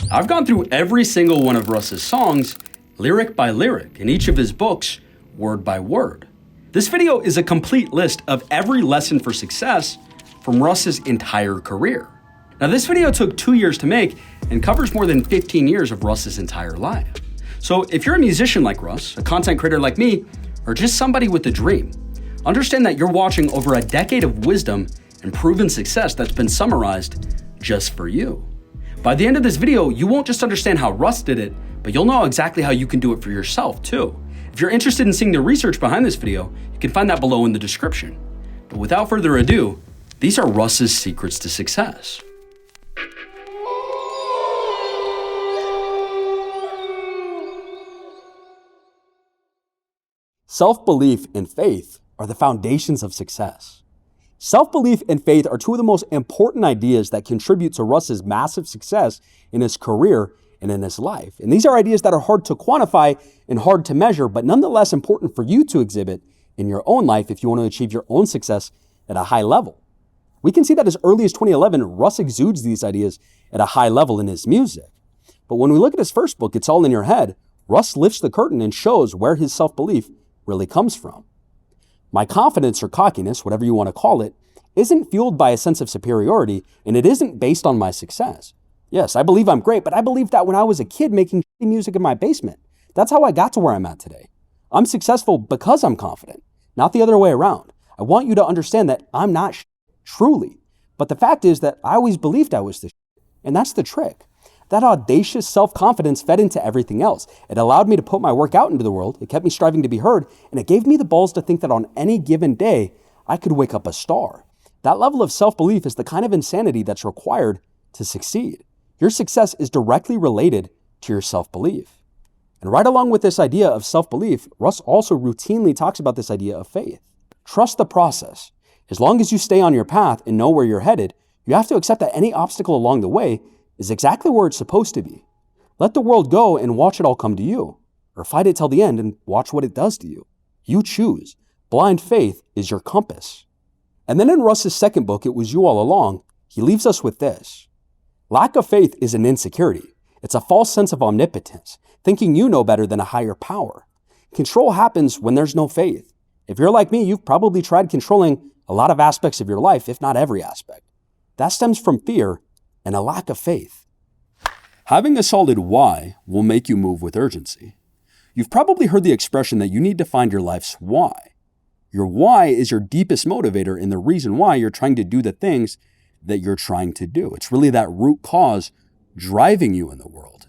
I've gone through every single one of Russ's songs, lyric by lyric, and each of his books, word by word. This video is a complete list of every lesson for success from Russ's entire career. Now, this video took 2 years to make and covers more than 15 years of Russ's entire life. So if you're a musician like Russ, a content creator like me, or just somebody with a dream, understand that you're watching over a decade of wisdom and proven success that's been summarized just for you. By the end of this video, you won't just understand how Russ did it, but you'll know exactly how you can do it for yourself too. If you're interested in seeing the research behind this video, you can find that below in the description. But without further ado, these are Russ's secrets to success. Self-belief and faith are the foundations of success. Self-belief and faith are two of the most important ideas that contribute to Russ's massive success in his career and in his life. And these are ideas that are hard to quantify and hard to measure, but nonetheless important for you to exhibit in your own life if you want to achieve your own success at a high level. We can see that as early as 2011, Russ exudes these ideas at a high level in his music. But when we look at his first book, It's All in Your Head, Russ lifts the curtain and shows where his self-belief really comes from. My confidence or cockiness, whatever you want to call it, isn't fueled by a sense of superiority, and it isn't based on my success. Yes, I believe I'm great, but I believe that when I was a kid making music in my basement. That's how I got to where I'm at today. I'm successful because I'm confident, not the other way around. I want you to understand that I'm not truly, but the fact is that I always believed I was the and that's the trick. That audacious self-confidence fed into everything else. It allowed me to put my work out into the world. It kept me striving to be heard, and it gave me the balls to think that on any given day, I could wake up a star. That level of self-belief is the kind of insanity that's required to succeed. Your success is directly related to your self-belief. And right along with this idea of self-belief, Russ also routinely talks about this idea of faith. Trust the process. As long as you stay on your path and know where you're headed, you have to accept that any obstacle along the way is exactly where it's supposed to be. Let the world go and watch it all come to you. Or fight it till the end and watch what it does to you. You choose. Blind faith is your compass. And then in Russ's second book, It Was You All Along, he leaves us with this. Lack of faith is an insecurity. It's a false sense of omnipotence, thinking you know better than a higher power. Control happens when there's no faith. If you're like me, you've probably tried controlling a lot of aspects of your life, if not every aspect. That stems from fear and a lack of faith. Having a solid why will make you move with urgency. You've probably heard the expression that you need to find your life's why. Your why is your deepest motivator and the reason why you're trying to do the things that you're trying to do. It's really that root cause driving you in the world.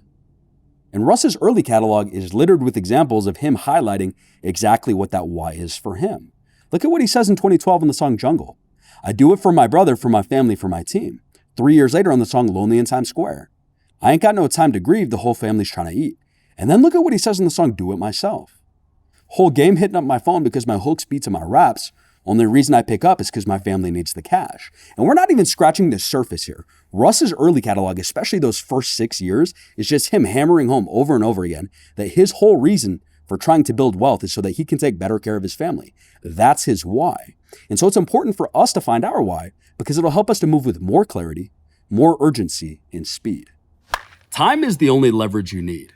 And Russ's early catalog is littered with examples of him highlighting exactly what that why is for him. Look at what he says in 2012 in the song Jungle. I do it for my brother, for my family, for my team. 3 years later on the song Lonely in Times Square. I ain't got no time to grieve, the whole family's trying to eat. And then look at what he says in the song Do It Myself. Whole game hitting up my phone because my hooks beat to my raps. Only reason I pick up is because my family needs the cash. And we're not even scratching the surface here. Russ's early catalog, especially those first 6 years, is just him hammering home over and over again that his whole reason for trying to build wealth is so that he can take better care of his family. That's his why. And so it's important for us to find our why because it'll help us to move with more clarity, more urgency, and speed. Time is the only leverage you need.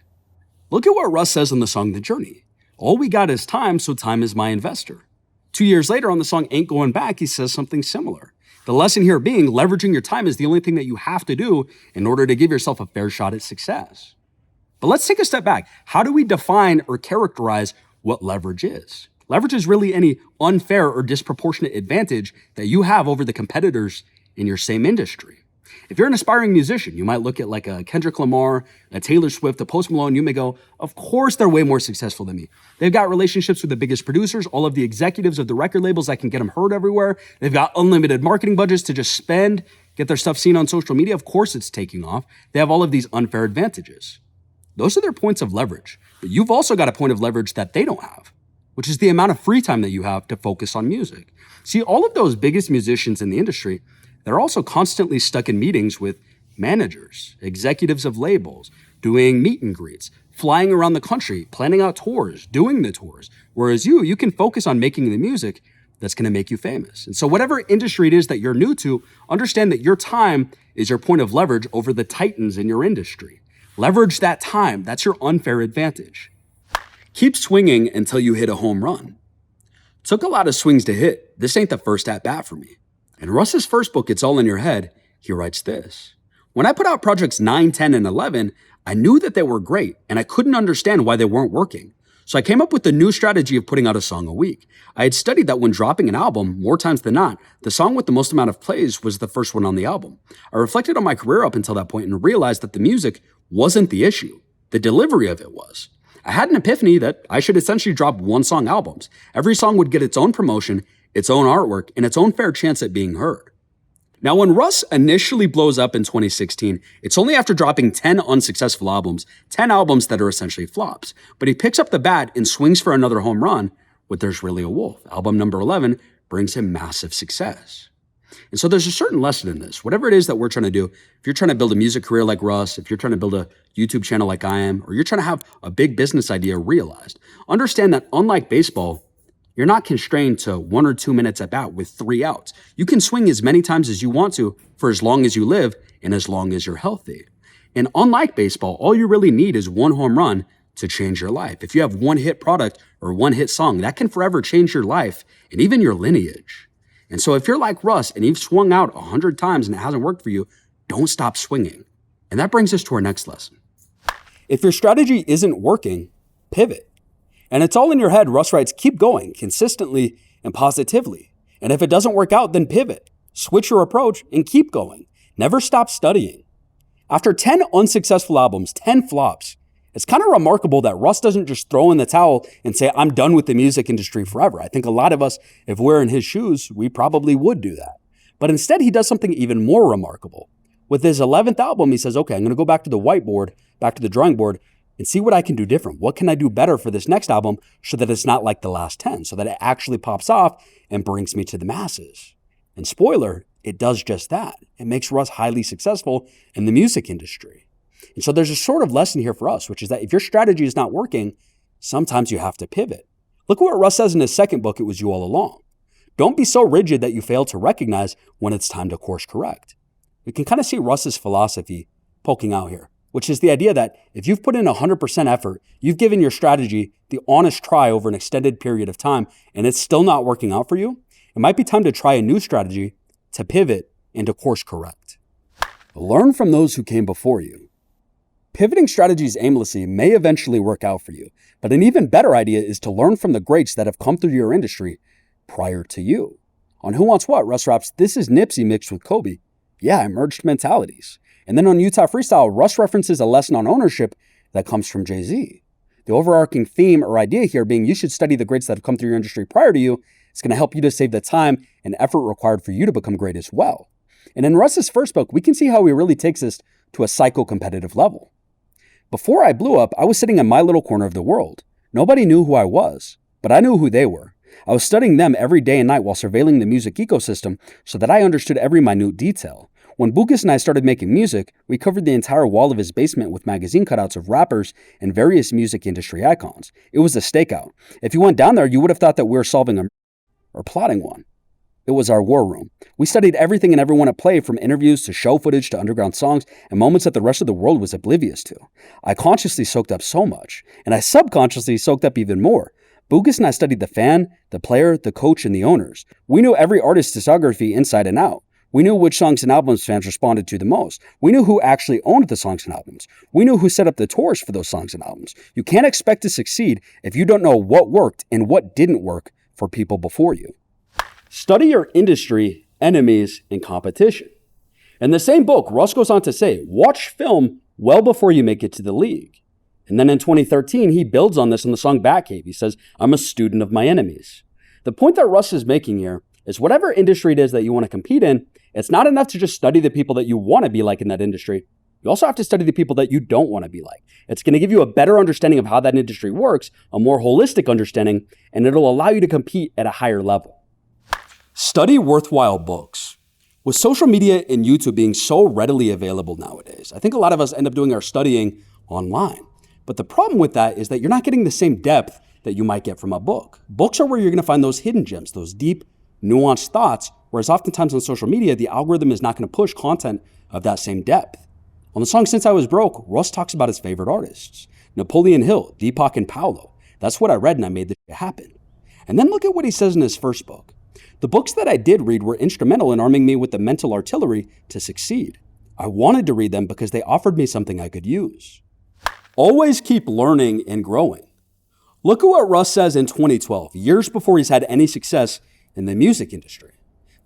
Look at what Russ says in the song The Journey. All we got is time, so time is my investor. 2 years later on the song Ain't Going Back, he says something similar. The lesson here being leveraging your time is the only thing that you have to do in order to give yourself a fair shot at success. But let's take a step back. How do we define or characterize what leverage is? Leverage is really any unfair or disproportionate advantage that you have over the competitors in your same industry. If you're an aspiring musician, you might look at like a Kendrick Lamar, a Taylor Swift, a Post Malone, you may go, of course they're way more successful than me. They've got relationships with the biggest producers, all of the executives of the record labels that can get them heard everywhere. They've got unlimited marketing budgets to just spend, get their stuff seen on social media. Of course it's taking off. They have all of these unfair advantages. Those are their points of leverage. But you've also got a point of leverage that they don't have, which is the amount of free time that you have to focus on music. See, all of those biggest musicians in the industry, they're also constantly stuck in meetings with managers, executives of labels, doing meet and greets, flying around the country, planning out tours, doing the tours. Whereas you can focus on making the music that's going to make you famous. And so whatever industry it is that you're new to, understand that your time is your point of leverage over the titans in your industry. Leverage that time. That's your unfair advantage. Keep swinging until you hit a home run. Took a lot of swings to hit. This ain't the first at bat for me. In Russ's first book, It's All in Your Head, he writes this. When I put out projects 9, 10, and 11, I knew that they were great, and I couldn't understand why they weren't working. So I came up with the new strategy of putting out a song a week. I had studied that when dropping an album, more times than not, the song with the most amount of plays was the first one on the album. I reflected on my career up until that point and realized that the music wasn't the issue. The delivery of it was. I had an epiphany that I should essentially drop one-song albums. Every song would get its own promotion, its own artwork, and its own fair chance at being heard. Now, when Russ initially blows up in 2016, it's only after dropping 10 unsuccessful albums, 10 albums that are essentially flops. But he picks up the bat and swings for another home run with There's Really a Wolf. Album number 11 brings him massive success. And so there's a certain lesson in this. Whatever it is that we're trying to do, if you're trying to build a music career like Russ, if you're trying to build a YouTube channel like I am, or you're trying to have a big business idea realized, understand that unlike baseball, you're not constrained to 1 or 2 minutes at bat with 3 outs. You can swing as many times as you want to for as long as you live and as long as you're healthy. And unlike baseball, all you really need is one home run to change your life. If you have one hit product or one hit song, that can forever change your life and even your lineage. And so if you're like Russ and you've swung out 100 times and it hasn't worked for you, don't stop swinging. And that brings us to our next lesson. If your strategy isn't working, pivot. And It's All in Your Head, Russ writes, keep going consistently and positively. And if it doesn't work out, then pivot. Switch your approach and keep going. Never stop studying. After 10 unsuccessful albums, 10 flops, it's kind of remarkable that Russ doesn't just throw in the towel and say, I'm done with the music industry forever. I think a lot of us, if we're in his shoes, we probably would do that. But instead, he does something even more remarkable. With his 11th album, he says, okay, I'm going to go back to the whiteboard, back to the drawing board, and see what I can do different. What can I do better for this next album so that it's not like the last 10, so that it actually pops off and brings me to the masses? And spoiler, it does just that. It makes Russ highly successful in the music industry. And so there's a sort of lesson here for us, which is that if your strategy is not working, sometimes you have to pivot. Look at what Russ says in his second book, It Was You All Along. Don't be so rigid that you fail to recognize when it's time to course correct. We can kind of see Russ's philosophy poking out here, which is the idea that if you've put in 100% effort, you've given your strategy the honest try over an extended period of time, and it's still not working out for you, it might be time to try a new strategy, to pivot, and to course correct. Learn from those who came before you. Pivoting strategies aimlessly may eventually work out for you, but an even better idea is to learn from the greats that have come through your industry prior to you. On Who Wants What, Russ raps, this is Nipsey mixed with Kobe. Yeah, I merged mentalities. And then on Utah Freestyle, Russ references a lesson on ownership that comes from Jay-Z. The overarching theme or idea here being you should study the greats that have come through your industry prior to you. It's going to help you to save the time and effort required for you to become great as well. And in Russ's first book, we can see how he really takes this to a psycho-competitive level. Before I blew up, I was sitting in my little corner of the world. Nobody knew who I was, but I knew who they were. I was studying them every day and night while surveilling the music ecosystem so that I understood every minute detail. When Boohoo and I started making music, we covered the entire wall of his basement with magazine cutouts of rappers and various music industry icons. It was a stakeout. If you went down there, you would have thought that we were solving a or plotting one. It was our war room. We studied everything and everyone at play, from interviews to show footage to underground songs and moments that the rest of the world was oblivious to. I consciously soaked up so much, and I subconsciously soaked up even more. Boohoo and I studied the fan, the player, the coach, and the owners. We knew every artist's discography inside and out. We knew which songs and albums fans responded to the most. We knew who actually owned the songs and albums. We knew who set up the tours for those songs and albums. You can't expect to succeed if you don't know what worked and what didn't work for people before you. Study your industry, enemies, and competition. In the same book, Russ goes on to say, watch film well before you make it to the league. And then in 2013, he builds on this in the song Batcave. He says, I'm a student of my enemies. The point that Russ is making here is whatever industry it is that you want to compete in, it's not enough to just study the people that you want to be like in that industry. You also have to study the people that you don't want to be like. It's going to give you a better understanding of how that industry works, a more holistic understanding, and it'll allow you to compete at a higher level. Study worthwhile books. With social media and YouTube being so readily available nowadays, I think a lot of us end up doing our studying online. But the problem with that is that you're not getting the same depth that you might get from a book. Books are where you're going to find those hidden gems, those deep, nuanced thoughts, whereas oftentimes on social media, the algorithm is not going to push content of that same depth. On the song Since I Was Broke, Russ talks about his favorite artists. Napoleon Hill, Deepak and Paolo. That's what I read and I made this shit happen. And then look at what he says in his first book. The books that I did read were instrumental in arming me with the mental artillery to succeed. I wanted to read them because they offered me something I could use. Always keep learning and growing. Look at what Russ says in 2012, years before he's had any success in the music industry.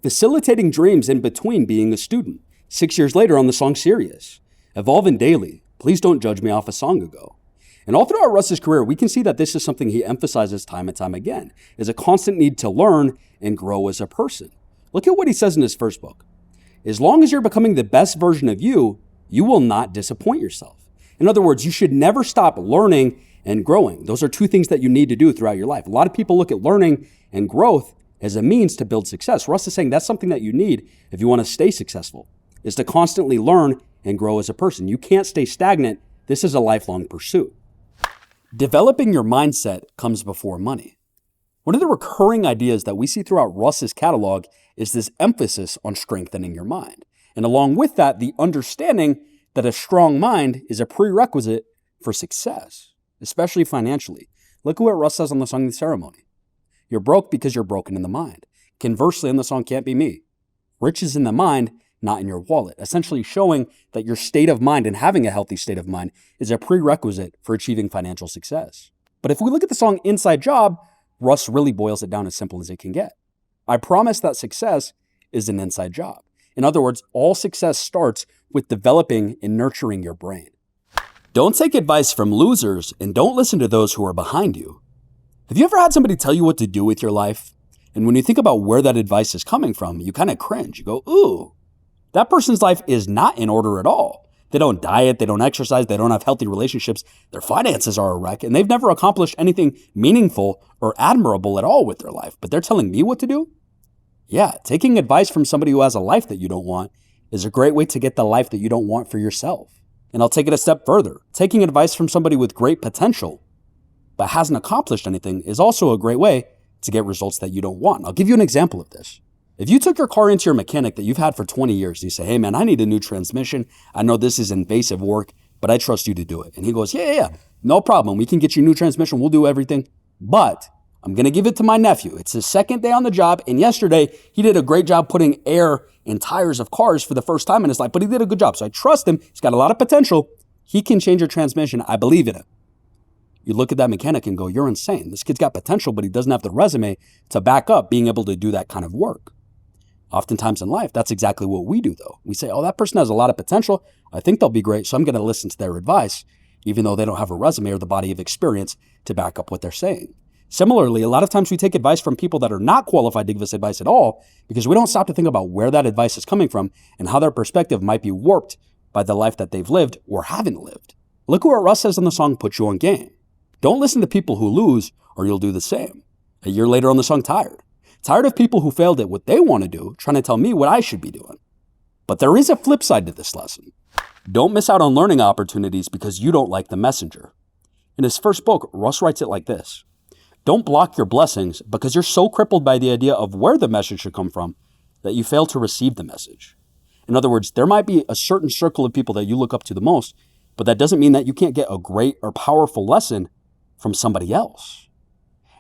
Facilitating dreams in between being a student. 6 years later on the song Serious. Evolving daily. Please don't judge me off a song ago. And all throughout Russ's career, we can see that this is something he emphasizes time and time again, is a constant need to learn and grow as a person. Look at what he says in his first book. As long as you're becoming the best version of you, you will not disappoint yourself. In other words, you should never stop learning and growing. Those are two things that you need to do throughout your life. A lot of people look at learning and growth as a means to build success. Russ is saying that's something that you need if you want to stay successful, is to constantly learn and grow as a person. You can't stay stagnant. This is a lifelong pursuit. Developing your mindset comes before money. One of the recurring ideas that we see throughout Russ's catalog is this emphasis on strengthening your mind. And along with that, the understanding that a strong mind is a prerequisite for success, especially financially. Look at what Russ says on the song The Ceremony. You're broke because you're broken in the mind. Conversely, in the song Can't Be Me, rich is in the mind, not in your wallet, essentially showing that your state of mind and having a healthy state of mind is a prerequisite for achieving financial success. But if we look at the song Inside Job, Russ really boils it down as simple as it can get. I promise that success is an inside job. In other words, all success starts with developing and nurturing your brain. Don't take advice from losers and don't listen to those who are behind you. Have you ever had somebody tell you what to do with your life? And when you think about where that advice is coming from, you kind of cringe. You go, ooh, that person's life is not in order at all. They don't diet, they don't exercise, they don't have healthy relationships, their finances are a wreck, and they've never accomplished anything meaningful or admirable at all with their life. But they're telling me what to do? Yeah, taking advice from somebody who has a life that you don't want is a great way to get the life that you don't want for yourself. And I'll take it a step further. Taking advice from somebody with great potential but hasn't accomplished anything is also a great way to get results that you don't want. I'll give you an example of this. If you took your car into your mechanic that you've had for 20 years, you say, hey man, I need a new transmission. I know this is invasive work, but I trust you to do it. And he goes, yeah, no problem. We can get you a new transmission. We'll do everything. But I'm going to give it to my nephew. It's his second day on the job. And yesterday he did a great job putting air in tires of cars for the first time in his life, but he did a good job. So I trust him. He's got a lot of potential. He can change your transmission. I believe in him. You look at that mechanic and go, you're insane. This kid's got potential, but he doesn't have the resume to back up being able to do that kind of work. Oftentimes in life, that's exactly what we do though. We say, oh, that person has a lot of potential. I think they'll be great. So I'm going to listen to their advice, even though they don't have a resume or the body of experience to back up what they're saying. Similarly, a lot of times we take advice from people that are not qualified to give us advice at all because we don't stop to think about where that advice is coming from and how their perspective might be warped by the life that they've lived or haven't lived. Look at what Russ says on the song Put You on Game. Don't listen to people who lose or you'll do the same. A year later on the song Tired. Tired of people who failed at what they want to do, trying to tell me what I should be doing. But there is a flip side to this lesson. Don't miss out on learning opportunities because you don't like the messenger. In his first book, Russ writes it like this. Don't block your blessings because you're so crippled by the idea of where the message should come from that you fail to receive the message. In other words, there might be a certain circle of people that you look up to the most, but that doesn't mean that you can't get a great or powerful lesson from somebody else.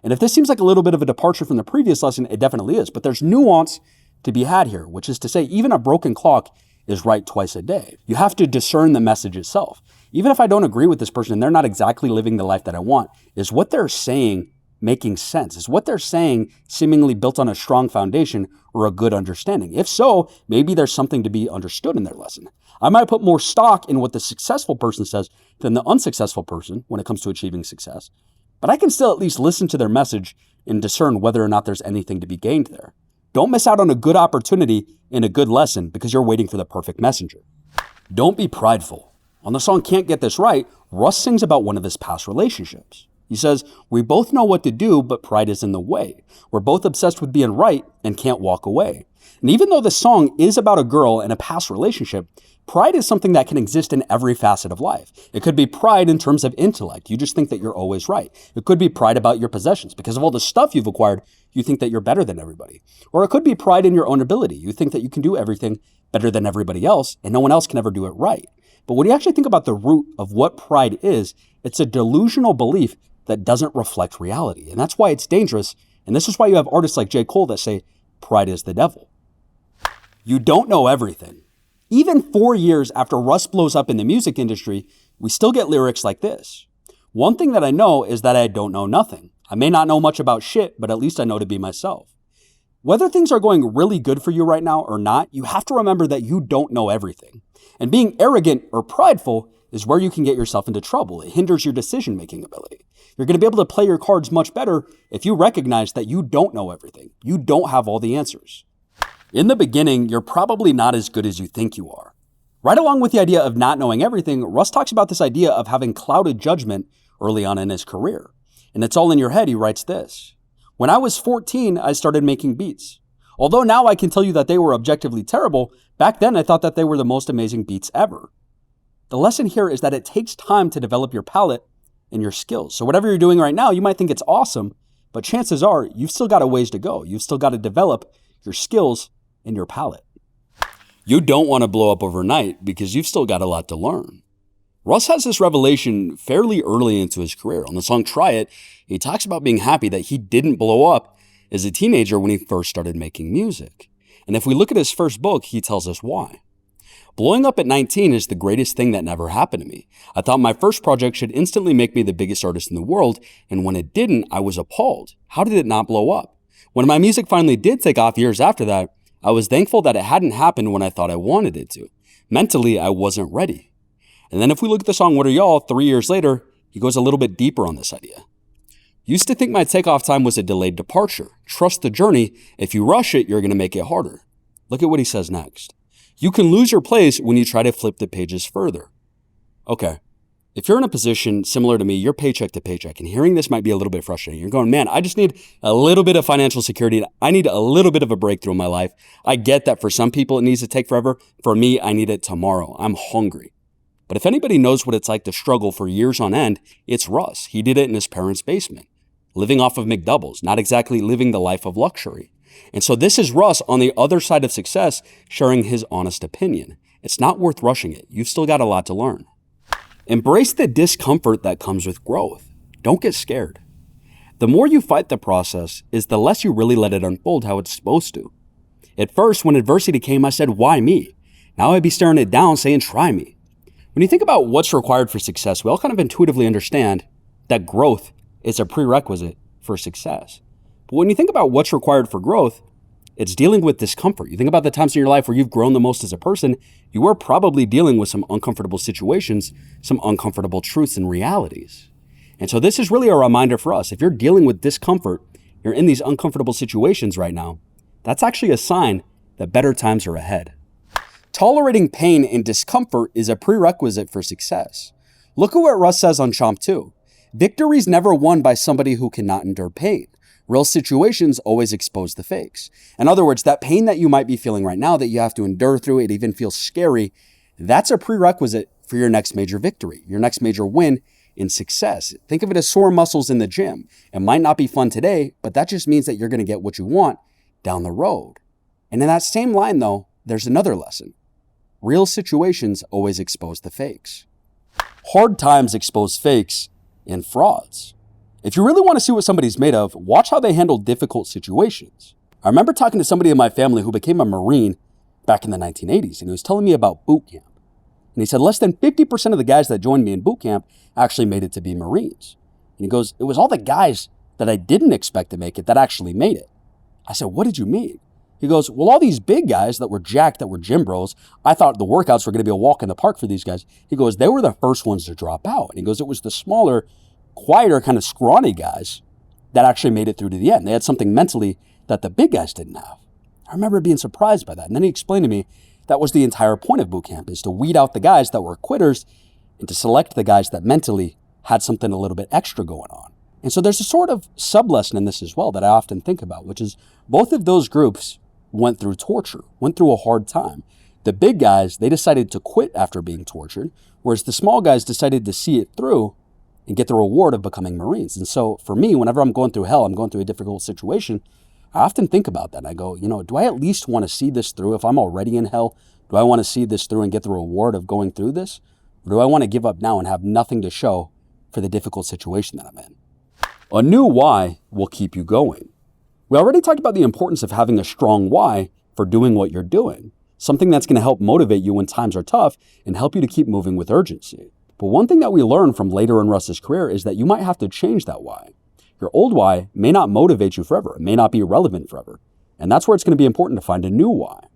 And if this seems like a little bit of a departure from the previous lesson, it definitely is. But there's nuance to be had here, which is to say even a broken clock is right twice a day. You have to discern the message itself. Even if I don't agree with this person and they're not exactly living the life that I want, is what they're saying making sense? Is what they're saying seemingly built on a strong foundation or a good understanding? If so, maybe there's something to be understood in their lesson. I might put more stock in what the successful person says than the unsuccessful person when it comes to achieving success. But I can still at least listen to their message and discern whether or not there's anything to be gained there. Don't miss out on a good opportunity and a good lesson because you're waiting for the perfect messenger. Don't be prideful. On the song Can't Get This Right, Russ sings about one of his past relationships. He says, we both know what to do, but pride is in the way. We're both obsessed with being right and can't walk away. And even though the song is about a girl and a past relationship, pride is something that can exist in every facet of life. It could be pride in terms of intellect. You just think that you're always right. It could be pride about your possessions. Because of all the stuff you've acquired, you think that you're better than everybody. Or it could be pride in your own ability. You think that you can do everything better than everybody else, and no one else can ever do it right. But when you actually think about the root of what pride is, it's a delusional belief that doesn't reflect reality. And that's why it's dangerous. And this is why you have artists like J. Cole that say, pride is the devil. You don't know everything. Even 4 years after Russ blows up in the music industry, we still get lyrics like this. One thing that I know is that I don't know nothing. I may not know much about shit, but at least I know to be myself. Whether things are going really good for you right now or not, you have to remember that you don't know everything. And being arrogant or prideful is where you can get yourself into trouble. It hinders your decision-making ability. You're going to be able to play your cards much better if you recognize that you don't know everything. You don't have all the answers. In the beginning, you're probably not as good as you think you are. Right along with the idea of not knowing everything, Russ talks about this idea of having clouded judgment early on in his career. And it's all in your head. He writes this. When I was 14, I started making beats. Although now I can tell you that they were objectively terrible, back then I thought that they were the most amazing beats ever. The lesson here is that it takes time to develop your palette and your skills. So whatever you're doing right now, you might think it's awesome, but chances are you've still got a ways to go. You've still got to develop your skills and your palette. You don't want to blow up overnight because you've still got a lot to learn. Russ has this revelation fairly early into his career. On the song Try It, he talks about being happy that he didn't blow up as a teenager when he first started making music. And if we look at his first book, he tells us why. Blowing up at 19 is the greatest thing that never happened to me. I thought my first project should instantly make me the biggest artist in the world, and when it didn't, I was appalled. How did it not blow up? When my music finally did take off years after that, I was thankful that it hadn't happened when I thought I wanted it to. Mentally, I wasn't ready. And then if we look at the song What Are Y'all, 3 years later, he goes a little bit deeper on this idea. Used to think my takeoff time was a delayed departure. Trust the journey. If you rush it, you're going to make it harder. Look at what he says next. You can lose your place when you try to flip the pages further. Okay, if you're in a position similar to me, you're paycheck to paycheck, and hearing this might be a little bit frustrating. You're going, man, I just need a little bit of financial security. I need a little bit of a breakthrough in my life. I get that for some people it needs to take forever. For me, I need it tomorrow. I'm hungry. But if anybody knows what it's like to struggle for years on end, it's Russ. He did it in his parents' basement, living off of McDoubles, not exactly living the life of luxury. And so this is Russ on the other side of success, sharing his honest opinion. It's not worth rushing it. You've still got a lot to learn. Embrace the discomfort that comes with growth. Don't get scared. The more you fight the process is the less you really let it unfold how it's supposed to. At first, when adversity came, I said, why me? Now I'd be staring it down saying, try me. When you think about what's required for success, we all kind of intuitively understand that growth is a prerequisite for success. But when you think about what's required for growth, it's dealing with discomfort. You think about the times in your life where you've grown the most as a person, you were probably dealing with some uncomfortable situations, some uncomfortable truths and realities. And so this is really a reminder for us. If you're dealing with discomfort, you're in these uncomfortable situations right now, that's actually a sign that better times are ahead. Tolerating pain and discomfort is a prerequisite for success. Look at what Russ says on Chomp 2. Victory's never won by somebody who cannot endure pain. Real situations always expose the fakes. In other words, that pain that you might be feeling right now that you have to endure through, it even feels scary, that's a prerequisite for your next major victory, your next major win in success. Think of it as sore muscles in the gym. It might not be fun today, but that just means that you're going to get what you want down the road. And in that same line, though, there's another lesson. Real situations always expose the fakes. Hard times expose fakes and frauds. If you really want to see what somebody's made of, watch how they handle difficult situations. I remember talking to somebody in my family who became a Marine back in the 1980s, and he was telling me about boot camp. And he said less than 50% of the guys that joined me in boot camp actually made it to be Marines. And he goes, it was all the guys that I didn't expect to make it that actually made it. I said, what did you mean? He goes, well, all these big guys that were jacked, that were gym bros, I thought the workouts were going to be a walk in the park for these guys. He goes, they were the first ones to drop out. And he goes, it was the smaller, quieter, kind of scrawny guys that actually made it through to the end. They had something mentally that the big guys didn't have. I remember being surprised by that. And then he explained to me that was the entire point of boot camp, is to weed out the guys that were quitters and to select the guys that mentally had something a little bit extra going on. And so there's a sort of sub-lesson in this as well that I often think about, which is both of those groups went through torture, went through a hard time. The big guys, they decided to quit after being tortured, whereas the small guys decided to see it through and get the reward of becoming Marines. And so for me, whenever I'm going through hell, I'm going through a difficult situation, I often think about that. I go, do I at least want to see this through? If I'm already in hell, do I want to see this through and get the reward of going through this? Or do I want to give up now and have nothing to show for the difficult situation that I'm in? A new why will keep you going. We already talked about the importance of having a strong why for doing what you're doing, something that's going to help motivate you when times are tough and help you to keep moving with urgency. But one thing that we learn from later in Russ's career is that you might have to change that why. Your old why may not motivate you forever. It may not be relevant forever. And that's where it's going to be important to find a new why.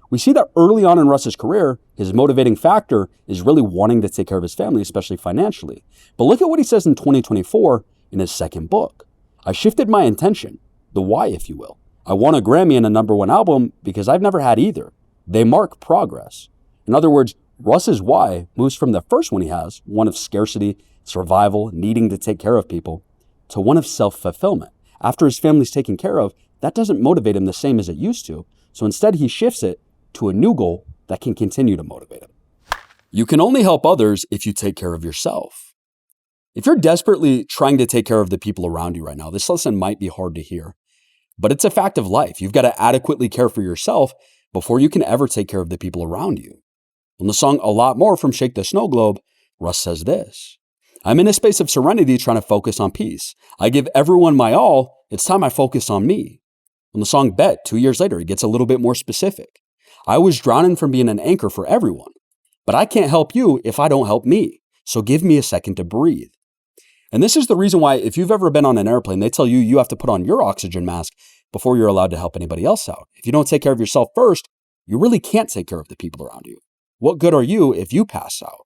We see that early on in Russ's career, his motivating factor is really wanting to take care of his family, especially financially. But look at what he says in 2024 in his second book. I shifted my intention, the why, if you will. I won a Grammy and a #1 album because I've never had either. They mark progress. In other words, Russ's why moves from the first one he has, one of scarcity, survival, needing to take care of people, to one of self-fulfillment. After his family's taken care of, that doesn't motivate him the same as it used to. So instead, he shifts it to a new goal that can continue to motivate him. You can only help others if you take care of yourself. If you're desperately trying to take care of the people around you right now, this lesson might be hard to hear, but it's a fact of life. You've got to adequately care for yourself before you can ever take care of the people around you. On the song A Lot More from Shake the Snowglobe, Russ says this: I'm in a space of serenity trying to focus on peace. I give everyone my all. It's time I focus on me. On the song Bet, 2 years later, he gets a little bit more specific. I was drowning from being an anchor for everyone, but I can't help you if I don't help me. So give me a second to breathe. And this is the reason why, if you've ever been on an airplane, they tell you you have to put on your oxygen mask before you're allowed to help anybody else out. If you don't take care of yourself first, you really can't take care of the people around you. What good are you if you pass out?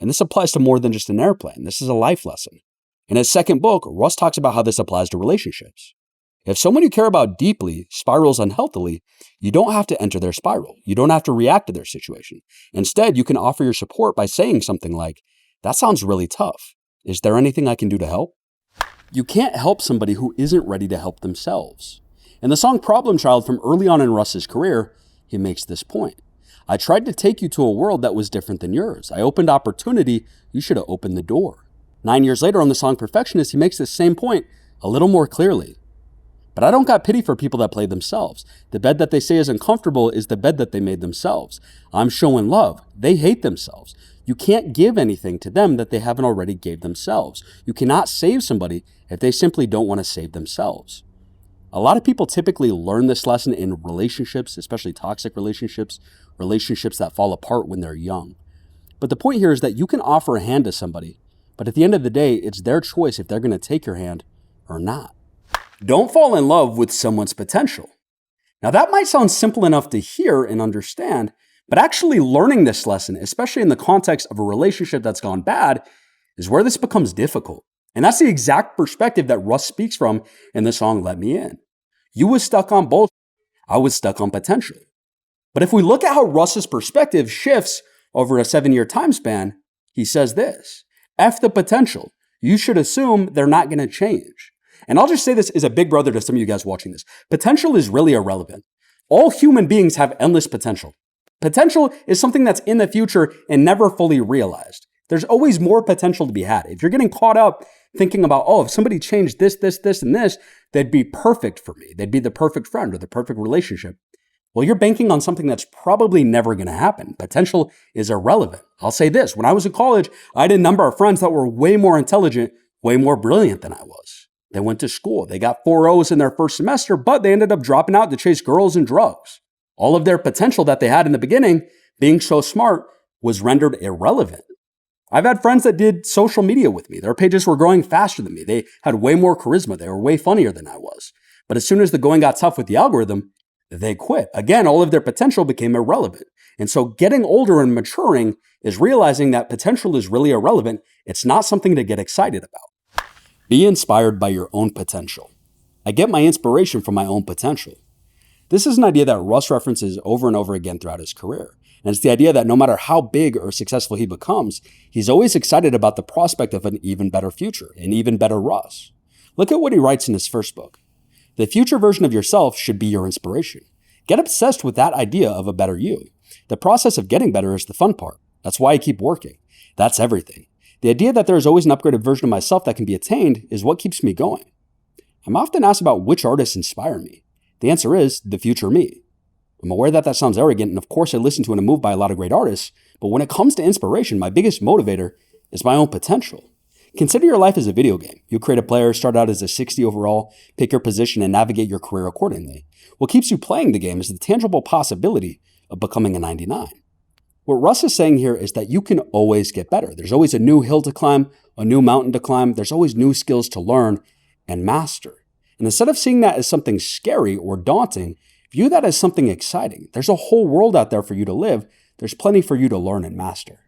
And this applies to more than just an airplane. This is a life lesson. In his second book, Russ talks about how this applies to relationships. If someone you care about deeply spirals unhealthily, you don't have to enter their spiral. You don't have to react to their situation. Instead, you can offer your support by saying something like, that sounds really tough. Is there anything I can do to help? You can't help somebody who isn't ready to help themselves. In the song Problem Child from early on in Russ's career, he makes this point. I tried to take you to a world that was different than yours. I opened opportunity. You should have opened the door. 9 years later on the song Perfectionist, he makes this same point a little more clearly. But I don't got pity for people that play themselves. The bed that they say is uncomfortable is the bed that they made themselves. I'm showing love. They hate themselves. You can't give anything to them that they haven't already gave themselves. You cannot save somebody if they simply don't want to save themselves. A lot of people typically learn this lesson in relationships, especially toxic relationships, relationships that fall apart when they're young. But the point here is that you can offer a hand to somebody, but at the end of the day, it's their choice if they're going to take your hand or not. Don't fall in love with someone's potential. Now that might sound simple enough to hear and understand, but actually learning this lesson, especially in the context of a relationship that's gone bad, is where this becomes difficult. And that's the exact perspective that Russ speaks from in the song Let Me In. You was stuck on bullshit. I was stuck on potential. But if we look at how Russ's perspective shifts over a 7-year time span, he says this: F the potential. You should assume they're not going to change. And I'll just say this as a big brother to some of you guys watching this. Potential is really irrelevant. All human beings have endless potential. Potential is something that's in the future and never fully realized. There's always more potential to be had. If you're getting caught up thinking about, if somebody changed this, and this, they'd be perfect for me. They'd be the perfect friend or the perfect relationship. Well, you're banking on something that's probably never going to happen. Potential is irrelevant. I'll say this. When I was in college, I had a number of friends that were way more intelligent, way more brilliant than I was. They went to school. They got 4 O's in their first semester, but they ended up dropping out to chase girls and drugs. All of their potential that they had in the beginning, being so smart, was rendered irrelevant. I've had friends that did social media with me. Their pages were growing faster than me. They had way more charisma. They were way funnier than I was. But as soon as the going got tough with the algorithm, they quit. Again, all of their potential became irrelevant. And so getting older and maturing is realizing that potential is really irrelevant. It's not something to get excited about. Be inspired by your own potential. I get my inspiration from my own potential. This is an idea that Russ references over and over again throughout his career. And it's the idea that no matter how big or successful he becomes, he's always excited about the prospect of an even better future, an even better Russ. Look at what he writes in his first book. The future version of yourself should be your inspiration. Get obsessed with that idea of a better you. The process of getting better is the fun part. That's why I keep working. That's everything. The idea that there is always an upgraded version of myself that can be attained is what keeps me going. I'm often asked about which artists inspire me. The answer is the future me. I'm aware that that sounds arrogant, and of course I listen to and am moved by a lot of great artists, but when it comes to inspiration, my biggest motivator is my own potential. Consider your life as a video game. You create a player, start out as a 60 overall, pick your position, and navigate your career accordingly. What keeps you playing the game is the tangible possibility of becoming a 99. What Russ is saying here is that you can always get better. There's always a new hill to climb, a new mountain to climb. There's always new skills to learn and master. And instead of seeing that as something scary or daunting, view that as something exciting. There's a whole world out there for you to live. There's plenty for you to learn and master.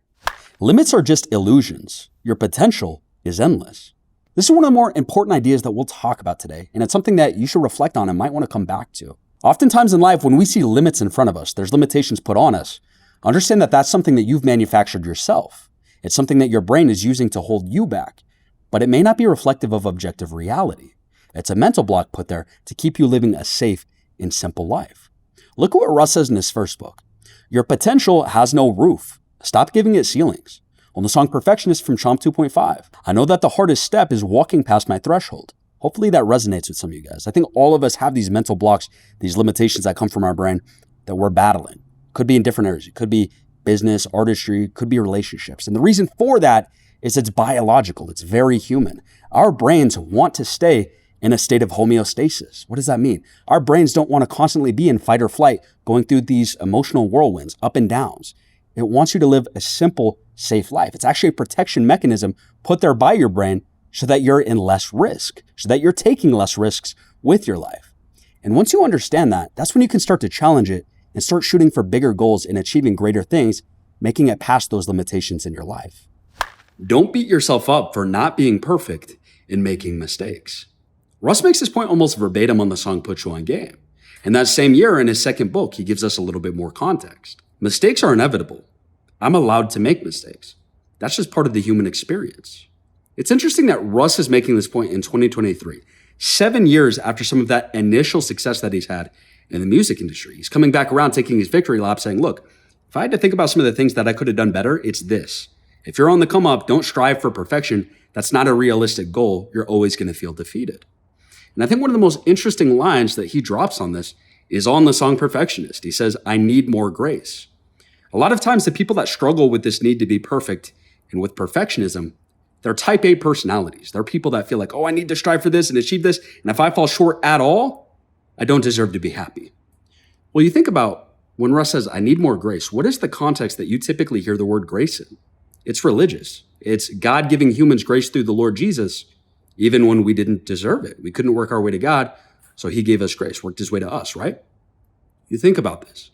Limits are just illusions. Your potential is endless. This is one of the more important ideas that we'll talk about today, and it's something that you should reflect on and might want to come back to. Oftentimes in life, when we see limits in front of us, there's limitations put on us. Understand that that's something that you've manufactured yourself. It's something that your brain is using to hold you back, but it may not be reflective of objective reality. It's a mental block put there to keep you living a safe and simple life. Look at what Russ says in his first book. Your potential has no roof. Stop giving it ceilings. On the song Perfectionist from Chomp 2.5, I know that the hardest step is walking past my threshold. Hopefully that resonates with some of you guys. I think all of us have these mental blocks, these limitations that come from our brain that we're battling. Could be in different areas. It could be business, artistry, could be relationships. And the reason for that is it's biological. It's very human. Our brains want to stay in a state of homeostasis. What does that mean? Our brains don't want to constantly be in fight or flight, going through these emotional whirlwinds, up and downs. It wants you to live a simple, safe life. It's actually a protection mechanism put there by your brain so that you're in less risk, so that you're taking less risks with your life. And once you understand that, that's when you can start to challenge it and start shooting for bigger goals and achieving greater things, making it past those limitations in your life. Don't beat yourself up for not being perfect and making mistakes. Russ makes this point almost verbatim on the song Put You On Game. And that same year, in his second book, he gives us a little bit more context. Mistakes are inevitable. I'm allowed to make mistakes. That's just part of the human experience. It's interesting that Russ is making this point in 2023, 7 years after some of that initial success that he's had in the music industry. He's coming back around, taking his victory lap, saying, look, if I had to think about some of the things that I could have done better, it's this. If you're on the come up, don't strive for perfection. That's not a realistic goal. You're always going to feel defeated. And I think one of the most interesting lines that he drops on this is on the song Perfectionist. He says, I need more grace. A lot of times the people that struggle with this need to be perfect and with perfectionism, they're type A personalities. They're people that feel like, oh, I need to strive for this and achieve this. And if I fall short at all, I don't deserve to be happy. Well, you think about when Russ says, I need more grace, what is the context that you typically hear the word grace in? It's religious. It's God giving humans grace through the Lord Jesus, even when we didn't deserve it. We couldn't work our way to God, so he gave us grace, worked his way to us, right? You think about this.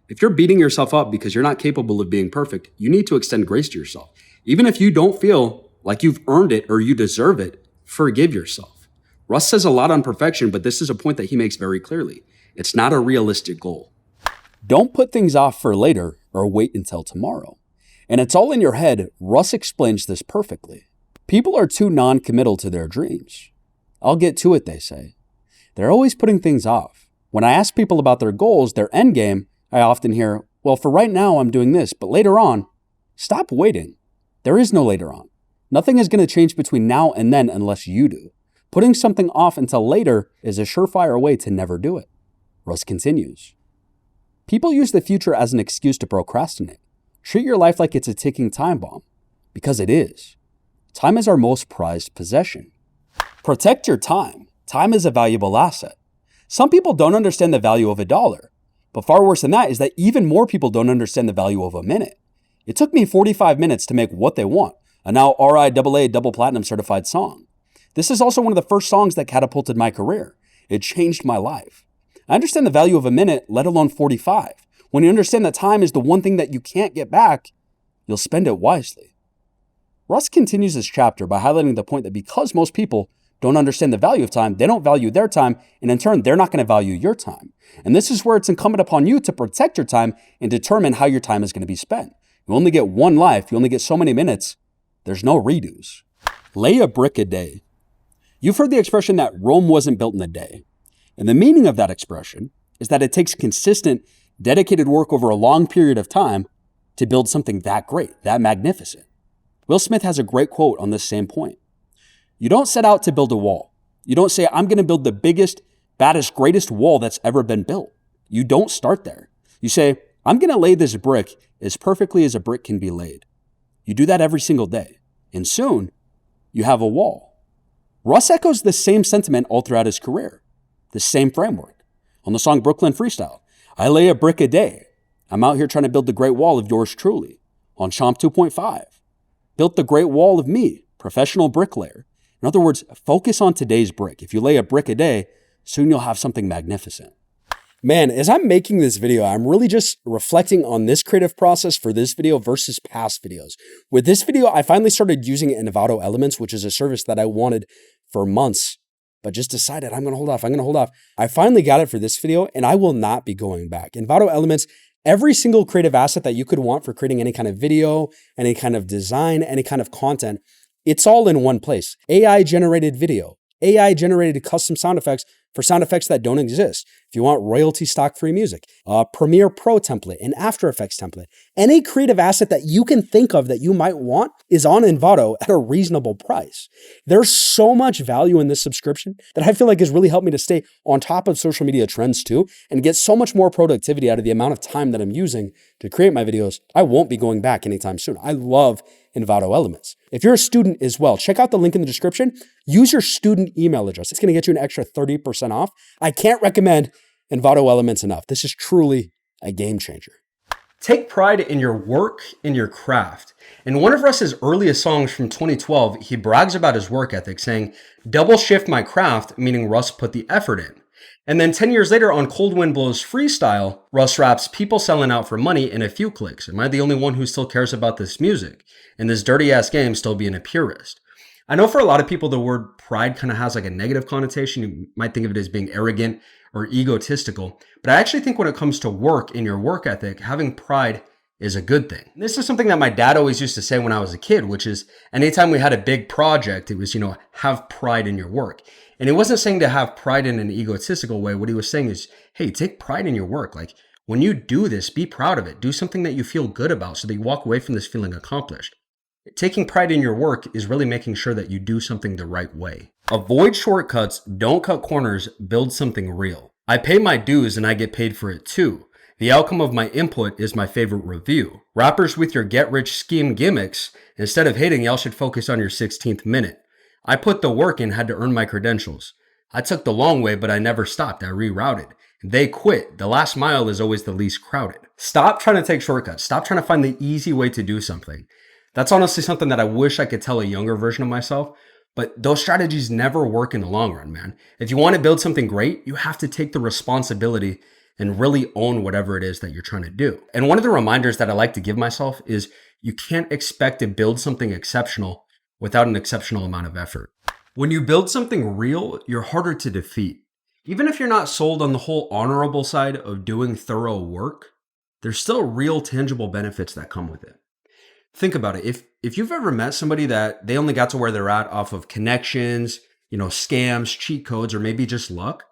If you're beating yourself up because you're not capable of being perfect, you need to extend grace to yourself. Even if you don't feel like you've earned it or you deserve it, forgive yourself. Russ says a lot on perfection, but this is a point that he makes very clearly. It's not a realistic goal. Don't put things off for later or wait until tomorrow. And it's all in your head. Russ explains this perfectly. People are too non-committal to their dreams. I'll get to it, they say. They're always putting things off. When I ask people about their goals, their end game, I often hear, well, for right now, I'm doing this, but later on, stop waiting. There is no later on. Nothing is going to change between now and then unless you do. Putting something off until later is a surefire way to never do it. Russ continues. People use the future as an excuse to procrastinate. Treat your life like it's a ticking time bomb, because it is. Time is our most prized possession. Protect your time. Time is a valuable asset. Some people don't understand the value of $1, but far worse than that is that even more people don't understand the value of a minute. It took me 45 minutes to make What They Want, a now RIAA double platinum certified song. This is also one of the first songs that catapulted my career. It changed my life. I understand the value of a minute, let alone 45. When you understand that time is the one thing that you can't get back, you'll spend it wisely. Russ continues this chapter by highlighting the point that because most people don't understand the value of time, they don't value their time, and in turn, they're not going to value your time. And this is where it's incumbent upon you to protect your time and determine how your time is going to be spent. You only get one life. You only get so many minutes. There's no redos. Lay a brick a day. You've heard the expression that Rome wasn't built in a day. And the meaning of that expression is that it takes consistent, dedicated work over a long period of time to build something that great, that magnificent. Will Smith has a great quote on this same point. You don't set out to build a wall. You don't say, I'm going to build the biggest, baddest, greatest wall that's ever been built. You don't start there. You say, I'm going to lay this brick as perfectly as a brick can be laid. You do that every single day. And soon, you have a wall. Russ echoes the same sentiment all throughout his career. The same framework. On the song Brooklyn Freestyle, I lay a brick a day. I'm out here trying to build the great wall of yours truly. On Chomp 2.5, built the great wall of me, professional bricklayer. In other words, focus on today's brick. If you lay a brick a day, soon you'll have something magnificent. Man, as I'm making this video, I'm really just reflecting on this creative process for this video versus past videos. With this video, I finally started using Envato Elements, which is a service that I wanted for months, but just decided I'm going to hold off. I finally got it for this video, and I will not be going back. Envato Elements, every single creative asset that you could want for creating any kind of video, any kind of design, any kind of content, it's all in one place. AI-generated video, AI-generated custom sound effects for sound effects that don't exist. If you want royalty stock-free music, a Premiere Pro template, an After Effects template, any creative asset that you can think of that you might want is on Envato at a reasonable price. There's so much value in this subscription that I feel like has really helped me to stay on top of social media trends too, and get so much more productivity out of the amount of time that I'm using to create my videos. I won't be going back anytime soon. I love Envato Elements. If you're a student as well, check out the link in the description. Use your student email address. It's going to get you an extra 30% off. I can't recommend Envato Elements enough. This is truly a game changer. Take pride in your work, in your craft. In one of Russ's earliest songs from 2012, he brags about his work ethic, saying, double shift my craft, meaning Russ put the effort in. And then 10 years later on Cold Wind Blows Freestyle, Russ raps, people selling out for money in a few clicks. Am I the only one who still cares about this music? In this dirty ass game, still being a purist. I know for a lot of people, the word pride kind of has like a negative connotation. You might think of it as being arrogant or egotistical. But I actually think when it comes to work and your work ethic, having pride is a good thing. This is something that my dad always used to say when I was a kid, which is anytime we had a big project, it was, have pride in your work. And he wasn't saying to have pride in an egotistical way. What he was saying is, hey, take pride in your work. Like when you do this, be proud of it. Do something that you feel good about so that you walk away from this feeling accomplished. Taking pride in your work is really making sure that you do something the right way. Avoid shortcuts, don't cut corners, build something real. I pay my dues and I get paid for it too. The outcome of my input is my favorite review. Rappers with your get-rich scheme gimmicks, instead of hating, y'all should focus on your 16th minute. I put the work in, had to earn my credentials. I took the long way, but I never stopped. I rerouted. They quit. The last mile is always the least crowded. Stop trying to take shortcuts. Stop trying to find the easy way to do something. That's honestly something that I wish I could tell a younger version of myself, but those strategies never work in the long run, man. If you want to build something great, you have to take the responsibility and really own whatever it is that you're trying to do. And one of the reminders that I like to give myself is you can't expect to build something exceptional without an exceptional amount of effort. When you build something real, you're harder to defeat. Even if you're not sold on the whole honorable side of doing thorough work, there's still real tangible benefits that come with it. Think about it. If you've ever met somebody that they only got to where they're at off of connections, scams, cheat codes, or maybe just luck,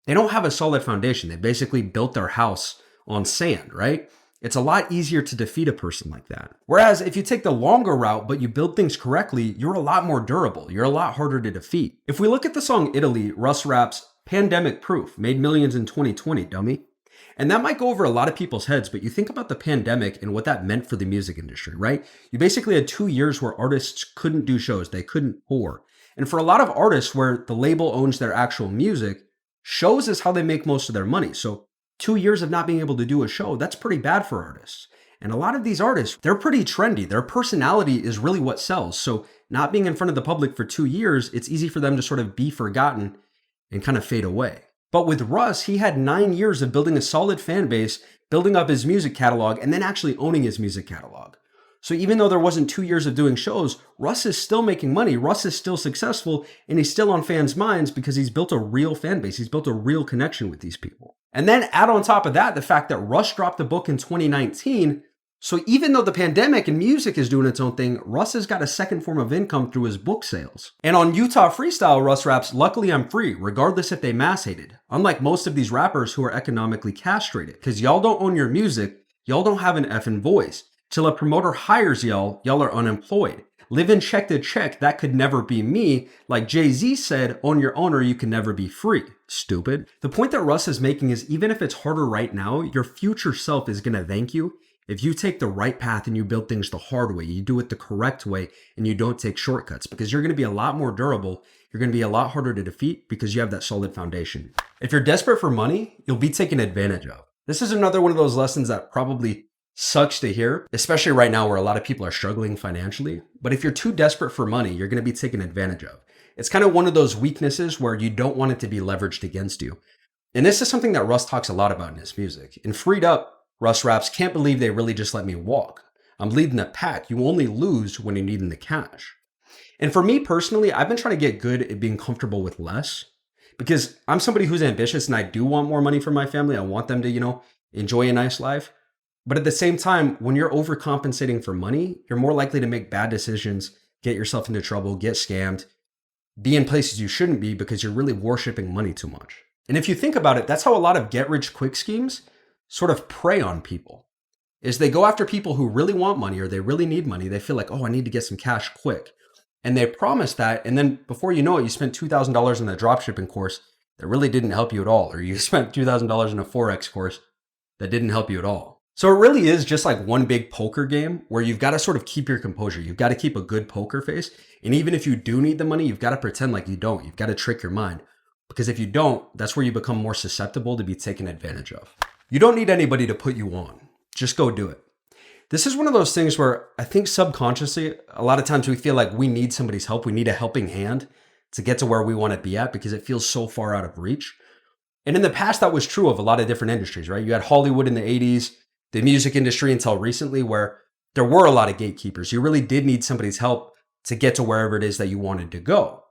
they don't have a solid foundation. They basically built their house on sand, right? It's a lot easier to defeat a person like that. Whereas if you take the longer route, but you build things correctly, you're a lot more durable. You're a lot harder to defeat. If we look at the song Italy, Russ raps, pandemic proof, made millions in 2020, dummy. And that might go over a lot of people's heads, but you think about the pandemic and what that meant for the music industry, right? You basically had 2 years where artists couldn't do shows. They couldn't tour. And for a lot of artists where the label owns their actual music, shows is how they make most of their money. So 2 years of not being able to do a show, that's pretty bad for artists. And a lot of these artists, they're pretty trendy. Their personality is really what sells. So not being in front of the public for 2 years, it's easy for them to sort of be forgotten and kind of fade away. But with Russ, he had 9 years of building a solid fan base, building up his music catalog, and then actually owning his music catalog. So even though there wasn't 2 years of doing shows, Russ is still making money, Russ is still successful, and he's still on fans' minds because he's built a real fan base. He's built a real connection with these people. And then add on top of that, the fact that Russ dropped the book in 2019. So even though the pandemic and music is doing its own thing, Russ has got a second form of income through his book sales. And on Utah Freestyle, Russ raps, luckily I'm free, regardless if they mass hated. Unlike most of these rappers who are economically castrated, because y'all don't own your music, y'all don't have an effing voice. Till a promoter hires y'all are unemployed. living check to check, that could never be me. Like Jay-Z said, own your own or you can never be free. Stupid. The point that Russ is making is even if it's harder right now, your future self is going to thank you if you take the right path and you build things the hard way, you do it the correct way, and you don't take shortcuts, because you're going to be a lot more durable. You're going to be a lot harder to defeat because you have that solid foundation. If you're desperate for money, you'll be taken advantage of. This is another one of those lessons that probably sucks to hear, especially right now where a lot of people are struggling financially. But if you're too desperate for money, you're going to be taken advantage of. It's kind of one of those weaknesses where you don't want it to be leveraged against you. And this is something that Russ talks a lot about in his music. In Freed Up, Russ raps, "Can't believe they really just let me walk. I'm leading the pack. You only lose when you're needing the cash." And for me personally, I've been trying to get good at being comfortable with less, because I'm somebody who's ambitious and I do want more money for my family. I want them to, enjoy a nice life. But at the same time, when you're overcompensating for money, you're more likely to make bad decisions, get yourself into trouble, get scammed, be in places you shouldn't be because you're really worshiping money too much. And if you think about it, that's how a lot of get-rich-quick schemes sort of prey on people, is they go after people who really want money or they really need money. They feel like, oh, I need to get some cash quick. And they promise that. And then before you know it, you spent $2,000 in a dropshipping course that really didn't help you at all. Or you spent $2,000 in a Forex course that didn't help you at all. So it really is just like one big poker game where you've got to sort of keep your composure. You've got to keep a good poker face. And even if you do need the money, you've got to pretend like you don't. You've got to trick your mind. Because if you don't, that's where you become more susceptible to be taken advantage of. You don't need anybody to put you on. Just go do it. This is one of those things where I think subconsciously, a lot of times we feel like we need somebody's help. We need a helping hand to get to where we want to be at because it feels so far out of reach. And in the past, that was true of a lot of different industries, right? You had Hollywood in the 80s, the music industry until recently, where there were a lot of gatekeepers. You really did need somebody's help to get to wherever it is that you wanted to go.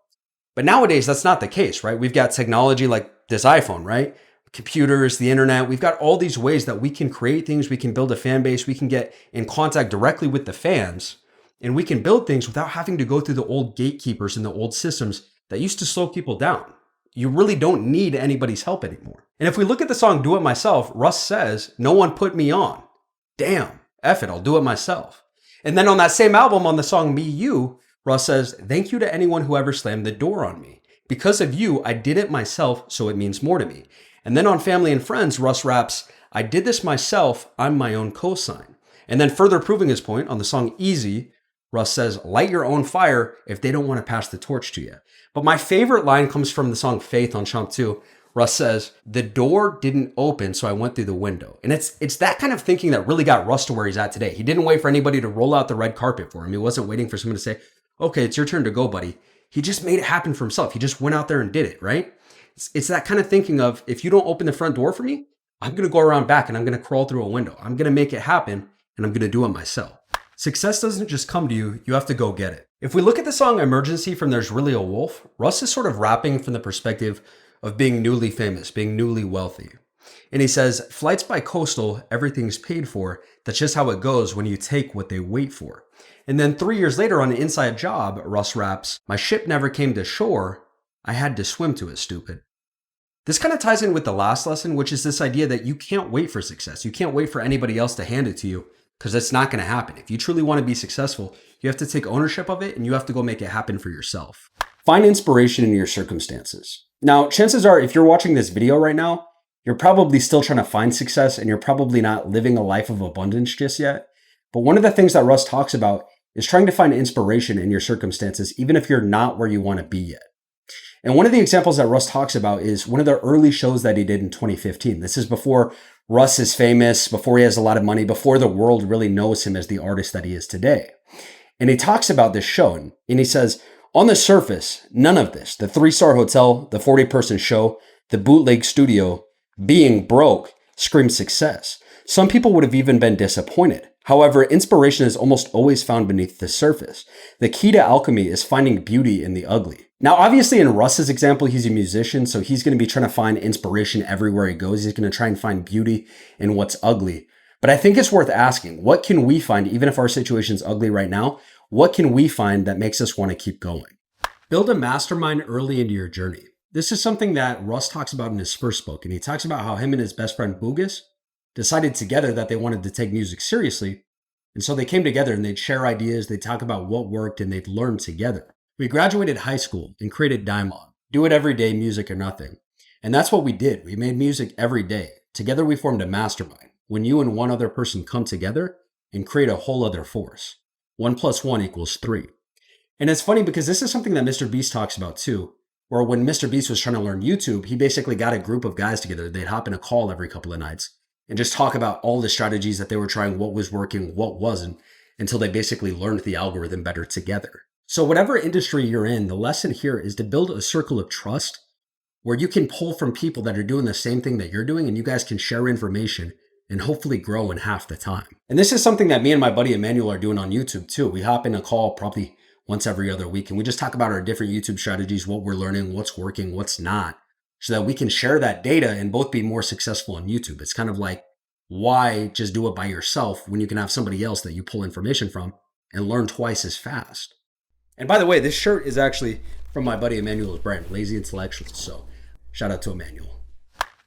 But nowadays, that's not the case, right? We've got technology like this iPhone, right? Computers, the internet. We've got all these ways that we can create things. We can build a fan base. We can get in contact directly with the fans. And we can build things without having to go through the old gatekeepers and the old systems that used to slow people down. You really don't need anybody's help anymore. And if we look at the song Do It Myself, Russ says, "No one put me on. Damn, F it, I'll do it myself." And then on that same album, on the song Me You, Russ says, "Thank you to anyone who ever slammed the door on me. Because of you, I did it myself, so it means more to me." And then on Family and Friends, Russ raps, "I did this myself, I'm my own cosign." And then further proving his point on the song Easy, Russ says, "Light your own fire if they don't want to pass the torch to you." But my favorite line comes from the song Faith on Chomp 2. Russ says, "The door didn't open, so I went through the window." And it's that kind of thinking that really got Russ to where he's at today. He didn't wait for anybody to roll out the red carpet for him. He wasn't waiting for someone to say, "Okay, it's your turn to go, buddy." He just made it happen for himself. He just went out there and did it, right? It's that kind of thinking of, if you don't open the front door for me, I'm going to go around back and I'm going to crawl through a window. I'm going to make it happen and I'm going to do it myself. Success doesn't just come to you. You have to go get it. If we look at the song Emergency from There's Really a Wolf, Russ is sort of rapping from the perspective of being newly famous, being newly wealthy. And he says, "Flights by coastal, everything's paid for. That's just how it goes when you take what they wait for." And then 3 years later on the Inside Job, Russ raps, "My ship never came to shore. I had to swim to it, stupid." This kind of ties in with the last lesson, which is this idea that you can't wait for success. You can't wait for anybody else to hand it to you because it's not going to happen. If you truly want to be successful, you have to take ownership of it and you have to go make it happen for yourself. Find inspiration in your circumstances. Now, chances are if you're watching this video right now, you're probably still trying to find success and you're probably not living a life of abundance just yet. But one of the things that Russ talks about is trying to find inspiration in your circumstances, even if you're not where you want to be yet. And one of the examples that Russ talks about is one of the early shows that he did in 2015. This is before Russ is famous, before he has a lot of money, before the world really knows him as the artist that he is today. And he talks about this show and he says, "On the surface, none of this, the 3-star hotel, the 40-person show, the bootleg studio, being broke, screams success. Some people would have even been disappointed. However, inspiration is almost always found beneath the surface. The key to alchemy is finding beauty in the ugly." Now, obviously in Russ's example, he's a musician, so he's going to be trying to find inspiration everywhere he goes. He's going to try and find beauty in what's ugly. But I think it's worth asking, what can we find, even if our situation's ugly right now, what can we find that makes us want to keep going? Build a mastermind early into your journey. This is something that Russ talks about in his first book, and he talks about how him and his best friend Boogus decided together that they wanted to take music seriously, And so they came together and they'd share ideas, they'd talk about what worked, and they'd learn together. We graduated high school and created Dialogue. Do it every day, music or nothing. And that's what we did. We made music every day. Together we formed a mastermind. When you and one other person come together and create a whole other force. 1 + 1 = 3. And it's funny because this is something that Mr. Beast talks about too, where when Mr. Beast was trying to learn YouTube, he basically got a group of guys together. They'd hop in a call every couple of nights and just talk about all the strategies that they were trying, what was working, what wasn't, until they basically learned the algorithm better together. So whatever industry you're in, the lesson here is to build a circle of trust where you can pull from people that are doing the same thing that you're doing, and you guys can share information and hopefully grow in half the time. And this is something that me and my buddy Emmanuel are doing on YouTube too. We hop in a call probably once every other week, and we just talk about our different YouTube strategies, what we're learning, what's working, what's not, so that we can share that data and both be more successful on YouTube. It's kind of like, why just do it by yourself when you can have somebody else that you pull information from and learn twice as fast? And by the way, this shirt is actually from my buddy Emmanuel's brand, Lazy Intellectuals. So shout out to Emmanuel.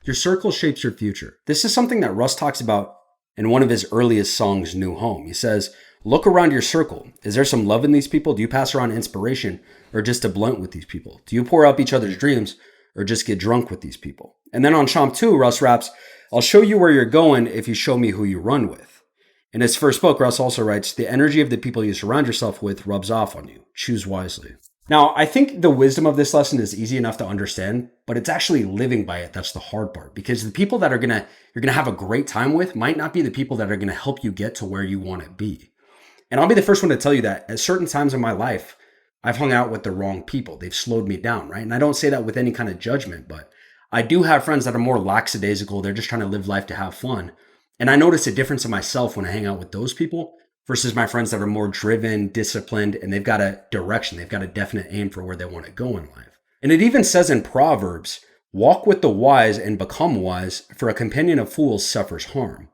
Your circle shapes your future. This is something that Russ talks about in one of his earliest songs, New Home. He says, look around your circle. Is there some love in these people? Do you pass around inspiration or just a blunt with these people? Do you pour up each other's dreams or just get drunk with these people? And then on Chomp 2, Russ raps, I'll show you where you're going if you show me who you run with. In his first book, Russ also writes, the energy of the people you surround yourself with rubs off on you. Choose wisely. Now, I think the wisdom of this lesson is easy enough to understand, but it's actually living by it that's the hard part, because the people that you're gonna have a great time with might not be the people that are gonna help you get to where you want to be. And I'll be the first one to tell you that at certain times in my life, I've hung out with the wrong people. They've slowed me down, right? And I don't say that with any kind of judgment, but I do have friends that are more lackadaisical. They're just trying to live life to have fun. And I notice a difference in myself when I hang out with those people versus my friends that are more driven, disciplined, and they've got a direction. They've got a definite aim for where they want to go in life. And it even says in Proverbs, walk with the wise and become wise, for a companion of fools suffers harm.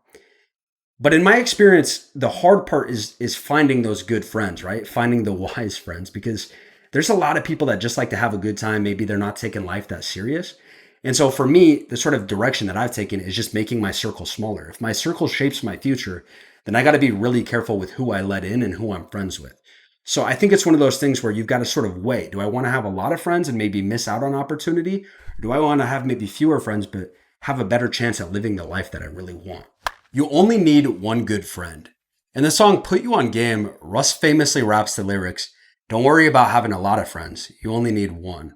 But in my experience, the hard part is finding those good friends, right? Finding the wise friends, because there's a lot of people that just like to have a good time. Maybe they're not taking life that serious. And so for me, the sort of direction that I've taken is just making my circle smaller. If my circle shapes my future, then I got to be really careful with who I let in and who I'm friends with. So I think it's one of those things where you've got to sort of weigh. Do I want to have a lot of friends and maybe miss out on opportunity? Or do I want to have maybe fewer friends, but have a better chance at living the life that I really want? You only need one good friend. In the song Put You on Game, Russ famously raps the lyrics, don't worry about having a lot of friends. You only need one.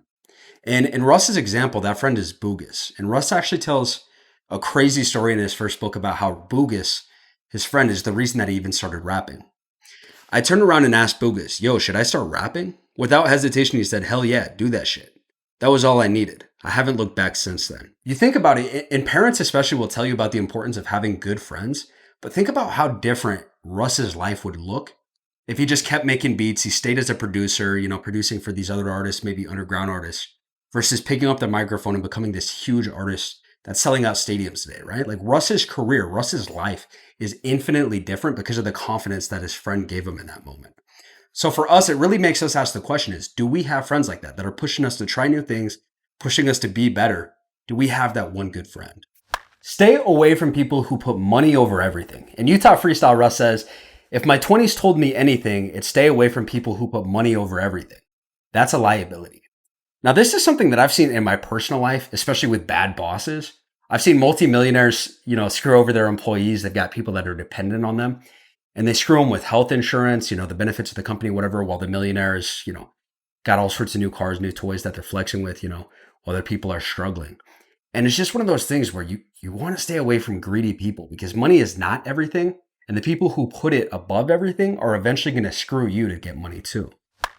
And in Russ's example, that friend is Boogus. And Russ actually tells a crazy story in his first book about how Boogus, his friend, is the reason that he even started rapping. I turned around and asked Boogus, yo, should I start rapping? Without hesitation, he said, hell yeah, do that shit. That was all I needed. I haven't looked back since then. You think about it, and parents especially will tell you about the importance of having good friends, but think about how different Russ's life would look if he just kept making beats. He stayed as a producer, producing for these other artists, maybe underground artists, versus picking up the microphone and becoming this huge artist that's selling out stadiums today, right? Like Russ's career, Russ's life is infinitely different because of the confidence that his friend gave him in that moment. So for us, it really makes us ask the question is, do we have friends like that are pushing us to try new things, pushing us to be better? Do we have that one good friend? Stay away from people who put money over everything. In Utah Freestyle, Russ says, if my 20s told me anything, it's stay away from people who put money over everything. That's a liability. Now, this is something that I've seen in my personal life, especially with bad bosses. I've seen multimillionaires, screw over their employees. They've got people that are dependent on them, and they screw them with health insurance, the benefits of the company, whatever, while the millionaires, got all sorts of new cars, new toys that they're flexing with, while their people are struggling. And it's just one of those things where you want to stay away from greedy people, because money is not everything. And the people who put it above everything are eventually going to screw you to get money too.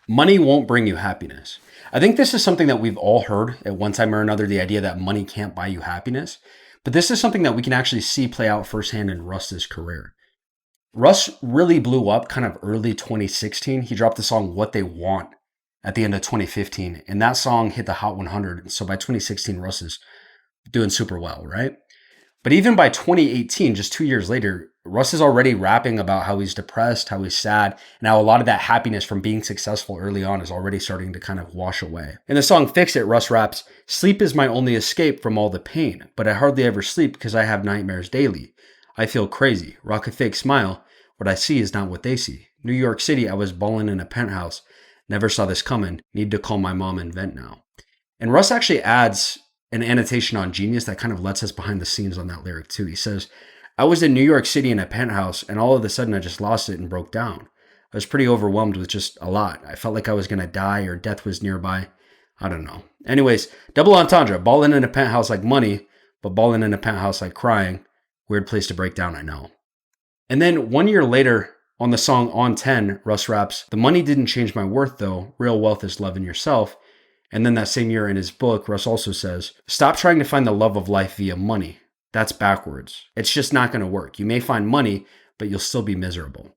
Money won't bring you happiness. I think this is something that we've all heard at one time or another, the idea that money can't buy you happiness. But this is something that we can actually see play out firsthand in Russ's career. Russ really blew up kind of early 2016. He dropped the song What They Want at the end of 2015. And that song hit the Hot 100. So by 2016, Russ is doing super well, right? But even by 2018, just 2 years later, Russ is already rapping about how he's depressed, how he's sad, and how a lot of that happiness from being successful early on is already starting to kind of wash away. In the song Fix It, Russ raps, sleep is my only escape from all the pain, but I hardly ever sleep because I have nightmares daily. I feel crazy, rock a fake smile What I see is not what they see. New York City, I was balling in a penthouse. Never saw this coming. Need to call my mom and vent now. And Russ actually adds an annotation on Genius that kind of lets us behind the scenes on that lyric too. He says, I was in New York City in a penthouse, and all of a sudden I just lost it and broke down. I was pretty overwhelmed with just a lot. I felt like I was going to die or death was nearby. I don't know. Anyways, double entendre. Balling in a penthouse like money, but balling in a penthouse like crying. Weird place to break down, I know. And then 1 year later, on the song On 10, Russ raps, the money didn't change my worth though. Real wealth is loving yourself. And then that same year in his book, Russ also says, stop trying to find the love of life via money. That's backwards. It's just not going to work. You may find money, but you'll still be miserable.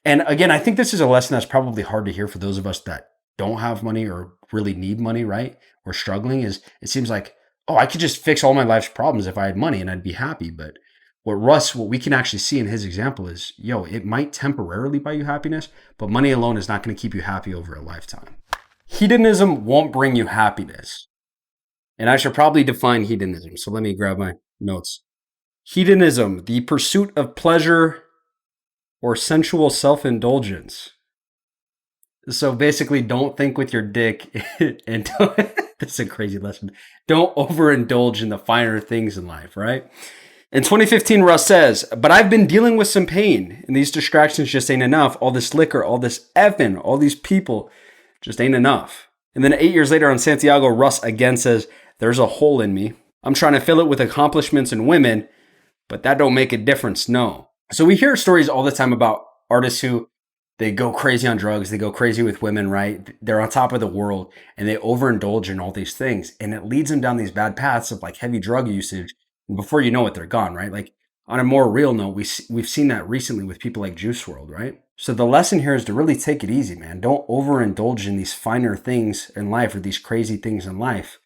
And again, I think this is a lesson that's probably hard to hear for those of us that don't have money or really need money, right? Or struggling is it seems like, oh, I could just fix all my life's problems if I had money and I'd be happy. But what we can actually see in his example is, it might temporarily buy you happiness, but money alone is not going to keep you happy over a lifetime. Hedonism won't bring you happiness. And I should probably define hedonism. So let me grab my notes. Hedonism, the pursuit of pleasure or sensual self-indulgence. So basically, don't think with your dick and this is a crazy lesson. Don't overindulge in the finer things in life, right? In 2015, Russ says, but I've been dealing with some pain and these distractions just ain't enough. All this liquor, all this effing, all these people just ain't enough. And then 8 years later on Santiago, Russ again says, there's a hole in me. I'm trying to fill it with accomplishments and women, but that don't make a difference, no. So we hear stories all the time about artists who they go crazy on drugs, they go crazy with women, right? They're on top of the world and they overindulge in all these things. And it leads them down these bad paths of like heavy drug usage. And before you know it, they're gone, right? Like on a more real note, we've seen that recently with people like Juice WRLD, right? So the lesson here is to really take it easy, man. Don't overindulge in these finer things in life or these crazy things in life.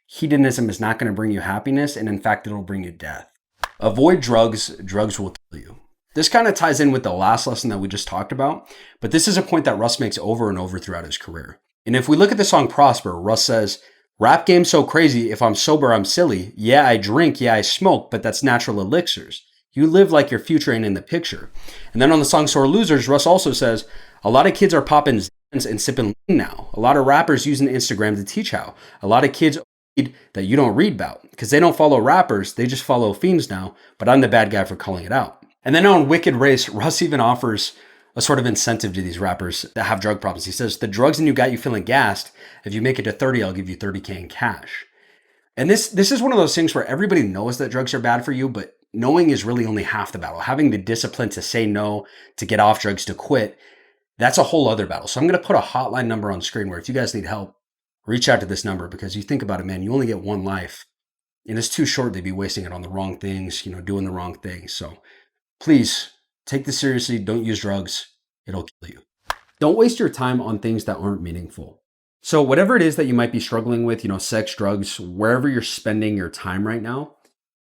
Hedonism is not going to bring you happiness, and in fact, it'll bring you death. Avoid drugs. Drugs will kill you. This kind of ties in with the last lesson that we just talked about, but this is a point that Russ makes over and over throughout his career. And if we look at the song Prosper, Russ says, rap game so crazy, if I'm sober, I'm silly. Yeah, I drink, yeah, I smoke, but that's natural elixirs. You live like your future ain't in the picture. And then on the song Sore Losers, Russ also says, a lot of kids are popping Zans and sipping lean now. A lot of rappers using Instagram to teach how. A lot of kids read that you don't read about because they don't follow rappers, they just follow fiends now, but I'm the bad guy for calling it out. And then on Wicked Race, Russ even offers a sort of incentive to these rappers that have drug problems. He says, the drugs in you got you feeling gassed. If you make it to 30, I'll give you 30K in cash. And this is one of those things where everybody knows that drugs are bad for you, but knowing is really only half the battle. Having the discipline to say no, to get off drugs, to quit, that's a whole other battle. So I'm going to put a hotline number on screen where if you guys need help, reach out to this number because you think about it, man, you only get one life and it's too short to be wasting it on the wrong things, doing the wrong things. So please take this seriously. Don't use drugs. It'll kill you. Don't waste your time on things that aren't meaningful. So whatever it is that you might be struggling with, sex, drugs, wherever you're spending your time right now,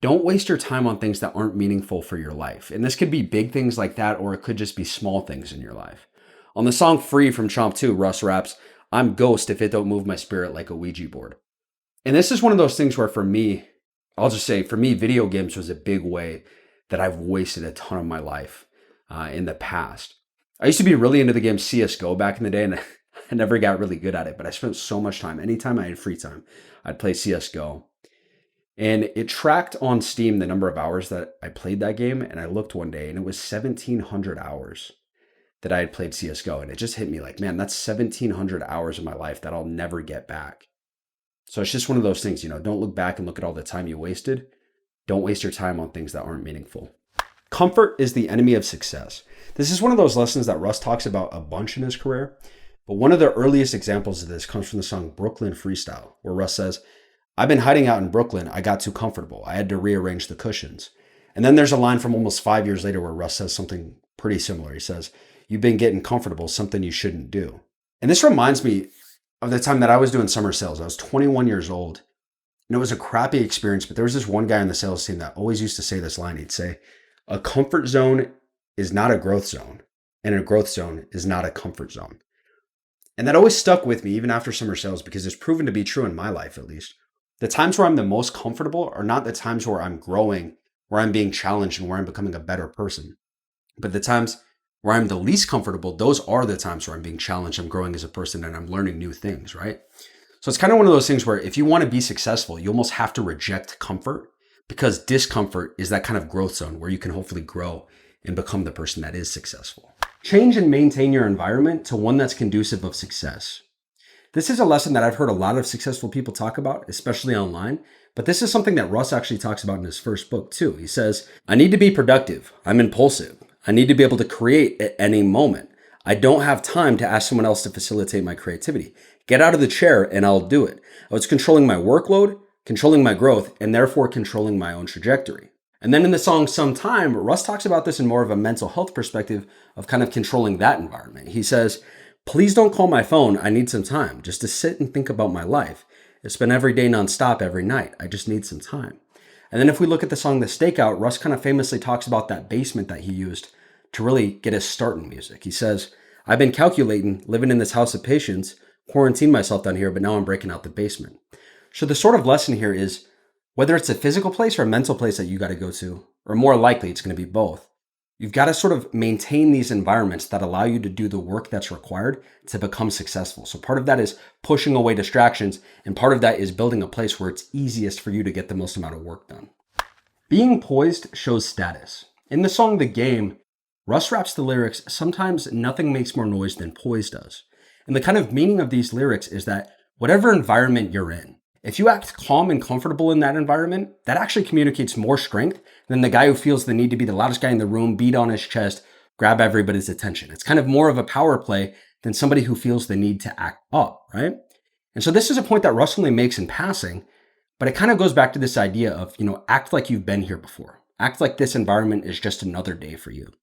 don't waste your time on things that aren't meaningful for your life. And this could be big things like that, or it could just be small things in your life. On the song Free from Chomp 2, Russ raps, I'm ghost if it don't move my spirit like a Ouija board. And this is one of those things where for me, I'll just say, for me, video games was a big way that I've wasted a ton of my life in the past. I used to be really into the game CSGO back in the day, and I never got really good at it, but I spent so much time. Anytime I had free time, I'd play CSGO. And it tracked on Steam the number of hours that I played that game, and I looked one day, and it was 1,700 hours that I had played CSGO, and it just hit me like, man, that's 1,700 hours of my life that I'll never get back. So it's just one of those things, don't look back and look at all the time you wasted. Don't waste your time on things that aren't meaningful. Comfort is the enemy of success. This is one of those lessons that Russ talks about a bunch in his career, but one of the earliest examples of this comes from the song Brooklyn Freestyle, where Russ says, I've been hiding out in Brooklyn. I got too comfortable. I had to rearrange the cushions. And then there's a line from almost 5 years later where Russ says something pretty similar. He says, you've been getting comfortable, something you shouldn't do. And this reminds me of the time that I was doing summer sales. I was 21 years old, and it was a crappy experience, but there was this one guy on the sales team that always used to say this line. He'd say, a comfort zone is not a growth zone, and a growth zone is not a comfort zone. And that always stuck with me even after summer sales because it's proven to be true in my life, at least. The times where I'm the most comfortable are not the times where I'm growing, where I'm being challenged, and where I'm becoming a better person, but the times where I'm the least comfortable, those are the times where I'm being challenged, I'm growing as a person, and I'm learning new things, right? So it's kind of one of those things where if you want to be successful, you almost have to reject comfort, because discomfort is that kind of growth zone where you can hopefully grow and become the person that is successful. Change and maintain your environment to one that's conducive of success. This is a lesson that I've heard a lot of successful people talk about, especially online, but this is something that Russ actually talks about in his first book too. He says, I need to be productive. I'm impulsive. I need to be able to create at any moment. I don't have time to ask someone else to facilitate my creativity. Get out of the chair and I'll do it. I was controlling my workload, controlling my growth, and therefore controlling my own trajectory. And then in the song Sometime, Russ talks about this in more of a mental health perspective of kind of controlling that environment. He says, please don't call my phone. I need some time just to sit and think about my life. It's been every day nonstop every night. I just need some time. And then if we look at the song The Stakeout, Russ kind of famously talks about that basement that he used to really get his start in music. He says, I've been calculating, living in this house of patience, quarantined myself down here, but now I'm breaking out the basement. So the sort of lesson here is, whether it's a physical place or a mental place that you got to go to, or more likely it's going to be both, you've got to sort of maintain these environments that allow you to do the work that's required to become successful. So part of that is pushing away distractions, and part of that is building a place where it's easiest for you to get the most amount of work done. Being poised shows status. In the song The Game, Russ raps the lyrics, sometimes nothing makes more noise than poise does. And the kind of meaning of these lyrics is that whatever environment you're in, if you act calm and comfortable in that environment, that actually communicates more strength than the guy who feels the need to be the loudest guy in the room, beat on his chest, grab everybody's attention. It's kind of more of a power play than somebody who feels the need to act up, right? And so this is a point that Russ only makes in passing, but it kind of goes back to this idea of, act like you've been here before. Act like this environment is just another day for you.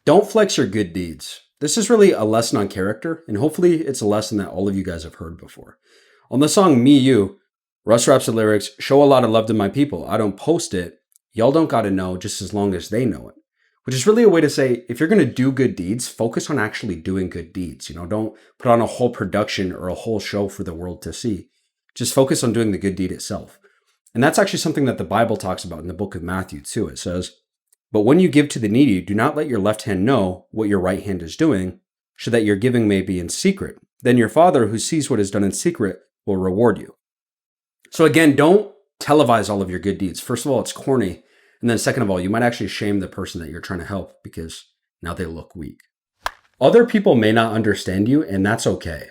Don't flex your good deeds. This is really a lesson on character, and hopefully it's a lesson that all of you guys have heard before. On the song Me You, Russ raps the lyrics, show a lot of love to my people. I don't post it. Y'all don't got to know just as long as they know it. Which is really a way to say, if you're going to do good deeds, focus on actually doing good deeds. Don't put on a whole production or a whole show for the world to see. Just focus on doing the good deed itself. And that's actually something that the Bible talks about in the book of Matthew too. It says, but when you give to the needy, do not let your left hand know what your right hand is doing, so that your giving may be in secret. Then your Father who sees what is done in secret will reward you. So again, don't televise all of your good deeds. First of all, it's corny. And then second of all, you might actually shame the person that you're trying to help because now they look weak. Other people may not understand you, and that's okay.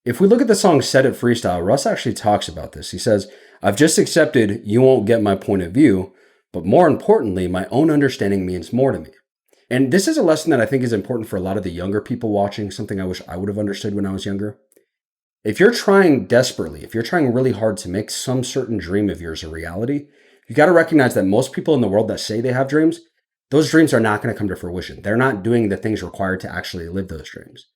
If we look at the song Set It Freestyle, Russ actually talks about this. He says, I've just accepted you won't get my point of view, but more importantly, my own understanding means more to me. And this is a lesson that I think is important for a lot of the younger people watching, something I wish I would have understood when I was younger. If you're trying desperately, if you're trying really hard to make some certain dream of yours a reality, you got to recognize that most people in the world that say they have dreams, those dreams are not going to come to fruition. They're not doing the things required to actually live those dreams.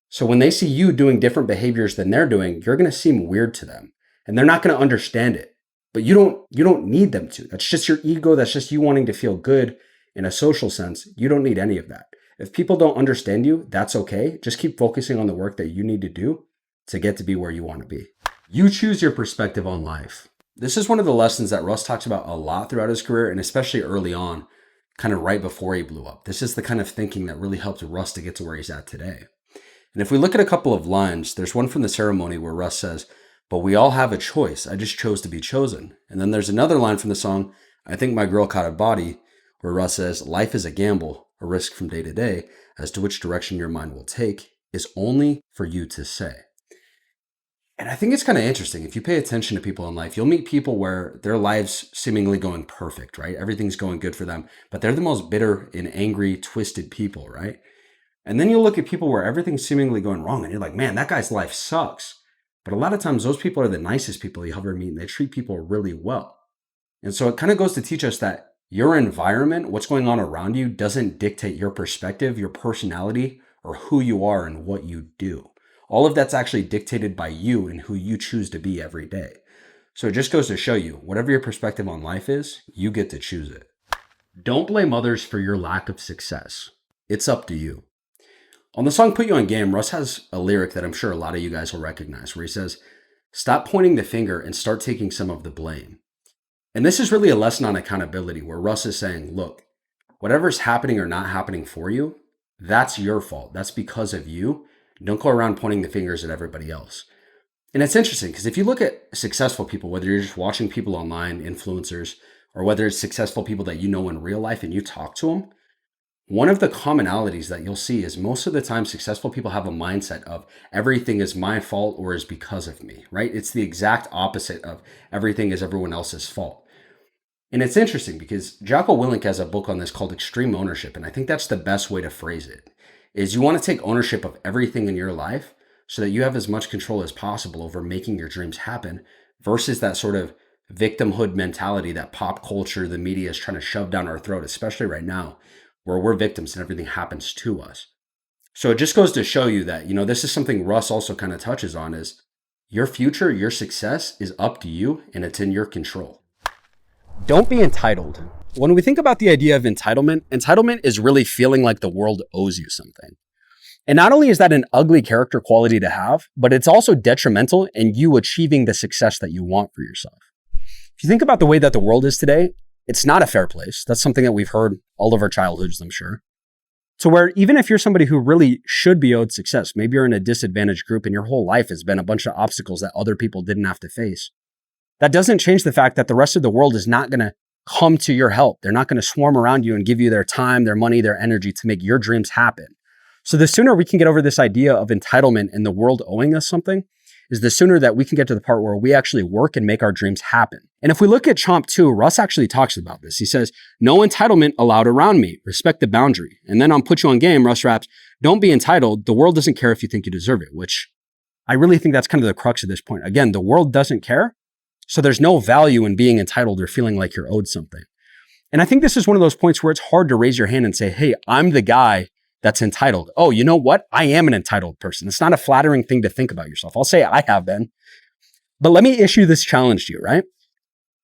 So when they see you doing different behaviors than they're doing, you're going to seem weird to them, and they're not going to understand it. But you don't need them to. That's just your ego. That's just you wanting to feel good in a social sense. You don't need any of that. If people don't understand you, that's okay. Just keep focusing on the work that you need to do to get to be where you want to be. You choose your perspective on life. This is one of the lessons that Russ talks about a lot throughout his career, and especially early on, kind of right before he blew up. This is the kind of thinking that really helped Russ to get to where he's at today. And if we look at a couple of lines, there's one from The Ceremony where Russ says, but we all have a choice. I just chose to be chosen. And then there's another line from the song, I Think My Girl Caught a Body, where Russ says, life is a gamble, a risk from day to day, as to which direction your mind will take is only for you to say. And I think it's kind of interesting. If you pay attention to people in life, you'll meet people where their lives seemingly going perfect, right? Everything's going good for them, but they're the most bitter and angry, twisted people, right? And then you'll look at people where everything's seemingly going wrong and you're like, man, that guy's life sucks. But a lot of times those people are the nicest people you ever meet, and they treat people really well. And so it kind of goes to teach us that your environment, what's going on around you, doesn't dictate your perspective, your personality, or who you are and what you do. All of that's actually dictated by you and who you choose to be every day. So it just goes to show you, whatever your perspective on life is, you get to choose it. Don't blame others for your lack of success. It's up to you. On the song Put You on Game, Russ has a lyric that I'm sure a lot of you guys will recognize where he says, stop pointing the finger and start taking some of the blame. And this is really a lesson on accountability where Russ is saying, look, whatever's happening or not happening for you, that's your fault. That's because of you. Don't go around pointing the fingers at everybody else. And it's interesting because if you look at successful people, whether you're just watching people online, influencers, or whether it's successful people that you know in real life and you talk to them, one of the commonalities that you'll see is most of the time successful people have a mindset of everything is my fault or is because of me, right? It's the exact opposite of everything is everyone else's fault. And it's interesting because Jocko Willink has a book on this called Extreme Ownership. And I think that's the best way to phrase it, is you want to take ownership of everything in your life so that you have as much control as possible over making your dreams happen versus that sort of victimhood mentality that pop culture, the media is trying to shove down our throat, especially right now, where we're victims and everything happens to us. So it just goes to show you that, this is something Russ also kind of touches on is your future, your success is up to you and it's in your control. Don't be entitled. When we think about the idea of entitlement is really feeling like the world owes you something. And not only is that an ugly character quality to have, but it's also detrimental in you achieving the success that you want for yourself. If you think about the way that the world is today, it's not a fair place. That's something that we've heard all of our childhoods, I'm sure. To where even if you're somebody who really should be owed success, maybe you're in a disadvantaged group and your whole life has been a bunch of obstacles that other people didn't have to face. That doesn't change the fact that the rest of the world is not going to come to your help. They're not going to swarm around you and give you their time, their money, their energy to make your dreams happen. So the sooner we can get over this idea of entitlement and the world owing us something, is the sooner that we can get to the part where we actually work and make our dreams happen. And if we look at Chomp 2, Russ actually talks about this. He says, no entitlement allowed around me. Respect the boundary. And then on Put You On Game, Russ raps, don't be entitled. The world doesn't care if you think you deserve it, which I really think that's kind of the crux of this point. Again, the world doesn't care. So there's no value in being entitled or feeling like you're owed something. And I think this is one of those points where it's hard to raise your hand and say, hey, I'm the guy that's entitled. Oh, you know what? I am an entitled person. It's not a flattering thing to think about yourself. I'll say I have been. But let me issue this challenge to you, right?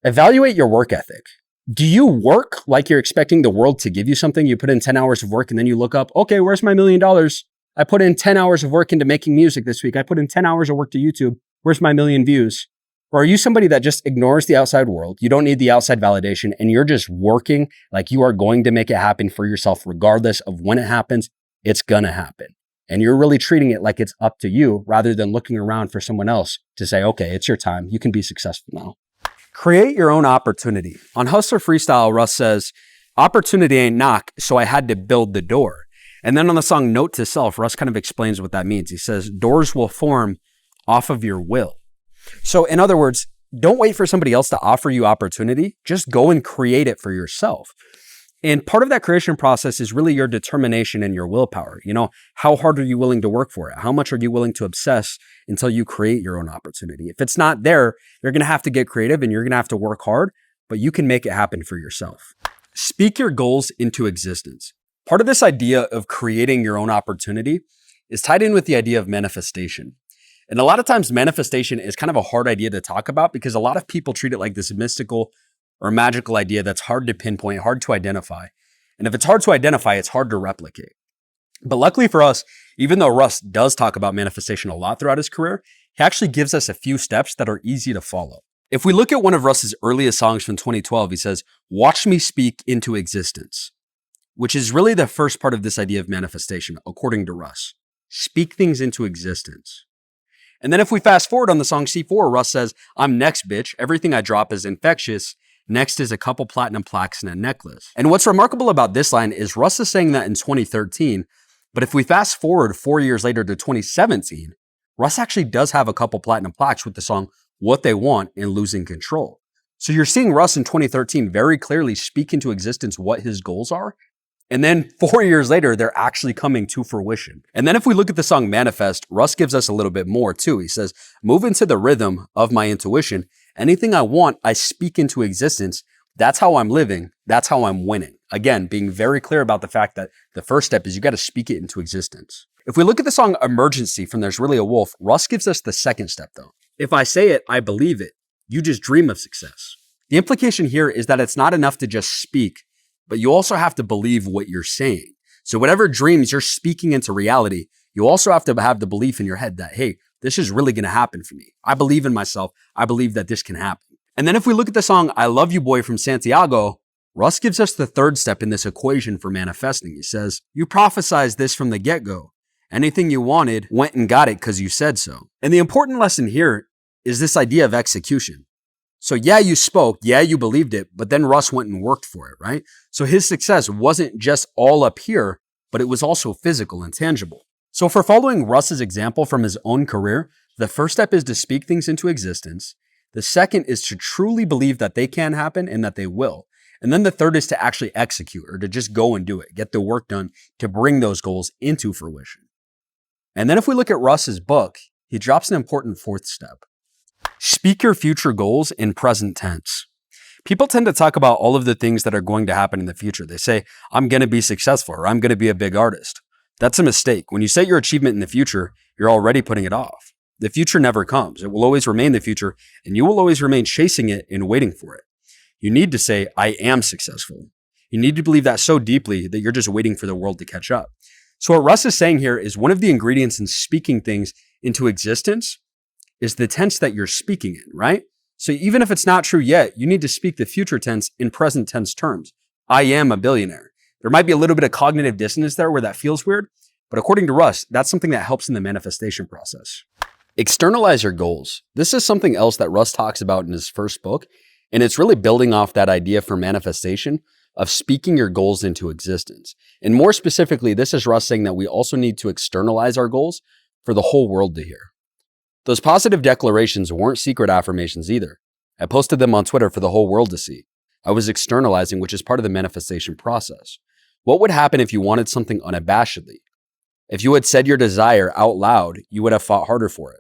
Evaluate your work ethic. Do you work like you're expecting the world to give you something? You put in 10 hours of work and then you look up, okay, where's my $1 million? I put in 10 hours of work into making music this week. I put in 10 hours of work to YouTube. Where's my 1 million views? Or are you somebody that just ignores the outside world? You don't need the outside validation and you're just working like you are going to make it happen for yourself regardless of when it happens. It's gonna happen. And you're really treating it like it's up to you rather than looking around for someone else to say, okay, it's your time. You can be successful now. Create your own opportunity. On Hustler Freestyle, Russ says, opportunity ain't knock, so I had to build the door. And then on the song Note to Self, Russ kind of explains what that means. He says, doors will form off of your will. So in other words, don't wait for somebody else to offer you opportunity. Just go and create it for yourself. And part of that creation process is really your determination and your willpower. How hard are you willing to work for it? How much are you willing to obsess until you create your own opportunity? If it's not there, you're going to have to get creative and you're going to have to work hard, but you can make it happen for yourself. Speak your goals into existence. Part of this idea of creating your own opportunity is tied in with the idea of manifestation. And a lot of times manifestation is kind of a hard idea to talk about because a lot of people treat it like this mystical or magical idea that's hard to pinpoint, hard to identify. And if it's hard to identify, it's hard to replicate. But luckily for us, even though Russ does talk about manifestation a lot throughout his career, he actually gives us a few steps that are easy to follow. If we look at one of Russ's earliest songs from 2012, he says, watch me speak into existence, which is really the first part of this idea of manifestation, according to Russ. Speak things into existence. And then if we fast forward on the song C4, Russ says, I'm next, bitch. Everything I drop is infectious. Next is a couple platinum plaques and a necklace. And what's remarkable about this line is Russ is saying that in 2013, but if we fast forward 4 years later to 2017, Russ actually does have a couple platinum plaques with the song What They Want and Losing Control. So you're seeing Russ in 2013 very clearly speak into existence what his goals are. And then 4 years later, they're actually coming to fruition. And then if we look at the song Manifest, Russ gives us a little bit more too. He says, move into the rhythm of my intuition. Anything I want, I speak into existence. That's how I'm living. That's how I'm winning. Again, being very clear about the fact that the first step is you got to speak it into existence. If we look at the song Emergency from There's Really a Wolf, Russ gives us the second step though. If I say it, I believe it. You just dream of success. The implication here is that it's not enough to just speak, but you also have to believe what you're saying. So whatever dreams you're speaking into reality, you also have to have the belief in your head that, hey, this is really going to happen for me. I believe in myself. I believe that this can happen. And then if we look at the song I Love You Boy from Santiago, Russ gives us the third step in this equation for manifesting. He says, you prophesized this from the get-go. Anything you wanted, went and got it because you said so. And the important lesson here is this idea of execution. So yeah, you spoke, yeah, you believed it, but then Russ went and worked for it, right? So his success wasn't just all up here, but it was also physical and tangible. So for following Russ's example from his own career, the first step is to speak things into existence. The second is to truly believe that they can happen and that they will. And then the third is to actually execute, or to just go and do it, get the work done to bring those goals into fruition. And then if we look at Russ's book, he drops an important fourth step. Speak your future goals in present tense. People tend to talk about all of the things that are going to happen in the future. They say, I'm going to be successful, or I'm going to be a big artist. That's a mistake. When you set your achievement in the future, you're already putting it off. The future never comes. It will always remain the future, and you will always remain chasing it and waiting for it. You need to say, I am successful. You need to believe that so deeply that you're just waiting for the world to catch up. So what Russ is saying here is one of the ingredients in speaking things into existence is the tense that you're speaking in, right? So even if it's not true yet, you need to speak the future tense in present tense terms. I am a billionaire. There might be a little bit of cognitive dissonance there where that feels weird, but according to Russ, that's something that helps in the manifestation process. Externalize your goals. This is something else that Russ talks about in his first book, and it's really building off that idea for manifestation of speaking your goals into existence. And more specifically, this is Russ saying that we also need to externalize our goals for the whole world to hear. Those positive declarations weren't secret affirmations either. I posted them on Twitter for the whole world to see. I was externalizing, which is part of the manifestation process. What would happen if you wanted something unabashedly? If you had said your desire out loud, you would have fought harder for it.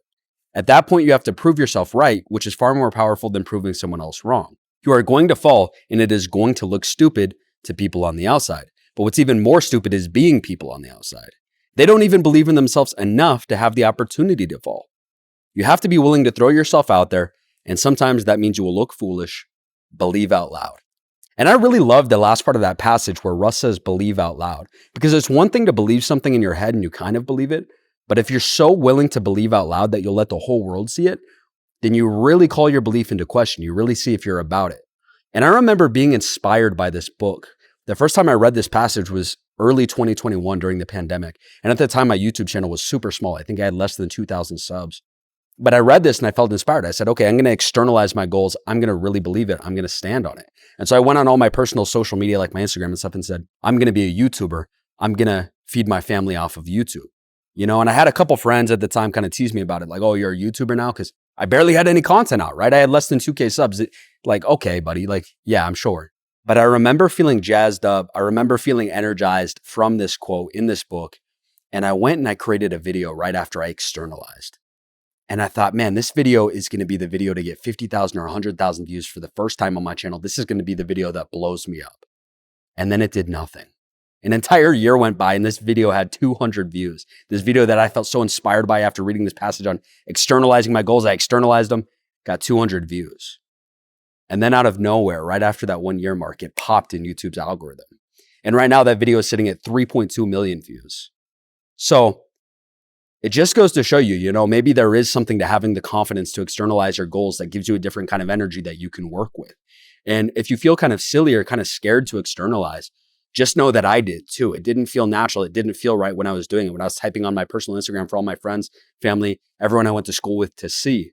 At that point, you have to prove yourself right, which is far more powerful than proving someone else wrong. You are going to fall, and it is going to look stupid to people on the outside. But what's even more stupid is being people on the outside. They don't even believe in themselves enough to have the opportunity to fall. You have to be willing to throw yourself out there, and sometimes that means you will look foolish. Believe out loud. And I really love the last part of that passage where Russ says believe out loud, because it's one thing to believe something in your head and you kind of believe it, but if you're so willing to believe out loud that you'll let the whole world see it, then you really call your belief into question. You really see if you're about it. And I remember being inspired by this book. The first time I read this passage was early 2021 during the pandemic. And at the time, my YouTube channel was super small. I think I had less than 2,000 subs. But I read this and I felt inspired. I said, okay, I'm going to externalize my goals. I'm going to really believe it. I'm going to stand on it. And so I went on all my personal social media, like my Instagram and stuff, and said, I'm going to be a YouTuber. I'm going to feed my family off of YouTube. And I had a couple friends at the time kind of tease me about it. Like, oh, you're a YouTuber now? Because I barely had any content out, right? I had less than 2K subs. Like, okay, buddy. Like, yeah, I'm sure. But I remember feeling jazzed up. I remember feeling energized from this quote in this book. And I went and I created a video right after I externalized. And I thought, man, this video is going to be the video to get 50,000 or 100,000 views for the first time on my channel. This is going to be the video that blows me up. And then it did nothing. An entire year went by and this video had 200 views. This video that I felt so inspired by after reading this passage on externalizing my goals, I externalized them, got 200 views. And then out of nowhere, right after that 1 year mark, it popped in YouTube's algorithm. And right now that video is sitting at 3.2 million views. So it just goes to show you, maybe there is something to having the confidence to externalize your goals that gives you a different kind of energy that you can work with. And if you feel kind of silly or kind of scared to externalize, just know that I did too. It didn't feel natural. It didn't feel right when I was doing it, when I was typing on my personal Instagram for all my friends, family, everyone I went to school with to see.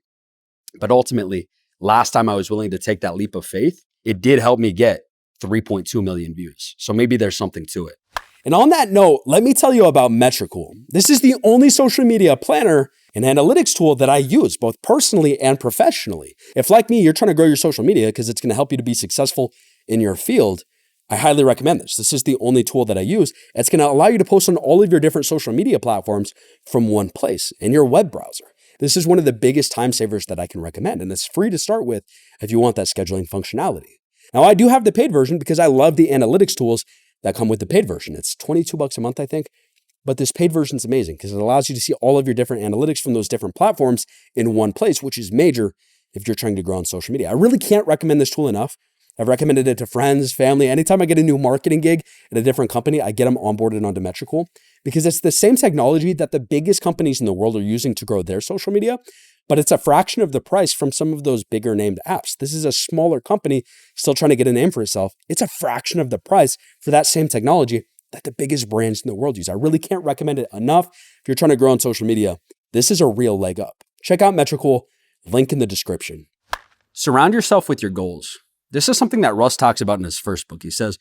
But ultimately, last time I was willing to take that leap of faith, it did help me get 3.2 million views. So maybe there's something to it. And on that note, let me tell you about Metricool. This is the only social media planner and analytics tool that I use, both personally and professionally. If, like me, you're trying to grow your social media because it's going to help you to be successful in your field, I highly recommend this. This is the only tool that I use. It's going to allow you to post on all of your different social media platforms from one place in your web browser. This is one of the biggest time savers that I can recommend, and it's free to start with if you want that scheduling functionality. Now, I do have the paid version because I love the analytics tools that come with the paid version. It's $22 a month, I think. But this paid version is amazing because it allows you to see all of your different analytics from those different platforms in one place, which is major if you're trying to grow on social media. I really can't recommend this tool enough. I've recommended it to friends, family. Anytime I get a new marketing gig at a different company, I get them onboarded onto Metricool because it's the same technology that the biggest companies in the world are using to grow their social media, but it's a fraction of the price from some of those bigger named apps. This is a smaller company still trying to get a name for itself. It's a fraction of the price for that same technology that the biggest brands in the world use. I really can't recommend it enough. If you're trying to grow on social media, this is a real leg up. Check out Metricool, link in the description. Surround yourself with your goals. This is something that Russ talks about in his first book. He says,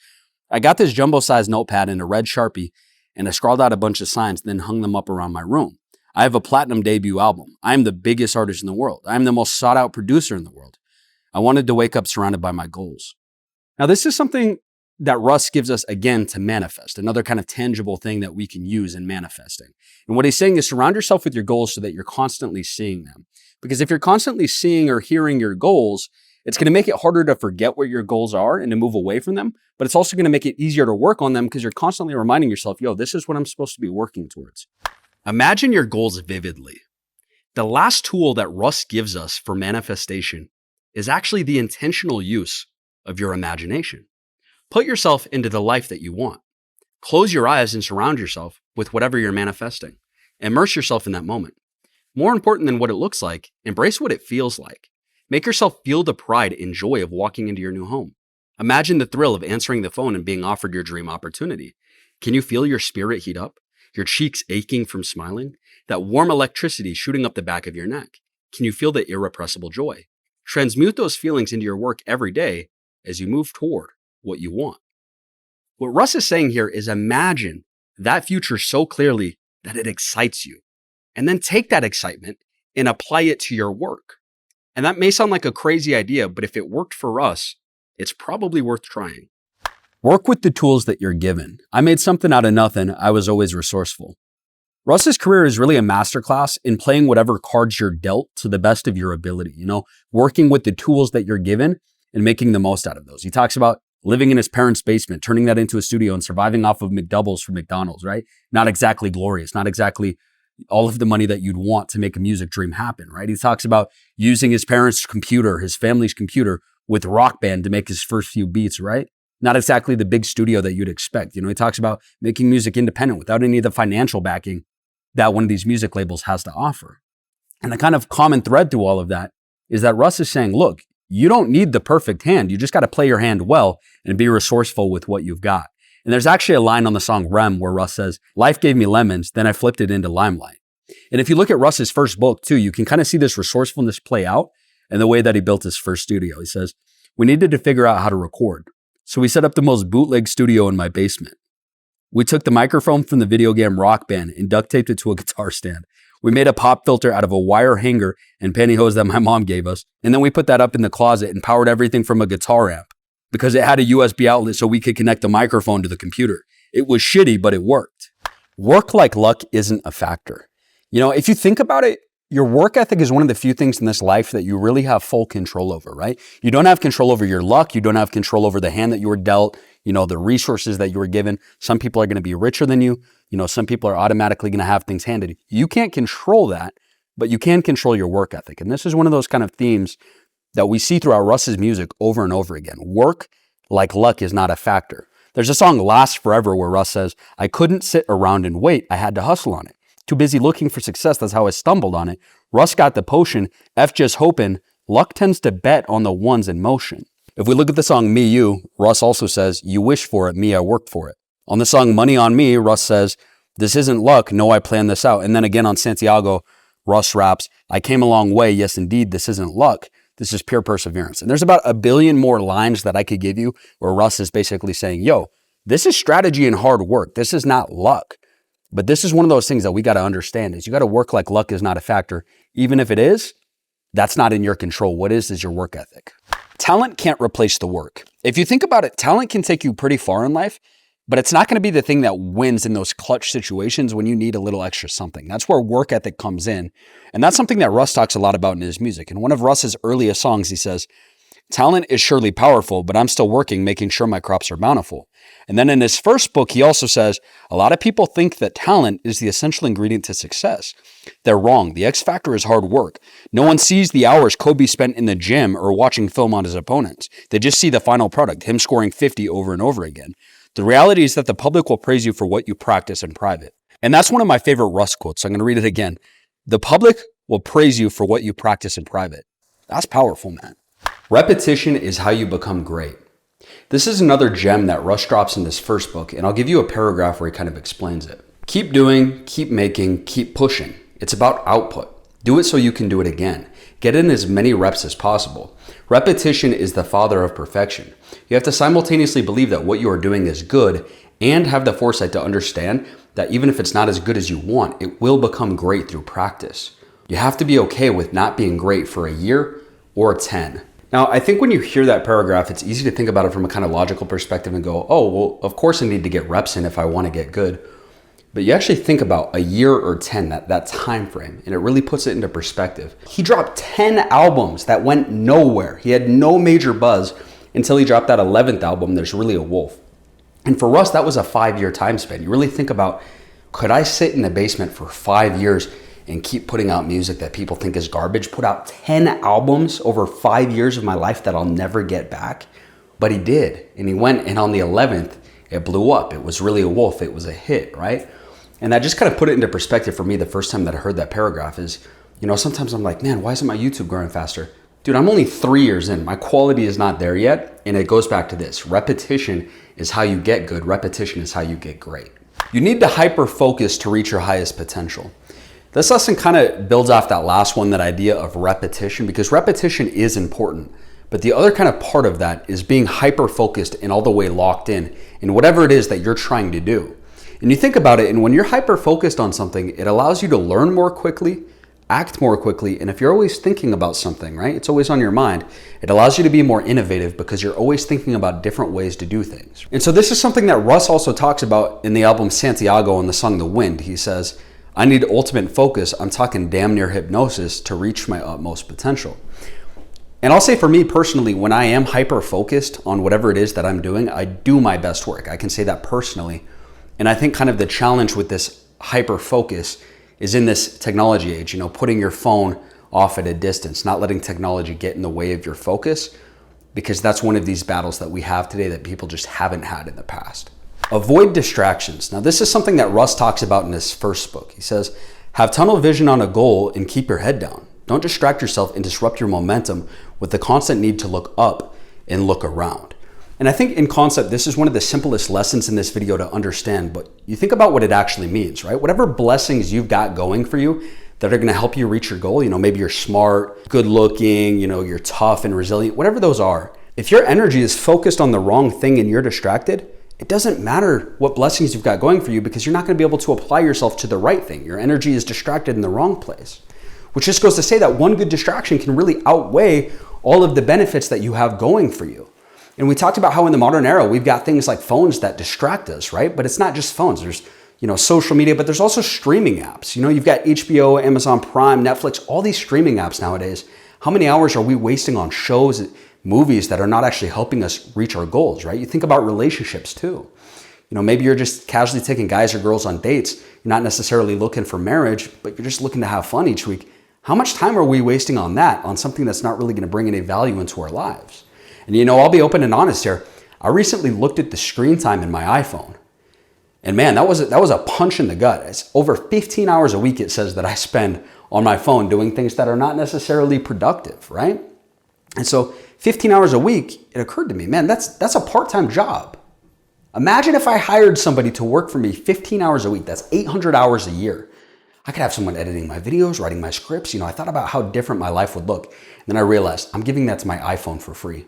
I got this jumbo-sized notepad and a red Sharpie, and I scrawled out a bunch of signs, then hung them up around my room. I have a platinum debut album. I am the biggest artist in the world. I am the most sought out producer in the world. I wanted to wake up surrounded by my goals. Now, this is something that Russ gives us again to manifest, another kind of tangible thing that we can use in manifesting. And what he's saying is surround yourself with your goals so that you're constantly seeing them. Because if you're constantly seeing or hearing your goals, it's going to make it harder to forget what your goals are and to move away from them. But it's also going to make it easier to work on them because you're constantly reminding yourself, yo, this is what I'm supposed to be working towards. Imagine your goals vividly. The last tool that Russ gives us for manifestation is actually the intentional use of your imagination. Put yourself into the life that you want. Close your eyes and surround yourself with whatever you're manifesting. Immerse yourself in that moment. More important than what it looks like, embrace what it feels like. Make yourself feel the pride and joy of walking into your new home. Imagine the thrill of answering the phone and being offered your dream opportunity. Can you feel your spirit heat up? Your cheeks aching from smiling? That warm electricity shooting up the back of your neck? Can you feel the irrepressible joy? Transmute those feelings into your work every day as you move toward what you want. What Russ is saying here is imagine that future so clearly that it excites you. And then take that excitement and apply it to your work. And that may sound like a crazy idea, but if it worked for us, it's probably worth trying. Work with the tools that you're given. I made something out of nothing. I was always resourceful. Russ's career is really a masterclass in playing whatever cards you're dealt to the best of your ability, working with the tools that you're given and making the most out of those. He talks about living in his parents' basement, turning that into a studio and surviving off of McDoubles from McDonald's, right? Not exactly glorious, not exactly all of the money that you'd want to make a music dream happen, right? He talks about using his parents' computer, his family's computer with Rock Band to make his first few beats, right? Not exactly the big studio that you'd expect. He talks about making music independent without any of the financial backing that one of these music labels has to offer. And the kind of common thread through all of that is that Russ is saying, look, you don't need the perfect hand. You just got to play your hand well and be resourceful with what you've got. And there's actually a line on the song Rem where Russ says, life gave me lemons, then I flipped it into limelight. And if you look at Russ's first book too, you can kind of see this resourcefulness play out in the way that he built his first studio. He says, we needed to figure out how to record. So we set up the most bootleg studio in my basement. We took the microphone from the video game Rock Band and duct taped it to a guitar stand. We made a pop filter out of a wire hanger and pantyhose that my mom gave us. And then we put that up in the closet and powered everything from a guitar amp because it had a USB outlet so we could connect the microphone to the computer. It was shitty, but it worked. Work like luck isn't a factor. If you think about it, your work ethic is one of the few things in this life that you really have full control over, right? You don't have control over your luck. You don't have control over the hand that you were dealt, the resources that you were given. Some people are going to be richer than you. Some people are automatically going to have things handed. You can't control that, but you can control your work ethic. And this is one of those kind of themes that we see throughout Russ's music over and over again. Work like luck is not a factor. There's a song Last Forever where Russ says, I couldn't sit around and wait. I had to hustle on it. Too busy looking for success, that's how I stumbled on it. Russ got the potion, F just hoping. Luck tends to bet on the ones in motion. If we look at the song Me You, Russ also says, you wish for it, me, I worked for it. On the song Money on Me, Russ says, this isn't luck, no, I planned this out. And then again on Santiago, Russ raps, I came a long way, yes indeed, this isn't luck, this is pure perseverance. And there's about a billion more lines that I could give you where Russ is basically saying, yo, this is strategy and hard work, this is not luck. But this is one of those things that we got to understand is you got to work like luck is not a factor. Even if it is, that's not in your control. What is your work ethic. Talent can't replace the work. If you think about it, talent can take you pretty far in life, but it's not going to be the thing that wins in those clutch situations when you need a little extra something. That's where work ethic comes in. And that's something that Russ talks a lot about in his music. In one of Russ's earliest songs, he says, talent is surely powerful, but I'm still working, making sure my crops are bountiful. And then in his first book, he also says, a lot of people think that talent is the essential ingredient to success. They're wrong. The X factor is hard work. No one sees the hours Kobe spent in the gym or watching film on his opponents. They just see the final product, him scoring 50 over and over again. The reality is that the public will praise you for what you practice in private. And that's one of my favorite Russ quotes. So I'm going to read it again. The public will praise you for what you practice in private. That's powerful, man. Repetition is how you become great. This is another gem that Russ drops in this first book, and I'll give you a paragraph where he kind of explains it. Keep doing, keep making, keep pushing. It's about output. Do it so you can do it again. Get in as many reps as possible. Repetition is the father of perfection. You have to simultaneously believe that what you are doing is good and have the foresight to understand that even if it's not as good as you want, it will become great through practice. You have to be okay with not being great for a year or 10. Now, I think when you hear that paragraph, it's easy to think about it from a kind of logical perspective and go, oh, well, of course I need to get reps in if I want to get good. But you actually think about a year or 10, that time frame, and it really puts it into perspective. He dropped 10 albums that went nowhere. He had no major buzz until he dropped that 11th album, There's Really a Wolf. And for Russ, that was a 5-year time span. You really think about, could I sit in the basement for 5 years and keep putting out music that people think is garbage, put out 10 albums over 5 years of my life that I'll never get back? But he did. And he went, and on the 11th, it blew up. It was Really a Wolf. It was a hit, right? And that just kind of put it into perspective for me the first time that I heard that paragraph is, sometimes I'm like, man, why isn't my YouTube growing faster? Dude, I'm only 3 years in. My quality is not there yet. And it goes back to this. Repetition is how you get good. Repetition is how you get great. You need to hyper-focus to reach your highest potential. This lesson kind of builds off that last one, that idea of repetition, because repetition is important. But the other kind of part of that is being hyper-focused and all the way locked in whatever it is that you're trying to do. And you think about it, and when you're hyper-focused on something, it allows you to learn more quickly, act more quickly, and if you're always thinking about something, right, it's always on your mind, it allows you to be more innovative because you're always thinking about different ways to do things. And so this is something that Russ also talks about in the album Santiago and the song The Wind. He says, I need ultimate focus. I'm talking damn near hypnosis to reach my utmost potential. And I'll say for me personally, when I am hyper-focused on whatever it is that I'm doing, I do my best work. I can say that personally. And I think kind of the challenge with this hyper-focus is in this technology age, putting your phone off at a distance, not letting technology get in the way of your focus, because that's one of these battles that we have today that people just haven't had in the past. Avoid distractions. Now, this is something that Russ talks about in his first book. He says, have tunnel vision on a goal and keep your head down. Don't distract yourself and disrupt your momentum with the constant need to look up and look around. And I think in concept, this is one of the simplest lessons in this video to understand, but you think about what it actually means, right? Whatever blessings you've got going for you that are gonna help you reach your goal, maybe you're smart, good looking, you're tough and resilient, whatever those are. If your energy is focused on the wrong thing and you're distracted, it doesn't matter what blessings you've got going for you because you're not gonna be able to apply yourself to the right thing. Your energy is distracted in the wrong place, which just goes to say that one good distraction can really outweigh all of the benefits that you have going for you. And we talked about how in the modern era, we've got things like phones that distract us, right? But it's not just phones. There's, social media, but there's also streaming apps. You've got HBO, Amazon Prime, Netflix, all these streaming apps nowadays. How many hours are we wasting on shows, movies that are not actually helping us reach our goals, right? You think about relationships too. Maybe you're just casually taking guys or girls on dates. You're not necessarily looking for marriage, but you're just looking to have fun each week. How much time are we wasting on that, on something that's not really going to bring any value into our lives? And I'll be open and honest here. I recently looked at the screen time in my iPhone. And man, that was a punch in the gut. It's over 15 hours a week, it says, that I spend on my phone doing things that are not necessarily productive, right? And so 15 hours a week, it occurred to me, man, that's a part-time job. Imagine if I hired somebody to work for me 15 hours a week. That's 800 hours a year. I could have someone editing my videos, writing my scripts. I thought about how different my life would look. And then I realized I'm giving that to my iPhone for free.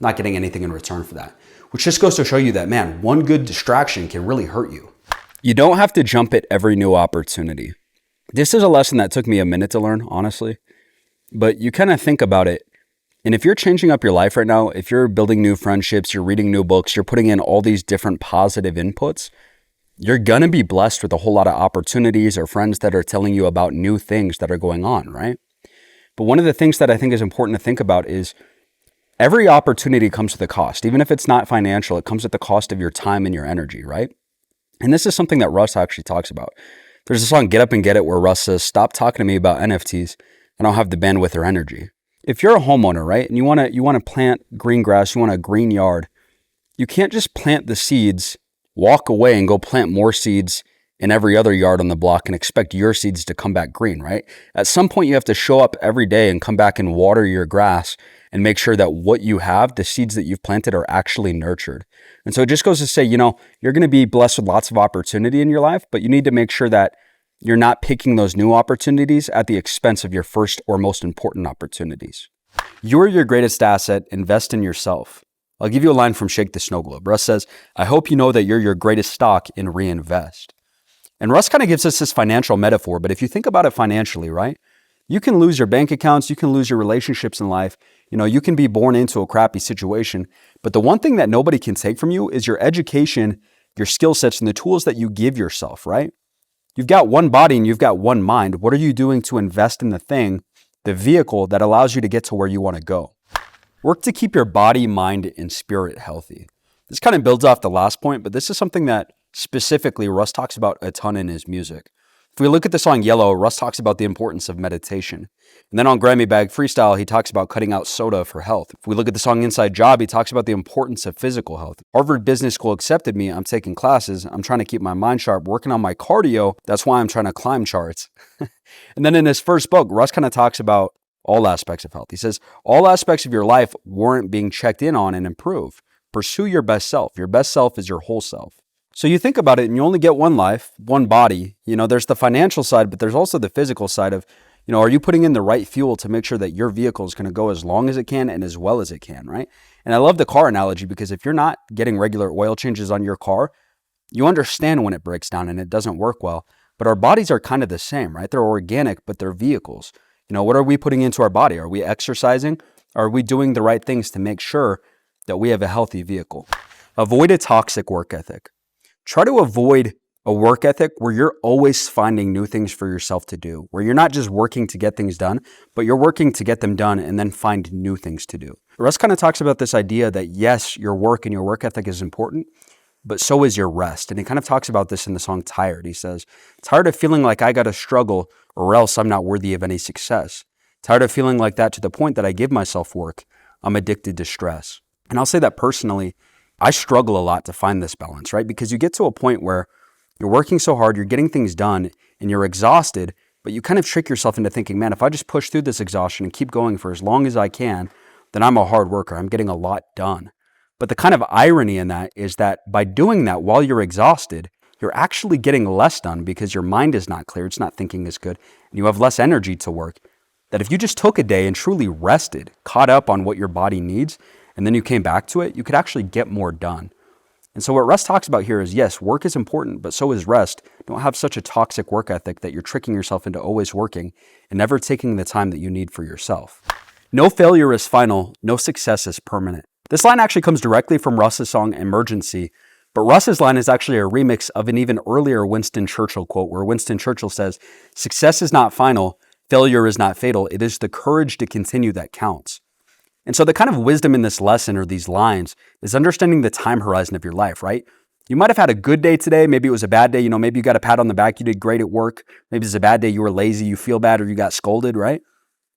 Not getting anything in return for that, which just goes to show you that, man, one good distraction can really hurt you. You don't have to jump at every new opportunity. This is a lesson that took me a minute to learn, honestly, but you kind of think about it. And if you're changing up your life right now, if you're building new friendships, you're reading new books, you're putting in all these different positive inputs, you're going to be blessed with a whole lot of opportunities or friends that are telling you about new things that are going on, right? But one of the things that I think is important to think about is every opportunity comes with a cost. Even if it's not financial, it comes at the cost of your time and your energy, right? And this is something that Russ actually talks about. There's a song, Get Up and Get It, where Russ says, stop talking to me about NFTs. I don't have the bandwidth or energy. If you're a homeowner, right, and you want to plant green grass, you want a green yard, you can't just plant the seeds, walk away and go plant more seeds in every other yard on the block and expect your seeds to come back green, right? At some point, you have to show up every day and come back and water your grass and make sure that what you have, the seeds that you've planted, are actually nurtured. And so it just goes to say, you're going to be blessed with lots of opportunity in your life, but you need to make sure that you're not picking those new opportunities at the expense of your first or most important opportunities. You're your greatest asset. Invest in yourself. I'll give you a line from Shake the Snowglobe. Russ says, I hope you know that you're your greatest stock and reinvest. And Russ kind of gives us this financial metaphor, but if you think about it financially, right? You can lose your bank accounts, you can lose your relationships in life, you can be born into a crappy situation, but the one thing that nobody can take from you is your education, your skill sets, and the tools that you give yourself, right? You've got one body and you've got one mind. What are you doing to invest in the vehicle that allows you to get to where you want to go? Work to keep your body, mind, and spirit healthy. This kind of builds off the last point, but this is something that specifically Russ talks about a ton in his music. If we look at the song Yellow, Russ talks about the importance of meditation. And then on Grammy Bag Freestyle, he talks about cutting out soda for health. If we look at the song Inside Job, he talks about the importance of physical health. Harvard Business School accepted me. I'm taking classes. I'm trying to keep my mind sharp, working on my cardio. That's why I'm trying to climb charts. And then in his first book, Russ kind of talks about all aspects of health. He says, all aspects of your life warrant being checked in on and improved. Pursue your best self. Your best self is your whole self. So you think about it and you only get one life, one body. There's the financial side, but there's also the physical side of, are you putting in the right fuel to make sure that your vehicle is going to go as long as it can and as well as it can, right? And I love the car analogy because if you're not getting regular oil changes on your car, you understand when it breaks down and it doesn't work well. But our bodies are kind of the same, right? They're organic, but they're vehicles. What are we putting into our body? Are we exercising? Are we doing the right things to make sure that we have a healthy vehicle? Avoid a toxic work ethic. Try to avoid a work ethic where you're always finding new things for yourself to do, where you're not just working to get things done, but you're working to get them done and then find new things to do. Russ kind of talks about this idea that yes, your work and your work ethic is important, but so is your rest. And he kind of talks about this in the song Tired. He says, tired of feeling like I got to struggle or else I'm not worthy of any success. Tired of feeling like that to the point that I give myself work. I'm addicted to stress. And I'll say that personally, I struggle a lot to find this balance, right? Because you get to a point where you're working so hard, you're getting things done, and you're exhausted, but you kind of trick yourself into thinking, man, if I just push through this exhaustion and keep going for as long as I can, then I'm a hard worker. I'm getting a lot done. But the kind of irony in that is that by doing that while you're exhausted, you're actually getting less done because your mind is not clear, it's not thinking as good, and you have less energy to work. That if you just took a day and truly rested, caught up on what your body needs, and then you came back to it, you could actually get more done. And so what Russ talks about here is, yes, work is important, but so is rest. Don't have such a toxic work ethic that you're tricking yourself into always working and never taking the time that you need for yourself. No failure is final, no success is permanent. This line actually comes directly from Russ's song Emergency, but Russ's line is actually a remix of an even earlier Winston Churchill quote where Winston Churchill says, success is not final, failure is not fatal, it is the courage to continue that counts. And so the kind of wisdom in this lesson or these lines is understanding the time horizon of your life, right? You might have had a good day today. Maybe it was a bad day. Maybe you got a pat on the back. You did great at work. Maybe it's a bad day. You were lazy. You feel bad or you got scolded, right?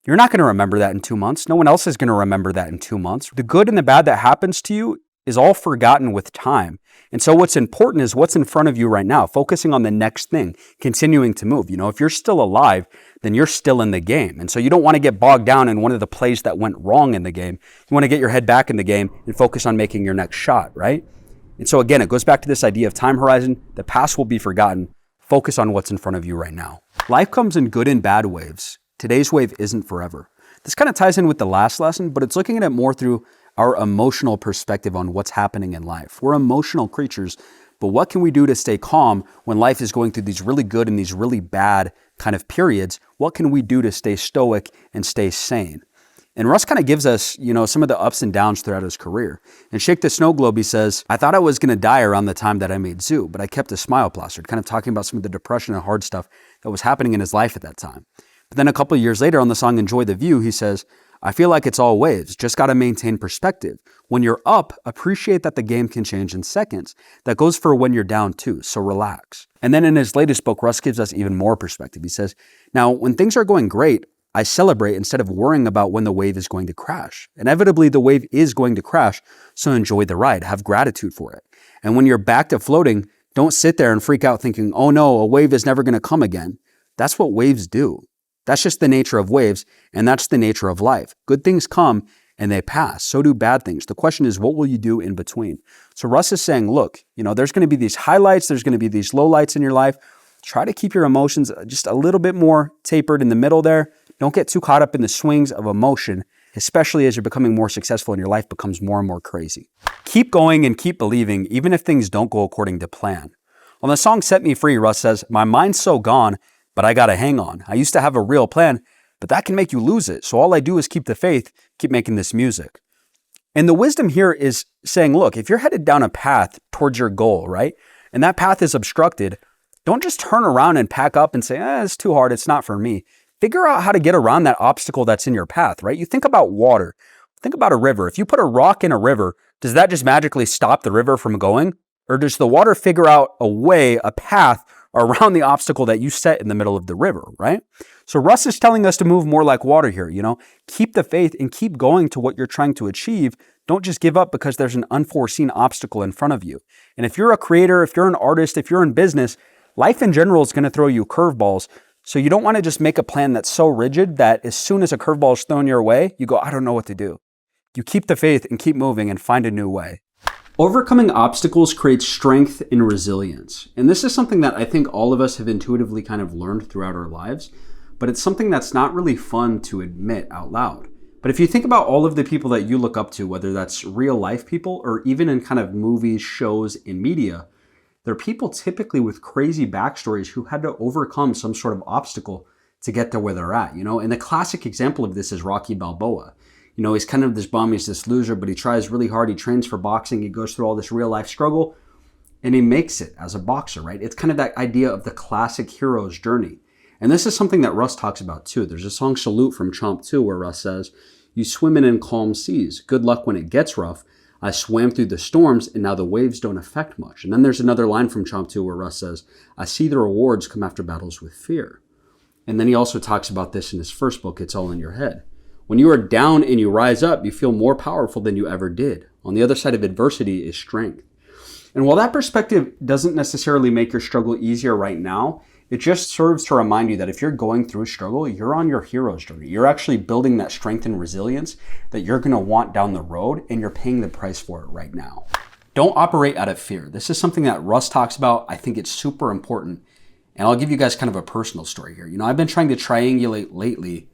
You're not going to remember that in 2 months. No one else is going to remember that in 2 months. The good and the bad that happens to you is all forgotten with time. And so what's important is what's in front of you right now, focusing on the next thing, continuing to move. If you're still alive, then you're still in the game. And so you don't want to get bogged down in one of the plays that went wrong in the game. You want to get your head back in the game and focus on making your next shot, right? And so again, it goes back to this idea of time horizon. The past will be forgotten. Focus on what's in front of you right now. Life comes in good and bad waves. Today's wave isn't forever. This kind of ties in with the last lesson, but it's looking at it more through our emotional perspective on what's happening in life. We're emotional creatures, but what can we do to stay calm when life is going through these really good and these really bad kind of periods? What can we do to stay stoic and stay sane? And Russ kind of gives us, some of the ups and downs throughout his career. In Shake the Snowglobe, he says, I thought I was going to die around the time that I made Zoo, but I kept a smile plastered, kind of talking about some of the depression and hard stuff that was happening in his life at that time. But then a couple of years later on the song Enjoy the View, he says, I feel like it's all waves, just got to maintain perspective. When you're up, appreciate that the game can change in seconds. That goes for when you're down too, so relax. And then in his latest book, Russ gives us even more perspective. He says, now when things are going great, I celebrate instead of worrying about when the wave is going to crash. Inevitably, the wave is going to crash, so enjoy the ride, have gratitude for it. And when you're back to floating, Don't sit there and freak out thinking, oh no, a wave is never going to come again. That's what waves do. That's just the nature of waves, and that's the nature of life. Good things come and they pass. So do bad things. The question is, what will you do in between? So Russ is saying, look, there's going to be these highlights, there's going to be these lowlights in your life. Try to keep your emotions just a little bit more tapered in the middle there. Don't get too caught up in the swings of emotion, especially as you're becoming more successful and your life becomes more and more crazy. Keep going and keep believing, even if things don't go according to plan. On the song Set Me Free, Russ says, my mind's so gone, but I gotta hang on. I used to have a real plan, but that can make you lose it. So all I do is keep the faith, keep making this music. And the wisdom here is saying, look, if you're headed down a path towards your goal, right? And that path is obstructed, don't just turn around and pack up and say, it's too hard, it's not for me. Figure out how to get around that obstacle that's in your path, right? You think about water, think about a river. If you put a rock in a river, does that just magically stop the river from going? Or does the water figure out a way, a path around the obstacle that you set in the middle of the river, right? So Russ is telling us to move more like water here, keep the faith and keep going to what you're trying to achieve. Don't just give up because there's an unforeseen obstacle in front of you. And if you're a creator, if you're an artist, if you're in business, life in general is going to throw you curveballs. So you don't want to just make a plan that's so rigid that as soon as a curveball is thrown your way, you go, I don't know what to do. You keep the faith and keep moving and find a new way. Overcoming obstacles creates strength and resilience. And this is something that I think all of us have intuitively kind of learned throughout our lives, but it's something that's not really fun to admit out loud. But if you think about all of the people that you look up to, whether that's real life people or even in kind of movies, shows, and media, they're people typically with crazy backstories who had to overcome some sort of obstacle to get to where they're at, And the classic example of this is Rocky Balboa. He's kind of this bum, he's this loser, but he tries really hard. He trains for boxing. He goes through all this real life struggle and he makes it as a boxer, right? It's kind of that idea of the classic hero's journey. And this is something that Russ talks about too. There's a song Salute from Chomp too, where Russ says, you swimming in calm seas. Good luck when it gets rough. I swam through the storms and now the waves don't affect much. And then there's another line from Chomp too, where Russ says, I see the rewards come after battles with fear. And then he also talks about this in his first book, It's All in Your Head. When you are down and you rise up, you feel more powerful than you ever did. On the other side of adversity is strength. And while that perspective doesn't necessarily make your struggle easier right now, it just serves to remind you that if you're going through a struggle, you're on your hero's journey. You're actually building that strength and resilience that you're going to want down the road, and you're paying the price for it right now. Don't operate out of fear. This is something that Russ talks about. I think it's super important. And I'll give you guys kind of a personal story here. I've been trying to triangulate lately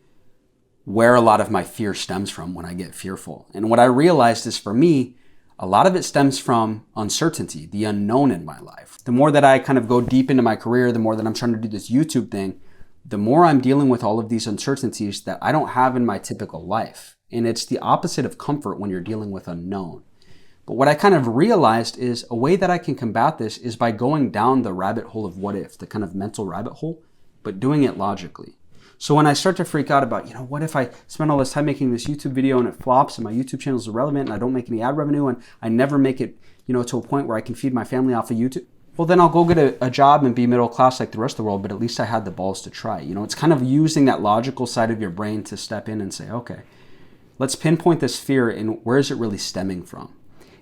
where a lot of my fear stems from when I get fearful. And what I realized is for me, a lot of it stems from uncertainty, the unknown in my life. The more that I kind of go deep into my career, the more that I'm trying to do this YouTube thing, the more I'm dealing with all of these uncertainties that I don't have in my typical life. And it's the opposite of comfort when you're dealing with unknown. But what I kind of realized is a way that I can combat this is by going down the rabbit hole of what if, the kind of mental rabbit hole, but doing it logically. So when I start to freak out about, what if I spend all this time making this YouTube video and it flops and my YouTube channel is irrelevant and I don't make any ad revenue and I never make it, to a point where I can feed my family off of YouTube? Well, then I'll go get a job and be middle class like the rest of the world, but at least I had the balls to try. It's kind of using that logical side of your brain to step in and say, okay, let's pinpoint this fear and where is it really stemming from?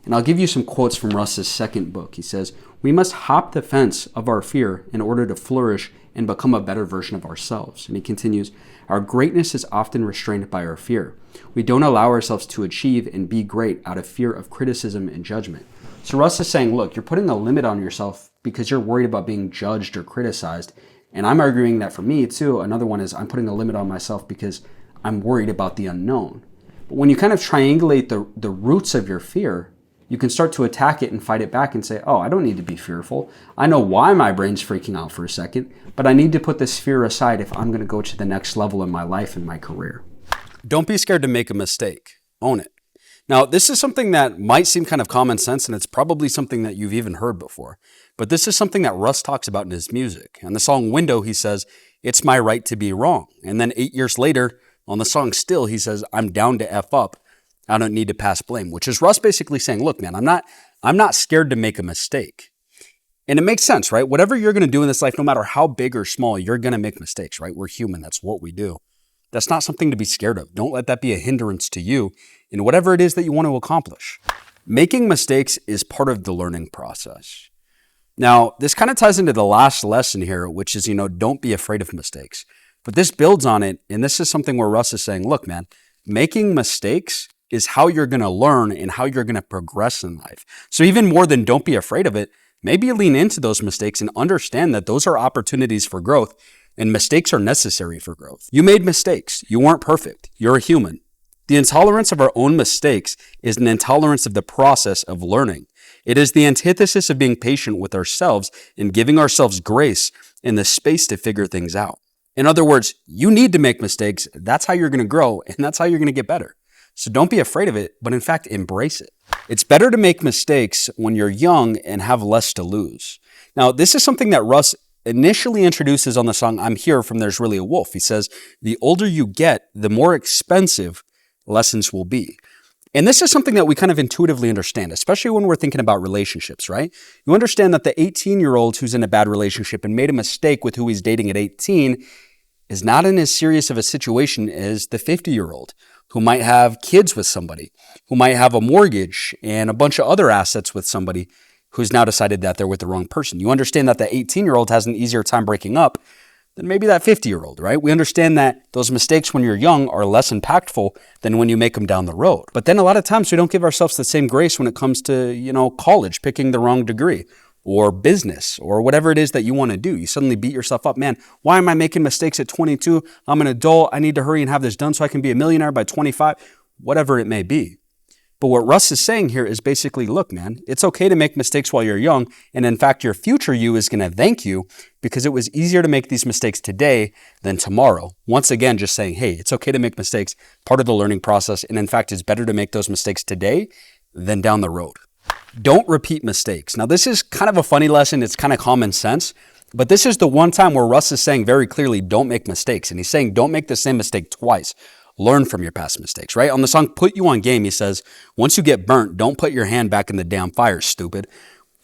And I'll give you some quotes from Russ's second book. He says, we must hop the fence of our fear in order to flourish and become a better version of ourselves. And he continues, our greatness is often restrained by our fear. We don't allow ourselves to achieve and be great out of fear of criticism and judgment. So Russ is saying, look, you're putting a limit on yourself because you're worried about being judged or criticized. And I'm arguing that for me too, another one is I'm putting a limit on myself because I'm worried about the unknown. But when you kind of triangulate the roots of your fear, you can start to attack it and fight it back and say, oh, I don't need to be fearful. I know why my brain's freaking out for a second, but I need to put this fear aside if I'm going to go to the next level in my life and my career. Don't be scared to make a mistake. Own it. Now, this is something that might seem kind of common sense, and it's probably something that you've even heard before. But this is something that Russ talks about in his music. On the song Window, he says, it's my right to be wrong. And then 8 years later, on the song Still, he says, I'm down to F up. I don't need to pass blame, which is Russ basically saying, look, man, I'm not scared to make a mistake. And it makes sense, right? Whatever you're going to do in this life, no matter how big or small, you're going to make mistakes, right? We're human. That's what we do. That's not something to be scared of. Don't let that be a hindrance to you in whatever it is that you want to accomplish. Making mistakes is part of the learning process. Now, this kind of ties into the last lesson here, which is, don't be afraid of mistakes. But this builds on it, and this is something where Russ is saying, look, man, making mistakes is how you're going to learn and how you're going to progress in life. So even more than don't be afraid of it, maybe lean into those mistakes and understand that those are opportunities for growth, and mistakes are necessary for growth. You made mistakes. You weren't perfect. You're a human. The intolerance of our own mistakes is an intolerance of the process of learning. It is the antithesis of being patient with ourselves and giving ourselves grace and the space to figure things out. In other words, you need to make mistakes. That's how you're going to grow, and that's how you're going to get better. So don't be afraid of it, but in fact, embrace it. It's better to make mistakes when you're young and have less to lose. Now, this is something that Russ initially introduces on the song I'm Here from There's Really a Wolf. He says, the older you get, the more expensive lessons will be. And this is something that we kind of intuitively understand, especially when we're thinking about relationships, right? You understand that the 18-year-old who's in a bad relationship and made a mistake with who he's dating at 18 is not in as serious of a situation as the 50-year-old who might have kids with somebody, who might have a mortgage and a bunch of other assets with somebody who's now decided that they're with the wrong person. You understand that the 18-year-old has an easier time breaking up than maybe that 50-year-old, right? We understand that those mistakes when you're young are less impactful than when you make them down the road. But then a lot of times we don't give ourselves the same grace when it comes to, college, picking the wrong degree, or business, or whatever it is that you want to do. You suddenly beat yourself up. Man, why am I making mistakes at 22? I'm an adult. I need to hurry and have this done so I can be a millionaire by 25, whatever it may be. But what Russ is saying here is basically, look, man, it's okay to make mistakes while you're young. And in fact, your future you is going to thank you because it was easier to make these mistakes today than tomorrow. Once again, just saying, hey, it's okay to make mistakes, part of the learning process. And in fact, it's better to make those mistakes today than down the road. Don't repeat mistakes. Now, this is kind of a funny lesson. It's kind of common sense. But this is the one time where Russ is saying very clearly, don't make mistakes. And he's saying, don't make the same mistake twice. Learn from your past mistakes, right? On the song Put You on Game, he says, once you get burnt, don't put your hand back in the damn fire, stupid.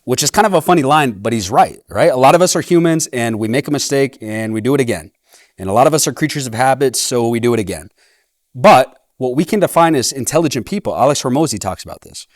Which is kind of a funny line, but he's right? A lot of us are humans and we make a mistake and we do it again. And a lot of us are creatures of habit, so we do it again. But what we can define as intelligent people, Alex Hormozi talks about this,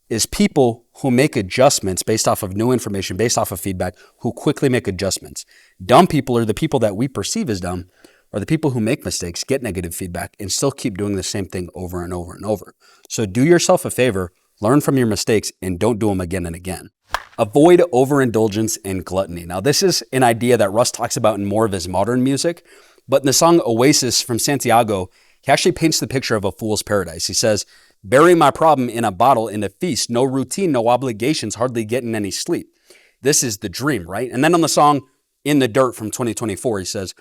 is people who make adjustments based off of new information, based off of feedback, who quickly make adjustments. Dumb people are the people that we perceive as dumb, are the people who make mistakes, get negative feedback, and still keep doing the same thing over and over and over. So do yourself a favor, learn from your mistakes, and don't do them again and again. Avoid overindulgence and gluttony. Now, this is an idea that Russ talks about in more of his modern music, but in the song Oasis from Santiago, he actually paints the picture of a fool's paradise. He says, bury my problem in a bottle in a feast, no routine, no obligations, hardly getting any sleep. This is the dream, right? And then on the song In the Dirt from 2024, he says,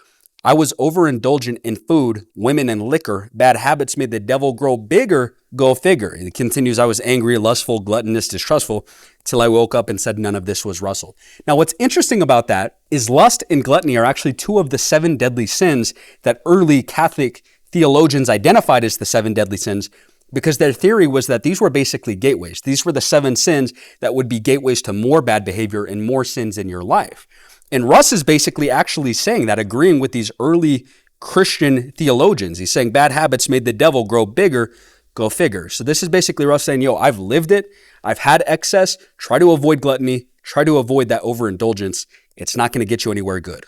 I was overindulgent in food, women, and liquor. Bad habits made the devil grow bigger, go figure. And it continues, I was angry, lustful, gluttonous, distrustful, till I woke up and said none of this was Russell. Now, what's interesting about that is lust and gluttony are actually two of the 7 deadly sins that early Catholic theologians identified as the 7 deadly sins, because their theory was that these were basically gateways. These were the 7 sins that would be gateways to more bad behavior and more sins in your life. And Russ is basically actually saying that, agreeing with these early Christian theologians. He's saying bad habits made the devil grow bigger, go figure. So this is basically Russ saying, yo, I've lived it. I've had excess. Try to avoid gluttony. Try to avoid that overindulgence. It's not going to get you anywhere good.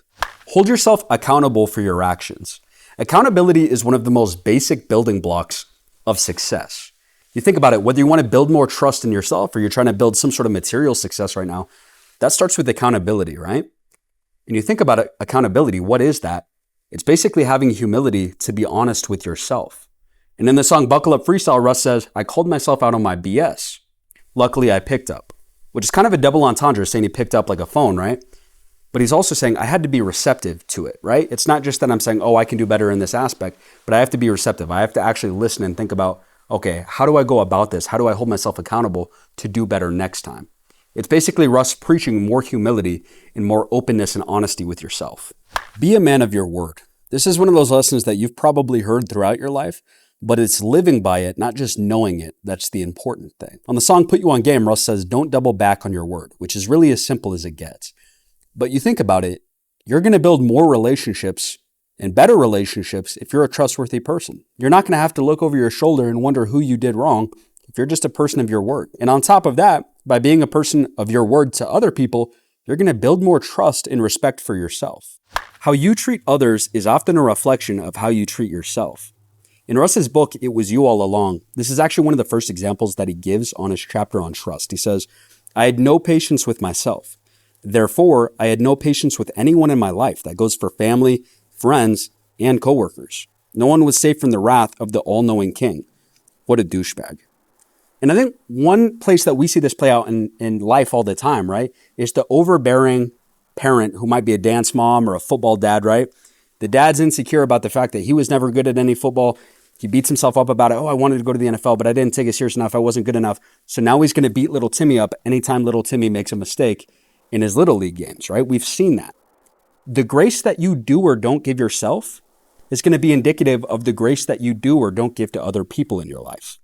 Hold yourself accountable for your actions. Accountability is one of the most basic building blocks of success. You think about it, whether you want to build more trust in yourself or you're trying to build some sort of material success right now, that starts with accountability, right? And you think about it, accountability, what is that? It's basically having humility to be honest with yourself. And in the song Buckle Up Freestyle, Russ says, I called myself out on my BS. Luckily, I picked up, which is kind of a double entendre saying he picked up like a phone, right? But he's also saying I had to be receptive to it, right? It's not just that I'm saying, oh, I can do better in this aspect, but I have to be receptive. I have to actually listen and think about, okay, how do I go about this? How do I hold myself accountable to do better next time? It's basically Russ preaching more humility and more openness and honesty with yourself. Be a man of your word. This is one of those lessons that you've probably heard throughout your life, but it's living by it, not just knowing it. That's the important thing. On the song Put You on Game, Russ says, don't double back on your word, which is really as simple as it gets. But you think about it, you're going to build more relationships and better relationships if you're a trustworthy person. You're not going to have to look over your shoulder and wonder who you did wrong if you're just a person of your word. And on top of that, by being a person of your word to other people, You're going to build more trust and respect for yourself. How you treat others is often a reflection of how you treat yourself. In Russ's book, It Was You All Along, this is actually one of the first examples that he gives on his chapter on trust. He says, I had no patience with myself. Therefore, I had no patience with anyone in my life. That goes for family, friends, and coworkers. No one was safe from the wrath of the all-knowing king. What a douchebag. And I think one place that we see this play out in life all the time, right, is the overbearing parent who might be a dance mom or a football dad, right? The dad's insecure about the fact that he was never good at any football. He beats himself up about it. Oh, I wanted to go to the NFL, but I didn't take it serious enough. I wasn't good enough. So now he's going to beat little Timmy up anytime little Timmy makes a mistake in his little league games, right? We've seen that. The grace that you do or don't give yourself is going to be indicative of the grace that you do or don't give to other people in your life.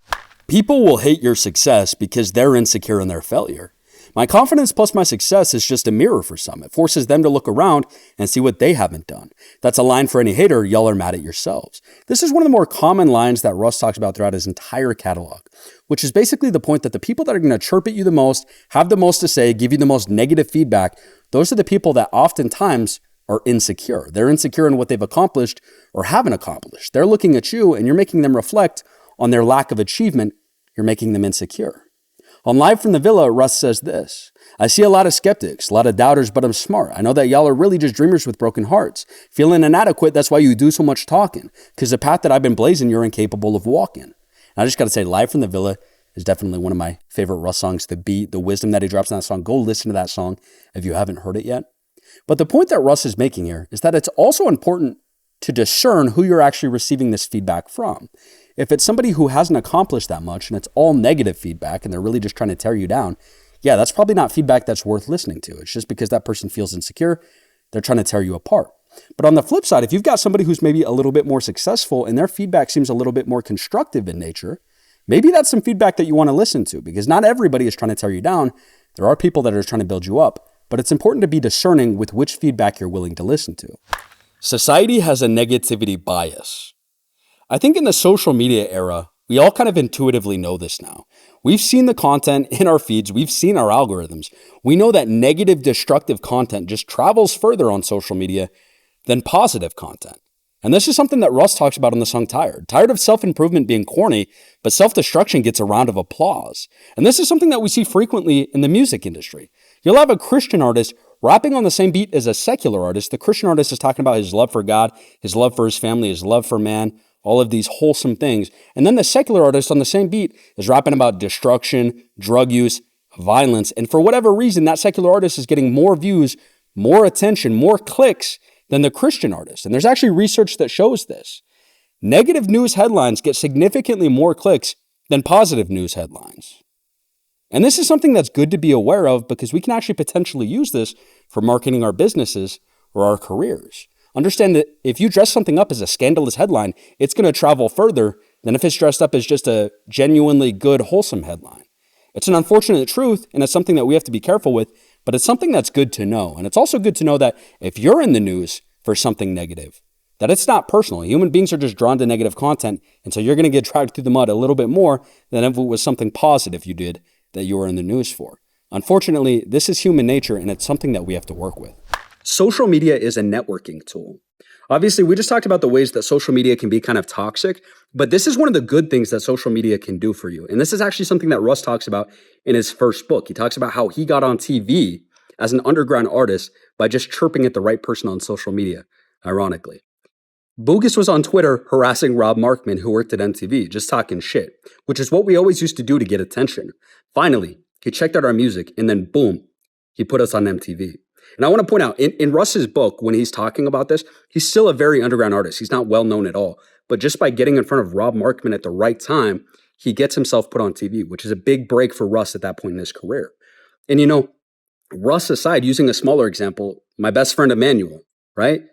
People will hate your success because they're insecure in their failure. My confidence plus my success is just a mirror for some. It forces them to look around and see what they haven't done. That's a line for any hater. Y'all are mad at yourselves. This is one of the more common lines that Russ talks about throughout his entire catalog, which is basically the point that the people that are going to chirp at you the most, have the most to say, give you the most negative feedback, those are the people that oftentimes are insecure. They're insecure in what they've accomplished or haven't accomplished. They're looking at you and you're making them reflect on their lack of achievement. You're making them insecure. On Live from the Villa, Russ says this, I see a lot of skeptics, a lot of doubters, but I'm smart. I know that y'all are really just dreamers with broken hearts. Feeling inadequate, that's why you do so much talking. Because the path that I've been blazing, you're incapable of walking. And I just got to say, Live from the Villa is definitely one of my favorite Russ songs. The beat, the wisdom that he drops in that song. Go listen to that song if you haven't heard it yet. But the point that Russ is making here is that it's also important to discern who you're actually receiving this feedback from. If it's somebody who hasn't accomplished that much and it's all negative feedback and they're really just trying to tear you down, yeah, that's probably not feedback that's worth listening to. It's just because that person feels insecure, they're trying to tear you apart. But on the flip side, if you've got somebody who's maybe a little bit more successful and their feedback seems a little bit more constructive in nature, maybe that's some feedback that you want to listen to, because not everybody is trying to tear you down. There are people that are trying to build you up, but it's important to be discerning with which feedback you're willing to listen to. Society has a negativity bias. I think in the social media era, we all kind of intuitively know this now. We've seen the content in our feeds. We've seen our algorithms. We know that negative, destructive content just travels further on social media than positive content. And this is something that Russ talks about in the song Tired. Tired of self-improvement being corny, but self-destruction gets a round of applause. And this is something that we see frequently in the music industry. You'll have a Christian artist rapping on the same beat as a secular artist. The Christian artist is talking about his love for God, his love for his family, his love for man, all of these wholesome things. And then the secular artist on the same beat is rapping about destruction, drug use, violence. And for whatever reason, that secular artist is getting more views, more attention, more clicks than the Christian artist. And there's actually research that shows this. Negative news headlines get significantly more clicks than positive news headlines. And this is something that's good to be aware of, because we can actually potentially use this for marketing our businesses or our careers. Understand that if you dress something up as a scandalous headline, it's going to travel further than if it's dressed up as just a genuinely good, wholesome headline. It's an unfortunate truth, and it's something that we have to be careful with, but it's something that's good to know. And it's also good to know that if you're in the news for something negative, that it's not personal. Human beings are just drawn to negative content, and so you're going to get dragged through the mud a little bit more than if it was something positive you did that you were in the news for. Unfortunately, this is human nature, and it's something that we have to work with. Social media is a networking tool. Obviously, we just talked about the ways that social media can be kind of toxic, but this is one of the good things that social media can do for you. And this is actually something that Russ talks about in his first book. He talks about how he got on TV as an underground artist by just chirping at the right person on social media, ironically. Bogus was on Twitter harassing Rob Markman, who worked at MTV, just talking shit, which is what we always used to do to get attention. Finally, he checked out our music, and then boom, he put us on MTV. And I want to point out, in Russ's book, when he's talking about this, he's still a very underground artist. He's not well known at all. But just by getting in front of Rob Markman at the right time, he gets himself put on TV, which is a big break for Russ at that point in his career. And you know, Russ aside, using a smaller example, my best friend Emmanuel, right?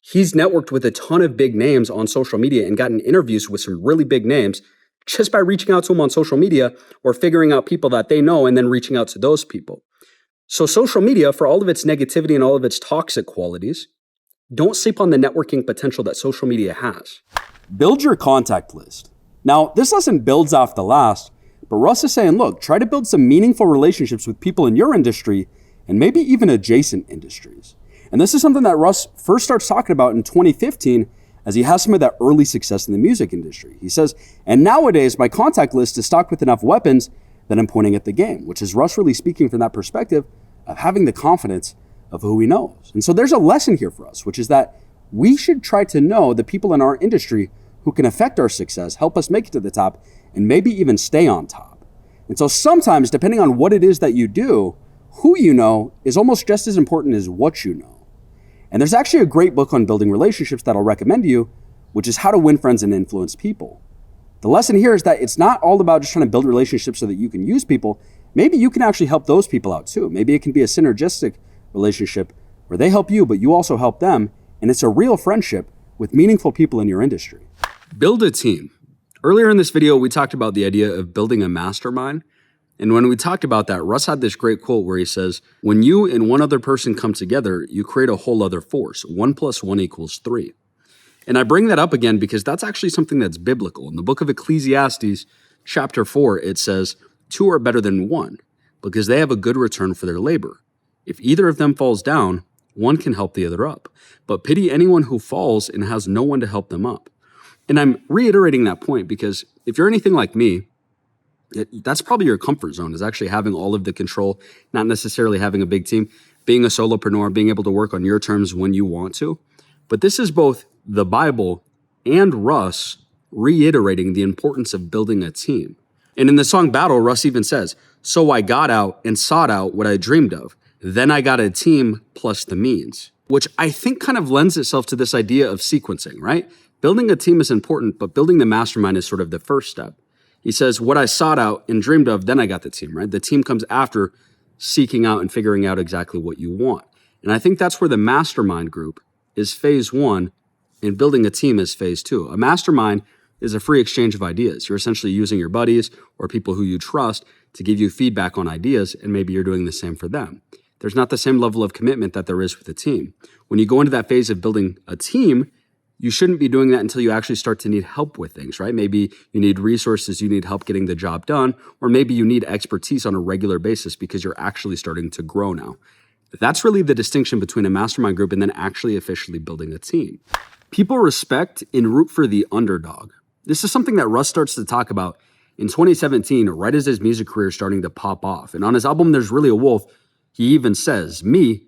He's networked with a ton of big names on social media and gotten interviews with some really big names just by reaching out to them on social media or figuring out people that they know and then reaching out to those people. So social media, for all of its negativity and all of its toxic qualities, don't sleep on the networking potential that social media has. Build your contact list. Now, this lesson builds off the last, but Russ is saying, look, try to build some meaningful relationships with people in your industry and maybe even adjacent industries. And this is something that Russ first starts talking about in 2015 as he has some of that early success in the music industry. He says, and nowadays my contact list is stocked with enough weapons that I'm pointing at the game, which is Russ really speaking from that perspective of having the confidence of who he knows. And so there's a lesson here for us, which is that we should try to know the people in our industry who can affect our success, help us make it to the top, and maybe even stay on top. And so sometimes, depending on what it is that you do, who you know is almost just as important as what you know. And there's actually a great book on building relationships that I'll recommend to you, which is How to Win Friends and Influence People. The lesson here is that it's not all about just trying to build relationships so that you can use people. Maybe you can actually help those people out too. Maybe it can be a synergistic relationship where they help you, but you also help them. And it's a real friendship with meaningful people in your industry. Build a team. Earlier in this video, we talked about the idea of building a mastermind. And when we talked about that, Russ had this great quote where he says, when you and one other person come together, you create a whole other force. 1 + 1 = 3. And I bring that up again because that's actually something that's biblical. In the book of Ecclesiastes, chapter 4, it says, 2 are better than 1 because they have a good return for their labor. If either of them falls down, one can help the other up. But pity anyone who falls and has no one to help them up. And I'm reiterating that point because if you're anything like me, that's probably your comfort zone, is actually having all of the control, not necessarily having a big team, being a solopreneur, being able to work on your terms when you want to. But this is both the Bible and Russ reiterating the importance of building a team. And in the song Battle, Russ even says, so I got out and sought out what I dreamed of. Then I got a team plus the means, which I think kind of lends itself to this idea of sequencing, right? Building a team is important, but building the mastermind is sort of the first step. He says, what I sought out and dreamed of, then I got the team, right? The team comes after seeking out and figuring out exactly what you want. And I think that's where the mastermind group is phase 1 and building a team is phase 2. A mastermind is a free exchange of ideas. You're essentially using your buddies or people who you trust to give you feedback on ideas, and maybe you're doing the same for them. There's not the same level of commitment that there is with a team. When you go into that phase of building a team, you shouldn't be doing that until you actually start to need help with things, right? Maybe you need resources, you need help getting the job done, or maybe you need expertise on a regular basis because you're actually starting to grow now. That's really the distinction between a mastermind group and then actually officially building a team. People respect and root for the underdog. This is something that Russ starts to talk about in 2017, right as his music career is starting to pop off. And on his album, There's Really a Wolf, he even says, me,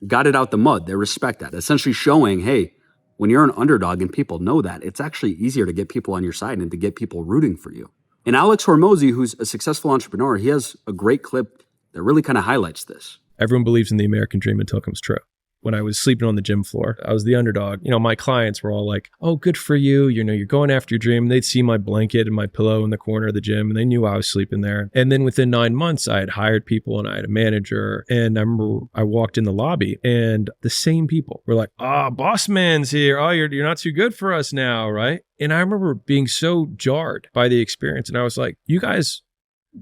got it out the mud. They respect that, essentially showing, hey, when you're an underdog and people know that, it's actually easier to get people on your side and to get people rooting for you. And Alex Hormozy, who's a successful entrepreneur, he has a great clip that really kind of highlights this. Everyone believes in the American dream until it comes true. When I was sleeping on the gym floor, I was the underdog. My clients were all like, oh, good for you. You're going after your dream. They'd see my blanket and my pillow in the corner of the gym and they knew I was sleeping there. And then within 9 months, I had hired people and I had a manager. And I remember I walked in the lobby and the same people were like, boss man's here. Oh, you're not too good for us now, right? And I remember being so jarred by the experience. And I was like, you guys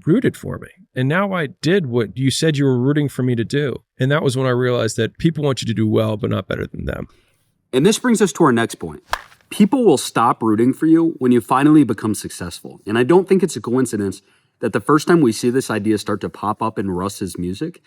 rooted for me. And now I did what you said you were rooting for me to do. And that was when I realized that people want you to do well, but not better than them. And this brings us to our next point. People will stop rooting for you when you finally become successful. And I don't think it's a coincidence that the first time we see this idea start to pop up in Russ's music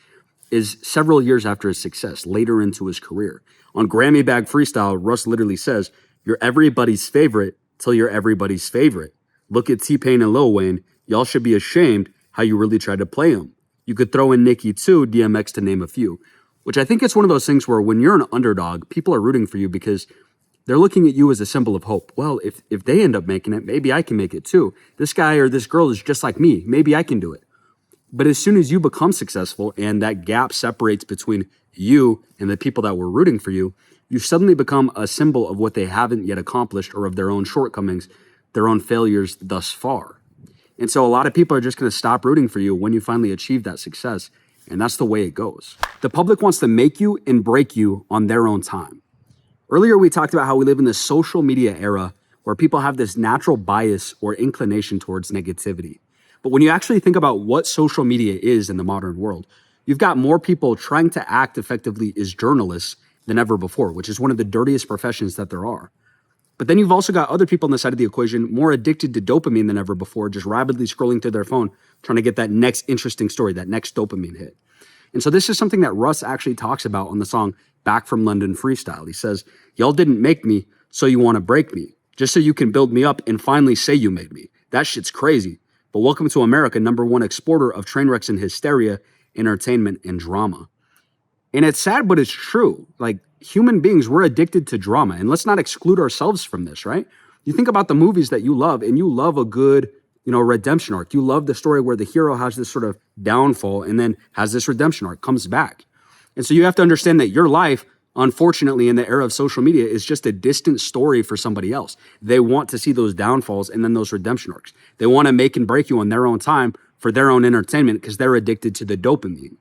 is several years after his success, later into his career. On Grammy Bag Freestyle, Russ literally says, you're everybody's favorite till you're everybody's favorite. Look at T-Pain and Lil Wayne. Y'all should be ashamed how you really tried to play them. You could throw in Nicki too, DMX to name a few. Which I think it's one of those things where when you're an underdog, people are rooting for you because they're looking at you as a symbol of hope. Well, if they end up making it, maybe I can make it too. This guy or this girl is just like me. Maybe I can do it. But as soon as you become successful and that gap separates between you and the people that were rooting for you, you suddenly become a symbol of what they haven't yet accomplished or of their own shortcomings, their own failures thus far. And so a lot of people are just going to stop rooting for you when you finally achieve that success. And that's the way it goes. The public wants to make you and break you on their own time. Earlier, we talked about how we live in this social media era where people have this natural bias or inclination towards negativity. But when you actually think about what social media is in the modern world, you've got more people trying to act effectively as journalists than ever before, which is one of the dirtiest professions that there are. But then you've also got other people on the side of the equation more addicted to dopamine than ever before, just rapidly scrolling through their phone, trying to get that next interesting story, that next dopamine hit. And so this is something that Russ actually talks about on the song Back from London Freestyle. He says, y'all didn't make me, so you want to break me, just so you can build me up and finally say you made me. That shit's crazy. But welcome to America, #1 exporter of train wrecks and hysteria, entertainment, and drama. And it's sad, but it's true. Like, human beings, we're addicted to drama. And let's not exclude ourselves from this, right? You think about the movies that you love, and you love a good, redemption arc. You love the story where the hero has this sort of downfall and then has this redemption arc, comes back. And so you have to understand that your life, unfortunately, in the era of social media, is just a distant story for somebody else. They want to see those downfalls and then those redemption arcs. They want to make and break you on their own time for their own entertainment because they're addicted to the dopamine.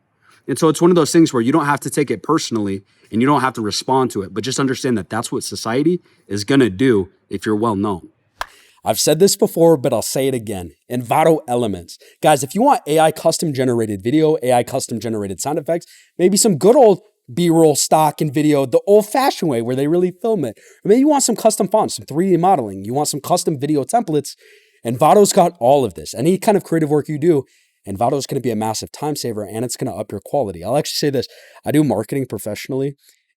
And so it's one of those things where you don't have to take it personally and you don't have to respond to it, but just understand that that's what society is going to do if you're well known. I've said this before, but I'll say it again. Envato Elements. Guys, if you want AI custom generated video, AI custom generated sound effects, maybe some good old B-roll stock and video the old-fashioned way where they really film it. Or maybe you want some custom fonts, some 3D modeling. You want some custom video templates. Envato's got all of this. Any kind of creative work you do, Envato's going to be a massive time saver and it's going to up your quality. I'll actually say this. I do marketing professionally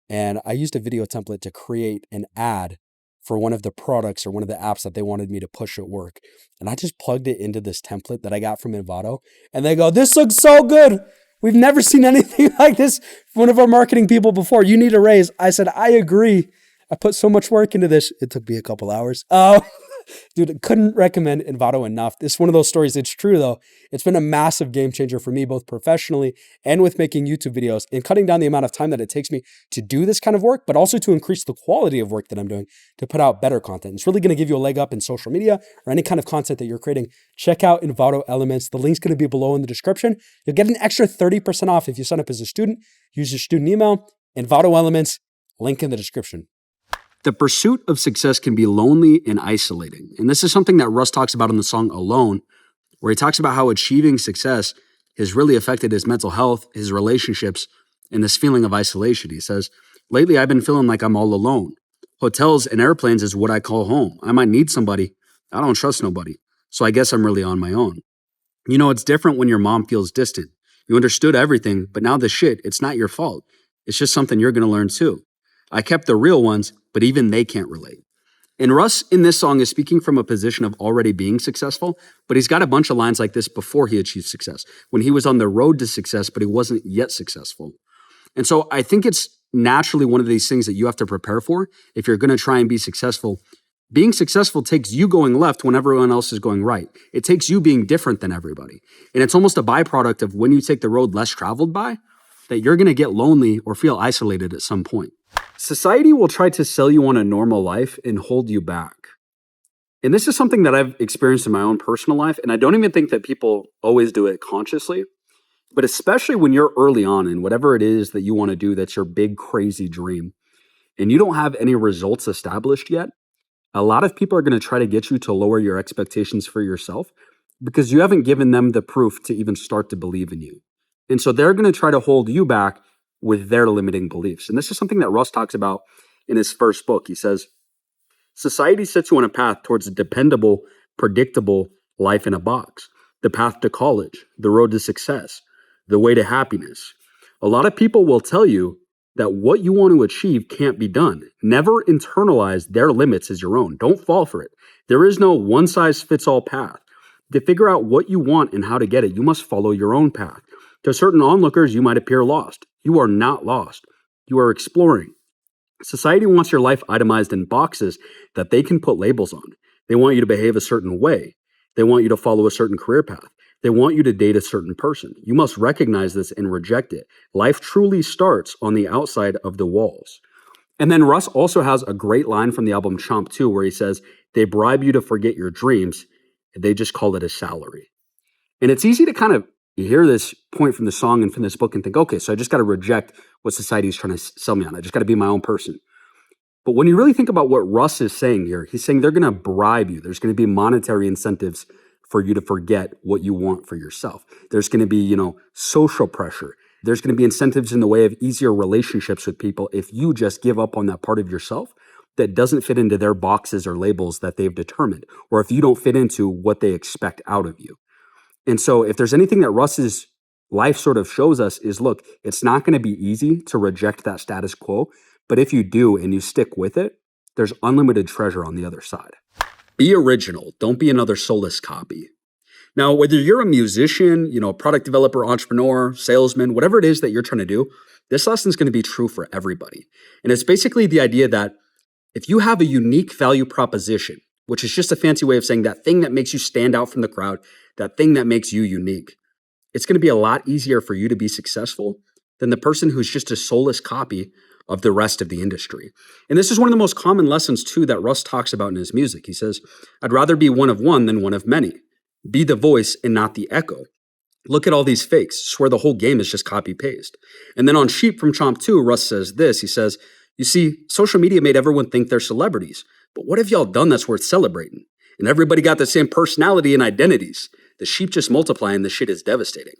and I used a video template to create an ad for one of the products or one of the apps that they wanted me to push at work. And I just plugged it into this template that I got from Envato. And they go, this looks so good. We've never seen anything like this from one of our marketing people before. You need a raise. I said, I agree. I put so much work into this. It took me a couple hours. Dude, couldn't recommend Envato enough. This is one of those stories. It's true, though. It's been a massive game changer for me, both professionally and with making YouTube videos and cutting down the amount of time that it takes me to do this kind of work, but also to increase the quality of work that I'm doing to put out better content. It's really going to give you a leg up in social media or any kind of content that you're creating. Check out Envato Elements. The link's going to be below in the description. You'll get an extra 30% off if you sign up as a student. Use your student email. Envato Elements, link in the description. The pursuit of success can be lonely and isolating. And this is something that Russ talks about in the song Alone, where he talks about how achieving success has really affected his mental health, his relationships, and this feeling of isolation. He says, lately I've been feeling like I'm all alone. Hotels and airplanes is what I call home. I might need somebody. I don't trust nobody. So I guess I'm really on my own. You know, it's different when your mom feels distant. You understood everything, but now the shit, it's not your fault. It's just something you're going to learn too. I kept the real ones, but even they can't relate. And Russ in this song is speaking from a position of already being successful, but he's got a bunch of lines like this before he achieved success, when he was on the road to success, but he wasn't yet successful. And so I think it's naturally one of these things that you have to prepare for if you're going to try and be successful. Being successful takes you going left when everyone else is going right. It takes you being different than everybody. And it's almost a byproduct of when you take the road less traveled by, that you're going to get lonely or feel isolated at some point. Society will try to sell you on a normal life and hold you back. And this is something that I've experienced in my own personal life, and I don't even think that people always do it consciously, but especially when you're early on in whatever it is that you want to do that's your big, crazy dream, and you don't have any results established yet, a lot of people are going to try to get you to lower your expectations for yourself because you haven't given them the proof to even start to believe in you. And so they're going to try to hold you back with their limiting beliefs. And this is something that Russ talks about in his first book. He says, society sets you on a path towards a dependable, predictable life in a box, the path to college, the road to success, the way to happiness. A lot of people will tell you that what you want to achieve can't be done. Never internalize their limits as your own. Don't fall for it. There is no one-size-fits-all path. To figure out what you want and how to get it, you must follow your own path. To certain onlookers, you might appear lost. You are not lost. You are exploring. Society wants your life itemized in boxes that they can put labels on. They want you to behave a certain way. They want you to follow a certain career path. They want you to date a certain person. You must recognize this and reject it. Life truly starts on the outside of the walls. And then Russ also has a great line from the album Chomp 2 where he says, they bribe you to forget your dreams. They just call it a salary. And it's easy to kind of hear this point from the song and from this book and think, okay, so I just got to reject what society is trying to sell me on. I just got to be my own person. But when you really think about what Russ is saying here, he's saying they're going to bribe you. There's going to be monetary incentives for you to forget what you want for yourself. There's going to be, social pressure. There's going to be incentives in the way of easier relationships with people if you just give up on that part of yourself that doesn't fit into their boxes or labels that they've determined, or if you don't fit into what they expect out of you. And so if there's anything that Russ is life sort of shows us is, look, it's not going to be easy to reject that status quo, but if you do and you stick with it, there's unlimited treasure on the other side. Be original. Don't be another soulless copy. Now, whether you're a musician, a product developer, entrepreneur, salesman, whatever it is that you're trying to do, this lesson is going to be true for everybody. And it's basically the idea that if you have a unique value proposition, which is just a fancy way of saying that thing that makes you stand out from the crowd, that thing that makes you unique, it's going to be a lot easier for you to be successful than the person who's just a soulless copy of the rest of the industry. And this is one of the most common lessons, too, that Russ talks about in his music. He says, I'd rather be one of one than one of many. Be the voice and not the echo. Look at all these fakes. Swear the whole game is just copy-paste. And then on Sheep from Chomp 2, Russ says this. He says, you see, social media made everyone think they're celebrities. But what have y'all done that's worth celebrating? And everybody got the same personality and identities. The sheep just multiply and the shit is devastating.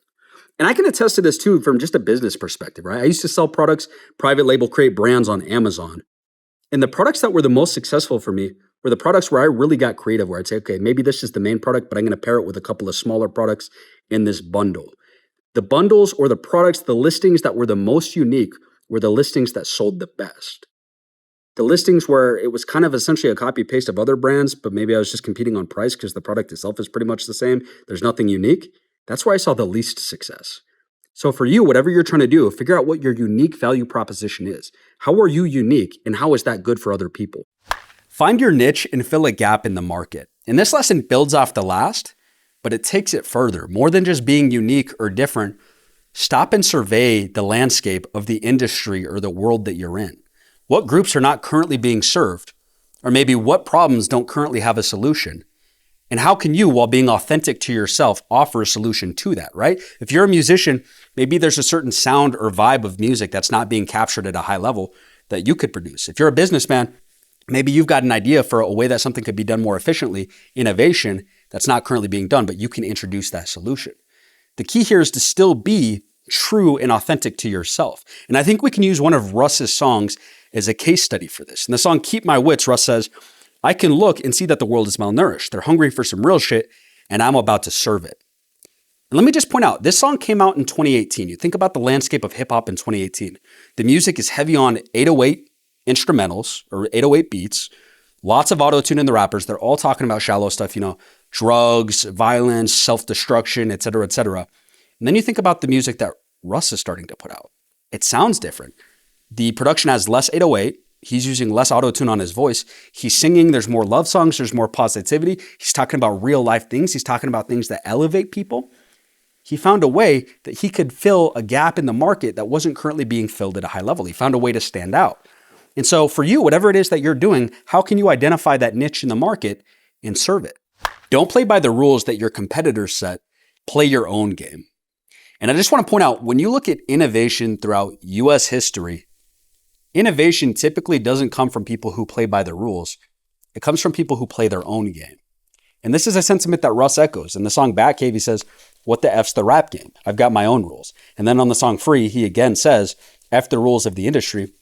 And I can attest to this too from just a business perspective, right? I used to sell products, private label, create brands on Amazon. And the products that were the most successful for me were the products where I really got creative, where I'd say, okay, maybe this is the main product, but I'm going to pair it with a couple of smaller products in this bundle. The bundles or the products, the listings that were the most unique were the listings that sold the best. The listings where it was kind of essentially a copy paste of other brands, but maybe I was just competing on price because the product itself is pretty much the same. There's nothing unique. That's where I saw the least success. So for you, whatever you're trying to do, figure out what your unique value proposition is. How are you unique and how is that good for other people? Find your niche and fill a gap in the market. And this lesson builds off the last, but it takes it further. More than just being unique or different, stop and survey the landscape of the industry or the world that you're in. What groups are not currently being served? Or maybe what problems don't currently have a solution? And how can you, while being authentic to yourself, offer a solution to that, right? If you're a musician, maybe there's a certain sound or vibe of music that's not being captured at a high level that you could produce. If you're a businessman, maybe you've got an idea for a way that something could be done more efficiently, innovation that's not currently being done, but you can introduce that solution. The key here is to still be true and authentic to yourself. And I think we can use one of Russ's songs as a case study for this. In the song Keep My Wits, Russ says, I can look and see that the world is malnourished. They're hungry for some real shit, and I'm about to serve it. And let me just point out, this song came out in 2018. You think about the landscape of hip hop in 2018. The music is heavy on 808 instrumentals or 808 beats, lots of auto-tune in the rappers. They're all talking about shallow stuff, drugs, violence, self-destruction, et cetera, et cetera. And then you think about the music that Russ is starting to put out. It sounds different. The production has less 808. He's using less auto-tune on his voice. He's singing. There's more love songs. There's more positivity. He's talking about real life things. He's talking about things that elevate people. He found a way that he could fill a gap in the market that wasn't currently being filled at a high level. He found a way to stand out. And so for you, whatever it is that you're doing, how can you identify that niche in the market and serve it? Don't play by the rules that your competitors set. Play your own game. And I just want to point out, when you look at innovation throughout US history, innovation typically doesn't come from people who play by the rules. It comes from people who play their own game. And this is a sentiment that Russ echoes. In the song Batcave, he says, what the F's the rap game? I've got my own rules. And then on the song Free, he again says, F the rules of the industry.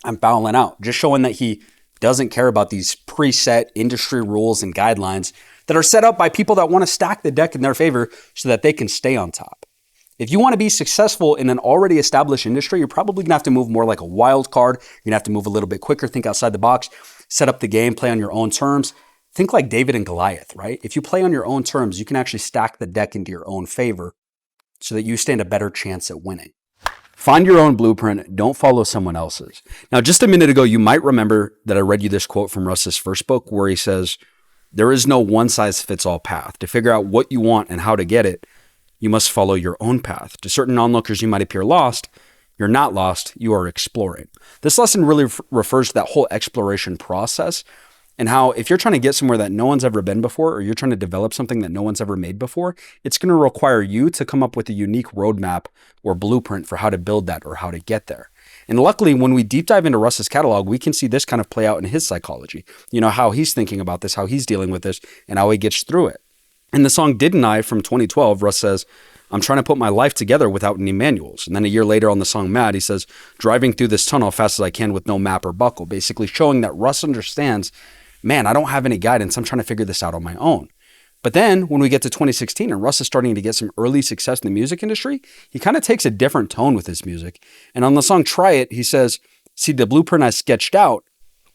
I'm fouling out. Just showing that he doesn't care about these preset industry rules and guidelines that are set up by people that want to stack the deck in their favor so that they can stay on top. If you want to be successful in an already established industry, you're probably going to have to move more like a wild card. You're going to have to move a little bit quicker, think outside the box, set up the game, play on your own terms. Think like David and Goliath, right? If you play on your own terms, you can actually stack the deck into your own favor so that you stand a better chance at winning. Find your own blueprint. Don't follow someone else's. Now, just a minute ago, you might remember that I read you this quote from Russ's first book where he says, there is no one-size-fits-all path. To figure out what you want and how to get it, you must follow your own path. To certain onlookers, you might appear lost. You're not lost. You are exploring. This lesson really refers to that whole exploration process and how if you're trying to get somewhere that no one's ever been before, or you're trying to develop something that no one's ever made before, it's going to require you to come up with a unique roadmap or blueprint for how to build that or how to get there. And luckily, when we deep dive into Russ's catalog, we can see this kind of play out in his psychology. How he's thinking about this, how he's dealing with this, and how he gets through it. In the song Didn't I from 2012, Russ says, I'm trying to put my life together without any manuals. And then a year later on the song Mad, he says, driving through this tunnel fast as I can with no map or buckle, basically showing that Russ understands, man, I don't have any guidance. I'm trying to figure this out on my own. But then when we get to 2016 and Russ is starting to get some early success in the music industry, he kind of takes a different tone with his music. And on the song Try It, he says, see, the blueprint I sketched out,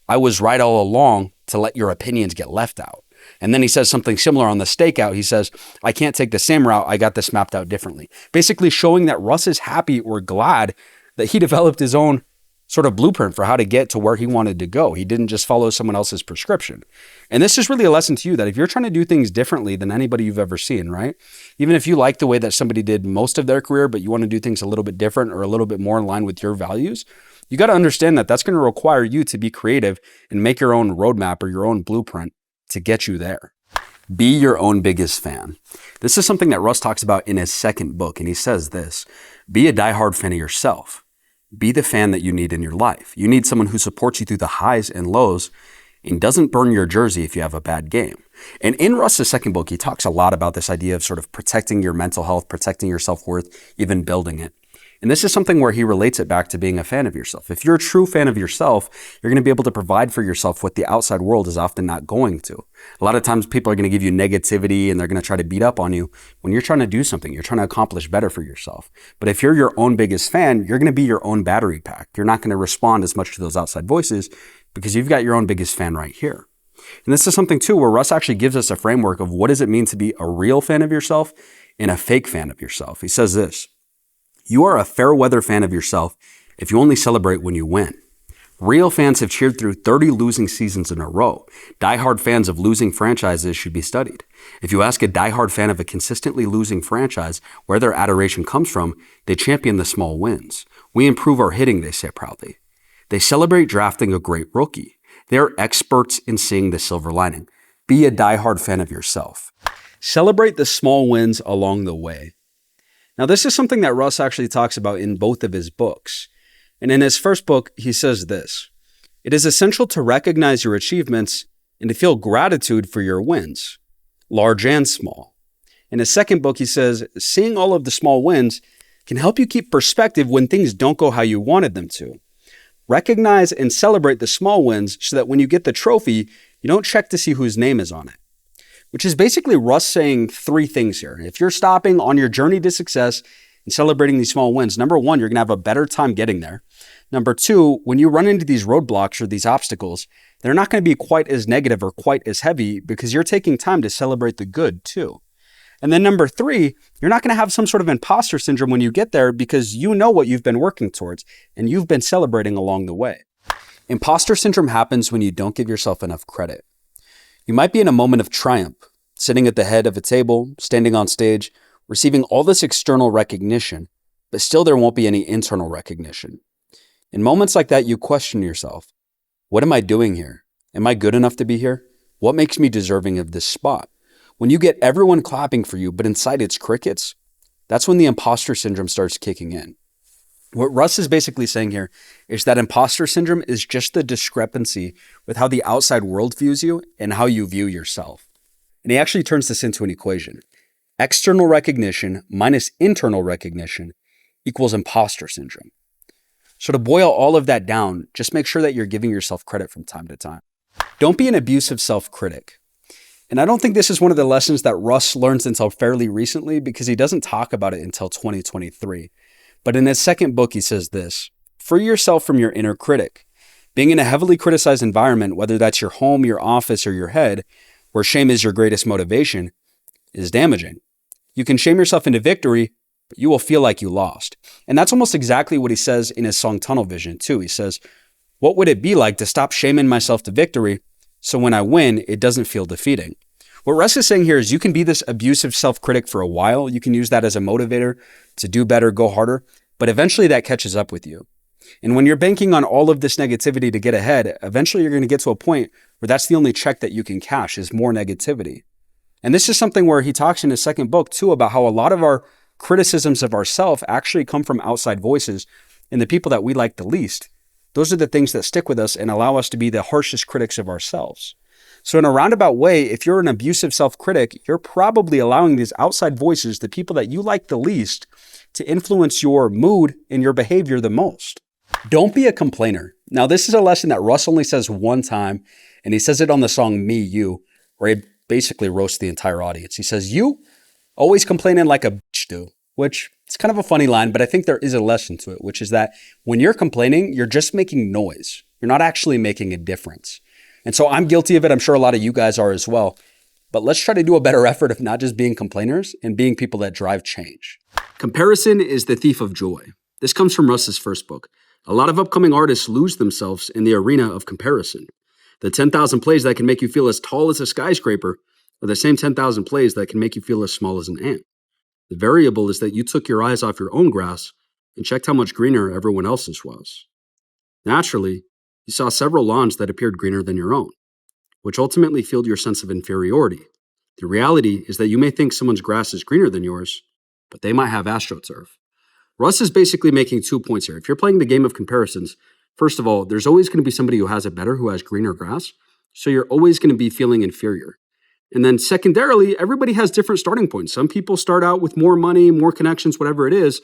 I was right all along to let your opinions get left out. And then he says something similar on the Stakeout. He says, I can't take the same route. I got this mapped out differently. Basically showing that Russ is happy or glad that he developed his own sort of blueprint for how to get to where he wanted to go. He didn't just follow someone else's prescription. And this is really a lesson to you that if you're trying to do things differently than anybody you've ever seen, right? Even if you like the way that somebody did most of their career, but you want to do things a little bit different or a little bit more in line with your values, you got to understand that that's going to require you to be creative and make your own roadmap or your own blueprint to get you there. Be your own biggest fan. This is something that Russ talks about in his second book, and he says this: be a diehard fan of yourself. Be the fan that you need in your life. You need someone who supports you through the highs and lows and doesn't burn your jersey if you have a bad game. And in Russ's second book, he talks a lot about this idea of sort of protecting your mental health, protecting your self-worth, even building it. And this is something where he relates it back to being a fan of yourself. If you're a true fan of yourself, you're going to be able to provide for yourself what the outside world is often not going to. A lot of times people are going to give you negativity and they're going to try to beat up on you when you're trying to do something. You're trying to accomplish better for yourself. But if you're your own biggest fan, you're going to be your own battery pack. You're not going to respond as much to those outside voices because you've got your own biggest fan right here. And this is something too where Russ actually gives us a framework of what does it mean to be a real fan of yourself and a fake fan of yourself. He says this: you are a fair weather fan of yourself if you only celebrate when you win. Real fans have cheered through 30 losing seasons in a row. Diehard fans of losing franchises should be studied. If you ask a diehard fan of a consistently losing franchise where their adoration comes from, they champion the small wins. We improve our hitting, they say proudly. They celebrate drafting a great rookie. They are experts in seeing the silver lining. Be a diehard fan of yourself. Celebrate the small wins along the way. Now, this is something that Russ actually talks about in both of his books. And in his first book, he says this: it is essential to recognize your achievements and to feel gratitude for your wins, large and small. In his second book, he says, seeing all of the small wins can help you keep perspective when things don't go how you wanted them to. Recognize and celebrate the small wins so that when you get the trophy, you don't check to see whose name is on it. Which is basically Russ saying three things here. If you're stopping on your journey to success and celebrating these small wins, number one, you're going to have a better time getting there. Number two, when you run into these roadblocks or these obstacles, they're not going to be quite as negative or quite as heavy because you're taking time to celebrate the good too. And then number three, you're not going to have some sort of imposter syndrome when you get there because you know what you've been working towards and you've been celebrating along the way. Imposter syndrome happens when you don't give yourself enough credit. You might be in a moment of triumph, sitting at the head of a table, standing on stage, receiving all this external recognition, but still there won't be any internal recognition. In moments like that, you question yourself, what am I doing here? Am I good enough to be here? What makes me deserving of this spot? When you get everyone clapping for you, but inside it's crickets, that's when the imposter syndrome starts kicking in. What Russ is basically saying here is that imposter syndrome is just the discrepancy with how the outside world views you and how you view yourself. And he actually turns this into an equation. External recognition minus internal recognition equals imposter syndrome. So to boil all of that down, just make sure that you're giving yourself credit from time to time. Don't be an abusive self-critic. And I don't think this is one of the lessons that Russ learns until fairly recently because he doesn't talk about it until 2023. But in his second book, he says this: free yourself from your inner critic. Being in a heavily criticized environment, whether that's your home, your office, or your head, where shame is your greatest motivation, is damaging. You can shame yourself into victory, but you will feel like you lost. And that's almost exactly what he says in his song Tunnel Vision too. He says, what would it be like to stop shaming myself to victory so when I win, it doesn't feel defeating? What Russ is saying here is you can be this abusive self-critic for a while. You can use that as a motivator to do better, go harder, but eventually that catches up with you. And when you're banking on all of this negativity to get ahead, eventually you're going to get to a point where that's the only check that you can cash is more negativity. And this is something where he talks in his second book too about how a lot of our criticisms of ourselves actually come from outside voices, and the people that we like the least, those are the things that stick with us and allow us to be the harshest critics of ourselves. So in a roundabout way, if you're an abusive self-critic, you're probably allowing these outside voices, the people that you like the least, to influence your mood and your behavior the most. Don't be a complainer. Now, this is a lesson that Russ only says one time, and he says it on the song Me You, where he basically roasts the entire audience. He says, "You always complaining like a bitch do," which it's kind of a funny line, but I think there is a lesson to it, which is that when you're complaining, you're just making noise. You're not actually making a difference. And so I'm guilty of it. I'm sure a lot of you guys are as well. But let's try to do a better effort of not just being complainers and being people that drive change. Comparison is the thief of joy. This comes from Russ's first book. A lot of upcoming artists lose themselves in the arena of comparison. The 10,000 plays that can make you feel as tall as a skyscraper are the same 10,000 plays that can make you feel as small as an ant. The variable is that you took your eyes off your own grass and checked how much greener everyone else's was. Naturally, you saw several lawns that appeared greener than your own, which ultimately fueled your sense of inferiority. The reality is that you may think someone's grass is greener than yours, but they might have AstroTurf. Russ is basically making 2 points here. If you're playing the game of comparisons, first of all, there's always going to be somebody who has it better, who has greener grass, so you're always going to be feeling inferior. And then secondarily, everybody has different starting points. Some people start out with more money, more connections, whatever it is.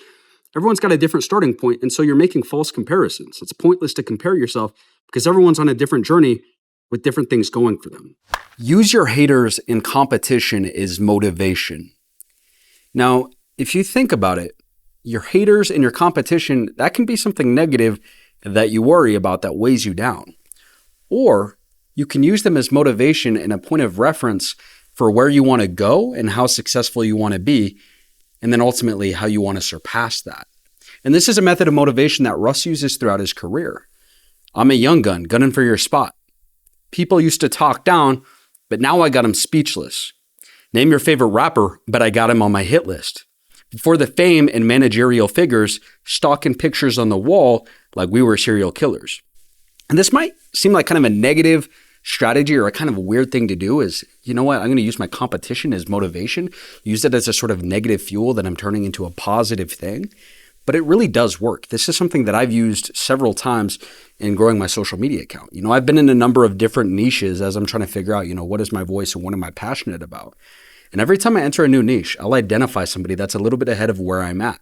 Everyone's got a different starting point, and so you're making false comparisons. It's pointless to compare yourself because everyone's on a different journey with different things going for them. Use your haters in competition is motivation. Now, if you think about it, your haters in your competition, that can be something negative that you worry about that weighs you down. Or you can use them as motivation and a point of reference for where you want to go and how successful you want to be, and then ultimately how you want to surpass that. And this is a method of motivation that Russ uses throughout his career. I'm a young gun, gunning for your spot. People used to talk down, but now I got them speechless. Name your favorite rapper, but I got him on my hit list. Before the fame and managerial figures, stalking pictures on the wall like we were serial killers. And this might seem like kind of a negative strategy or a kind of a weird thing to do is, you know what, I'm going to use my competition as motivation, use it as a sort of negative fuel that I'm turning into a positive thing. But it really does work. This is something that I've used several times in growing my social media account. You know, I've been in a number of different niches as I'm trying to figure out, you know, what is my voice and what am I passionate about? And every time I enter a new niche, I'll identify somebody that's a little bit ahead of where I'm at.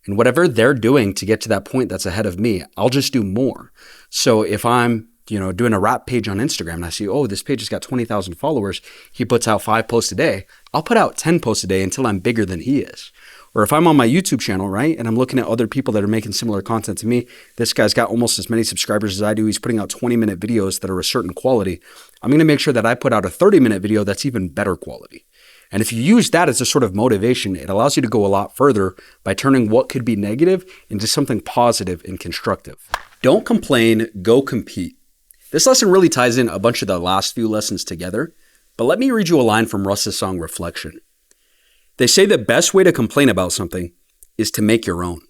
And whatever they're doing to get to that point that's ahead of me, I'll just do more. So if I'm, you know, doing a rap page on Instagram and I see, oh, this page has got 20,000 followers, he puts out 5 posts a day, I'll put out 10 posts a day until I'm bigger than he is. Or if I'm on my YouTube channel, right, and I'm looking at other people that are making similar content to me, this guy's got almost as many subscribers as I do, he's putting out 20-minute videos that are a certain quality, I'm going to make sure that I put out a 30-minute video that's even better quality. And if you use that as a sort of motivation, it allows you to go a lot further by turning what could be negative into something positive and constructive. Don't complain, go compete. This lesson really ties in a bunch of the last few lessons together, but let me read you a line from Russ's song Reflection. They say the best way to complain about something is to make your own.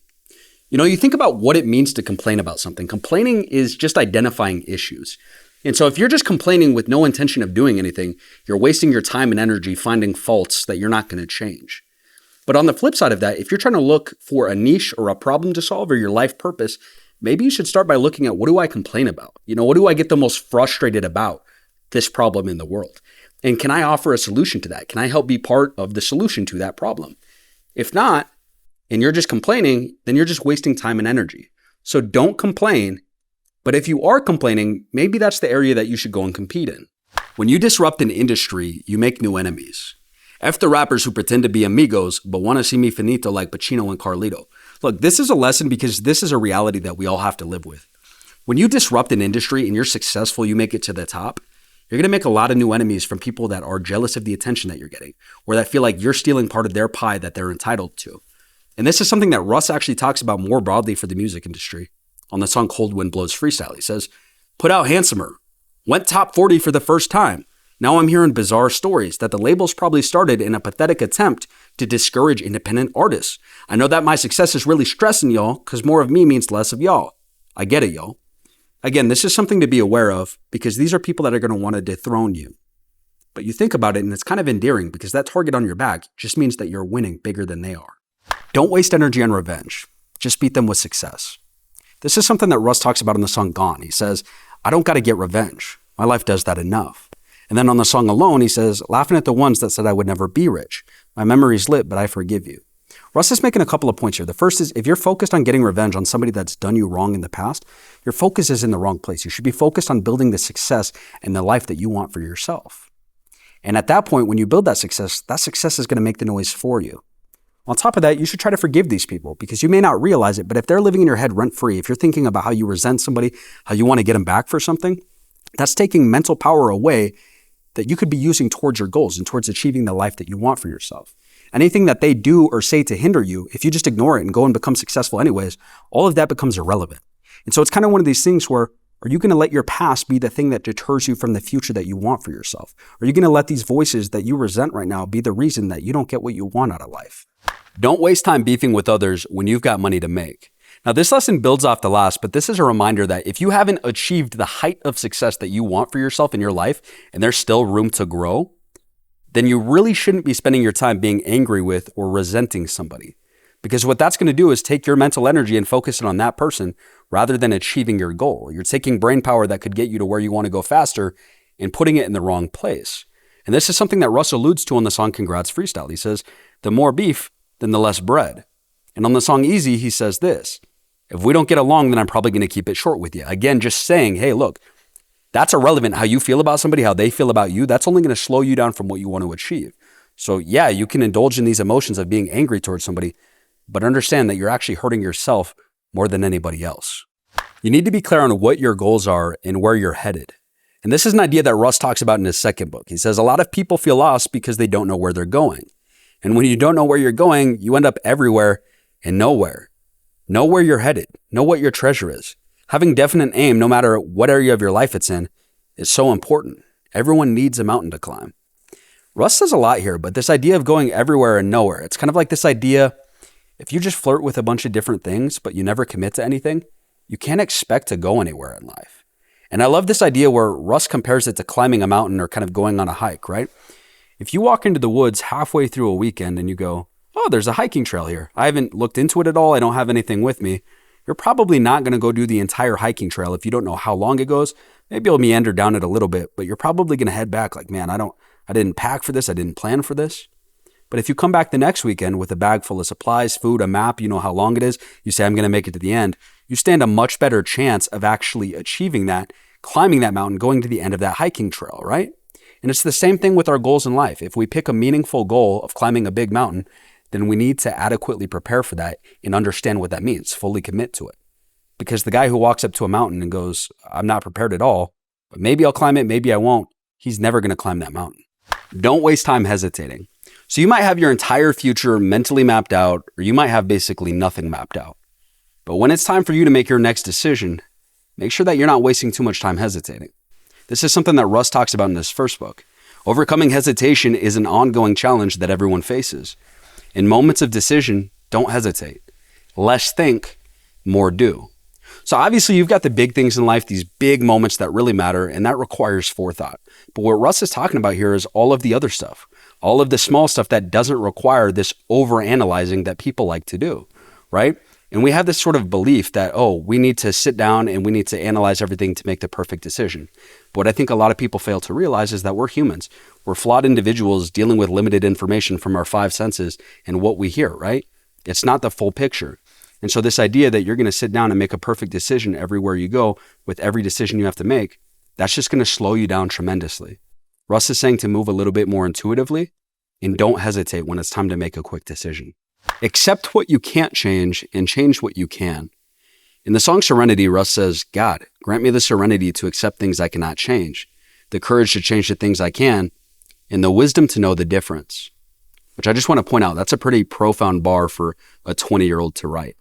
You know, you think about what it means to complain about something. Complaining is just identifying issues. And so if you're just complaining with no intention of doing anything, you're wasting your time and energy finding faults that you're not going to change. But on the flip side of that, if you're trying to look for a niche or a problem to solve or your life purpose, maybe you should start by looking at what do I complain about? You know, what do I get the most frustrated about this problem in the world? And can I offer a solution to that? Can I help be part of the solution to that problem? If not, and you're just complaining, then you're just wasting time and energy. So don't complain. But if you are complaining, maybe that's the area that you should go and compete in. When you disrupt an industry, you make new enemies. F the rappers who pretend to be amigos, but want to see me finito like Pacino and Carlito. Look, this is a lesson because this is a reality that we all have to live with. When you disrupt an industry and you're successful, you make it to the top, you're going to make a lot of new enemies from people that are jealous of the attention that you're getting, or that feel like you're stealing part of their pie that they're entitled to. And this is something that Russ actually talks about more broadly for the music industry. On the song Cold Wind Blows Freestyle, he says, put out handsomer, went top 40 for the first time. Now I'm hearing bizarre stories that the labels probably started in a pathetic attempt to discourage independent artists. I know that my success is really stressing y'all because more of me means less of y'all. I get it, y'all. Again, this is something to be aware of because these are people that are going to want to dethrone you. But you think about it and it's kind of endearing because that target on your back just means that you're winning bigger than they are. Don't waste energy on revenge. Just beat them with success. This is something that Russ talks about in the song Gone. He says, I don't got to get revenge. My life does that enough. And then on the song Alone, he says, laughing at the ones that said I would never be rich. My memory's lit, but I forgive you. Russ is making a couple of points here. The first is if you're focused on getting revenge on somebody that's done you wrong in the past, your focus is in the wrong place. You should be focused on building the success and the life that you want for yourself. And at that point, when you build that success is going to make the noise for you. On top of that, you should try to forgive these people because you may not realize it, but if they're living in your head rent-free, if you're thinking about how you resent somebody, how you want to get them back for something, that's taking mental power away that you could be using towards your goals and towards achieving the life that you want for yourself. Anything that they do or say to hinder you, if you just ignore it and go and become successful anyways, all of that becomes irrelevant. And so it's kind of one of these things where, are you going to let your past be the thing that deters you from the future that you want for yourself? Are you going to let these voices that you resent right now be the reason that you don't get what you want out of life? Don't waste time beefing with others when you've got money to make. Now, this lesson builds off the last, but this is a reminder that if you haven't achieved the height of success that you want for yourself in your life, and there's still room to grow, then you really shouldn't be spending your time being angry with or resenting somebody. Because what that's going to do is take your mental energy and focus it on that person rather than achieving your goal. You're taking brain power that could get you to where you want to go faster and putting it in the wrong place. And this is something that Russ alludes to on the song Congrats Freestyle. He says, the more beef, then the less bread. And on the song Easy, he says this, if we don't get along, then I'm probably going to keep it short with you. Again, just saying, hey, look, that's irrelevant how you feel about somebody, how they feel about you. That's only going to slow you down from what you want to achieve. So yeah, you can indulge in these emotions of being angry towards somebody, but understand that you're actually hurting yourself more than anybody else. You need to be clear on what your goals are and where you're headed. And this is an idea that Russ talks about in his second book. He says a lot of people feel lost because they don't know where they're going. And when you don't know where you're going, you end up everywhere and nowhere. Know where you're headed. Know what your treasure is. Having definite aim, no matter what area of your life it's in, is so important. Everyone needs a mountain to climb. Russ says a lot here, but this idea of going everywhere and nowhere, it's kind of like this idea, if you just flirt with a bunch of different things, but you never commit to anything, you can't expect to go anywhere in life. And I love this idea where Russ compares it to climbing a mountain or kind of going on a hike, right? If you walk into the woods halfway through a weekend and you go, oh, there's a hiking trail here. I haven't looked into it at all. I don't have anything with me. You're probably not going to go do the entire hiking trail if you don't know how long it goes. Maybe you'll meander down it a little bit, but you're probably going to head back like, man, I didn't pack for this. I didn't plan for this. But if you come back the next weekend with a bag full of supplies, food, a map, you know how long it is, you say, I'm going to make it to the end, you stand a much better chance of actually achieving that, climbing that mountain, going to the end of that hiking trail, right? And it's the same thing with our goals in life. If we pick a meaningful goal of climbing a big mountain, then we need to adequately prepare for that and understand what that means, fully commit to it. Because the guy who walks up to a mountain and goes, I'm not prepared at all, but maybe I'll climb it, maybe I won't, he's never going to climb that mountain. Don't waste time hesitating. So you might have your entire future mentally mapped out, or you might have basically nothing mapped out. But when it's time for you to make your next decision, make sure that you're not wasting too much time hesitating. This is something that Russ talks about in his first book. Overcoming hesitation is an ongoing challenge that everyone faces. In moments of decision, don't hesitate. Less think, more do. So obviously you've got the big things in life, these big moments that really matter, and that requires forethought. But what Russ is talking about here is all of the other stuff, all of the small stuff that doesn't require this overanalyzing that people like to do, right? And we have this sort of belief that, oh, we need to sit down and we need to analyze everything to make the perfect decision. But what I think a lot of people fail to realize is that we're humans. We're flawed individuals dealing with limited information from our five senses and what we hear, right? It's not the full picture. And so this idea that you're going to sit down and make a perfect decision everywhere you go with every decision you have to make, that's just going to slow you down tremendously. Russ is saying to move a little bit more intuitively and don't hesitate when it's time to make a quick decision. Accept what you can't change and change what you can. In the song Serenity, Russ says, God, grant me the serenity to accept things I cannot change, the courage to change the things I can, and the wisdom to know the difference. Which I just want to point out, that's a pretty profound bar for a 20-year-old to write.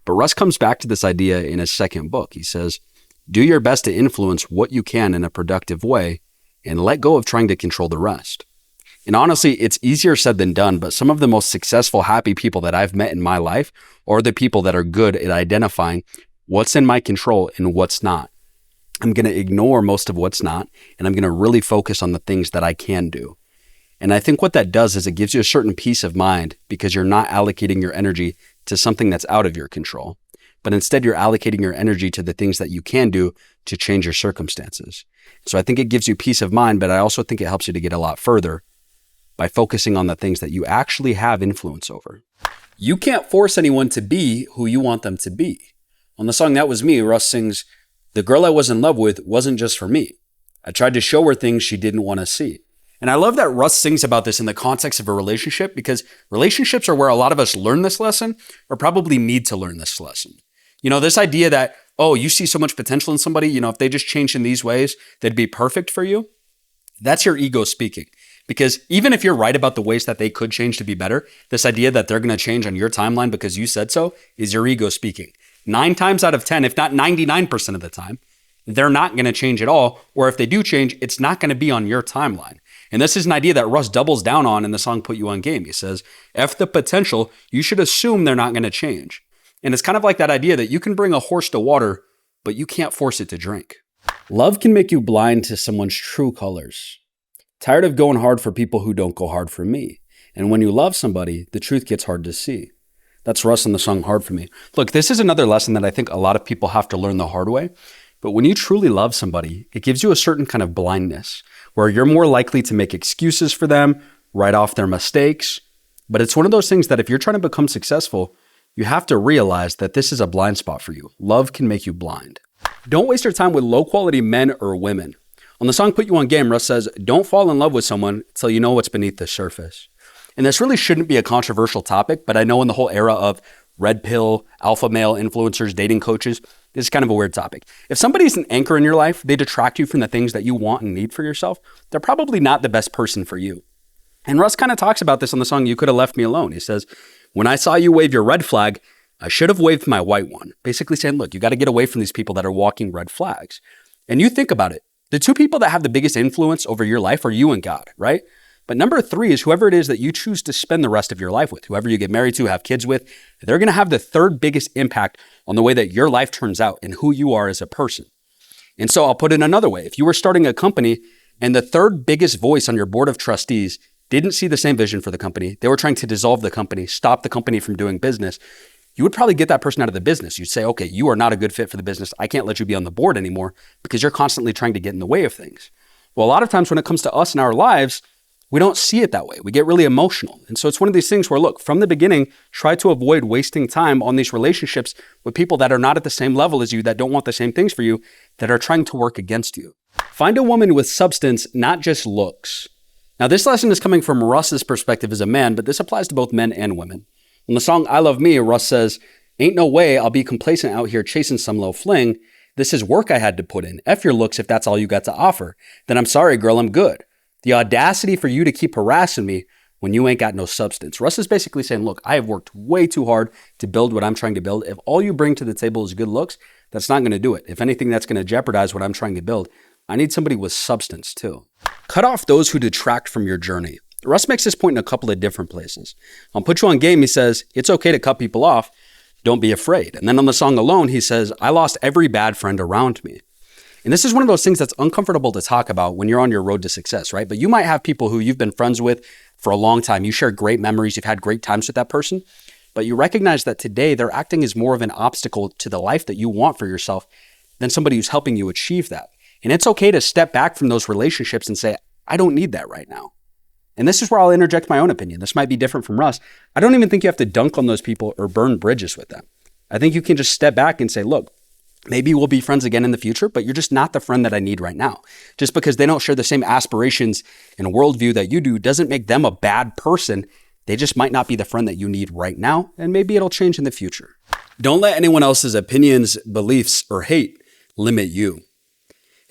But Russ comes back to this idea in his second book. He says, do your best to influence what you can in a productive way and let go of trying to control the rest. And honestly, it's easier said than done, but some of the most successful, happy people that I've met in my life are the people that are good at identifying what's in my control and what's not. I'm going to ignore most of what's not, and I'm going to really focus on the things that I can do. And I think what that does is it gives you a certain peace of mind because you're not allocating your energy to something that's out of your control, but instead you're allocating your energy to the things that you can do to change your circumstances. So I think it gives you peace of mind, but I also think it helps you to get a lot further by focusing on the things that you actually have influence over. You can't force anyone to be who you want them to be. On the song That Was Me, Russ sings, the girl I was in love with wasn't just for me. I tried to show her things she didn't want to see. And I love that Russ sings about this in the context of a relationship, because relationships are where a lot of us learn this lesson, or probably need to learn this lesson. This idea that, oh, you see so much potential in somebody, if they just changed in these ways, they'd be perfect for you. That's your ego speaking. Because even if you're right about the ways that they could change to be better, this idea that they're going to change on your timeline because you said so is your ego speaking. 9 times out of 10, if not 99% of the time, they're not going to change at all. Or if they do change, it's not going to be on your timeline. And this is an idea that Russ doubles down on in the song Put You On Game. He says, F the potential, you should assume they're not going to change. And it's kind of like that idea that you can bring a horse to water, but you can't force it to drink. Love can make you blind to someone's true colors. Tired of going hard for people who don't go hard for me. And when you love somebody, the truth gets hard to see. That's Russ in the song Hard For Me. Look, this is another lesson that I think a lot of people have to learn the hard way. But when you truly love somebody, it gives you a certain kind of blindness where you're more likely to make excuses for them, write off their mistakes. But it's one of those things that if you're trying to become successful, you have to realize that this is a blind spot for you. Love can make you blind. Don't waste your time with low-quality men or women. On the song Put You On Game, Russ says, don't fall in love with someone until you know what's beneath the surface. And this really shouldn't be a controversial topic, but I know in the whole era of red pill, alpha male influencers, dating coaches, this is kind of a weird topic. If somebody's an anchor in your life, they detract you from the things that you want and need for yourself, they're probably not the best person for you. And Russ kind of talks about this on the song You Could Have Left Me Alone. He says, when I saw you wave your red flag, I should have waved my white one. Basically saying, look, you got to get away from these people that are walking red flags. And you think about it. The two people that have the biggest influence over your life are you and God, right? But number 3 is whoever it is that you choose to spend the rest of your life with, whoever you get married to, have kids with, they're going to have the third biggest impact on the way that your life turns out and who you are as a person. And so I'll put it another way. If you were starting a company and the third biggest voice on your board of trustees didn't see the same vision for the company, they were trying to dissolve the company, stop the company from doing business, you would probably get that person out of the business. You'd say, okay, you are not a good fit for the business. I can't let you be on the board anymore because you're constantly trying to get in the way of things. Well, a lot of times when it comes to us and our lives, we don't see it that way. We get really emotional. And so it's one of these things where, look, from the beginning, try to avoid wasting time on these relationships with people that are not at the same level as you, that don't want the same things for you, that are trying to work against you. Find a woman with substance, not just looks. Now, this lesson is coming from Russ's perspective as a man, but this applies to both men and women. In the song I Love Me, Russ says, ain't no way I'll be complacent out here chasing some low fling. This is work I had to put in. F your looks if that's all you got to offer. Then I'm sorry, girl, I'm good. The audacity for you to keep harassing me when you ain't got no substance. Russ is basically saying, look, I have worked way too hard to build what I'm trying to build. If all you bring to the table is good looks, that's not going to do it. If anything, that's going to jeopardize what I'm trying to build. I need somebody with substance too. Cut off those who detract from your journey. Russ makes this point in a couple of different places. On Put You On Game, he says, it's okay to cut people off. Don't be afraid. And then on the song Alone, he says, I lost every bad friend around me. And this is one of those things that's uncomfortable to talk about when you're on your road to success, right? But you might have people who you've been friends with for a long time. You share great memories. You've had great times with that person. But you recognize that today they're acting as more of an obstacle to the life that you want for yourself than somebody who's helping you achieve that. And it's okay to step back from those relationships and say, I don't need that right now. And this is where I'll interject my own opinion. This might be different from Russ. I don't even think you have to dunk on those people or burn bridges with them. I think you can just step back and say, look, maybe we'll be friends again in the future, but you're just not the friend that I need right now. Just because they don't share the same aspirations and worldview that you do doesn't make them a bad person. They just might not be the friend that you need right now, and maybe it'll change in the future. Don't let anyone else's opinions, beliefs, or hate limit you.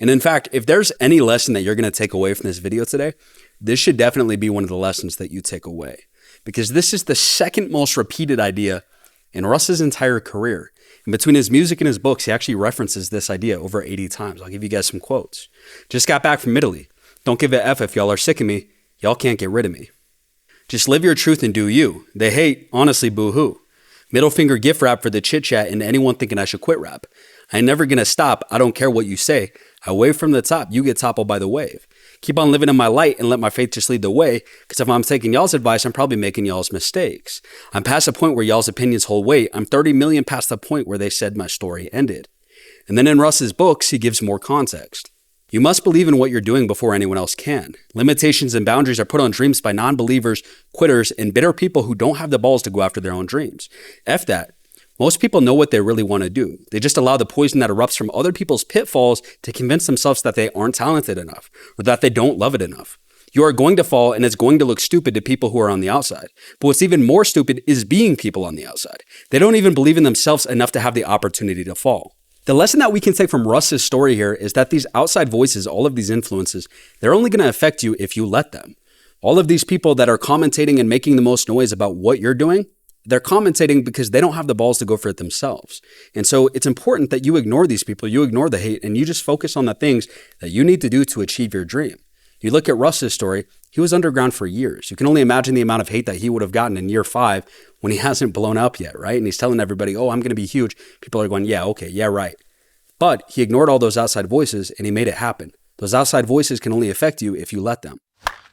And in fact, if there's any lesson that you're going to take away from this video today, this should definitely be one of the lessons that you take away. Because this is the second most repeated idea in Russ's entire career. And between his music and his books, he actually references this idea over 80 times. I'll give you guys some quotes. Just got back from Italy. Don't give a F if y'all are sick of me. Y'all can't get rid of me. Just live your truth and do you. They hate, honestly, boohoo. Middle finger gift wrap for the chit chat and anyone thinking I should quit rap. I ain't never gonna stop. I don't care what you say. I wave from the top. You get toppled by the wave. Keep on living in my light and let my faith just lead the way. Because if I'm taking y'all's advice, I'm probably making y'all's mistakes. I'm past the point where y'all's opinions hold weight. I'm 30 million past the point where they said my story ended. And then in Russ's books, he gives more context. You must believe in what you're doing before anyone else can. Limitations and boundaries are put on dreams by non-believers, quitters, and bitter people who don't have the balls to go after their own dreams. F that. Most people know what they really want to do. They just allow the poison that erupts from other people's pitfalls to convince themselves that they aren't talented enough or that they don't love it enough. You are going to fall, and it's going to look stupid to people who are on the outside. But what's even more stupid is being people on the outside. They don't even believe in themselves enough to have the opportunity to fall. The lesson that we can take from Russ's story here is that these outside voices, all of these influences, they're only going to affect you if you let them. All of these people that are commentating and making the most noise about what you're doing, they're commentating because they don't have the balls to go for it themselves. And so it's important that you ignore these people, you ignore the hate, and you just focus on the things that you need to do to achieve your dream. You look at Russ's story, he was underground for years. You can only imagine the amount of hate that he would have gotten in year 5 when he hasn't blown up yet, right? And he's telling everybody, oh, I'm going to be huge. People are going, yeah, okay, yeah, right. But he ignored all those outside voices and he made it happen. Those outside voices can only affect you if you let them.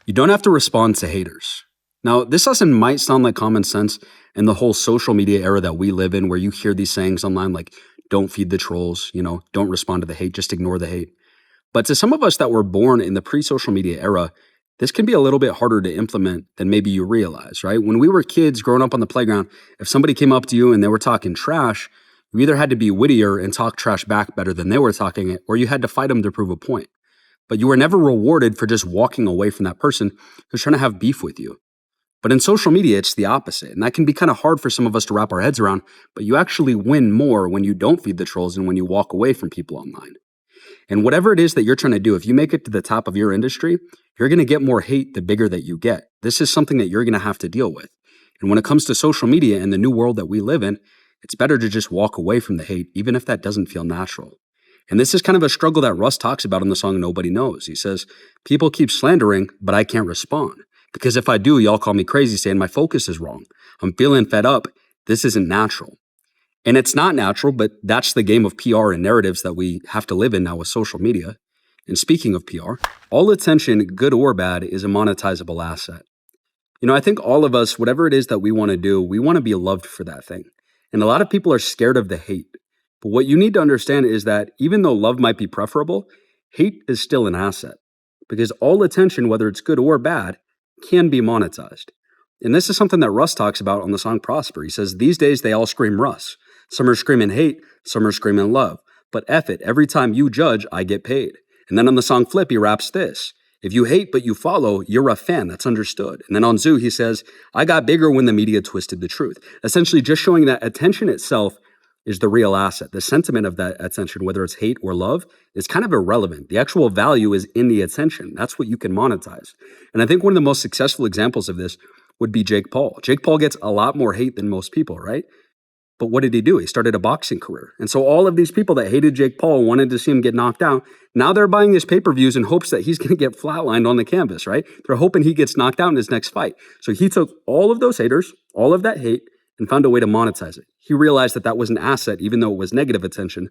You don't have to respond to haters. Now, this lesson might sound like common sense in the whole social media era that we live in, where you hear these sayings online like, don't feed the trolls, don't respond to the hate, just ignore the hate. But to some of us that were born in the pre-social media era, this can be a little bit harder to implement than maybe you realize, right? When we were kids growing up on the playground, if somebody came up to you and they were talking trash, you either had to be wittier and talk trash back better than they were talking it, or you had to fight them to prove a point. But you were never rewarded for just walking away from that person who's trying to have beef with you. But in social media, it's the opposite. And that can be kind of hard for some of us to wrap our heads around, but you actually win more when you don't feed the trolls and when you walk away from people online. And whatever it is that you're trying to do, if you make it to the top of your industry, you're going to get more hate the bigger that you get. This is something that you're going to have to deal with. And when it comes to social media and the new world that we live in, it's better to just walk away from the hate, even if that doesn't feel natural. And this is kind of a struggle that Russ talks about in the song Nobody Knows. He says, people keep slandering, but I can't respond. Because if I do, y'all call me crazy saying my focus is wrong. I'm feeling fed up. This isn't natural. And it's not natural, but that's the game of PR and narratives that we have to live in now with social media. And speaking of PR, all attention, good or bad, is a monetizable asset. I think all of us, whatever it is that we want to do, we want to be loved for that thing. And a lot of people are scared of the hate. But what you need to understand is that even though love might be preferable, hate is still an asset. Because all attention, whether it's good or bad, can be monetized. And this is something that Russ talks about on the song Prosper. He says, these days they all scream Russ. Some are screaming hate, some are screaming love. But F it, every time you judge, I get paid. And then on the song Flip, he raps this. If you hate but you follow, you're a fan, that's understood. And then on Zoo, he says, I got bigger when the media twisted the truth. Essentially just showing that attention itself is the real asset. The sentiment of that attention, whether it's hate or love, is kind of irrelevant. The actual value is in the attention. That's what you can monetize. And I think one of the most successful examples of this would be Jake Paul. Jake Paul gets a lot more hate than most people, right? But what did he do? He started a boxing career. And so all of these people that hated Jake Paul, wanted to see him get knocked out, now they're buying his pay-per-views in hopes that he's going to get flatlined on the canvas, right? They're hoping he gets knocked out in his next fight. So he took all of those haters, all of that hate, and found a way to monetize it. He realized that that was an asset, even though it was negative attention.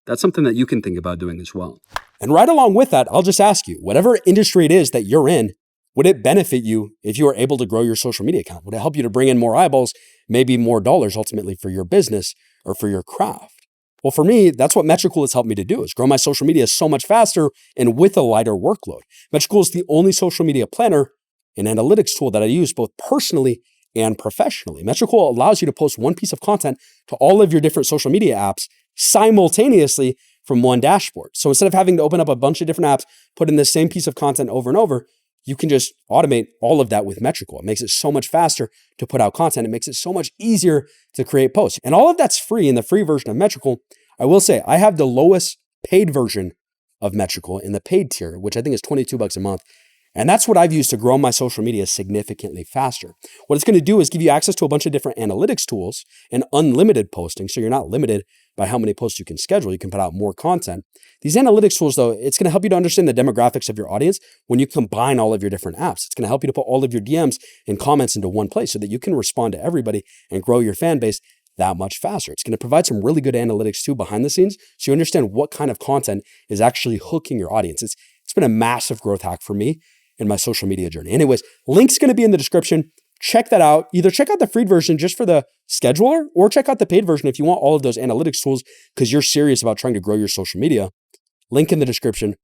That's something that you can think about doing as well. And right along with that, I'll just ask you, whatever industry it is that you're in, would it benefit you if you are able to grow your social media account? Would it help you to bring in more eyeballs, maybe more dollars ultimately for your business or for your craft? Well, for me, that's what Metricool has helped me to do, is grow my social media so much faster and with a lighter workload. Metricool is the only social media planner and analytics tool that I use both personally and professionally. Metricool allows you to post one piece of content to all of your different social media apps simultaneously from one dashboard. So instead of having to open up a bunch of different apps, put in the same piece of content over and over, you can just automate all of that with Metricool. It makes it so much faster to put out content. It makes it so much easier to create posts. And all of that's free in the free version of Metricool. I will say I have the lowest paid version of Metricool in the paid tier, which I think is $22 a month. And that's what I've used to grow my social media significantly faster. What it's going to do is give you access to a bunch of different analytics tools and unlimited posting. So you're not limited by how many posts you can schedule. You can put out more content. These analytics tools, though, it's going to help you to understand the demographics of your audience when you combine all of your different apps. It's going to help you to put all of your DMs and comments into one place so that you can respond to everybody and grow your fan base that much faster. It's going to provide some really good analytics too behind the scenes so you understand what kind of content is actually hooking your audience. It's been a massive growth hack for me in my social media journey. Anyways, link's going to be in the description. Check that out. Either check out the free version just for the scheduler or check out the paid version if you want all of those analytics tools because you're serious about trying to grow your social media. Link in the description.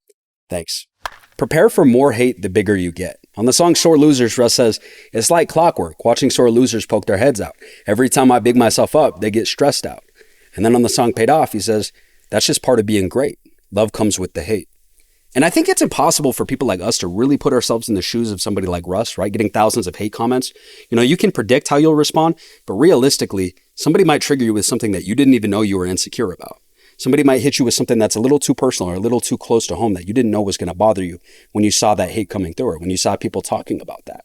Thanks. Prepare for more hate the bigger you get. On the song Sore Losers, Russ says, it's like clockwork, watching sore losers poke their heads out. Every time I big myself up, they get stressed out. And then on the song Paid Off, he says, that's just part of being great. Love comes with the hate. And I think it's impossible for people like us to really put ourselves in the shoes of somebody like Russ, right? Getting thousands of hate comments. You can predict how you'll respond, but realistically, somebody might trigger you with something that you didn't even know you were insecure about. Somebody might hit you with something that's a little too personal or a little too close to home that you didn't know was going to bother you when you saw that hate coming through or when you saw people talking about that.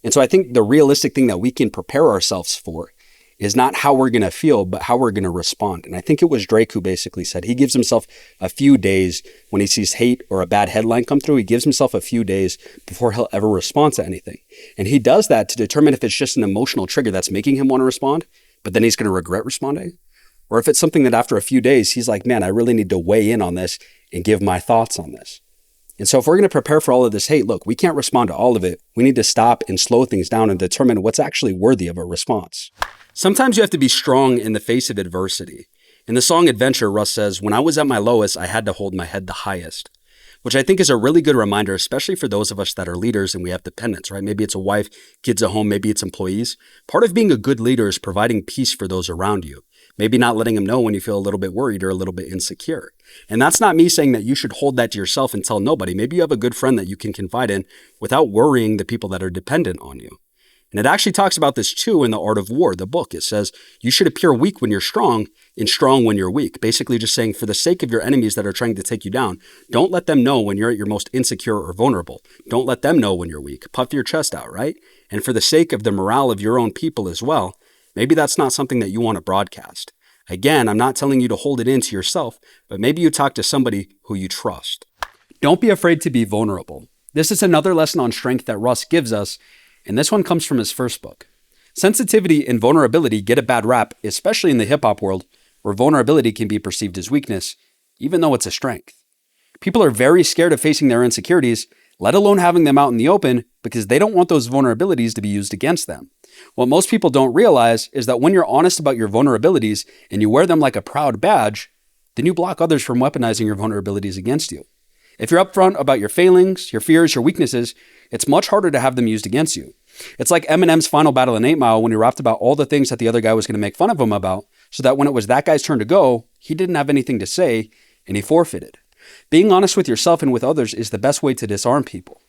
And so I think the realistic thing that we can prepare ourselves for is not how we're going to feel, but how we're going to respond. And I think it was Drake who basically said he gives himself a few days when he sees hate or a bad headline come through. He gives himself a few days before he'll ever respond to anything. And he does that to determine if it's just an emotional trigger that's making him want to respond, but then he's going to regret responding. Or if it's something that after a few days, he's like, man, I really need to weigh in on this and give my thoughts on this. And so if we're going to prepare for all of this hate, look, we can't respond to all of it. We need to stop and slow things down and determine what's actually worthy of a response. Sometimes you have to be strong in the face of adversity. In the song Adventure, Russ says, when I was at my lowest, I had to hold my head the highest, which I think is a really good reminder, especially for those of us that are leaders and we have dependents, right? Maybe it's a wife, kids at home, maybe it's employees. Part of being a good leader is providing peace for those around you. Maybe not letting them know when you feel a little bit worried or a little bit insecure. And that's not me saying that you should hold that to yourself and tell nobody. Maybe you have a good friend that you can confide in without worrying the people that are dependent on you. And it actually talks about this too in The Art of War, the book. It says, you should appear weak when you're strong and strong when you're weak. Basically just saying, for the sake of your enemies that are trying to take you down, don't let them know when you're at your most insecure or vulnerable. Don't let them know when you're weak. Puff your chest out, right? And for the sake of the morale of your own people as well, maybe that's not something that you want to broadcast. Again, I'm not telling you to hold it in to yourself, but maybe you talk to somebody who you trust. Don't be afraid to be vulnerable. This is another lesson on strength that Russ gives us, and this one comes from his first book. Sensitivity and vulnerability get a bad rap, especially in the hip-hop world, where vulnerability can be perceived as weakness, even though it's a strength. People are very scared of facing their insecurities, let alone having them out in the open, because they don't want those vulnerabilities to be used against them. What most people don't realize is that when you're honest about your vulnerabilities and you wear them like a proud badge, then you block others from weaponizing your vulnerabilities against you. If you're upfront about your failings, your fears, your weaknesses, it's much harder to have them used against you. It's like Eminem's final battle in 8 Mile when he rapped about all the things that the other guy was going to make fun of him about, so that when it was that guy's turn to go, he didn't have anything to say and he forfeited. Being honest with yourself and with others is the best way to disarm people.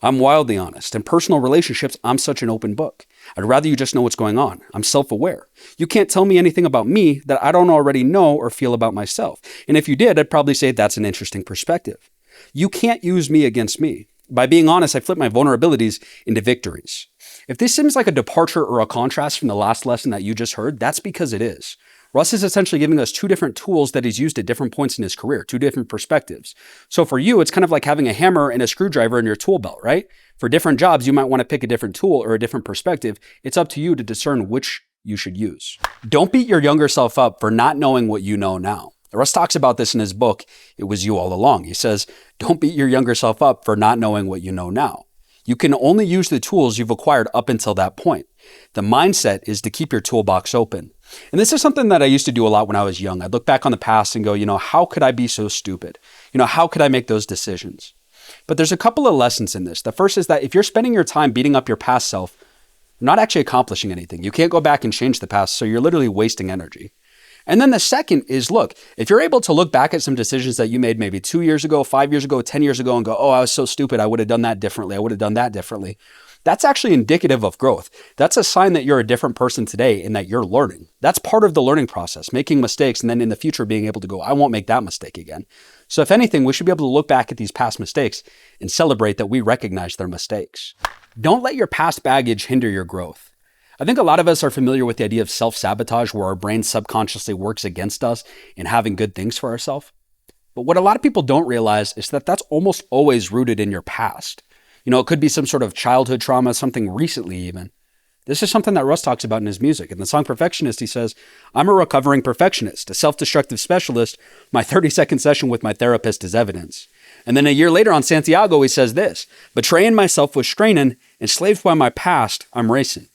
I'm wildly honest. In personal relationships, I'm such an open book. I'd rather you just know what's going on. I'm self-aware. You can't tell me anything about me that I don't already know or feel about myself. And if you did, I'd probably say that's an interesting perspective. You can't use me against me. By being honest, I flip my vulnerabilities into victories. If this seems like a departure or a contrast from the last lesson that you just heard, that's because it is. Russ is essentially giving us two different tools that he's used at different points in his career, two different perspectives. So for you, it's kind of like having a hammer and a screwdriver in your tool belt, right? For different jobs, you might want to pick a different tool or a different perspective. It's up to you to discern which you should use. Don't beat your younger self up for not knowing what you know now. Russ talks about this in his book, It Was You All Along. He says, don't beat your younger self up for not knowing what you know now. You can only use the tools you've acquired up until that point. The mindset is to keep your toolbox open. And this is something that I used to do a lot when I was young. I'd look back on the past and go, how could I be so stupid? How could I make those decisions? But there's a couple of lessons in this. The first is that if you're spending your time beating up your past self, you're not actually accomplishing anything. You can't go back and change the past, so you're literally wasting energy. And then the second is, look, if you're able to look back at some decisions that you made maybe 2 years ago, 5 years ago, 10 years ago and go, oh, I was so stupid. I would have done that differently. I would have done that differently. That's actually indicative of growth. That's a sign that you're a different person today and that you're learning. That's part of the learning process, making mistakes and then in the future being able to go, I won't make that mistake again. So if anything, we should be able to look back at these past mistakes and celebrate that we recognize their mistakes. Don't let your past baggage hinder your growth. I think a lot of us are familiar with the idea of self-sabotage, where our brain subconsciously works against us in having good things for ourselves. But what a lot of people don't realize is that that's almost always rooted in your past. It could be some sort of childhood trauma, something recently even. This is something that Russ talks about in his music. In the song Perfectionist, he says, I'm a recovering perfectionist, a self-destructive specialist. My 30-second session with my therapist is evidence. And then a year later on Santiago, he says this, betraying myself was straining, enslaved by my past, I'm racing.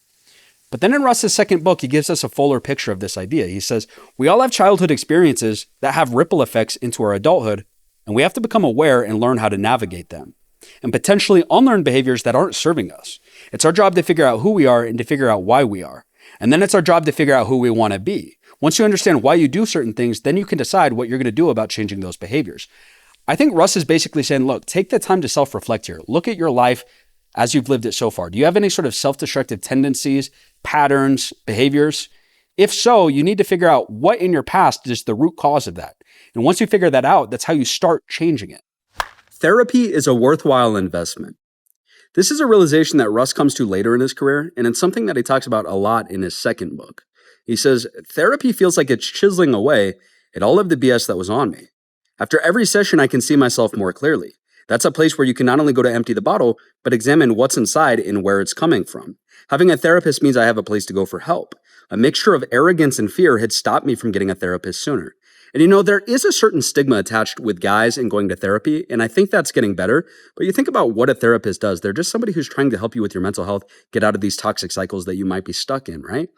But then in Russ's second book, he gives us a fuller picture of this idea. He says, we all have childhood experiences that have ripple effects into our adulthood, and we have to become aware and learn how to navigate them, and potentially unlearn behaviors that aren't serving us. It's our job to figure out who we are and to figure out why we are. And then it's our job to figure out who we want to be. Once you understand why you do certain things, then you can decide what you're going to do about changing those behaviors. I think Russ is basically saying, look, take the time to self-reflect here. Look at your life as you've lived it so far. Do you have any sort of self-destructive tendencies, patterns, behaviors? If so, you need to figure out what in your past is the root cause of that. And once you figure that out, that's how you start changing it. Therapy is a worthwhile investment. This is a realization that Russ comes to later in his career, and it's something that he talks about a lot in his second book. He says, therapy feels like it's chiseling away at all of the BS that was on me. After every session, I can see myself more clearly. That's a place where you can not only go to empty the bottle, but examine what's inside and where it's coming from. Having a therapist means I have a place to go for help. A mixture of arrogance and fear had stopped me from getting a therapist sooner. And you know, there is a certain stigma attached with guys and going to therapy, and I think that's getting better. But you think about what a therapist does. They're just somebody who's trying to help you with your mental health, get out of these toxic cycles that you might be stuck in, right?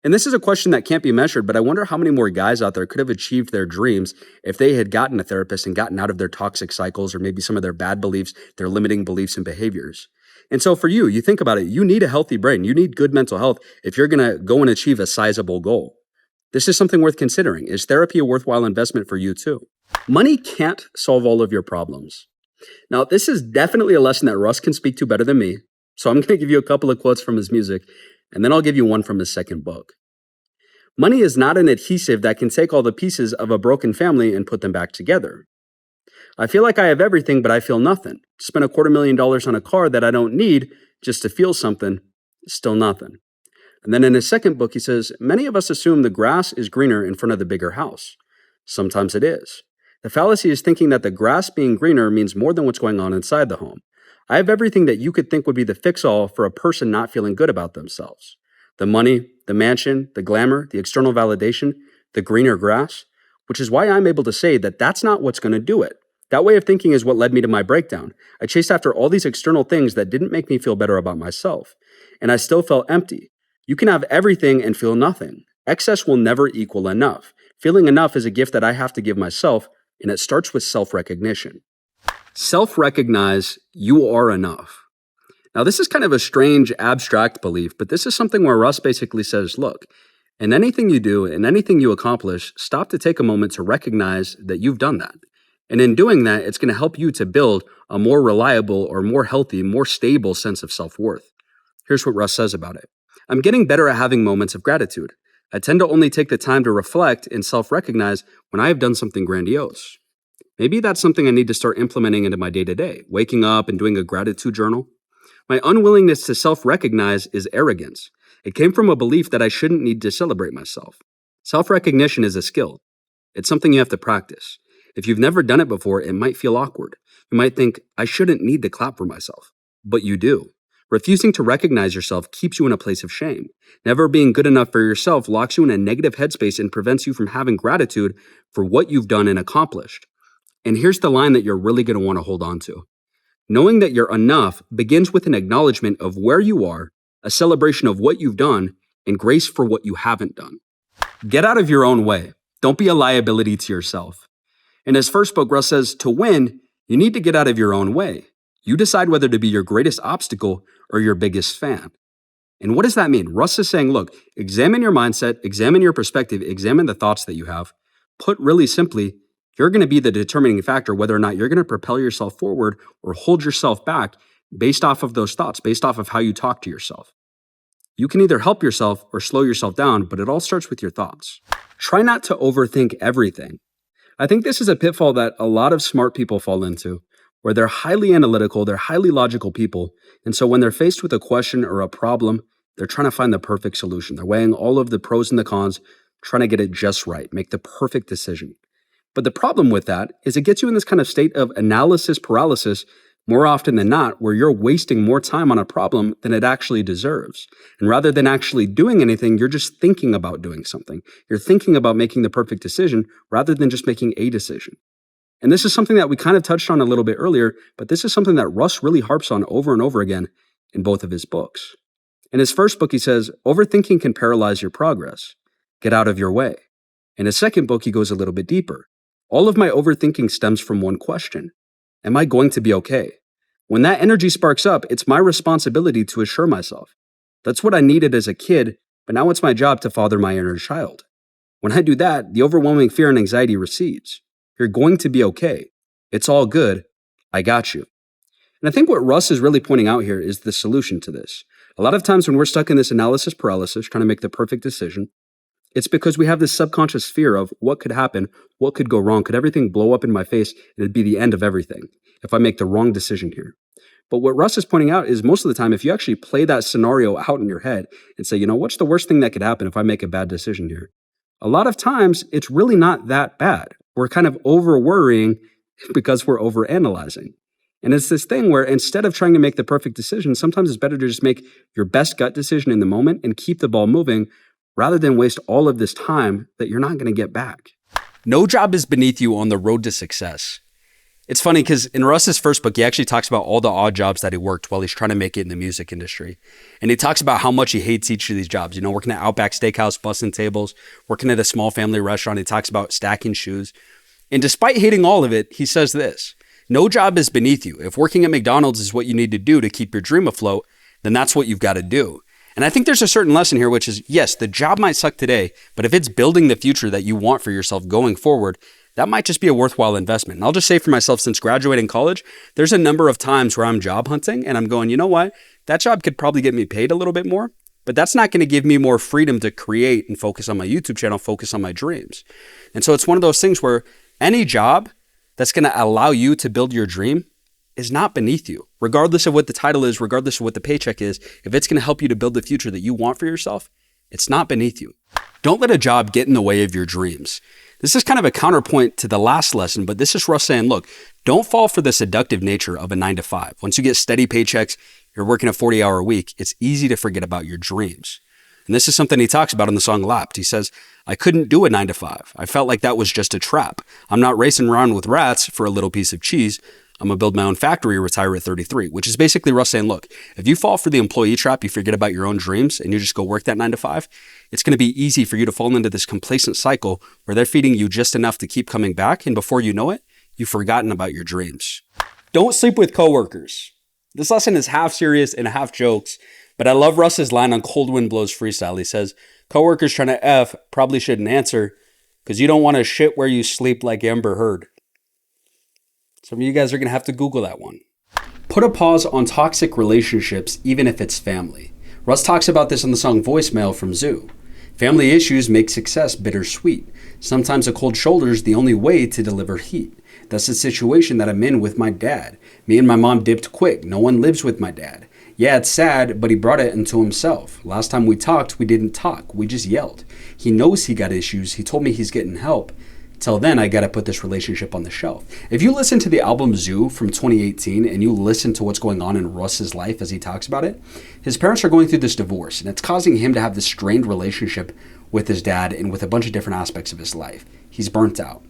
And this is a question that can't be measured, but I wonder how many more guys out there could have achieved their dreams if they had gotten a therapist and gotten out of their toxic cycles or maybe some of their bad beliefs, their limiting beliefs and behaviors. And so for you think about it, you need a healthy brain. You need good mental health if you're going to go and achieve a sizable goal. This is something worth considering. Is therapy a worthwhile investment for you too? Money can't solve all of your problems. Now, this is definitely a lesson that Russ can speak to better than me. So I'm going to give you a couple of quotes from his music, and then I'll give you one from his second book. Money is not an adhesive that can take all the pieces of a broken family and put them back together. I feel like I have everything, but I feel nothing. Spend $250,000 on a car that I don't need just to feel something, still nothing. And then in his second book, he says, many of us assume the grass is greener in front of the bigger house. Sometimes it is. The fallacy is thinking that the grass being greener means more than what's going on inside the home. I have everything that you could think would be the fix-all for a person not feeling good about themselves. The money, the mansion, the glamour, the external validation, the greener grass, which is why I'm able to say that that's not what's going to do it. That way of thinking is what led me to my breakdown. I chased after all these external things that didn't make me feel better about myself, and I still felt empty. You can have everything and feel nothing. Excess will never equal enough. Feeling enough is a gift that I have to give myself, and it starts with self-recognition. Self-recognize you are enough. Now, this is kind of a strange, abstract belief, but this is something where Russ basically says, look, in anything you do, in anything you accomplish, stop to take a moment to recognize that you've done that. And in doing that, it's going to help you to build a more reliable or more healthy, more stable sense of self-worth. Here's what Russ says about it. I'm getting better at having moments of gratitude. I tend to only take the time to reflect and self-recognize when I have done something grandiose. Maybe that's something I need to start implementing into my day-to-day, waking up and doing a gratitude journal. My unwillingness to self-recognize is arrogance. It came from a belief that I shouldn't need to celebrate myself. Self-recognition is a skill. It's something you have to practice. If you've never done it before, it might feel awkward. You might think, I shouldn't need to clap for myself. But you do. Refusing to recognize yourself keeps you in a place of shame. Never being good enough for yourself locks you in a negative headspace and prevents you from having gratitude for what you've done and accomplished. And here's the line that you're really going to want to hold on to. Knowing that you're enough begins with an acknowledgement of where you are, a celebration of what you've done, and grace for what you haven't done. Get out of your own way. Don't be a liability to yourself. In his first book, Russ says, to win, you need to get out of your own way. You decide whether to be your greatest obstacle or your biggest fan. And what does that mean? Russ is saying, look, examine your mindset, examine your perspective, examine the thoughts that you have. Put really simply, you're going to be the determining factor whether or not you're going to propel yourself forward or hold yourself back based off of those thoughts, based off of how you talk to yourself. You can either help yourself or slow yourself down, but it all starts with your thoughts. Try not to overthink everything. I think this is a pitfall that a lot of smart people fall into, where they're highly analytical, they're highly logical people, and so when they're faced with a question or a problem, they're trying to find the perfect solution. They're weighing all of the pros and the cons, trying to get it just right, make the perfect decision. But the problem with that is it gets you in this kind of state of analysis paralysis more often than not, where you're wasting more time on a problem than it actually deserves. And rather than actually doing anything, you're just thinking about doing something. You're thinking about making the perfect decision rather than just making a decision. And this is something that we kind of touched on a little bit earlier, but this is something that Russ really harps on over and over again in both of his books. In his first book, he says, overthinking can paralyze your progress. Get out of your way. In his second book, he goes a little bit deeper. All of my overthinking stems from one question. Am I going to be okay? When that energy sparks up, it's my responsibility to assure myself. That's what I needed as a kid, but now it's my job to father my inner child. When I do that, the overwhelming fear and anxiety recedes. You're going to be okay. It's all good. I got you. And I think what Russ is really pointing out here is the solution to this. A lot of times when we're stuck in this analysis paralysis, trying to make the perfect decision, it's because we have this subconscious fear of what could happen, what could go wrong, could everything blow up in my face and it'd be the end of everything if I make the wrong decision here. But what Russ is pointing out is most of the time, if you actually play that scenario out in your head and say, what's the worst thing that could happen if I make a bad decision here? A lot of times, it's really not that bad. We're kind of over worrying because we're over analyzing. And it's this thing where instead of trying to make the perfect decision, sometimes it's better to just make your best gut decision in the moment and keep the ball moving rather than waste all of this time that you're not going to get back. No job is beneath you on the road to success. It's funny because in Russ's first book, he actually talks about all the odd jobs that he worked while he's trying to make it in the music industry. And he talks about how much he hates each of these jobs. Working at Outback Steakhouse, bussing tables, working at a small family restaurant. He talks about stacking shoes. And despite hating all of it, he says this: no job is beneath you. If working at McDonald's is what you need to do to keep your dream afloat, then that's what you've got to do. And I think there's a certain lesson here, which is, yes, the job might suck today, but if it's building the future that you want for yourself going forward, that might just be a worthwhile investment. And I'll just say for myself, since graduating college, there's a number of times where I'm job hunting and I'm going, you know what? That job could probably get me paid a little bit more, but that's not going to give me more freedom to create and focus on my YouTube channel, focus on my dreams. And so it's one of those things where any job that's going to allow you to build your dream is not beneath you. Regardless of what the title is, regardless of what the paycheck is, if it's going to help you to build the future that you want for yourself, it's not beneath you. Don't let a job get in the way of your dreams. This is kind of a counterpoint to the last lesson, but this is Russ saying, look, don't fall for the seductive nature of a 9-to-5. Once you get steady paychecks, you're working a 40-hour week, it's easy to forget about your dreams. And this is something he talks about in the song Lapped. He says, I couldn't do a 9-to-5. I felt like that was just a trap. I'm not racing around with rats for a little piece of cheese. I'm going to build my own factory, retire at 33, which is basically Russ saying, look, if you fall for the employee trap, you forget about your own dreams and you just go work that 9-to-5, it's going to be easy for you to fall into this complacent cycle where they're feeding you just enough to keep coming back. And before you know it, you've forgotten about your dreams. Don't sleep with coworkers. This lesson is half serious and half jokes, but I love Russ's line on Cold Wind Blows Freestyle. He says, coworkers trying to F probably shouldn't answer because you don't want to shit where you sleep like Amber Heard. Some of you guys are going to have to Google that one. Put a pause on toxic relationships, even if it's family. Russ talks about this in the song Voicemail from Zoo. Family issues make success bittersweet. Sometimes a cold shoulder is the only way to deliver heat. That's the situation that I'm in with my dad. Me and my mom dipped quick. No one lives with my dad. Yeah, it's sad, but he brought it into himself. Last time we talked, we didn't talk. We just yelled. He knows he got issues. He told me he's getting help. Till then, I gotta put this relationship on the shelf. If you listen to the album Zoo from 2018 and you listen to what's going on in Russ's life as he talks about it, his parents are going through this divorce and it's causing him to have this strained relationship with his dad and with a bunch of different aspects of his life. He's burnt out.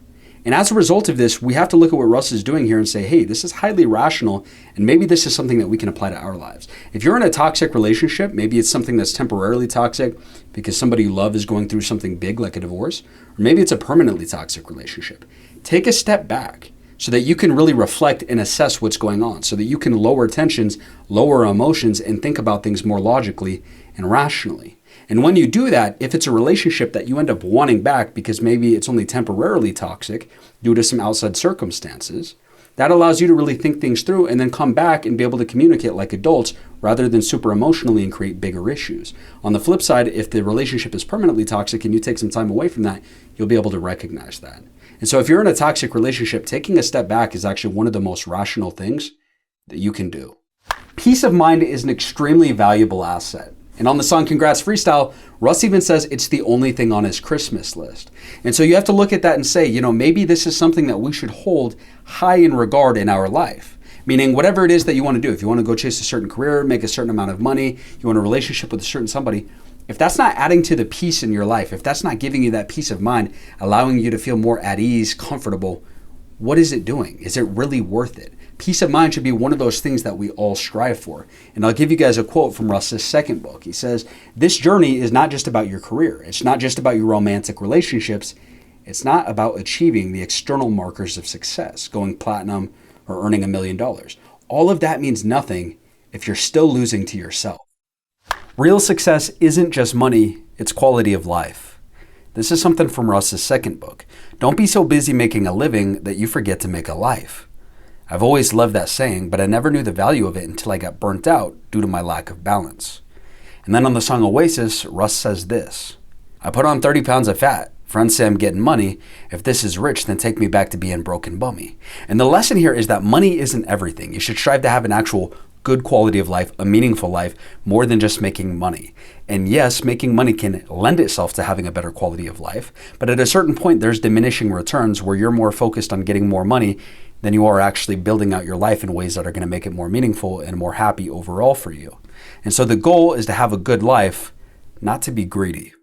And as a result of this, we have to look at what Russ is doing here and say, hey, this is highly rational, and maybe this is something that we can apply to our lives. If you're in a toxic relationship, maybe it's something that's temporarily toxic because somebody you love is going through something big like a divorce, or maybe it's a permanently toxic relationship. Take a step back so that you can really reflect and assess what's going on, so that you can lower tensions, lower emotions, and think about things more logically and rationally. And when you do that, if it's a relationship that you end up wanting back because maybe it's only temporarily toxic due to some outside circumstances, that allows you to really think things through and then come back and be able to communicate like adults rather than super emotionally and create bigger issues. On the flip side, if the relationship is permanently toxic and you take some time away from that, you'll be able to recognize that. And so if you're in a toxic relationship, taking a step back is actually one of the most rational things that you can do. Peace of mind is an extremely valuable asset. And on the song Congrats Freestyle, Russ even says it's the only thing on his Christmas list. And so you have to look at that and say, maybe this is something that we should hold high in regard in our life. Meaning whatever it is that you want to do, if you want to go chase a certain career, make a certain amount of money, you want a relationship with a certain somebody, if that's not adding to the peace in your life, if that's not giving you that peace of mind, allowing you to feel more at ease, comfortable, what is it doing? Is it really worth it? Peace of mind should be one of those things that we all strive for. And I'll give you guys a quote from Russ's second book. He says, this journey is not just about your career. It's not just about your romantic relationships. It's not about achieving the external markers of success, going platinum or earning $1 million. All of that means nothing if you're still losing to yourself. Real success isn't just money, it's quality of life. This is something from Russ's second book. Don't be so busy making a living that you forget to make a life. I've always loved that saying, but I never knew the value of it until I got burnt out due to my lack of balance. And then on the song Oasis, Russ says this: I put on 30 pounds of fat. Friends say I'm getting money. If this is rich, then take me back to being broke and bummy. And the lesson here is that money isn't everything. You should strive to have an actual good quality of life, a meaningful life, more than just making money. And yes, making money can lend itself to having a better quality of life, but at a certain point, there's diminishing returns where you're more focused on getting more money than you are actually building out your life in ways that are going to make it more meaningful and more happy overall for you. And so the goal is to have a good life, not to be greedy.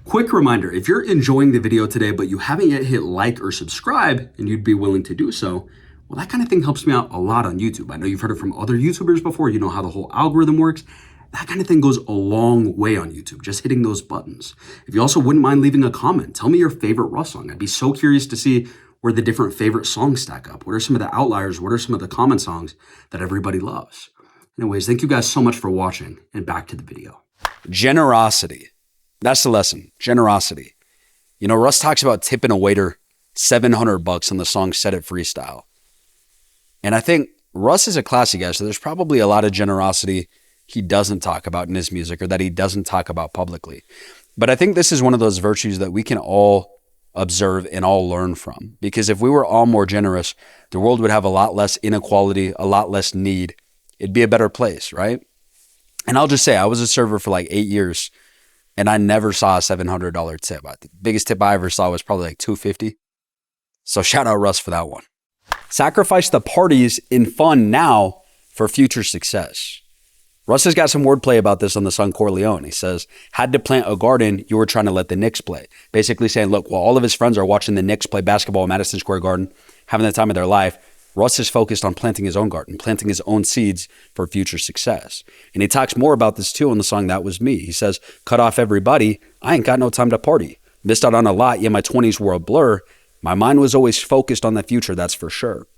Quick reminder, if you're enjoying the video today, but you haven't yet hit like or subscribe, and you'd be willing to do so, well, that kind of thing helps me out a lot on YouTube. I know you've heard it from other YouTubers before. You know how the whole algorithm works. That kind of thing goes a long way on YouTube, just hitting those buttons. If you also wouldn't mind leaving a comment, tell me your favorite Russ song. I'd be so curious to see where the different favorite songs stack up. What are some of the outliers? What are some of the common songs that everybody loves? Anyways, thank you guys so much for watching, and back to the video. Generosity. That's the lesson. Generosity. You know, Russ talks about tipping a waiter $700 on the song Set It Freestyle. And I think Russ is a classy guy, so there's probably a lot of generosity he doesn't talk about in his music, or that he doesn't talk about publicly. But I think this is one of those virtues that we can all observe and all learn from. Because if we were all more generous, the world would have a lot less inequality, a lot less need. It'd be a better place, right? And I'll just say, I was a server for like 8 years, and I never saw a $700 tip. The biggest tip I ever saw was probably like $250. So shout out Russ for that one. Sacrifice the parties in fun now for future success. Russ has got some wordplay about this on the song Corleone. He says, had to plant a garden, you were trying to let the Knicks play. Basically saying, look, while all of his friends are watching the Knicks play basketball at Madison Square Garden, having the time of their life, Russ is focused on planting his own garden, planting his own seeds for future success. And he talks more about this too on the song That Was Me. He says, cut off everybody, I ain't got no time to party. Missed out on a lot, yeah, my 20s were a blur. My mind was always focused on the future, that's for sure.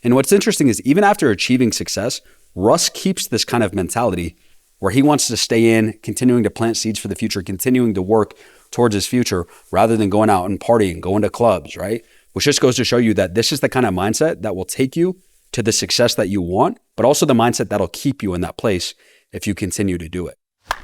And what's interesting is even after achieving success, Russ keeps this kind of mentality where he wants to stay in, continuing to plant seeds for the future, continuing to work towards his future rather than going out and partying, going to clubs, right? Which just goes to show you that this is the kind of mindset that will take you to the success that you want, but also the mindset that'll keep you in that place if you continue to do it.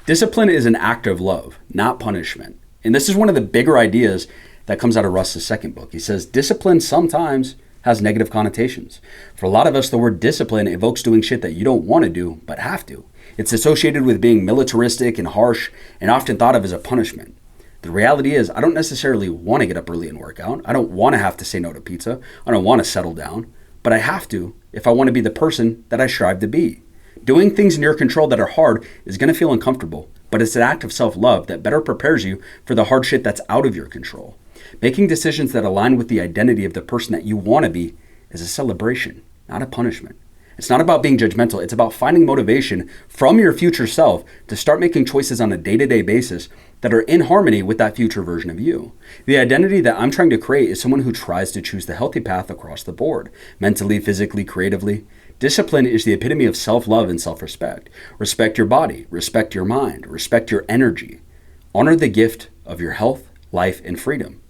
Discipline is an act of love, not punishment. And this is one of the bigger ideas that comes out of Russ's second book. He says, discipline sometimes has negative connotations. For a lot of us, the word discipline evokes doing shit that you don't want to do, but have to. It's associated with being militaristic and harsh and often thought of as a punishment. The reality is, I don't necessarily want to get up early and work out. I don't want to have to say no to pizza. I don't want to settle down, but I have to if I want to be the person that I strive to be. Doing things in your control that are hard is going to feel uncomfortable, but it's an act of self-love that better prepares you for the hard shit that's out of your control. Making decisions that align with the identity of the person that you want to be is a celebration, not a punishment. It's not about being judgmental. It's about finding motivation from your future self to start making choices on a day-to-day basis that are in harmony with that future version of you. The identity that I'm trying to create is someone who tries to choose the healthy path across the board, mentally, physically, creatively. Discipline is the epitome of self-love and self-respect. Respect your body, respect your mind, respect your energy. Honor the gift of your health, life, and freedom.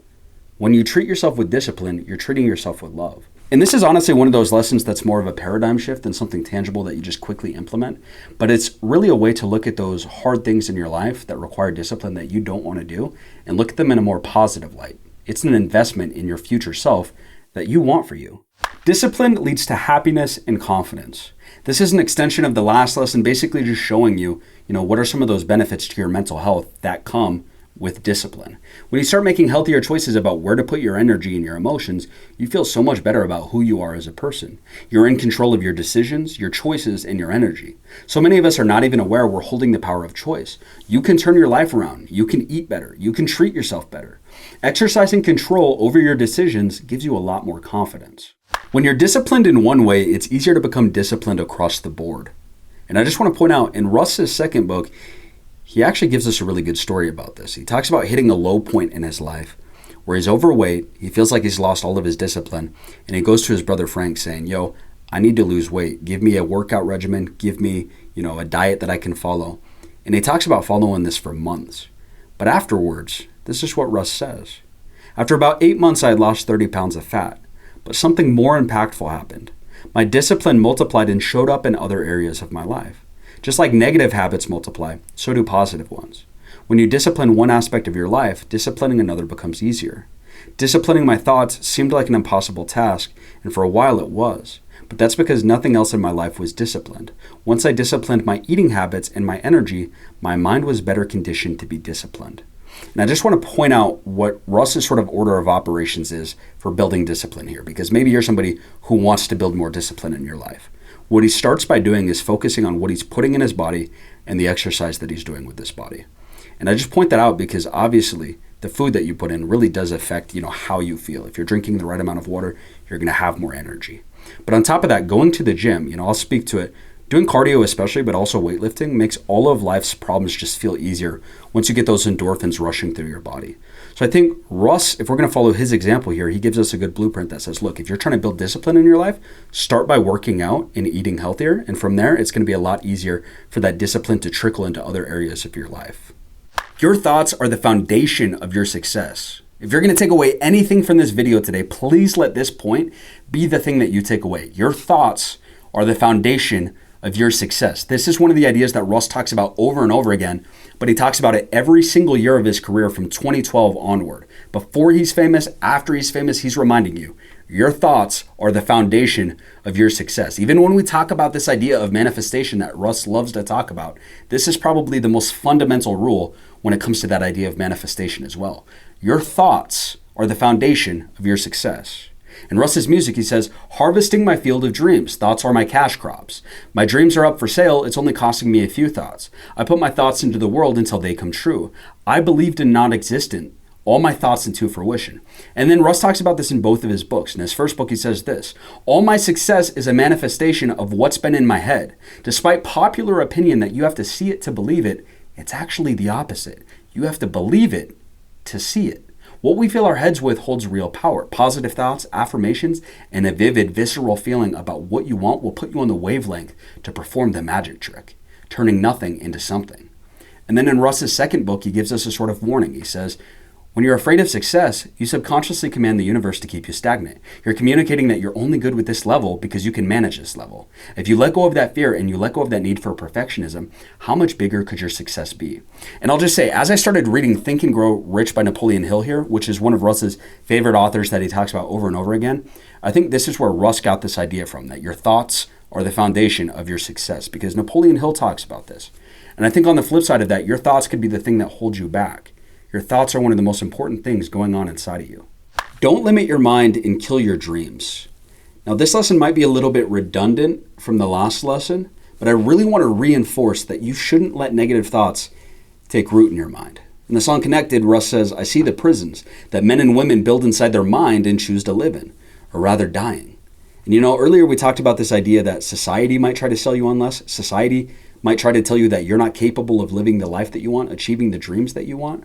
When you treat yourself with discipline, you're treating yourself with love. And this is honestly one of those lessons that's more of a paradigm shift than something tangible that you just quickly implement. But it's really a way to look at those hard things in your life that require discipline that you don't want to do and look at them in a more positive light. It's an investment in your future self that you want for you. Discipline leads to happiness and confidence. This is an extension of the last lesson, basically just showing you, what are some of those benefits to your mental health that come with discipline. When you start making healthier choices about where to put your energy and your emotions, you feel so much better about who you are as a person. You're in control of your decisions, your choices, and your energy. So many of us are not even aware we're holding the power of choice. You can turn your life around. You can eat better. You can treat yourself better. Exercising control over your decisions gives you a lot more confidence. When you're disciplined in one way, it's easier to become disciplined across the board. And I just want to point out, in Russ's second book, he actually gives us a really good story about this. He talks about hitting a low point in his life where he's overweight, he feels like he's lost all of his discipline, and he goes to his brother Frank saying, yo, I need to lose weight. Give me a workout regimen. Give me, a diet that I can follow. And he talks about following this for months. But afterwards, this is what Russ says. After about 8 months, I had lost 30 pounds of fat, but something more impactful happened. My discipline multiplied and showed up in other areas of my life. Just like negative habits multiply, so do positive ones. When you discipline one aspect of your life, disciplining another becomes easier. Disciplining my thoughts seemed like an impossible task, and for a while it was. But that's because nothing else in my life was disciplined. Once I disciplined my eating habits and my energy, my mind was better conditioned to be disciplined. And I just want to point out what Russ's sort of order of operations is for building discipline here, because maybe you're somebody who wants to build more discipline in your life. What he starts by doing is focusing on what he's putting in his body and the exercise that he's doing with this body. And I just point that out because obviously the food that you put in really does affect, how you feel. If you're drinking the right amount of water, you're going to have more energy. But on top of that, going to the gym, I'll speak to it. Doing cardio especially, but also weightlifting, makes all of life's problems just feel easier once you get those endorphins rushing through your body. So I think Russ, if we're going to follow his example here, he gives us a good blueprint that says, look, if you're trying to build discipline in your life, start by working out and eating healthier. And from there, it's going to be a lot easier for that discipline to trickle into other areas of your life. Your thoughts are the foundation of your success. If you're going to take away anything from this video today, please let this point be the thing that you take away. Your thoughts are the foundation of your success. This is one of the ideas that Russ talks about over and over again, but he talks about it every single year of his career from 2012 onward. Before he's famous, after he's famous, he's reminding you, your thoughts are the foundation of your success. Even when we talk about this idea of manifestation that Russ loves to talk about, this is probably the most fundamental rule when it comes to that idea of manifestation as well. Your thoughts are the foundation of your success. In Russ's music, he says, harvesting my field of dreams. Thoughts are my cash crops. My dreams are up for sale. It's only costing me a few thoughts. I put my thoughts into the world until they come true. I believed in non-existent. All my thoughts into fruition. And then Russ talks about this in both of his books. In his first book, he says this, all my success is a manifestation of what's been in my head. Despite popular opinion that you have to see it to believe it, it's actually the opposite. You have to believe it to see it. What we fill our heads with holds real power. Positive thoughts, affirmations, and a vivid, visceral feeling about what you want will put you on the wavelength to perform the magic trick, turning nothing into something. And then in Russ's second book, he gives us a sort of warning. He says, when you're afraid of success, you subconsciously command the universe to keep you stagnant. You're communicating that you're only good with this level because you can manage this level. If you let go of that fear and you let go of that need for perfectionism, how much bigger could your success be? And I'll just say, as I started reading Think and Grow Rich by Napoleon Hill here, which is one of Russ's favorite authors that he talks about over and over again, I think this is where Russ got this idea from, that your thoughts are the foundation of your success, because Napoleon Hill talks about this. And I think on the flip side of that, your thoughts could be the thing that holds you back. Your thoughts are one of the most important things going on inside of you. Don't limit your mind and kill your dreams. Now, this lesson might be a little bit redundant from the last lesson, but I really want to reinforce that you shouldn't let negative thoughts take root in your mind. In the song Connected, Russ says, I see the prisons that men and women build inside their mind and choose to live in, or rather dying. And earlier we talked about this idea that society might try to sell you on less. Society might try to tell you that you're not capable of living the life that you want, achieving the dreams that you want.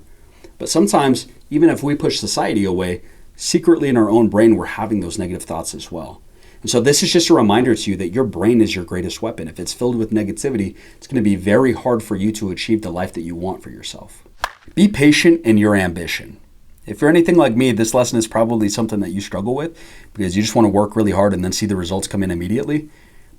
But sometimes, even if we push society away, secretly in our own brain, we're having those negative thoughts as well. And so this is just a reminder to you that your brain is your greatest weapon. If it's filled with negativity, it's going to be very hard for you to achieve the life that you want for yourself. Be patient in your ambition. If you're anything like me, this lesson is probably something that you struggle with because you just want to work really hard and then see the results come in immediately.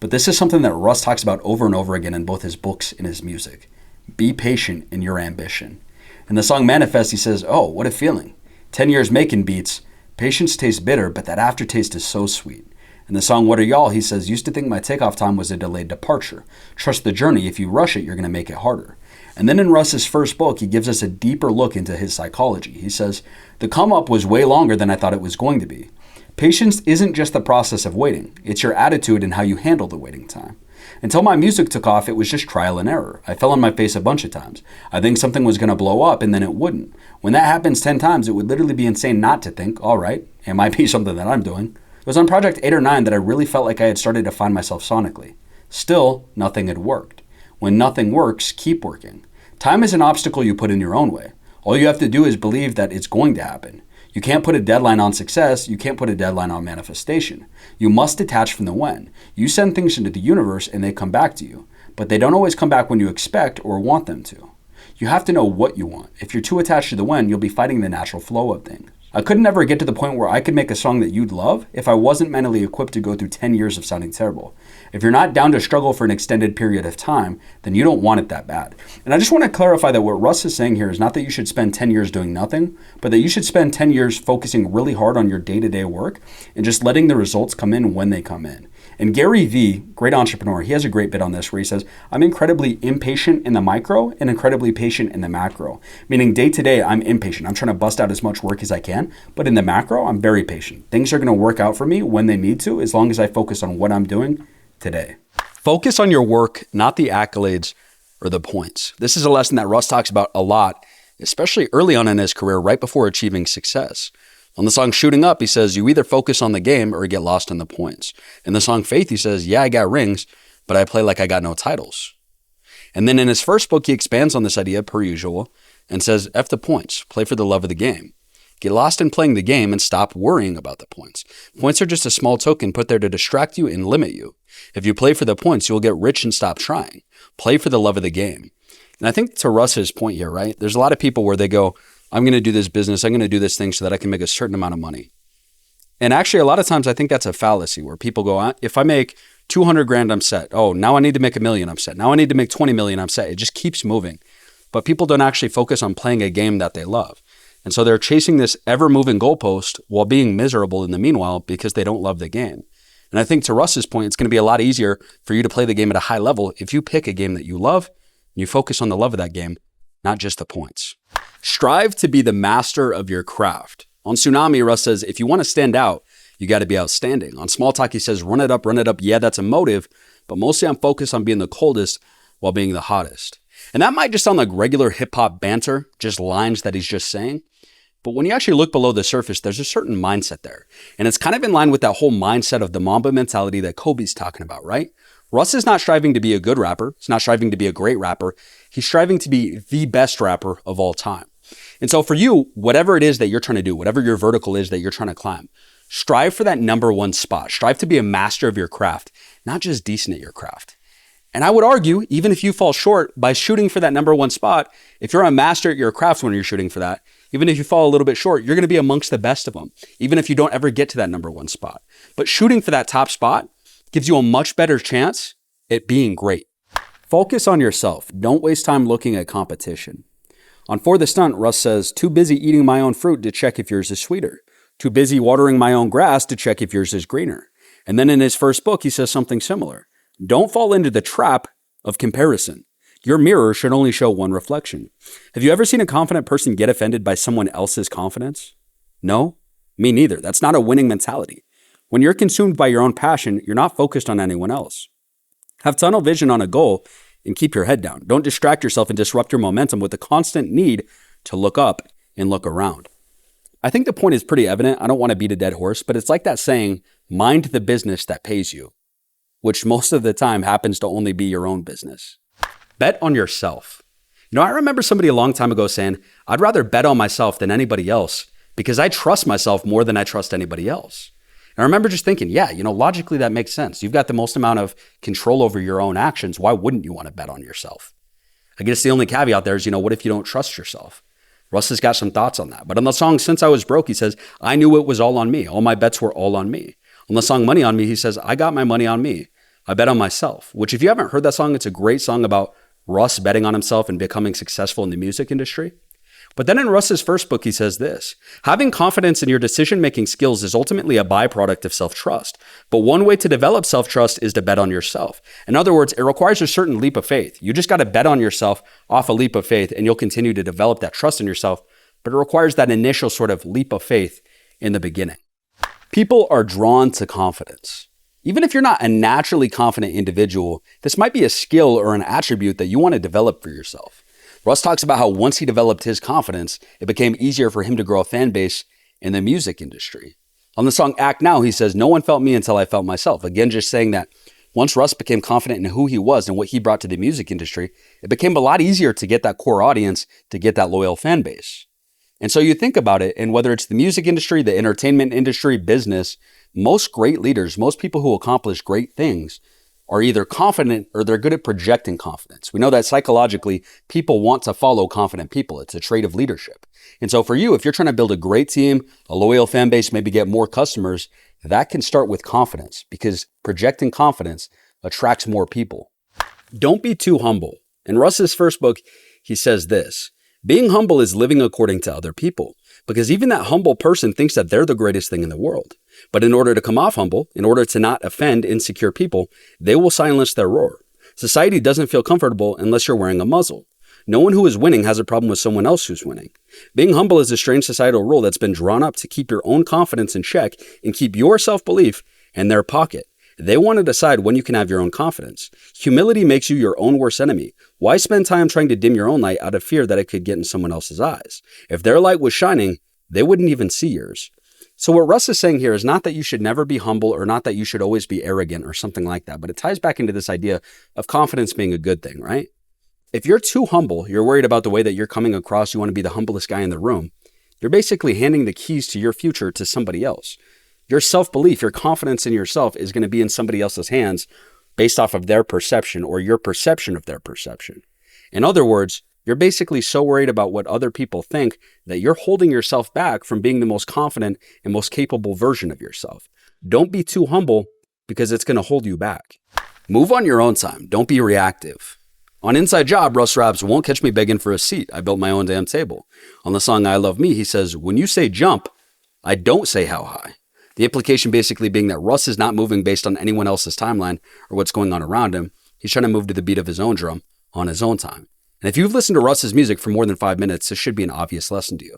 But this is something that Russ talks about over and over again in both his books and his music. Be patient in your ambition. In the song Manifest, he says, oh, what a feeling. 10 years making beats. Patience tastes bitter, but that aftertaste is so sweet. In the song What Are Y'all, he says, used to think my takeoff time was a delayed departure. Trust the journey. If you rush it, you're going to make it harder. And then in Russ's first book, he gives us a deeper look into his psychology. He says, the come up was way longer than I thought it was going to be. Patience isn't just the process of waiting. It's your attitude and how you handle the waiting time. Until my music took off, it was just trial and error. I fell on my face a bunch of times. I think something was going to blow up and then it wouldn't. When that happens 10 times, it would literally be insane not to think, all right, it might be something that I'm doing. It was on project 8 or 9 that I really felt like I had started to find myself sonically. Still, nothing had worked. When nothing works, keep working. Time is an obstacle you put in your own way. All you have to do is believe that it's going to happen. You can't put a deadline on success. You can't put a deadline on manifestation. You must detach from the when. You send things into the universe and they come back to you, but they don't always come back when you expect or want them to. You have to know what you want. If you're too attached to the when, you'll be fighting the natural flow of things. I could never get to the point where I could make a song that you'd love if I wasn't mentally equipped to go through 10 years of sounding terrible. If you're not down to struggle for an extended period of time, then you don't want it that bad. And I just want to clarify that what Russ is saying here is not that you should spend 10 years doing nothing, but that you should spend 10 years focusing really hard on your day-to-day work and just letting the results come in when they come in. And Gary Vee, great entrepreneur, he has a great bit on this where he says, I'm incredibly impatient in the micro and incredibly patient in the macro. Meaning day to day, I'm impatient. I'm trying to bust out as much work as I can. But in the macro, I'm very patient. Things are going to work out for me when they need to, as long as I focus on what I'm doing today. Focus on your work, not the accolades or the points. This is a lesson that Russ talks about a lot, especially early on in his career, right before achieving success. On the song Shooting Up, he says, you either focus on the game or get lost in the points. In the song Faith, he says, yeah, I got rings, but I play like I got no titles. And then in his first book, he expands on this idea per usual and says, F the points, play for the love of the game. Get lost in playing the game and stop worrying about the points. Points are just a small token put there to distract you and limit you. If you play for the points, you'll get rich and stop trying. Play for the love of the game. And I think to Russ's point here, right? There's a lot of people where they go, I'm going to do this business. I'm going to do this thing so that I can make a certain amount of money. And actually, a lot of times I think that's a fallacy where people go, if I make 200 grand, I'm set. Oh, now I need to make $1 million, I'm set. Now I need to make 20 million, I'm set. It just keeps moving. But people don't actually focus on playing a game that they love. And so they're chasing this ever-moving goalpost while being miserable in the meanwhile because they don't love the game. And I think to Russ's point, it's going to be a lot easier for you to play the game at a high level if you pick a game that you love and you focus on the love of that game, not just the points. Strive to be the master of your craft. On Tsunami, Russ says, if you want to stand out, you got to be outstanding. On Small Talk, he says, run it up, run it up. Yeah, that's a motive, but mostly I'm focused on being the coldest while being the hottest. And that might just sound like regular hip hop banter, just lines that he's just saying. But when you actually look below the surface, there's a certain mindset there. And it's kind of in line with that whole mindset of the Mamba mentality that Kobe's talking about, right? Russ is not striving to be a good rapper. He's not striving to be a great rapper. He's striving to be the best rapper of all time. And so for you, whatever it is that you're trying to do, whatever your vertical is that you're trying to climb, strive for that number one spot. Strive to be a master of your craft, not just decent at your craft. And I would argue, even if you fall short by shooting for that number one spot, if you're a master at your craft when you're shooting for that, even if you fall a little bit short, you're going to be amongst the best of them, even if you don't ever get to that number one spot. But shooting for that top spot gives you a much better chance at being great. Focus on yourself. Don't waste time looking at competition. On For the Stunt, Russ says, too busy eating my own fruit to check if yours is sweeter. Too busy watering my own grass to check if yours is greener. And then in his first book, he says something similar. Don't fall into the trap of comparison. Your mirror should only show one reflection. Have you ever seen a confident person get offended by someone else's confidence? No? Me neither. That's not a winning mentality. When you're consumed by your own passion, you're not focused on anyone else. Have tunnel vision on a goal and keep your head down. Don't distract yourself and disrupt your momentum with the constant need to look up and look around. I think the point is pretty evident. I don't want to beat a dead horse, but it's like that saying, mind the business that pays you, which most of the time happens to only be your own business. Bet on yourself. You know, I remember somebody a long time ago saying, I'd rather bet on myself than anybody else because I trust myself more than I trust anybody else. And I remember just thinking, yeah, logically that makes sense. You've got the most amount of control over your own actions. Why wouldn't you want to bet on yourself? I guess the only caveat there is, what if you don't trust yourself? Russ has got some thoughts on that. But on the song Since I Was Broke, he says, I knew it was all on me. All my bets were all on me. On the song Money on Me, he says, I got my money on me. I bet on myself, which if you haven't heard that song, it's a great song about Russ betting on himself and becoming successful in the music industry. But then in Russ's first book, he says this, having confidence in your decision-making skills is ultimately a byproduct of self-trust. But one way to develop self-trust is to bet on yourself. In other words, it requires a certain leap of faith. You just got to bet on yourself off a leap of faith and you'll continue to develop that trust in yourself. But it requires that initial sort of leap of faith in the beginning. People are drawn to confidence. Even if you're not a naturally confident individual, this might be a skill or an attribute that you want to develop for yourself. Russ talks about how once he developed his confidence, it became easier for him to grow a fan base in the music industry. On the song Act Now, he says, no one felt me until I felt myself. Again, just saying that once Russ became confident in who he was and what he brought to the music industry, it became a lot easier to get that core audience, to get that loyal fan base. And so you think about it, and whether it's the music industry, the entertainment industry, business, most great leaders, most people who accomplish great things, are either confident or they're good at projecting confidence. We know that psychologically, people want to follow confident people. It's a trait of leadership. And so for you, if you're trying to build a great team, a loyal fan base, maybe get more customers, that can start with confidence, because projecting confidence attracts more people. Don't be too humble. In Russ's first book, he says this: being humble is living according to other people, because even that humble person thinks that they're the greatest thing in the world. But in order to come off humble, in order to not offend insecure people, they will silence their roar. Society doesn't feel comfortable unless you're wearing a muzzle. No one who is winning has a problem with someone else who's winning. Being humble is a strange societal rule that's been drawn up to keep your own confidence in check and keep your self-belief in their pocket. They want to decide when you can have your own confidence. Humility makes you your own worst enemy. Why spend time trying to dim your own light out of fear that it could get in someone else's eyes? If their light was shining, they wouldn't even see yours. So what Russ is saying here is not that you should never be humble, or not that you should always be arrogant or something like that, but it ties back into this idea of confidence being a good thing, right? If you're too humble, you're worried about the way that you're coming across, you want to be the humblest guy in the room, you're basically handing the keys to your future to somebody else. Your self-belief, your confidence in yourself is going to be in somebody else's hands based off of their perception or your perception of their perception. In other words, you're basically so worried about what other people think that you're holding yourself back from being the most confident and most capable version of yourself. Don't be too humble, because it's going to hold you back. Move on your own time. Don't be reactive. On Inside Job, Russ raps, "Won't catch me begging for a seat. I built my own damn table." On the song I Love Me, he says, "When you say jump, I don't say how high." The implication basically being that Russ is not moving based on anyone else's timeline or what's going on around him. He's trying to move to the beat of his own drum on his own time. And if you've listened to Russ's music for more than 5 minutes, this should be an obvious lesson to you.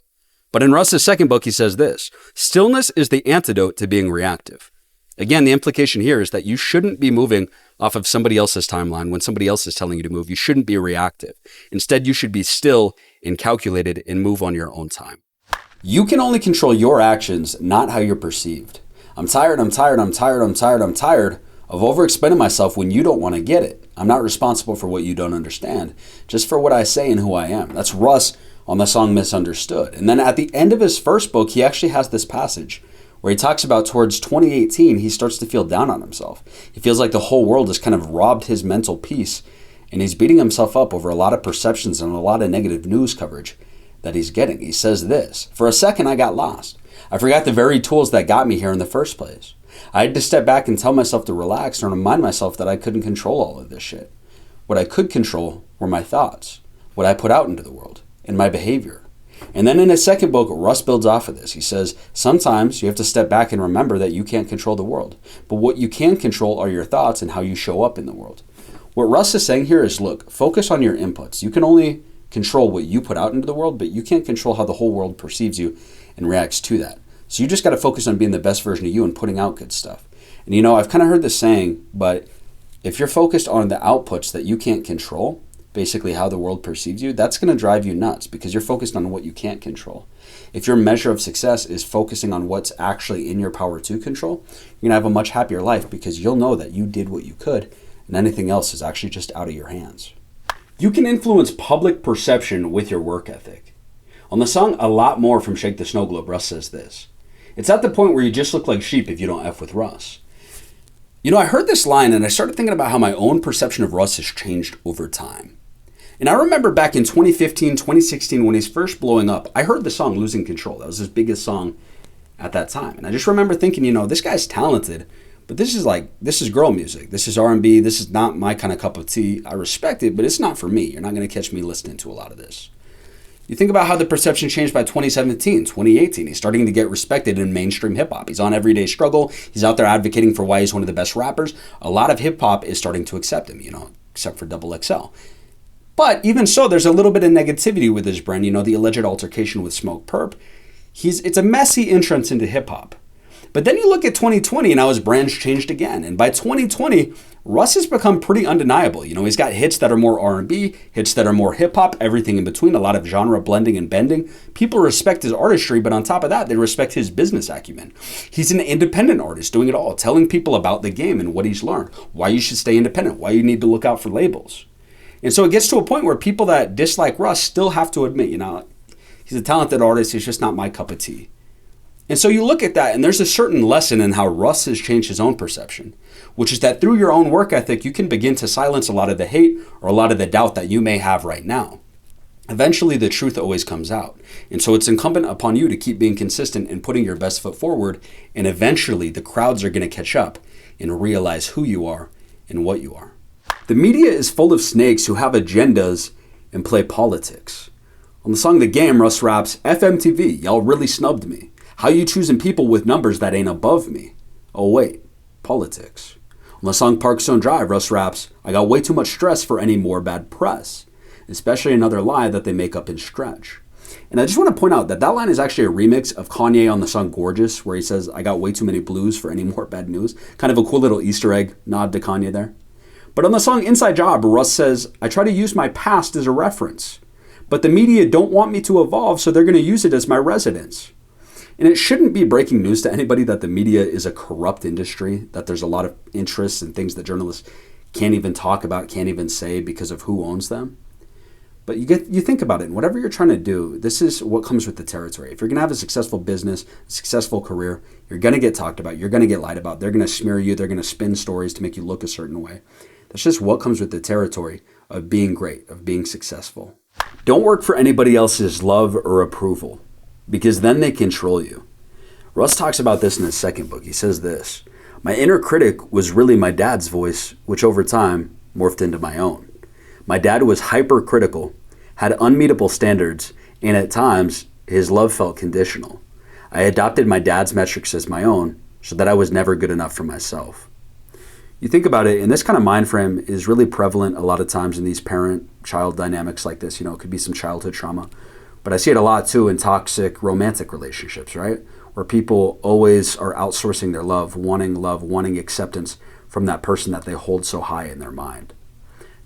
But in Russ's second book, he says this: stillness is the antidote to being reactive. Again, the implication here is that you shouldn't be moving off of somebody else's timeline when somebody else is telling you to move. You shouldn't be reactive. Instead, you should be still and calculated and move on your own time. You can only control your actions, not how you're perceived. I'm tired of over-explaining myself when you don't want to get it. I'm not responsible for what you don't understand, just for what I say and who I am. That's Russ on the song Misunderstood. And then at the end of his first book, he actually has this passage where he talks about towards 2018, he starts to feel down on himself. He feels like the whole world has kind of robbed his mental peace, and he's beating himself up over a lot of perceptions and a lot of negative news coverage that he's getting. He says this: "For a second, I got lost. I forgot the very tools that got me here in the first place. I had to step back and tell myself to relax and remind myself that I couldn't control all of this shit. What I could control were my thoughts, what I put out into the world, and my behavior." And then in his second book, Russ builds off of this. He says, sometimes you have to step back and remember that you can't control the world, but what you can control are your thoughts and how you show up in the world. What Russ is saying here is, look, focus on your inputs. You can only control what you put out into the world, but you can't control how the whole world perceives you and reacts to that. So you just got to focus on being the best version of you and putting out good stuff. And you know, I've kind of heard this saying, but if you're focused on the outputs that you can't control, basically how the world perceives you, that's going to drive you nuts because you're focused on what you can't control. If your measure of success is focusing on what's actually in your power to control, you're going to have a much happier life because you'll know that you did what you could and anything else is actually just out of your hands. You can influence public perception with your work ethic. On the song A Lot More from Shake the Snowglobe, Russ says this: "It's at the point where you just look like sheep if you don't F with Russ." You know, I heard this line and I started thinking about how my own perception of Russ has changed over time. And I remember back in 2015, 2016, when he's first blowing up, I heard the song Losing Control. That was his biggest song at that time. And I just remember thinking, you know, this guy's talented, but this is girl music. This is R&B. This is not my kind of cup of tea. I respect it, but it's not for me. You're not going to catch me listening to a lot of this. You think about how the perception changed by 2017, 2018. He's starting to get respected in mainstream hip-hop. He's on Everyday Struggle. He's out there advocating for why he's one of the best rappers. A lot of hip-hop is starting to accept him, you know, except for Double XL. But even so, there's a little bit of negativity with his brand. You know, the alleged altercation with Smoke Perp. It's a messy entrance into hip-hop. But then you look at 2020 and how his brand's changed again. And by 2020, Russ has become pretty undeniable. You know, he's got hits that are more R&B, hits that are more hip-hop, everything in between, a lot of genre blending and bending. People respect his artistry, but on top of that, they respect his business acumen. He's an independent artist doing it all, telling people about the game and what he's learned, why you should stay independent, why you need to look out for labels. And so it gets to a point where people that dislike Russ still have to admit, you know, he's a talented artist, he's just not my cup of tea. And so you look at that, and there's a certain lesson in how Russ has changed his own perception, which is that through your own work ethic, you can begin to silence a lot of the hate or a lot of the doubt that you may have right now. Eventually, the truth always comes out. And so it's incumbent upon you to keep being consistent and putting your best foot forward. And eventually, the crowds are going to catch up and realize who you are and what you are. The media is full of snakes who have agendas and play politics. On the song The Game, Russ raps, FMTV, y'all really snubbed me. How you choosing people with numbers that ain't above me? Oh wait, politics. On the song Park Stone Drive, Russ raps, I got way too much stress for any more bad press. Especially another lie that they make up and stretch. And I just want to point out that that line is actually a remix of Kanye on the song Gorgeous, where he says, I got way too many blues for any more bad news. Kind of a cool little Easter egg nod to Kanye there. But on the song Inside Job, Russ says, I try to use my past as a reference, but the media don't want me to evolve, so they're going to use it as my residence. And it shouldn't be breaking news to anybody that the media is a corrupt industry, that there's a lot of interests and things that journalists can't even talk about, can't even say because of who owns them. But you think about it, and whatever you're trying to do, this is what comes with the territory. If you're going to have a successful business, a successful career, you're going to get talked about, you're going to get lied about, they're going to smear you, they're going to spin stories to make you look a certain way. That's just what comes with the territory of being great, of being successful. Don't work for anybody else's love or approval, because then they control you. Russ talks about this in his second book. He says this, my inner critic was really my dad's voice, which over time morphed into my own. My dad was hypercritical, had unmeetable standards, and at times, his love felt conditional. I adopted my dad's metrics as my own, so that I was never good enough for myself. You think about it, and this kind of mind frame is really prevalent a lot of times in these parent-child dynamics like this. You know, it could be some childhood trauma. But I see it a lot, too, in toxic romantic relationships, right? Where people always are outsourcing their love, wanting acceptance from that person that they hold so high in their mind.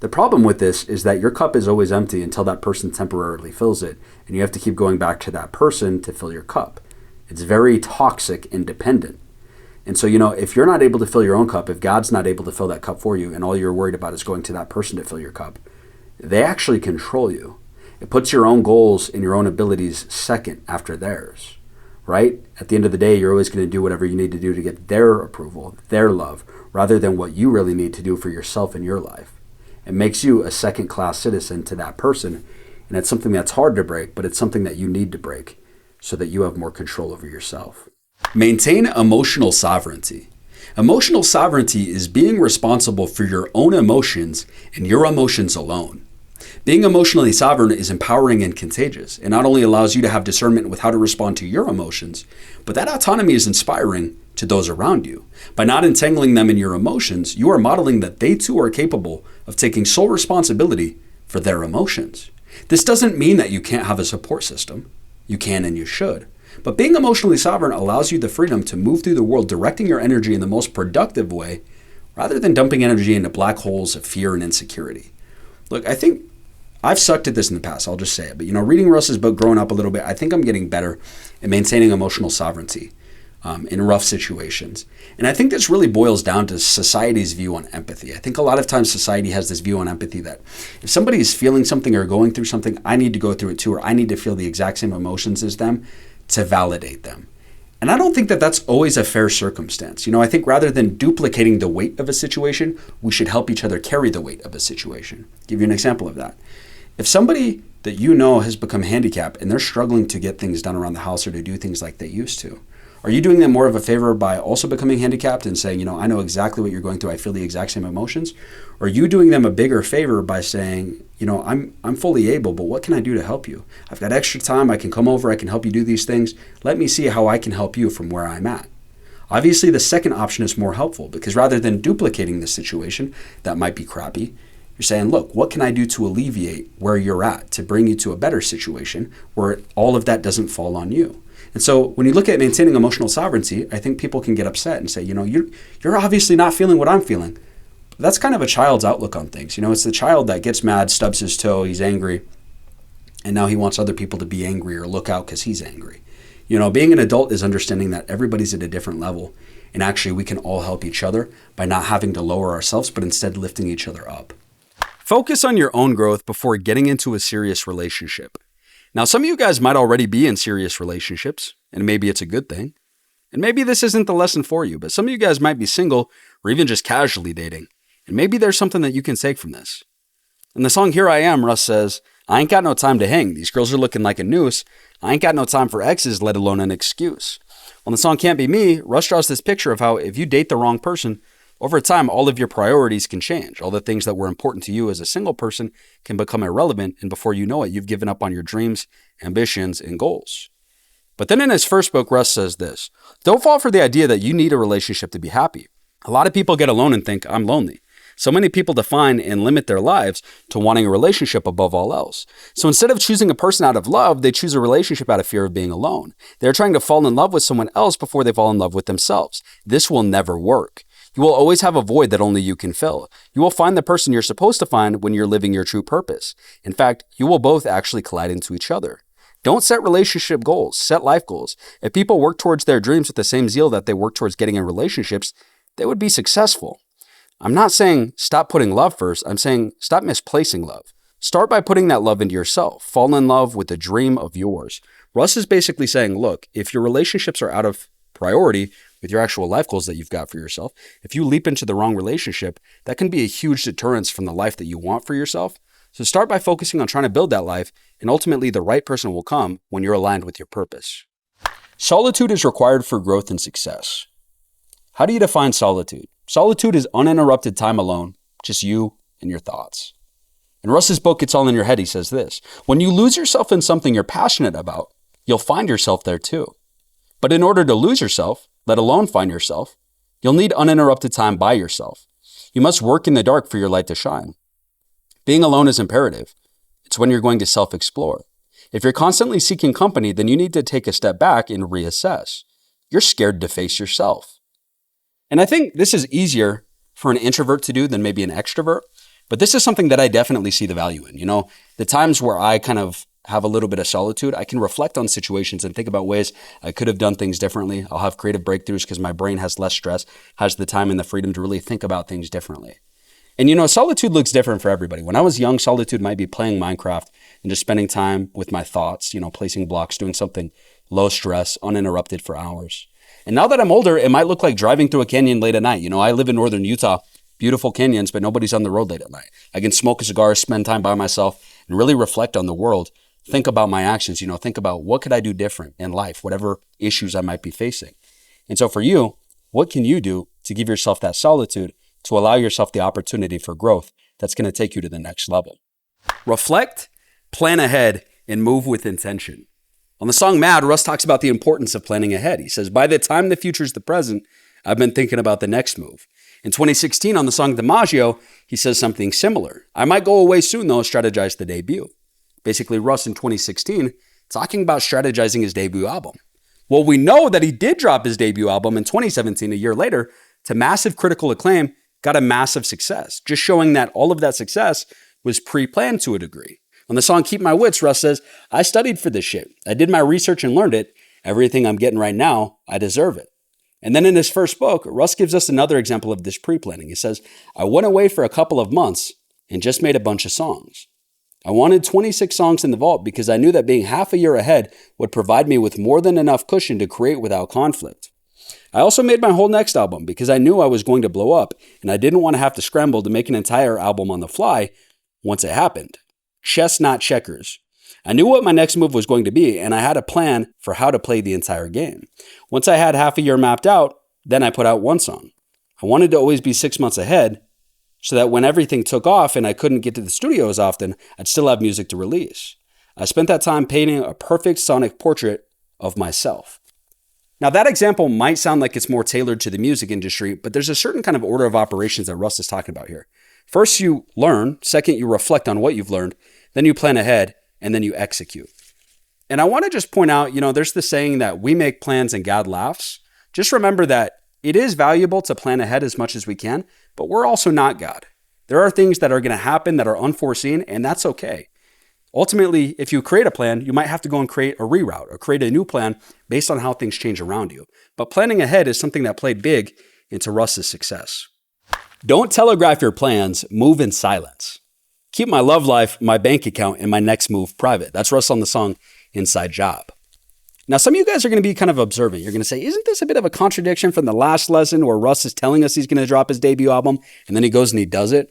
The problem with this is that your cup is always empty until that person temporarily fills it, and you have to keep going back to that person to fill your cup. It's very toxic and dependent. And so, if you're not able to fill your own cup, if God's not able to fill that cup for you, and all you're worried about is going to that person to fill your cup, they actually control you. It puts your own goals and your own abilities second after theirs, right? At the end of the day, you're always going to do whatever you need to do to get their approval, their love, rather than what you really need to do for yourself in your life. It makes you a second-class citizen to that person, and it's something that's hard to break, but it's something that you need to break so that you have more control over yourself. Maintain emotional sovereignty. Emotional sovereignty is being responsible for your own emotions and your emotions alone. Being emotionally sovereign is empowering and contagious. It not only allows you to have discernment with how to respond to your emotions, but that autonomy is inspiring to those around you. By not entangling them in your emotions, you are modeling that they too are capable of taking sole responsibility for their emotions. This doesn't mean that you can't have a support system. You can and you should. But being emotionally sovereign allows you the freedom to move through the world directing your energy in the most productive way, rather than dumping energy into black holes of fear and insecurity. Look, I think I've sucked at this in the past, I'll just say it. But reading Russ's book, growing up a little bit, I think I'm getting better at maintaining emotional sovereignty in rough situations. And I think this really boils down to society's view on empathy. I think a lot of times society has this view on empathy that if somebody is feeling something or going through something, I need to go through it too, or I need to feel the exact same emotions as them to validate them. And I don't think that that's always a fair circumstance. I think rather than duplicating the weight of a situation, we should help each other carry the weight of a situation. I'll give you an example of that. If somebody that has become handicapped and they're struggling to get things done around the house or to do things like they used to, are you doing them more of a favor by also becoming handicapped and saying, I know exactly what you're going through, I feel the exact same emotions? Or are you doing them a bigger favor by saying, I'm fully able, but what can I do to help you? I've got extra time, I can come over, I can help you do these things. Let me see how I can help you from where I'm at. Obviously, the second option is more helpful because rather than duplicating the situation that might be crappy, you're saying, look, what can I do to alleviate where you're at to bring you to a better situation where all of that doesn't fall on you? And so when you look at maintaining emotional sovereignty, I think people can get upset and say, you're obviously not feeling what I'm feeling. But that's kind of a child's outlook on things. It's the child that gets mad, stubs his toe, he's angry, and now he wants other people to be angry or look out because he's angry. Being an adult is understanding that everybody's at a different level, and actually we can all help each other by not having to lower ourselves, but instead lifting each other up. Focus on your own growth before getting into a serious relationship. Now, some of you guys might already be in serious relationships, and maybe it's a good thing. And maybe this isn't the lesson for you, but some of you guys might be single or even just casually dating. And maybe there's something that you can take from this. In the song Here I Am, Russ says, I ain't got no time to hang. These girls are looking like a noose. I ain't got no time for exes, let alone an excuse. On the song Can't Be Me, Russ draws this picture of how if you date the wrong person, over time, all of your priorities can change. All the things that were important to you as a single person can become irrelevant, and before you know it, you've given up on your dreams, ambitions, and goals. But then in his first book, Russ says this, don't fall for the idea that you need a relationship to be happy. A lot of people get alone and think, I'm lonely. So many people define and limit their lives to wanting a relationship above all else. So instead of choosing a person out of love, they choose a relationship out of fear of being alone. They're trying to fall in love with someone else before they fall in love with themselves. This will never work. You will always have a void that only you can fill. You will find the person you're supposed to find when you're living your true purpose. In fact, you will both actually collide into each other. Don't set relationship goals, set life goals. If people work towards their dreams with the same zeal that they work towards getting in relationships, they would be successful. I'm not saying stop putting love first. I'm saying stop misplacing love. Start by putting that love into yourself. Fall in love with the dream of yours. Russ is basically saying, look, if your relationships are out of priority with your actual life goals that you've got for yourself, if you leap into the wrong relationship, that can be a huge deterrence from the life that you want for yourself. So start by focusing on trying to build that life, and ultimately the right person will come when you're aligned with your purpose. Solitude is required for growth and success. How do you define solitude? Solitude is uninterrupted time alone, just you and your thoughts. In Russ's book, It's All in Your Head, he says this, when you lose yourself in something you're passionate about, you'll find yourself there too. But in order to lose yourself, let alone find yourself, you'll need uninterrupted time by yourself. You must work in the dark for your light to shine. Being alone is imperative. It's when you're going to self-explore. If you're constantly seeking company, then you need to take a step back and reassess. You're scared to face yourself. And I think this is easier for an introvert to do than maybe an extrovert, but this is something that I definitely see the value in. You know, the times where I kind of have a little bit of solitude, I can reflect on situations and think about ways I could have done things differently. I'll have creative breakthroughs because my brain has less stress, has the time and the freedom to really think about things differently. And you know, solitude looks different for everybody. When I was young, solitude might be playing Minecraft and just spending time with my thoughts, you know, placing blocks, doing something low stress, uninterrupted for hours. And now that I'm older, it might look like driving through a canyon late at night. You know, I live in northern Utah, beautiful canyons, but nobody's on the road late at night. I can smoke a cigar, spend time by myself, and really reflect on the world. Think about my actions, you know, think about what could I do different in life, whatever issues I might be facing. And so for you, what can you do to give yourself that solitude, to allow yourself the opportunity for growth that's going to take you to the next level? Reflect, plan ahead, and move with intention. On the song Mad, Russ talks about the importance of planning ahead. He says, by the time the future's the present, I've been thinking about the next move. In 2016, on the song DiMaggio, he says something similar. I might go away soon, though, strategize the debut. Basically, Russ in 2016, talking about strategizing his debut album. Well, we know that he did drop his debut album in 2017, a year later, to massive critical acclaim, got a massive success, just showing that all of that success was pre-planned to a degree. On the song Keep My Wits, Russ says, I studied for this shit. I did my research and learned it. Everything I'm getting right now, I deserve it. And then in his first book, Russ gives us another example of this pre-planning. He says, I went away for a couple of months and just made a bunch of songs. I wanted 26 songs in the vault because I knew that being half a year ahead would provide me with more than enough cushion to create without conflict. I also made my whole next album because I knew I was going to blow up and I didn't want to have to scramble to make an entire album on the fly once it happened. Chess, not checkers. I knew what my next move was going to be and I had a plan for how to play the entire game. Once I had half a year mapped out, then I put out one song. I wanted to always be 6 months ahead so that when everything took off and I couldn't get to the studio as often, I'd still have music to release. I spent that time painting a perfect sonic portrait of myself. Now that example might sound like it's more tailored to the music industry, but there's a certain kind of order of operations that Russ is talking about here. First, you learn. Second, you reflect on what you've learned. Then you plan ahead, and then you execute. And I want to just point out, there's the saying that we make plans and God laughs. Just remember that it is valuable to plan ahead as much as we can, but we're also not God. There are things that are going to happen that are unforeseen, and that's okay. Ultimately, if you create a plan, you might have to go and create a reroute or create a new plan based on how things change around you. But planning ahead is something that played big into Russ's success. Don't telegraph your plans, move in silence. Keep my love life, my bank account, and my next move private. That's Russ on the song Inside Job. Now, some of you guys are going to be kind of observant. You're going to say, isn't this a bit of a contradiction from the last lesson where Russ is telling us he's going to drop his debut album and then he goes and he does it?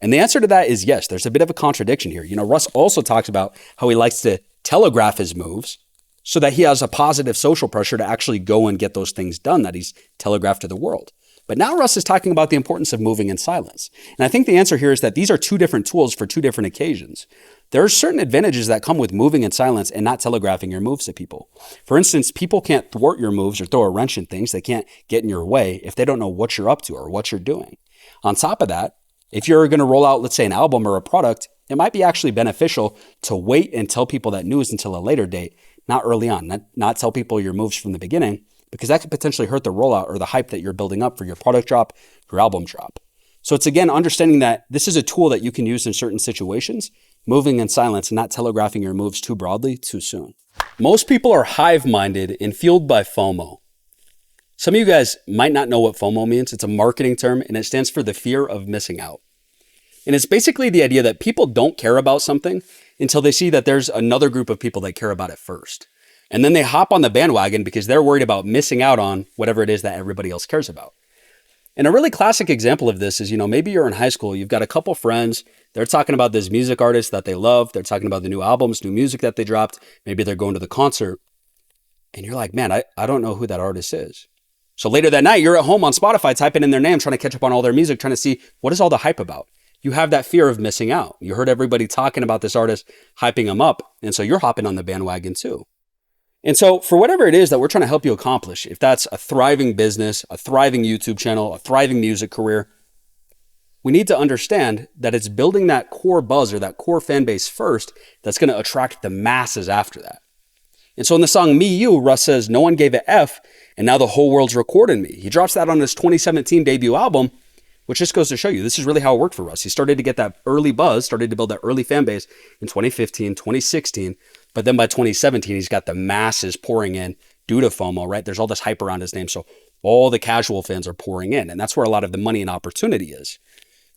And the answer to that is yes, there's a bit of a contradiction here. You know, Russ also talks about how he likes to telegraph his moves so that he has a positive social pressure to actually go and get those things done that he's telegraphed to the world. But now Russ is talking about the importance of moving in silence. And I think the answer here is that these are two different tools for two different occasions. There are certain advantages that come with moving in silence and not telegraphing your moves to people. For instance, people can't thwart your moves or throw a wrench in things. They can't get in your way if they don't know what you're up to or what you're doing. On top of that, if you're going to roll out, let's say, an album or a product, it might be actually beneficial to wait and tell people that news until a later date, not early on, not tell people your moves from the beginning, because that could potentially hurt the rollout or the hype that you're building up for your product drop, your album drop. So it's, again, understanding that this is a tool that you can use in certain situations, moving in silence and not telegraphing your moves too broadly too soon. Most people are hive-minded and fueled by FOMO. Some of you guys might not know what FOMO means. It's a marketing term, and it stands for the fear of missing out. And it's basically the idea that people don't care about something until they see that there's another group of people that care about it first. And then they hop on the bandwagon because they're worried about missing out on whatever it is that everybody else cares about. And a really classic example of this is, you know, maybe you're in high school, you've got a couple friends, they're talking about this music artist that they love, they're talking about the new albums, new music that they dropped, maybe they're going to the concert, and you're like, man, I don't know who that artist is. So later that night, you're at home on Spotify, typing in their name, trying to catch up on all their music, trying to see what is all the hype about. You have that fear of missing out. You heard everybody talking about this artist, hyping them up, and so you're hopping on the bandwagon too. And so for whatever it is that we're trying to help you accomplish, if that's a thriving business, a thriving YouTube channel, a thriving music career, we need to understand that it's building that core buzz or that core fan base first that's going to attract the masses after that. And so in the song Me You, Russ says, no one gave a F, and now the whole world's recording me. He drops that on his 2017 debut album, which just goes to show you this is really how it worked for Russ. He started to get that early buzz, started to build that early fan base in 2015, 2016. But then by 2017, he's got the masses pouring in due to FOMO, right? There's all this hype around his name. So all the casual fans are pouring in. And that's where a lot of the money and opportunity is.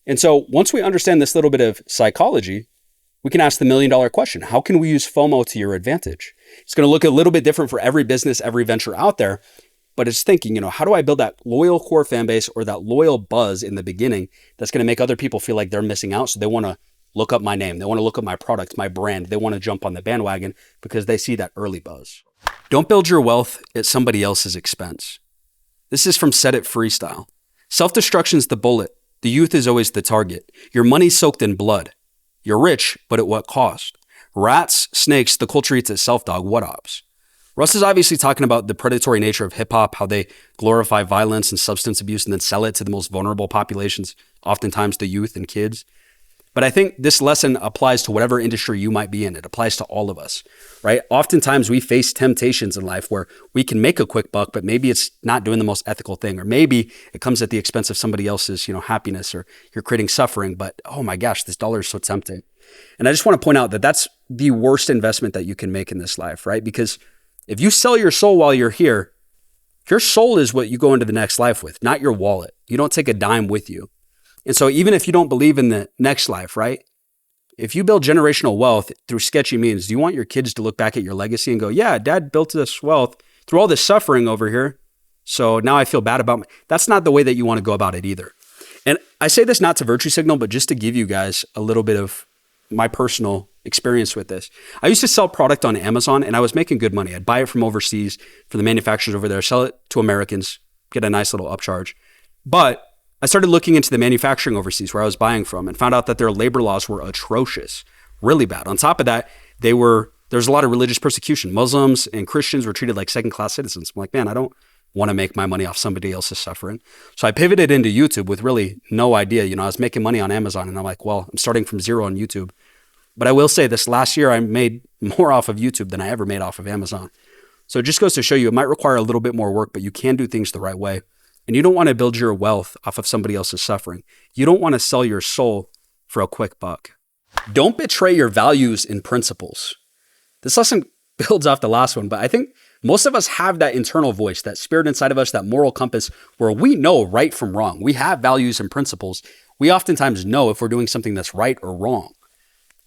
And so once we understand this little bit of psychology, we can ask the $1 million question. How can we use FOMO to your advantage? It's going to look a little bit different for every business, every venture out there. But it's thinking, you know, how do I build that loyal core fan base or that loyal buzz in the beginning that's going to make other people feel like they're missing out? So they want to look up my name. They want to look up my product, my brand. They want to jump on the bandwagon because they see that early buzz. Don't build your wealth at somebody else's expense. This is from Set It Freestyle. Self-destruction's the bullet. The youth is always the target. Your money's soaked in blood. You're rich, but at what cost? Rats, snakes, the culture eats itself, dog. What ops? Russ is obviously talking about the predatory nature of hip hop, how they glorify violence and substance abuse and then sell it to the most vulnerable populations, oftentimes the youth and kids. But I think this lesson applies to whatever industry you might be in. It applies to all of us, right? Oftentimes we face temptations in life where we can make a quick buck, but maybe it's not doing the most ethical thing, or maybe it comes at the expense of somebody else's, happiness, or you're creating suffering. But oh my gosh, this dollar is so tempting. And I just want to point out that that's the worst investment that you can make in this life, right? Because if you sell your soul while you're here, your soul is what you go into the next life with, not your wallet. You don't take a dime with you. And so even if you don't believe in the next life, right? If you build generational wealth through sketchy means, do you want your kids to look back at your legacy and go, yeah, dad built this wealth through all this suffering over here, so now I feel bad about me. That's not the way that you want to go about it either. And I say this not to virtue signal, but just to give you guys a little bit of my personal experience with this. I used to sell product on Amazon and I was making good money. I'd buy it from overseas for the manufacturers over there, sell it to Americans, get a nice little upcharge. But I started looking into the manufacturing overseas where I was buying from and found out that their labor laws were atrocious, really bad. On top of that, there's a lot of religious persecution. Muslims and Christians were treated like second-class citizens. I'm like, man, I don't want to make my money off somebody else's suffering. So I pivoted into YouTube with really no idea. I was making money on Amazon and I'm like, well, I'm starting from zero on YouTube. But I will say this last year, I made more off of YouTube than I ever made off of Amazon. So it just goes to show you, it might require a little bit more work, but you can do things the right way. And you don't want to build your wealth off of somebody else's suffering. You don't want to sell your soul for a quick buck. Don't betray your values and principles. This lesson builds off the last one, but I think most of us have that internal voice, that spirit inside of us, that moral compass where we know right from wrong. We have values and principles. We oftentimes know if we're doing something that's right or wrong.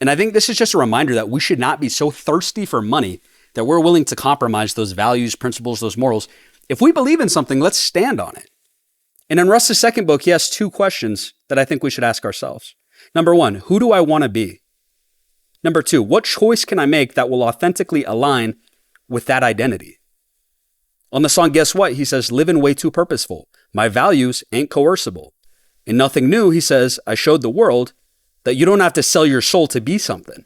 And I think this is just a reminder that we should not be so thirsty for money that we're willing to compromise those values, principles, those morals. If we believe in something, let's stand on it. And in Russ's second book, he has 2 questions that I think we should ask ourselves. Number 1, who do I want to be? Number 2, what choice can I make that will authentically align with that identity? On the song Guess What, he says, living way too purposeful. My values ain't coercible. In Nothing New, he says, I showed the world that you don't have to sell your soul to be something.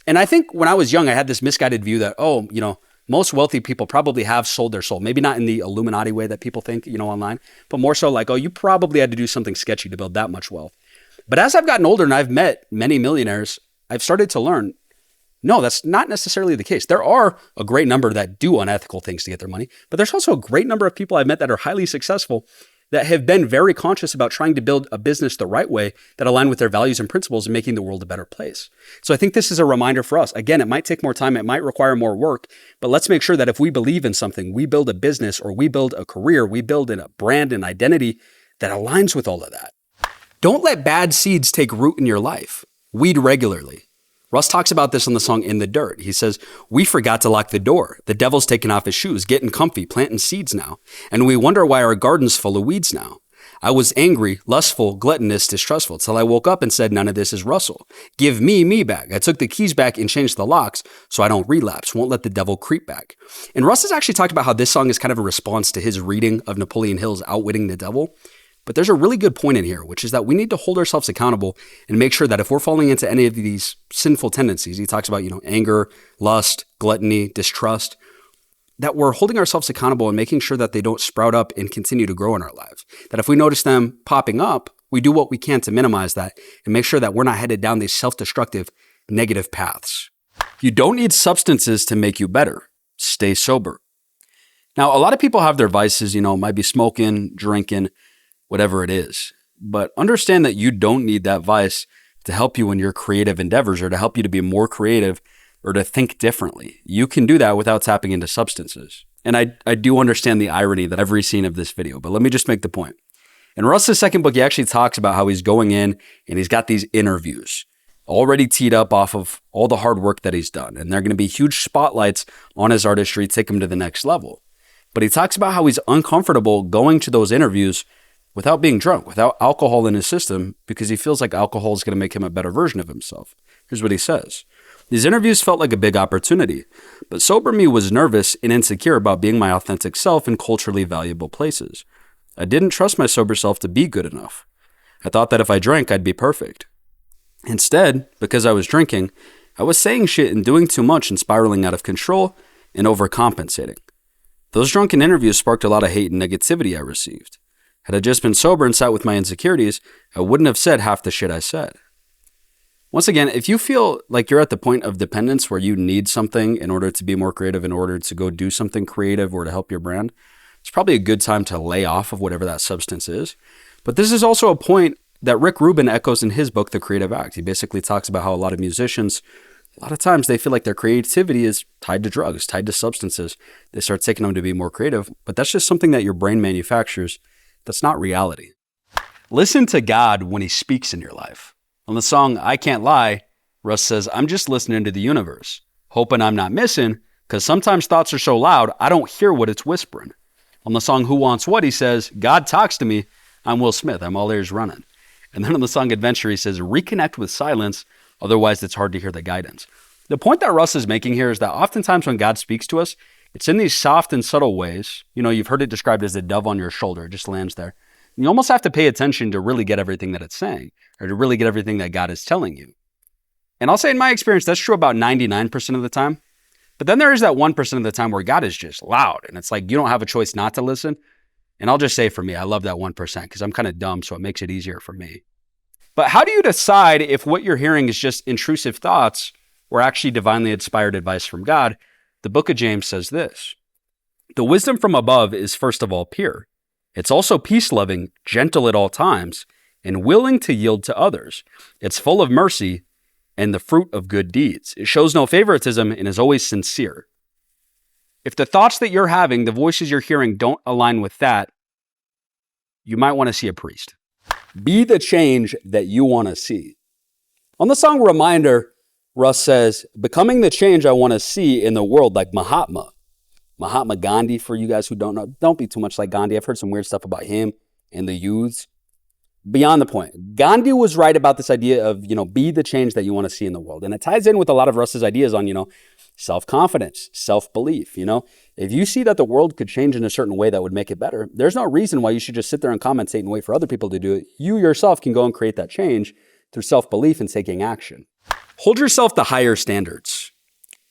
And I think when I was young, I had this misguided view that, most wealthy people probably have sold their soul. Maybe not in the Illuminati way that people think, online, but more so like, you probably had to do something sketchy to build that much wealth. But as I've gotten older and I've met many millionaires, I've started to learn, no, that's not necessarily the case. There are a great number that do unethical things to get their money, but there's also a great number of people I've met that are highly successful that have been very conscious about trying to build a business the right way that align with their values and principles and making the world a better place. So I think this is a reminder for us. Again, it might take more time, it might require more work, but let's make sure that if we believe in something, we build a business or we build a career, we build a brand and identity that aligns with all of that. Don't let bad seeds take root in your life. Weed regularly. Russ talks about this on the song In the Dirt. He says, we forgot to lock the door. The devil's taking off his shoes, getting comfy, planting seeds now. And we wonder why our garden's full of weeds now. I was angry, lustful, gluttonous, distrustful, till I woke up and said, none of this is Russell. Give me back. I took the keys back and changed the locks so I don't relapse, won't let the devil creep back. And Russ has actually talked about how this song is kind of a response to his reading of Napoleon Hill's Outwitting the Devil. But there's a really good point in here, which is that we need to hold ourselves accountable and make sure that if we're falling into any of these sinful tendencies, he talks about, anger, lust, gluttony, distrust, that we're holding ourselves accountable and making sure that they don't sprout up and continue to grow in our lives. That if we notice them popping up, we do what we can to minimize that and make sure that we're not headed down these self-destructive, negative paths. You don't need substances to make you better. Stay sober. Now, a lot of people have their vices, might be smoking, drinking, whatever it is. But understand that you don't need that vice to help you in your creative endeavors or to help you to be more creative or to think differently. You can do that without tapping into substances. And I do understand the irony that every scene of this video, but let me just make the point. In Russ's second book, he actually talks about how he's going in and he's got these interviews already teed up off of all the hard work that he's done. And they're going to be huge spotlights on his artistry, take him to the next level. But he talks about how he's uncomfortable going to those interviews without being drunk, without alcohol in his system, because he feels like alcohol is going to make him a better version of himself. Here's what he says. These interviews felt like a big opportunity, but sober me was nervous and insecure about being my authentic self in culturally valuable places. I didn't trust my sober self to be good enough. I thought that if I drank, I'd be perfect. Instead, because I was drinking, I was saying shit and doing too much and spiraling out of control and overcompensating. Those drunken interviews sparked a lot of hate and negativity I received. Had I just been sober and sat with my insecurities, I wouldn't have said half the shit I said. Once again, if you feel like you're at the point of dependence where you need something in order to be more creative, in order to go do something creative or to help your brand, it's probably a good time to lay off of whatever that substance is. But this is also a point that Rick Rubin echoes in his book, The Creative Act. He basically talks about how a lot of musicians, a lot of times they feel like their creativity is tied to drugs, tied to substances. They start taking them to be more creative, but that's just something that your brain manufactures. That's not reality. Listen to God when he speaks in your life. On the song I Can't Lie, Russ says, I'm just listening to the universe, hoping I'm not missing, because sometimes thoughts are so loud, I don't hear what it's whispering. On the song Who Wants What, he says, God talks to me, I'm Will Smith, I'm all ears running. And then on the song Adventure, he says, reconnect with silence, otherwise it's hard to hear the guidance. The point that Russ is making here is that oftentimes when God speaks to us, it's in these soft and subtle ways. You've heard it described as a dove on your shoulder. It just lands there. And you almost have to pay attention to really get everything that it's saying or to really get everything that God is telling you. And I'll say in my experience, that's true about 99% of the time. But then there is that 1% of the time where God is just loud. And it's like you don't have a choice not to listen. And I'll just say for me, I love that 1% because I'm kind of dumb, so it makes it easier for me. But how do you decide if what you're hearing is just intrusive thoughts or actually divinely inspired advice from God? The book of James says this, the wisdom from above is first of all pure. It's also peace-loving, gentle at all times, and willing to yield to others. It's full of mercy and the fruit of good deeds. It shows no favoritism and is always sincere. If the thoughts that you're having, the voices you're hearing don't align with that, you might want to see a priest. Be the change that you want to see. On the song Reminder, Russ says, becoming the change I want to see in the world like Mahatma Gandhi, for you guys who don't know. Don't be too much like Gandhi. I've heard some weird stuff about him and the youths. Beyond the point, Gandhi was right about this idea of, be the change that you want to see in the world. And it ties in with a lot of Russ's ideas on, self-confidence, self-belief. If you see that the world could change in a certain way that would make it better, there's no reason why you should just sit there and commentate and wait for other people to do it. You yourself can go and create that change through self-belief and taking action. Hold yourself to higher standards.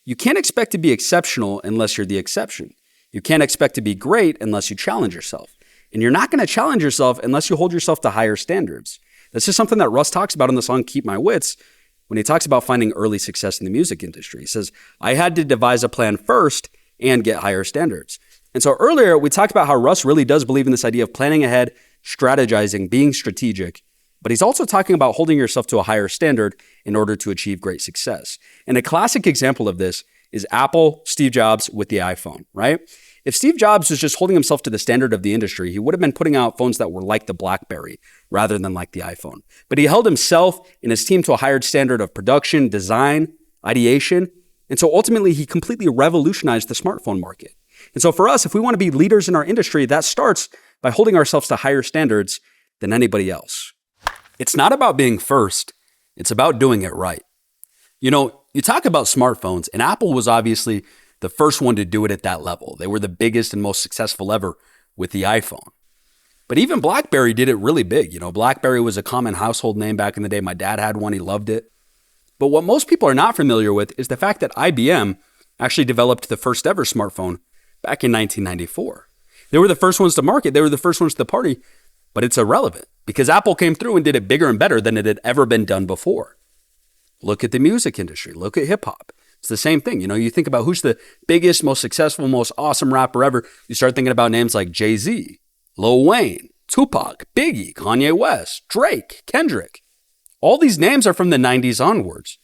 You can't expect to be exceptional unless you're the exception. You can't expect to be great unless you challenge yourself. And you're not going to challenge yourself unless you hold yourself to higher standards. This is something that Russ talks about in the song Keep My Wits when he talks about finding early success in the music industry. He says, I had to devise a plan first and get higher standards. And so earlier we talked about how Russ really does believe in this idea of planning ahead, strategizing, being strategic. But he's also talking about holding yourself to a higher standard in order to achieve great success. And a classic example of this is Apple, Steve Jobs with the iPhone, right? If Steve Jobs was just holding himself to the standard of the industry, he would have been putting out phones that were like the BlackBerry rather than like the iPhone. But he held himself and his team to a higher standard of production, design, ideation. And so ultimately, he completely revolutionized the smartphone market. And so for us, if we want to be leaders in our industry, that starts by holding ourselves to higher standards than anybody else. It's not about being first. It's about doing it right. You talk about smartphones, and Apple was obviously the first one to do it at that level. They were the biggest and most successful ever with the iPhone. But even BlackBerry did it really big. BlackBerry was a common household name back in the day. My dad had one. He loved it. But what most people are not familiar with is the fact that IBM actually developed the first ever smartphone back in 1994. They were the first ones to market. They were the first ones to the party. But it's irrelevant because Apple came through and did it bigger and better than it had ever been done before. Look at the music industry. Look at hip hop. It's the same thing. You think about who's the biggest, most successful, most awesome rapper ever. You start thinking about names like Jay-Z, Lil Wayne, Tupac, Biggie, Kanye West, Drake, Kendrick. All these names are from the 90s onwards.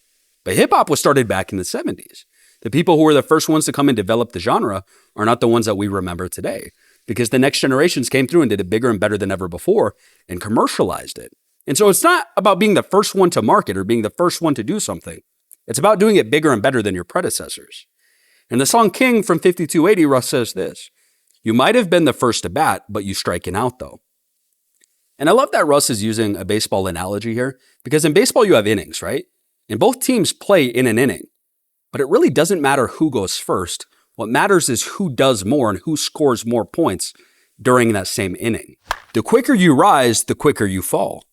But hip hop was started back in the 70s. The people who were the first ones to come and develop the genre are not the ones that we remember today because the next generations came through and did it bigger and better than ever before and commercialized it. And so it's not about being the first one to market or being the first one to do something. It's about doing it bigger and better than your predecessors. In the song King from 5280, Russ says this, you might have been the first to bat, but you striking out though. And I love that Russ is using a baseball analogy here because in baseball you have innings, right? And both teams play in an inning. But it really doesn't matter who goes first. What matters is who does more and who scores more points during that same inning. The quicker you rise, the quicker you fall.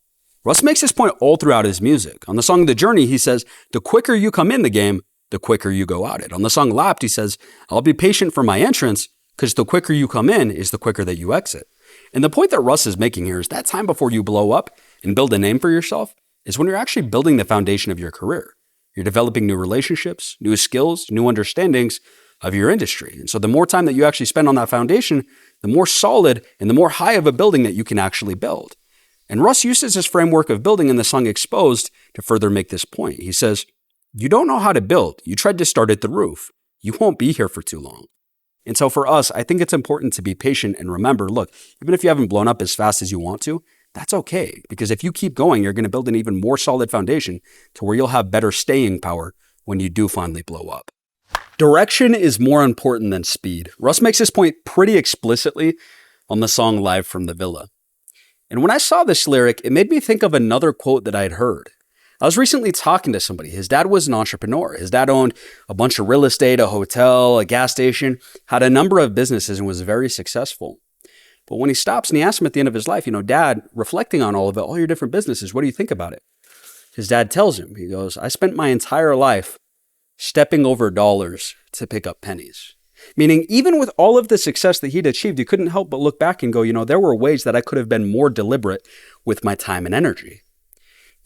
Russ makes this point all throughout his music. On the song The Journey, he says, the quicker you come in the game, the quicker you go out it. On the song Lapped, he says, I'll be patient for my entrance because the quicker you come in is the quicker that you exit. And the point that Russ is making here is that time before you blow up and build a name for yourself is when you're actually building the foundation of your career. You're developing new relationships, new skills, new understandings of your industry. And so the more time that you actually spend on that foundation, the more solid and the more high of a building that you can actually build. And Russ uses this framework of building in the song Exposed to further make this point. He says, you don't know how to build. You tried to start at the roof. You won't be here for too long. And so for us, I think it's important to be patient and remember, look, even if you haven't blown up as fast as you want to, that's okay. Because if you keep going, you're going to build an even more solid foundation to where you'll have better staying power when you do finally blow up. Direction is more important than speed. Russ makes this point pretty explicitly on the song Live from the Villa. And when I saw this lyric, it made me think of another quote that I had heard. I was recently talking to somebody. His dad was an entrepreneur. His dad owned a bunch of real estate, a hotel, a gas station, had a number of businesses and was very successful. But when he stops and he asks him at the end of his life, Dad, reflecting on all of it, all your different businesses, what do you think about it? His dad tells him, he goes, I spent my entire life stepping over dollars to pick up pennies. Meaning, even with all of the success that he'd achieved, he couldn't help but look back and go, there were ways that I could have been more deliberate with my time and energy.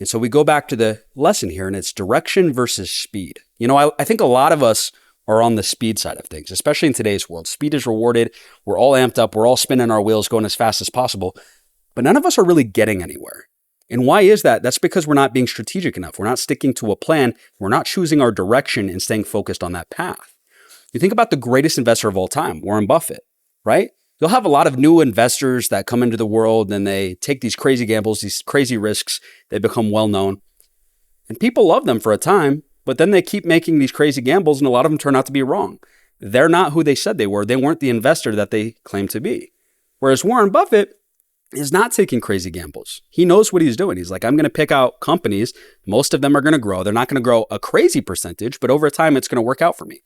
And so we go back to the lesson here, and it's direction versus speed. I think a lot of us are on the speed side of things, especially in today's world. Speed is rewarded. We're all amped up. We're all spinning our wheels, going as fast as possible. But none of us are really getting anywhere. And why is that? That's because we're not being strategic enough. We're not sticking to a plan. We're not choosing our direction and staying focused on that path. You think about the greatest investor of all time, Warren Buffett, right? You'll have a lot of new investors that come into the world and they take these crazy gambles, these crazy risks. They become well-known. And people love them for a time, But then they keep making these crazy gambles, and a lot of them turn out to be wrong. They're not who they said they were. They weren't the investor that they claimed to be. Whereas Warren Buffett is not taking crazy gambles. He knows what he's doing. He's like, I'm going to pick out companies. Most of them are going to grow. They're not going to grow a crazy percentage, but over time, it's going to work out for me.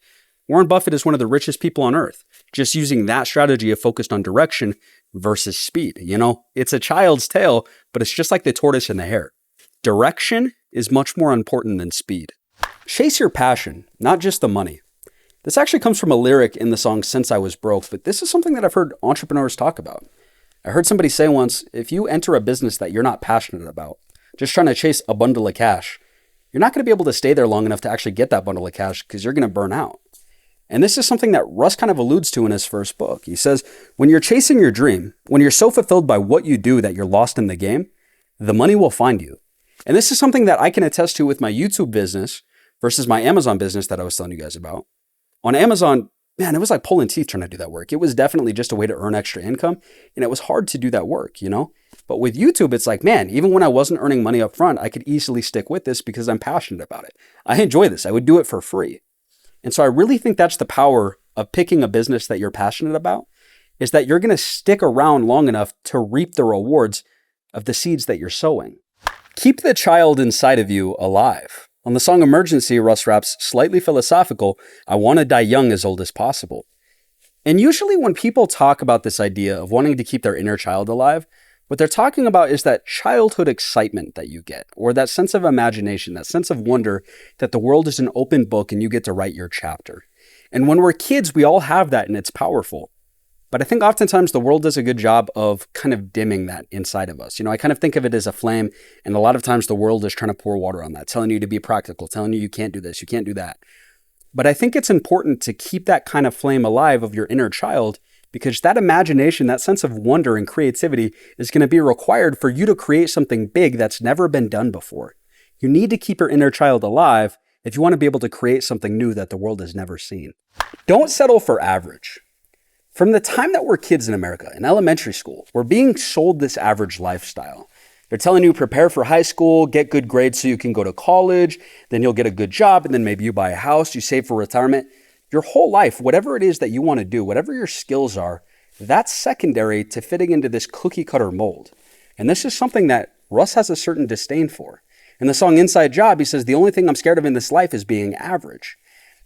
Warren Buffett is one of the richest people on earth, just using that strategy of focused on direction versus speed. You know, it's a child's tale, but it's just like the tortoise and the hare. Direction is much more important than speed. Chase your passion, not just the money. This actually comes from a lyric in the song Since I Was Broke, but this is something that I've heard entrepreneurs talk about. I heard somebody say once, if you enter a business that you're not passionate about, just trying to chase a bundle of cash, you're not going to be able to stay there long enough to actually get that bundle of cash because you're going to burn out. And this is something that Russ kind of alludes to in his first book. He says, when you're chasing your dream, when you're so fulfilled by what you do that you're lost in the game, the money will find you. And this is something that I can attest to with my YouTube business versus my Amazon business that I was telling you guys about. On Amazon, man, it was like pulling teeth trying to do that work. It was definitely just a way to earn extra income, and it was hard to do that work, you know? But with YouTube, it's like, man, even when I wasn't earning money up front, I could easily stick with this because I'm passionate about it. I enjoy this. I would do it for free. And so I really think that's the power of picking a business that you're passionate about, is that you're going to stick around long enough to reap the rewards of the seeds that you're sowing. Keep the child inside of you alive. On the song Emergency, Russ raps, slightly philosophical, I want to die young as old as possible. And usually when people talk about this idea of wanting to keep their inner child alive, what they're talking about is that childhood excitement that you get, or that sense of imagination, that sense of wonder that the world is an open book and you get to write your chapter. And when we're kids, we all have that and it's powerful. But I think oftentimes the world does a good job of kind of dimming that inside of us. You know, I kind of think of it as a flame, and a lot of times the world is trying to pour water on that, telling you to be practical, telling you you can't do this, you can't do that. But I think it's important to keep that kind of flame alive of your inner child, because that imagination, that sense of wonder and creativity is going to be required for you to create something big that's never been done before. You need to keep your inner child alive if you want to be able to create something new that the world has never seen. Don't settle for average. From the time that we're kids in America, in elementary school, we're being sold this average lifestyle. They're telling you prepare for high school, get good grades so you can go to college, then you'll get a good job, and then maybe you buy a house, you save for retirement. Your whole life, whatever it is that you want to do, whatever your skills are, that's secondary to fitting into this cookie cutter mold. And this is something that Russ has a certain disdain for. In the song Inside Job, he says, the only thing I'm scared of in this life is being average.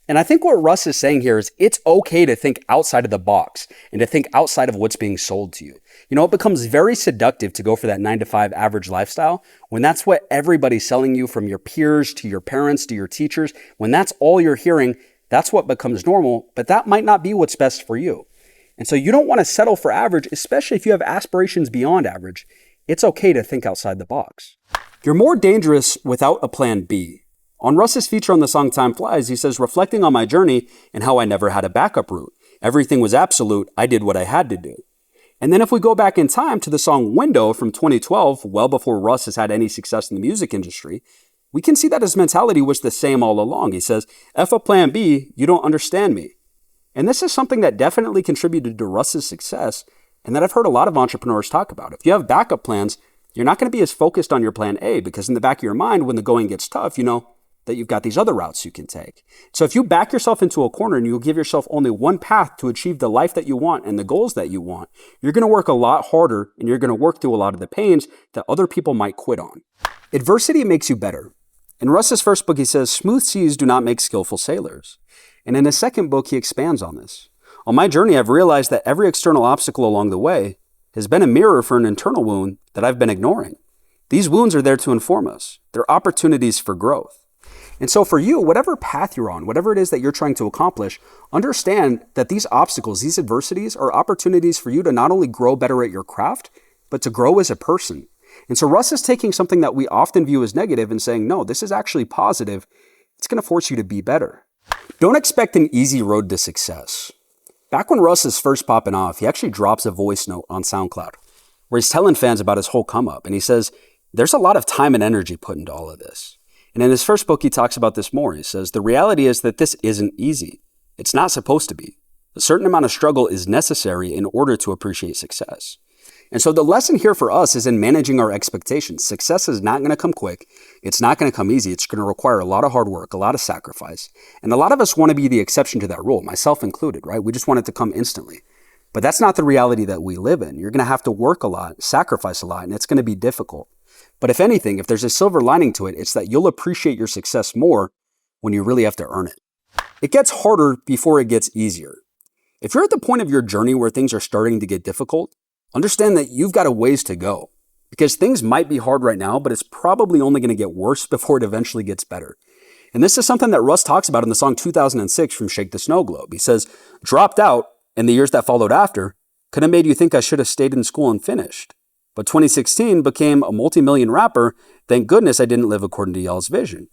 And I think what Russ is saying here is it's okay to think outside of the box and to think outside of what's being sold to you. You know, it becomes very seductive to go for that 9-to-5 average lifestyle when that's what everybody's selling you, from your peers to your parents to your teachers. When that's all you're hearing, that's what becomes normal, but that might not be what's best for you. And so you don't want to settle for average, especially if you have aspirations beyond average. It's okay to think outside the box. You're more dangerous without a plan B. On Russ's feature on the song Time Flies, he says, reflecting on my journey and how I never had a backup route. Everything was absolute. I did what I had to do. And then if we go back in time to the song Window from 2012, well before Russ has had any success in the music industry, we can see that his mentality was the same all along. He says, F a plan B, you don't understand me. And this is something that definitely contributed to Russ's success and that I've heard a lot of entrepreneurs talk about. If you have backup plans, you're not going to be as focused on your plan A, because in the back of your mind, when the going gets tough, you know that you've got these other routes you can take. So if you back yourself into a corner and you give yourself only one path to achieve the life that you want and the goals that you want, you're going to work a lot harder and you're going to work through a lot of the pains that other people might quit on. Adversity makes you better. In Russ's first book, he says, smooth seas do not make skillful sailors. And in his second book, he expands on this. On my journey, I've realized that every external obstacle along the way has been a mirror for an internal wound that I've been ignoring. These wounds are there to inform us. They're opportunities for growth. And so for you, whatever path you're on, whatever it is that you're trying to accomplish, understand that these obstacles, these adversities are opportunities for you to not only grow better at your craft, but to grow as a person. And so Russ is taking something that we often view as negative and saying, no, this is actually positive. It's going to force you to be better. Don't expect an easy road to success. Back when Russ is first popping off, he actually drops a voice note on SoundCloud where he's telling fans about his whole come up. And he says, there's a lot of time and energy put into all of this. And in his first book, he talks about this more. He says, the reality is that this isn't easy. It's not supposed to be. A certain amount of struggle is necessary in order to appreciate success. And so the lesson here for us is in managing our expectations. Success is not going to come quick. It's not going to come easy. It's going to require a lot of hard work, a lot of sacrifice. And a lot of us want to be the exception to that rule, myself included, right? We just want it to come instantly. But that's not the reality that we live in. You're going to have to work a lot, sacrifice a lot, and it's going to be difficult. But if anything, if there's a silver lining to it, it's that you'll appreciate your success more when you really have to earn it. It gets harder before it gets easier. If you're at the point of your journey where things are starting to get difficult, understand that you've got a ways to go. Because things might be hard right now, but it's probably only going to get worse before it eventually gets better. And this is something that Russ talks about in the song 2006 from Shake the Snowglobe. He says, dropped out in the years that followed after could have made you think I should have stayed in school and finished. But 2016 became a multi-million rapper. Thank goodness I didn't live according to y'all's vision.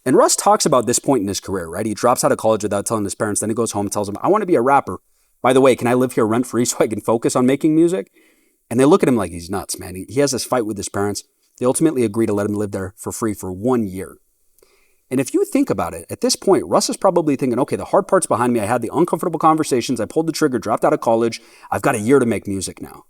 And Russ talks about this point in his career, right? He drops out of college without telling his parents. Then he goes home and tells them, I want to be a rapper. By the way, can I live here rent-free so I can focus on making music? And they look at him like he's nuts, man. He has this fight with his parents. They ultimately agree to let him live there for free for 1 year. And if you think about it, at this point, Russ is probably thinking, okay, the hard part's behind me. I had the uncomfortable conversations. I pulled the trigger, dropped out of college. I've got a year to make music now.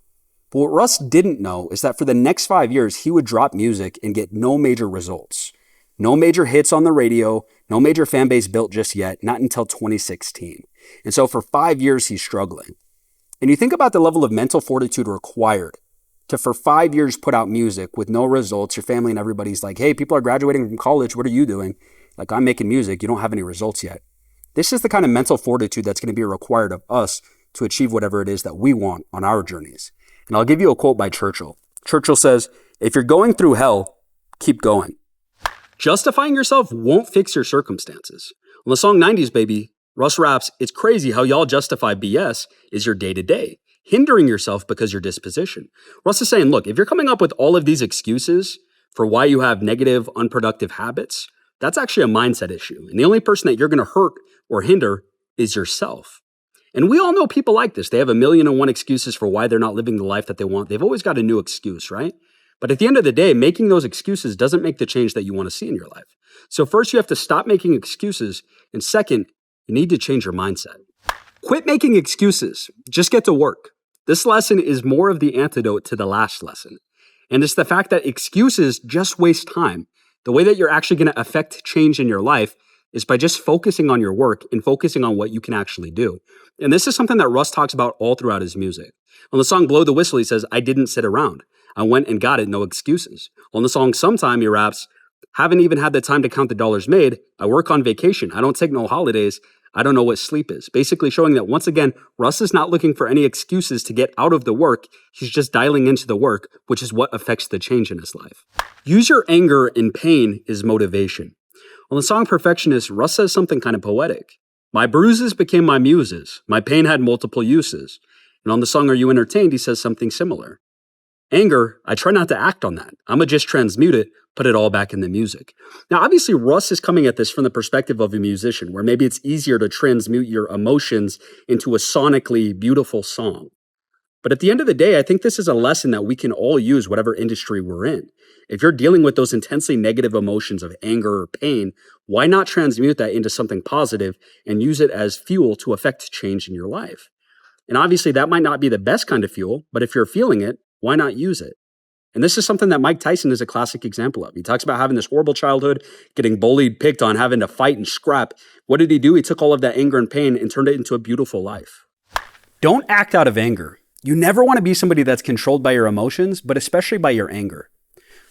But what Russ didn't know is that for the next 5 years, he would drop music and get no major results. No major hits on the radio, no major fan base built just yet, not until 2016. And so for 5 years, he's struggling. And you think about the level of mental fortitude required to, for 5 years, put out music with no results. Your family and everybody's like, hey, people are graduating from college. What are you doing? Like, I'm making music. You don't have any results yet. This is the kind of mental fortitude that's going to be required of us to achieve whatever it is that we want on our journeys. And I'll give you a quote by Churchill. Churchill says, if you're going through hell, keep going. Justifying yourself won't fix your circumstances. On the song 90s Baby, Russ raps, it's crazy how y'all justify BS is your day-to-day, hindering yourself because your disposition. Russ is saying, look, if you're coming up with all of these excuses for why you have negative, unproductive habits, that's actually a mindset issue. And the only person that you're going to hurt or hinder is yourself. And we all know people like this. They have 1,000,001 excuses for why they're not living the life that they want. They've always got a new excuse, right? But at the end of the day, making those excuses doesn't make the change that you want to see in your life. So first, you have to stop making excuses. And second, you need to change your mindset. Quit making excuses. Just get to work. This lesson is more of the antidote to the last lesson. And it's the fact that excuses just waste time. The way that you're actually going to affect change in your life is by just focusing on your work and focusing on what you can actually do. And this is something that Russ talks about all throughout his music. On the song Blow the Whistle, he says, I didn't sit around. I went and got it, no excuses. On the song Sometime, he raps, haven't even had the time to count the dollars made. I work on vacation. I don't take no holidays. I don't know what sleep is. Basically showing that once again, Russ is not looking for any excuses to get out of the work. He's just dialing into the work, which is what affects the change in his life. Use your anger and pain as motivation. On the song Perfectionist, Russ says something kind of poetic. My bruises became my muses. My pain had multiple uses. And on the song Are You Entertained, he says something similar. Anger, I try not to act on that. I'ma just transmute it, put it all back in the music. Now, obviously, Russ is coming at this from the perspective of a musician, where maybe it's easier to transmute your emotions into a sonically beautiful song. But at the end of the day, I think this is a lesson that we can all use, whatever industry we're in. If you're dealing with those intensely negative emotions of anger or pain, why not transmute that into something positive and use it as fuel to affect change in your life? And obviously, that might not be the best kind of fuel, but if you're feeling it, why not use it? And this is something that Mike Tyson is a classic example of. He talks about having this horrible childhood, getting bullied, picked on, having to fight and scrap. What did he do? He took all of that anger and pain and turned it into a beautiful life. Don't act out of anger. You never want to be somebody that's controlled by your emotions, but especially by your anger.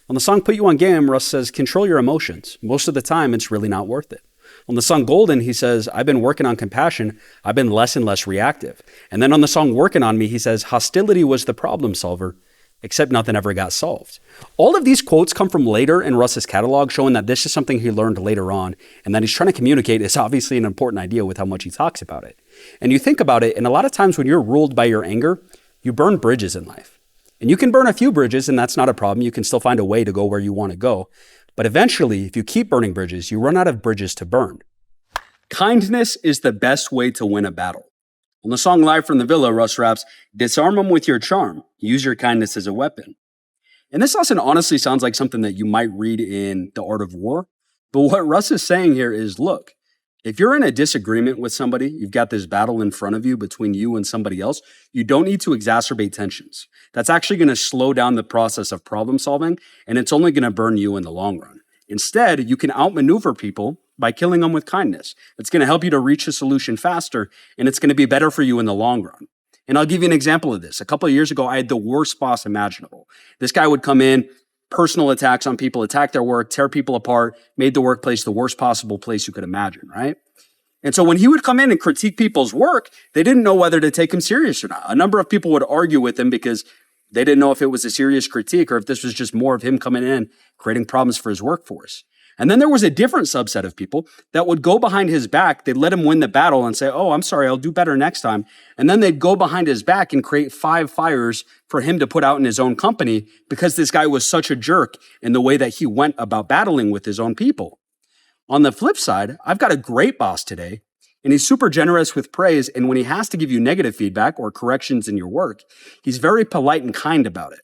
On the song Put You on Game, Russ says, control your emotions. Most of the time, it's really not worth it. On the song Golden, he says, I've been working on compassion. I've been less and less reactive. And then on the song Workin on Me, he says, hostility was the problem solver, except nothing ever got solved. All of these quotes come from later in Russ's catalog, showing that this is something he learned later on, and that he's trying to communicate is obviously an important idea with how much he talks about it. And you think about it, and a lot of times when you're ruled by your anger, you burn bridges in life. And you can burn a few bridges, and that's not a problem. You can still find a way to go where you want to go. But eventually, if you keep burning bridges, you run out of bridges to burn. Kindness is the best way to win a battle. On the song Live from the Villa, Russ raps, disarm them with your charm. Use your kindness as a weapon. And this lesson honestly sounds like something that you might read in The Art of War. But what Russ is saying here is, look, If you're in a disagreement with somebody, you've got this battle in front of you between you and somebody else, you don't need to exacerbate tensions. That's actually going to slow down the process of problem solving, and it's only going to burn you in the long run. Instead, you can outmaneuver people by killing them with kindness. It's going to help you to reach a solution faster, and it's going to be better for you in the long run. And I'll give you an example of this. A couple of years ago, I had the worst boss imaginable. This guy would come in, personal attacks on people, attack their work, tear people apart, made the workplace the worst possible place you could imagine, right? And so when he would come in and critique people's work, they didn't know whether to take him serious or not. A number of people would argue with him because they didn't know if it was a serious critique or if this was just more of him coming in, creating problems for his workforce. And then there was a different subset of people that would go behind his back. They'd let him win the battle and say, oh, I'm sorry, I'll do better next time. And then they'd go behind his back and create 5 fires for him to put out in his own company because this guy was such a jerk in the way that he went about battling with his own people. On the flip side, I've got a great boss today, and he's super generous with praise. And when he has to give you negative feedback or corrections in your work, he's very polite and kind about it.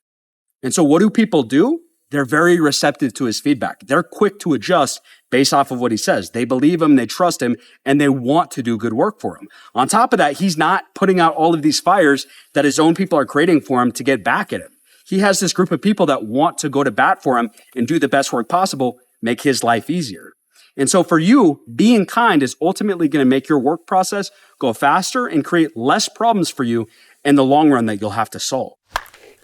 And so what do people do? They're very receptive to his feedback. They're quick to adjust based off of what he says. They believe him, they trust him, and they want to do good work for him. On top of that, he's not putting out all of these fires that his own people are creating for him to get back at him. He has this group of people that want to go to bat for him and do the best work possible, make his life easier. And so for you, being kind is ultimately going to make your work process go faster and create less problems for you in the long run that you'll have to solve.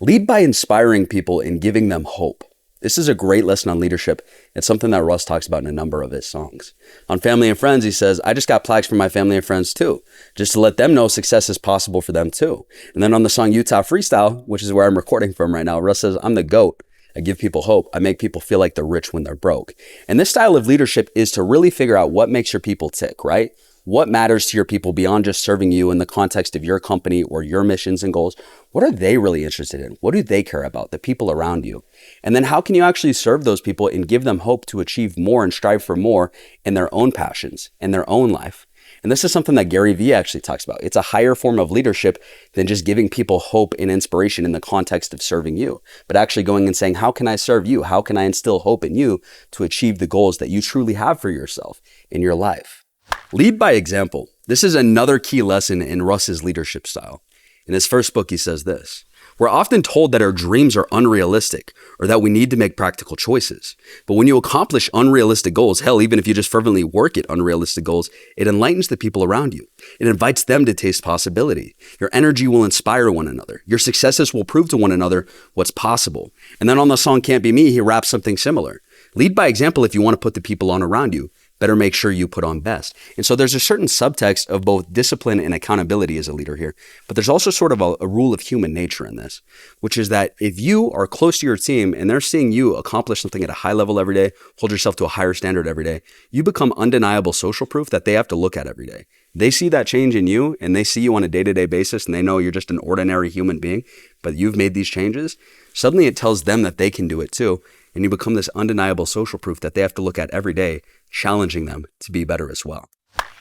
Lead by inspiring people and giving them hope. This is a great lesson on leadership. It's something that Russ talks about in a number of his songs. On Family and Friends, he says, I just got plaques for my family and friends too, just to let them know success is possible for them too. And then on the song Utah Freestyle, which is where I'm recording from right now, Russ says, I'm the GOAT. I give people hope. I make people feel like they're rich when they're broke. And this style of leadership is to really figure out what makes your people tick, right? What matters to your people beyond just serving you in the context of your company or your missions and goals? What are they really interested in? What do they care about? The people around you. And then how can you actually serve those people and give them hope to achieve more and strive for more in their own passions, in their own life? And this is something that Gary Vee actually talks about. It's a higher form of leadership than just giving people hope and inspiration in the context of serving you, but actually going and saying, how can I serve you? How can I instill hope in you to achieve the goals that you truly have for yourself in your life? Lead by example. This is another key lesson in Russ's leadership style. In his first book, he says this: we're often told that our dreams are unrealistic or that we need to make practical choices. But when you accomplish unrealistic goals, hell, even if you just fervently work at unrealistic goals, it enlightens the people around you. It invites them to taste possibility. Your energy will inspire one another. Your successes will prove to one another what's possible. And then on the song Can't Be Me, he raps something similar. Lead by example if you want to put the people on around you. Better make sure you put on best. And so there's a certain subtext of both discipline and accountability as a leader here, but there's also sort of a rule of human nature in this, which is that if you are close to your team and they're seeing you accomplish something at a high level every day, hold yourself to a higher standard every day, you become undeniable social proof that they have to look at every day. They see that change in you and they see you on a day-to-day basis and they know you're just an ordinary human being, but you've made these changes. Suddenly it tells them that they can do it too. And you become this undeniable social proof that they have to look at every day, challenging them to be better as well.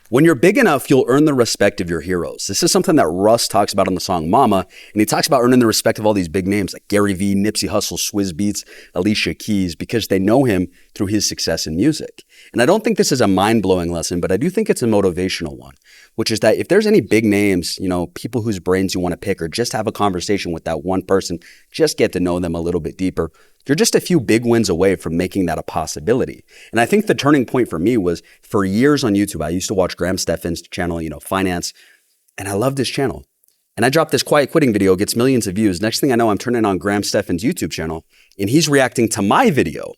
When you're big enough, you'll earn the respect of your heroes. This is something that Russ talks about on the song Mama, and he talks about earning the respect of all these big names like Gary Vee, Nipsey Hussle, Swizz Beatz, Alicia Keys, because they know him through his success in music. And I don't think this is a mind-blowing lesson, but I do think it's a motivational one, which is that if there's any big names, people whose brains you want to pick or just have a conversation with that one person, just get to know them a little bit deeper, you're just a few big wins away from making that a possibility. And I think the turning point for me was for years on YouTube, I used to watch Graham Stephan's channel, finance, and I love this channel. And I dropped this quiet quitting video, gets millions of views. Next thing I know, I'm turning on Graham Stephan's YouTube channel and he's reacting to my video.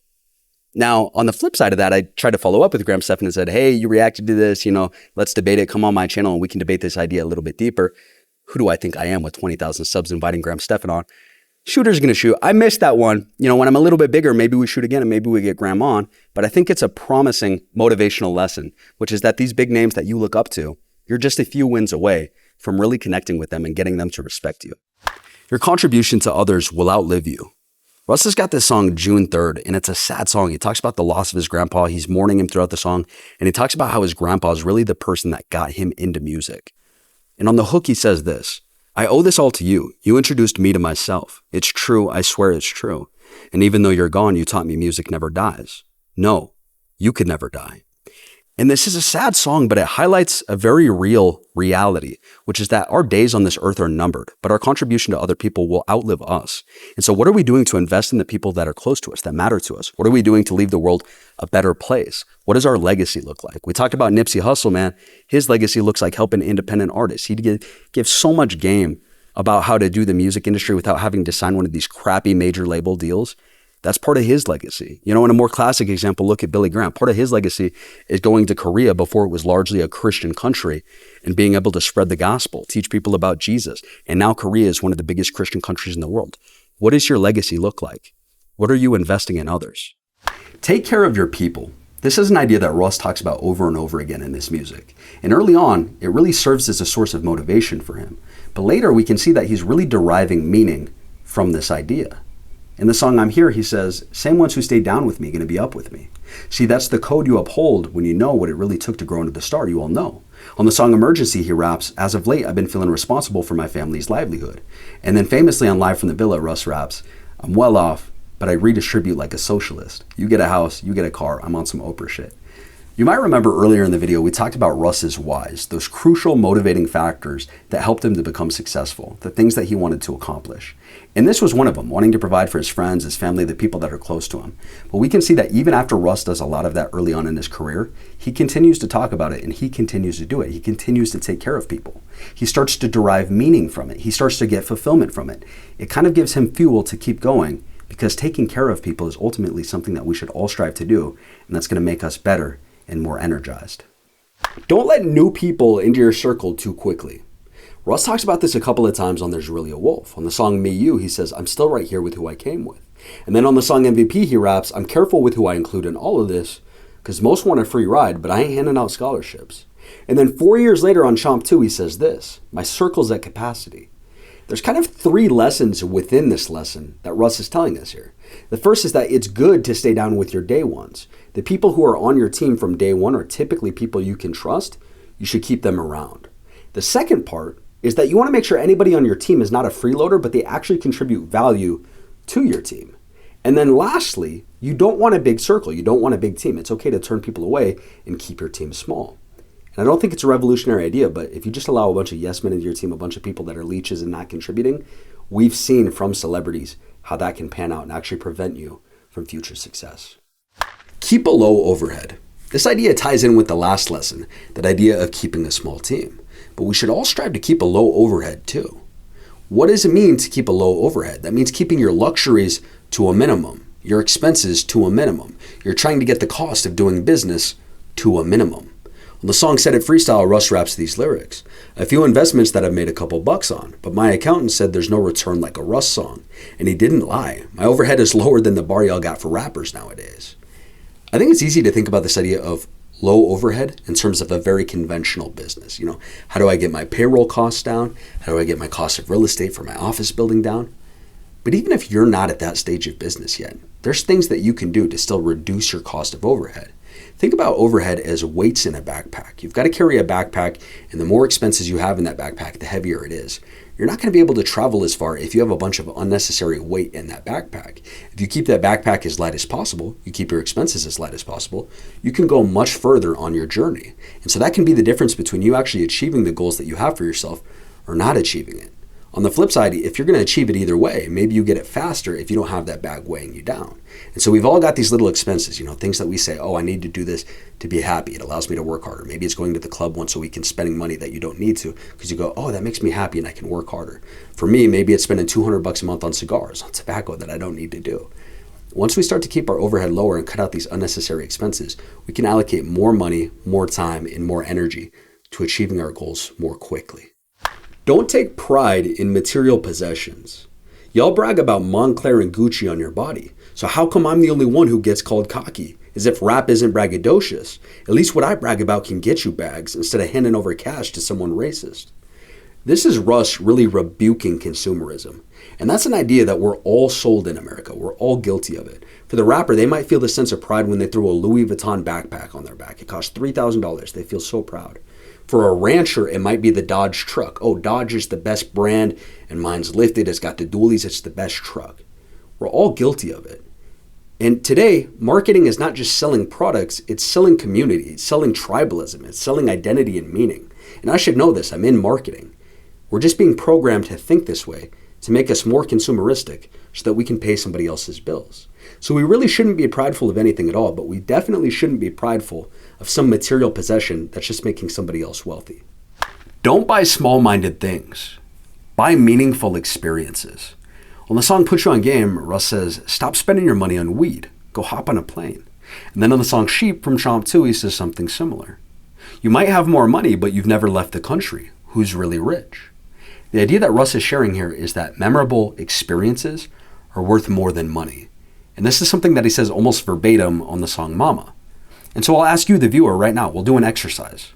Now, on the flip side of that, I tried to follow up with Graham Stephan and said, hey, you reacted to this, let's debate it. Come on my channel and we can debate this idea a little bit deeper. Who do I think I am with 20,000 subs inviting Graham Stephan on? Shooter's going to shoot. I missed that one. When I'm a little bit bigger, maybe we shoot again and maybe we get Graham on. But I think it's a promising motivational lesson, which is that these big names that you look up to, you're just a few wins away from really connecting with them and getting them to respect you. Your contribution to others will outlive you. Russ has got this song June 3rd, and it's a sad song. He talks about the loss of his grandpa. He's mourning him throughout the song. And he talks about how his grandpa is really the person that got him into music. And on the hook, he says this: I owe this all to you. You introduced me to myself. It's true. I swear it's true. And even though you're gone, you taught me music never dies. No, you could never die. And this is a sad song, but it highlights a very real reality, which is that our days on this earth are numbered, but our contribution to other people will outlive us. And so what are we doing to invest in the people that are close to us, that matter to us? What are we doing to leave the world a better place? What does our legacy look like? We talked about Nipsey Hussle, man. His legacy looks like helping independent artists. He gives so much game about how to do the music industry without having to sign one of these crappy major label deals. That's part of his legacy. You know, in a more classic example, look at Billy Graham. Part of his legacy is going to Korea before it was largely a Christian country and being able to spread the gospel, teach people about Jesus. And now Korea is one of the biggest Christian countries in the world. What does your legacy look like? What are you investing in others? Take care of your people. This is an idea that Russ talks about over and over again in his music. And early on, it really serves as a source of motivation for him. But later, we can see that he's really deriving meaning from this idea. In the song I'm Here, he says, same ones who stayed down with me, gonna be up with me. See, that's the code you uphold when you know what it really took to grow into the star you all know. On the song Emergency, he raps, as of late, I've been feeling responsible for my family's livelihood. And then famously on Live from the Villa, Russ raps, I'm well off, but I redistribute like a socialist. You get a house, you get a car, I'm on some Oprah shit. You might remember earlier in the video, we talked about Russ's whys, those crucial motivating factors that helped him to become successful, the things that he wanted to accomplish. And this was one of them, wanting to provide for his friends, his family, the people that are close to him. But we can see that even after Russ does a lot of that early on in his career, he continues to talk about it and he continues to do it. He continues to take care of people. He starts to derive meaning from it. He starts to get fulfillment from it. It kind of gives him fuel to keep going because taking care of people is ultimately something that we should all strive to do, and that's going to make us better and more energized. Don't let new people into your circle too quickly. Russ talks about this a couple of times on There's Really a Wolf. On the song Me You, he says, I'm still right here with who I came with. And then on the song MVP, he raps, I'm careful with who I include in all of this because most want a free ride, but I ain't handing out scholarships. And then 4 years later on Chomp 2, he says this, my circle's at capacity. There's kind of 3 lessons within this lesson that Russ is telling us here. The first is that it's good to stay down with your day ones. The people who are on your team from day one are typically people you can trust. You should keep them around. The second part is that you want to make sure anybody on your team is not a freeloader, but they actually contribute value to your team. And then lastly, you don't want a big circle. You don't want a big team. It's okay to turn people away and keep your team small. And I don't think it's a revolutionary idea, but if you just allow a bunch of yes men into your team, a bunch of people that are leeches and not contributing, we've seen from celebrities how that can pan out and actually prevent you from future success. Keep a low overhead. This idea ties in with the last lesson, that idea of keeping a small team. But we should all strive to keep a low overhead too. What does it mean to keep a low overhead? That means keeping your luxuries to a minimum, your expenses to a minimum. You're trying to get the cost of doing business to a minimum. On the song Set It Freestyle, Russ raps these lyrics. A few investments that I've made a couple bucks on, but my accountant said there's no return like a Russ song. And he didn't lie. My overhead is lower than the bar y'all got for rappers nowadays. I think it's easy to think about this idea of low overhead in terms of a very conventional business. You know, how do I get my payroll costs down? How do I get my cost of real estate for my office building down? But even if you're not at that stage of business yet, there's things that you can do to still reduce your cost of overhead. Think about overhead as weights in a backpack. You've got to carry a backpack, and the more expenses you have in that backpack, the heavier it is. You're not going to be able to travel as far if you have a bunch of unnecessary weight in that backpack. If you keep that backpack as light as possible, you keep your expenses as light as possible, you can go much further on your journey. And so that can be the difference between you actually achieving the goals that you have for yourself or not achieving it. On the flip side, if you're going to achieve it either way, maybe you get it faster if you don't have that bag weighing you down. And so we've all got these little expenses, things that we say, oh, I need to do this to be happy. It allows me to work harder. Maybe it's going to the club once a week and spending money that you don't need to because you go, oh, that makes me happy and I can work harder. For me, maybe it's spending $200 a month on cigars, on tobacco that I don't need to do. Once we start to keep our overhead lower and cut out these unnecessary expenses, we can allocate more money, more time, and more energy to achieving our goals more quickly. Don't take pride in material possessions. Y'all brag about Moncler and Gucci on your body. So how come I'm the only one who gets called cocky? As if rap isn't braggadocious. At least what I brag about can get you bags instead of handing over cash to someone racist. This is Russ really rebuking consumerism. And that's an idea that we're all sold in America. We're all guilty of it. For the rapper, they might feel the sense of pride when they throw a Louis Vuitton backpack on their back. It costs $3,000. They feel so proud. For a rancher, it might be the Dodge truck. Oh, Dodge is the best brand, and mine's lifted. It's got the dualies. It's the best truck. We're all guilty of it. And today, marketing is not just selling products, it's selling community, it's selling tribalism, it's selling identity and meaning. And I should know this, I'm in marketing. We're just being programmed to think this way to make us more consumeristic so that we can pay somebody else's bills. So we really shouldn't be prideful of anything at all, but we definitely shouldn't be prideful of some material possession that's just making somebody else wealthy. Don't buy small-minded things. Buy meaningful experiences. On the song Put You On Game, Russ says, stop spending your money on weed. Go hop on a plane. And then on the song Sheep from Chomp 2, he says something similar. You might have more money, but you've never left the country. Who's really rich? The idea that Russ is sharing here is that memorable experiences are worth more than money. And this is something that he says almost verbatim on the song Mama. And so I'll ask you, the viewer, right now, we'll do an exercise.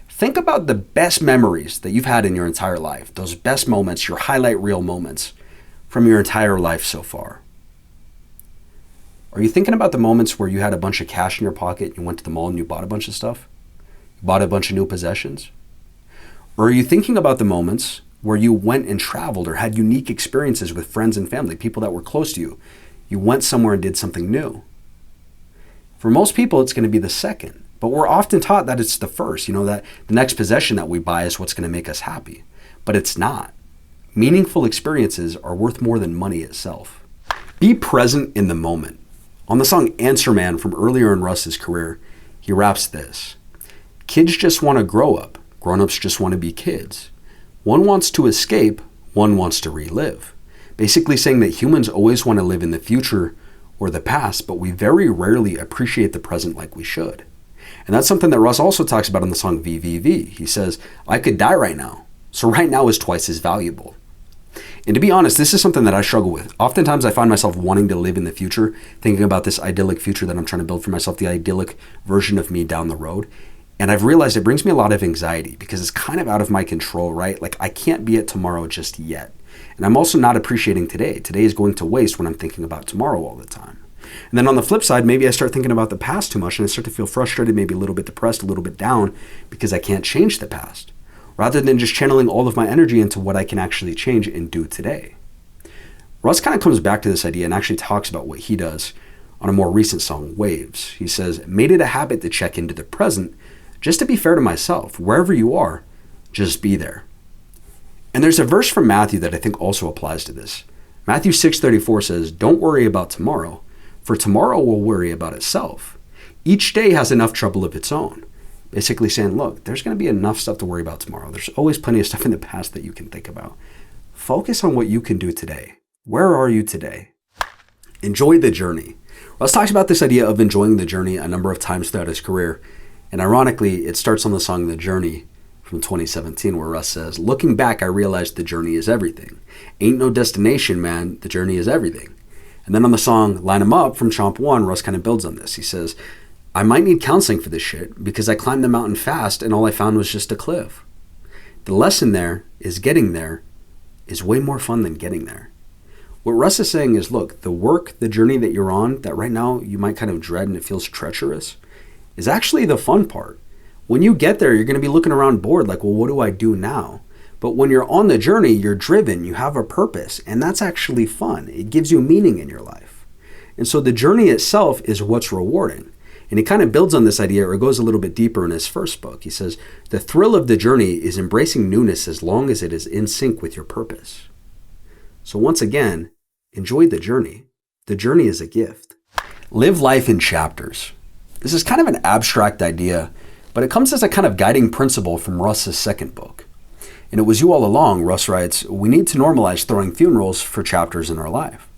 Think about the best memories that you've had in your entire life, those best moments, your highlight reel moments from your entire life so far. Are you thinking about the moments where you had a bunch of cash in your pocket, you went to the mall and you bought a bunch of stuff? You bought a bunch of new possessions? Or are you thinking about the moments where you went and traveled or had unique experiences with friends and family, people that were close to you? You went somewhere and did something new. For most people, it's going to be the second. But we're often taught that it's the first, that the next possession that we buy is what's going to make us happy. But it's not. Meaningful experiences are worth more than money itself. Be present in the moment. On the song Answer Man from earlier in Russ's career, he raps this. Kids just want to grow up. Grown-ups just want to be kids. One wants to escape, one wants to relive. Basically saying that humans always want to live in the future or the past, but we very rarely appreciate the present like we should. And that's something that Russ also talks about in the song VVV. He says, I could die right now, so right now is twice as valuable. And to be honest, this is something that I struggle with. Oftentimes I find myself wanting to live in the future, thinking about this idyllic future that I'm trying to build for myself, the idyllic version of me down the road. And I've realized it brings me a lot of anxiety because it's kind of out of my control, right? Like I can't be at tomorrow just yet. And I'm also not appreciating today. Today is going to waste when I'm thinking about tomorrow all the time. And then on the flip side, maybe I start thinking about the past too much and I start to feel frustrated, maybe a little bit depressed, a little bit down because I can't change the past, rather than just channeling all of my energy into what I can actually change and do today. Russ kind of comes back to this idea and actually talks about what he does on a more recent song, Waves. He says, made it a habit to check into the present just to be fair to myself. Wherever you are, just be there. And there's a verse from Matthew that I think also applies to this. Matthew 6:34 says, don't worry about tomorrow, for tomorrow will worry about itself. Each day has enough trouble of its own. Basically saying, look, there's going to be enough stuff to worry about tomorrow. There's always plenty of stuff in the past that you can think about. Focus on what you can do today. Where are you today? Enjoy the journey. Russ talks about this idea of enjoying the journey a number of times throughout his career. And ironically, it starts on the song The Journey from 2017, where Russ says, looking back, I realized the journey is everything. Ain't no destination, man. The journey is everything. And then on the song Line 'Em Up from Chomp 1, Russ kind of builds on this. He says, I might need counseling for this shit because I climbed the mountain fast and all I found was just a cliff. The lesson there is getting there is way more fun than getting there. What Russ is saying is, look, the work, the journey that you're on, that right now you might kind of dread and it feels treacherous, is actually the fun part. When you get there, you're going to be looking around bored like, well, what do I do now? But when you're on the journey, you're driven, you have a purpose, and that's actually fun. It gives you meaning in your life. And so the journey itself is what's rewarding. And he kind of builds on this idea, or it goes a little bit deeper in his first book. He says, the thrill of the journey is embracing newness as long as it is in sync with your purpose. So once again, enjoy the journey. The journey is a gift. Live life in chapters. This is kind of an abstract idea, but it comes as a kind of guiding principle from Russ's second book. And It Was You All Along, Russ writes, we need to normalize throwing funerals for chapters in our life.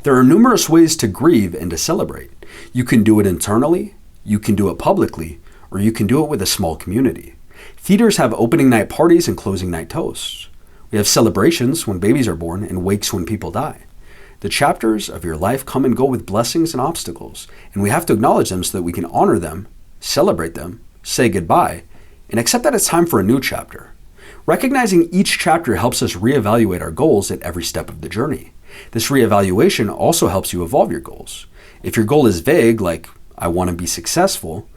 There are numerous ways to grieve and to celebrate. You can do it internally, you can do it publicly, or you can do it with a small community. Theaters have opening night parties and closing night toasts. We have celebrations when babies are born and wakes when people die. The chapters of your life come and go with blessings and obstacles, and we have to acknowledge them so that we can honor them, celebrate them, say goodbye, and accept that it's time for a new chapter. Recognizing each chapter helps us reevaluate our goals at every step of the journey. This reevaluation also helps you evolve your goals. If your goal is vague, like, I want to be successful,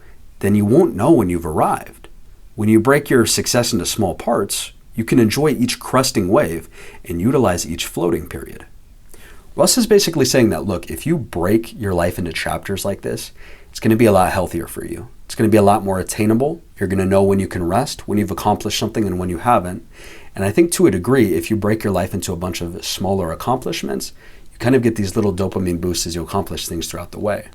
then you won't know when you've arrived. When you break your success into small parts, you can enjoy each cresting wave and utilize each floating period. Russ is basically saying that, look, if you break your life into chapters like this, it's going to be a lot healthier for you. It's going to be a lot more attainable. You're going to know when you can rest, when you've accomplished something and when you haven't. And I think to a degree, if you break your life into a bunch of smaller accomplishments, you kind of get these little dopamine boosts as you accomplish things throughout the way.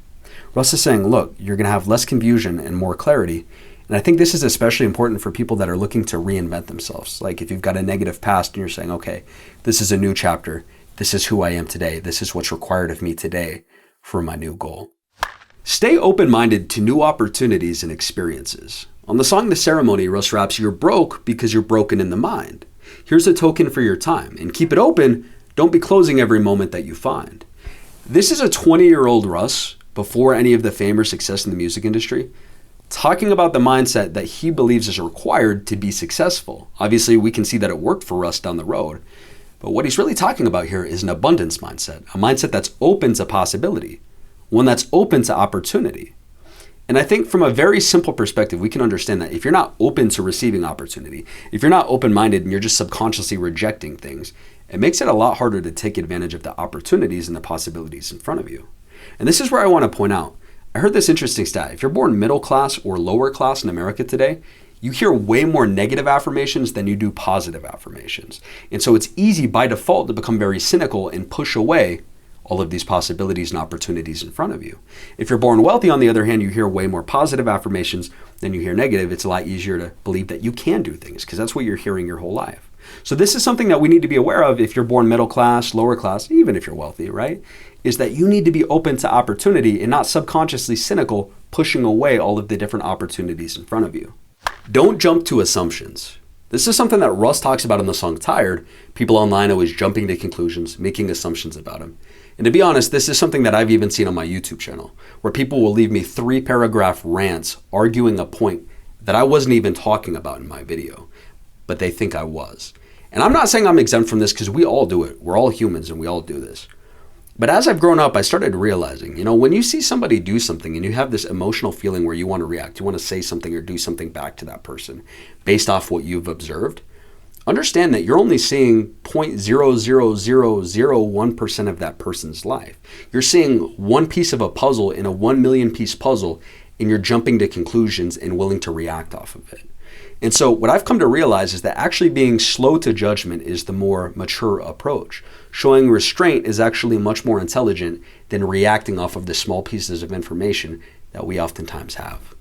Russ is saying, look, you're going to have less confusion and more clarity. And I think this is especially important for people that are looking to reinvent themselves. Like if you've got a negative past and you're saying, okay, this is a new chapter. This is who I am today. This is what's required of me today for my new goal. Stay open-minded to new opportunities and experiences. On the song The Ceremony, Russ raps, you're broke because you're broken in the mind. Here's a token for your time. And keep it open. Don't be closing every moment that you find. This is a 20-year-old Russ, before any of the fame or success in the music industry, talking about the mindset that he believes is required to be successful. Obviously, we can see that it worked for Russ down the road. But what he's really talking about here is an abundance mindset, a mindset that's open to possibility, one that's open to opportunity. And I think from a very simple perspective, we can understand that if you're not open to receiving opportunity, if you're not open-minded and you're just subconsciously rejecting things, it makes it a lot harder to take advantage of the opportunities and the possibilities in front of you. And this is where I want to point out, I heard this interesting stat. If you're born middle class or lower class in America today, you hear way more negative affirmations than you do positive affirmations. And so it's easy by default to become very cynical and push away all of these possibilities and opportunities in front of you. If you're born wealthy, on the other hand, you hear way more positive affirmations than you hear negative. It's a lot easier to believe that you can do things because that's what you're hearing your whole life. So this is something that we need to be aware of if you're born middle class, lower class, even if you're wealthy, right? Is that you need to be open to opportunity and not subconsciously cynical, pushing away all of the different opportunities in front of you. Don't jump to assumptions. This is something that Russ talks about in the song Tired. People online always jumping to conclusions, making assumptions about him. And to be honest, this is something that I've even seen on my YouTube channel, where people will leave me 3-paragraph rants arguing a point that I wasn't even talking about in my video, but they think I was. And I'm not saying I'm exempt from this because we all do it. We're all humans and we all do this. But as I've grown up, I started realizing, when you see somebody do something and you have this emotional feeling where you want to react, you want to say something or do something back to that person based off what you've observed, understand that you're only seeing 0.00001% of that person's life. You're seeing one piece of a puzzle in a 1 million piece puzzle, and you're jumping to conclusions and willing to react off of it. And so what I've come to realize is that actually being slow to judgment is the more mature approach. Showing restraint is actually much more intelligent than reacting off of the small pieces of information that we oftentimes have.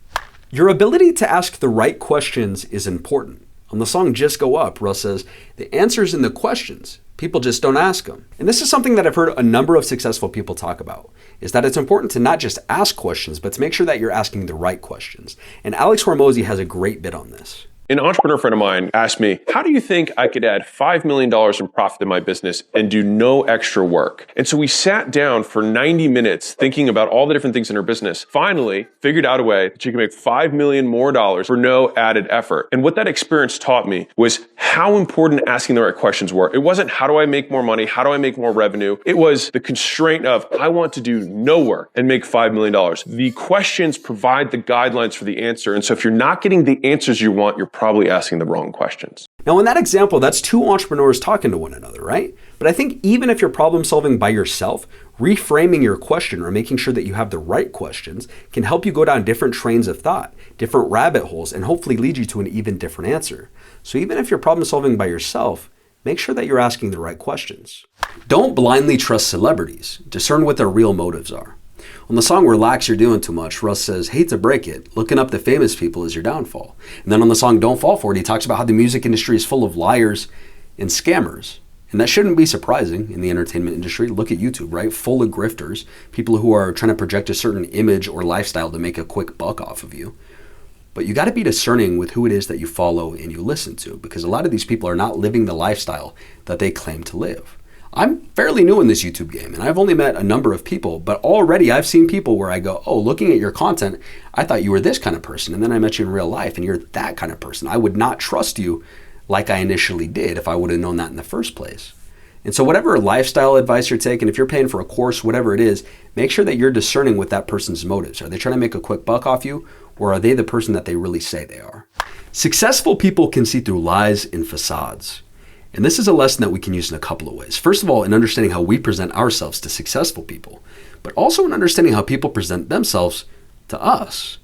Your ability to ask the right questions is important. On the song Just Go Up, Russ says, the answer's in the questions. People just don't ask them. And this is something that I've heard a number of successful people talk about, is that it's important to not just ask questions, but to make sure that you're asking the right questions. And Alex Hormozy has a great bit on this. An entrepreneur friend of mine asked me, how do you think I could add $5 million in profit in my business and do no extra work? And so we sat down for 90 minutes thinking about all the different things in her business. Finally, figured out a way that she could make $5 million more for no added effort. And what that experience taught me was how important asking the right questions were. It wasn't how do I make more money? How do I make more revenue? It was the constraint of I want to do no work and make $5 million. The questions provide the guidelines for the answer. And so if you're not getting the answers you want, you're probably asking the wrong questions. Now, in that example, that's two entrepreneurs talking to one another, right? But I think even if you're problem solving by yourself, reframing your question or making sure that you have the right questions can help you go down different trains of thought, different rabbit holes, and hopefully lead you to an even different answer. So even if you're problem solving by yourself, make sure that you're asking the right questions. Don't blindly trust celebrities. Discern what their real motives are. On the song Relax You're Doing Too Much, Russ says, hate to break it, looking up the famous people is your downfall. And then on the song Don't Fall For It, he talks about how the music industry is full of liars and scammers. And that shouldn't be surprising in the entertainment industry. Look at YouTube, right? Full of grifters, people who are trying to project a certain image or lifestyle to make a quick buck off of you. But you got to be discerning with who it is that you follow and you listen to, because a lot of these people are not living the lifestyle that they claim to live. I'm fairly new in this YouTube game, and I've only met a number of people, but already I've seen people where I go, oh, looking at your content, I thought you were this kind of person, and then I met you in real life, and you're that kind of person. I would not trust you like I initially did if I would have known that in the first place. And so whatever lifestyle advice you're taking, if you're paying for a course, whatever it is, make sure that you're discerning with that person's motives. Are they trying to make a quick buck off you, or are they the person that they really say they are? Successful people can see through lies and facades. And this is a lesson that we can use in a couple of ways. First of all, in understanding how we present ourselves to successful people, but also in understanding how people present themselves to us.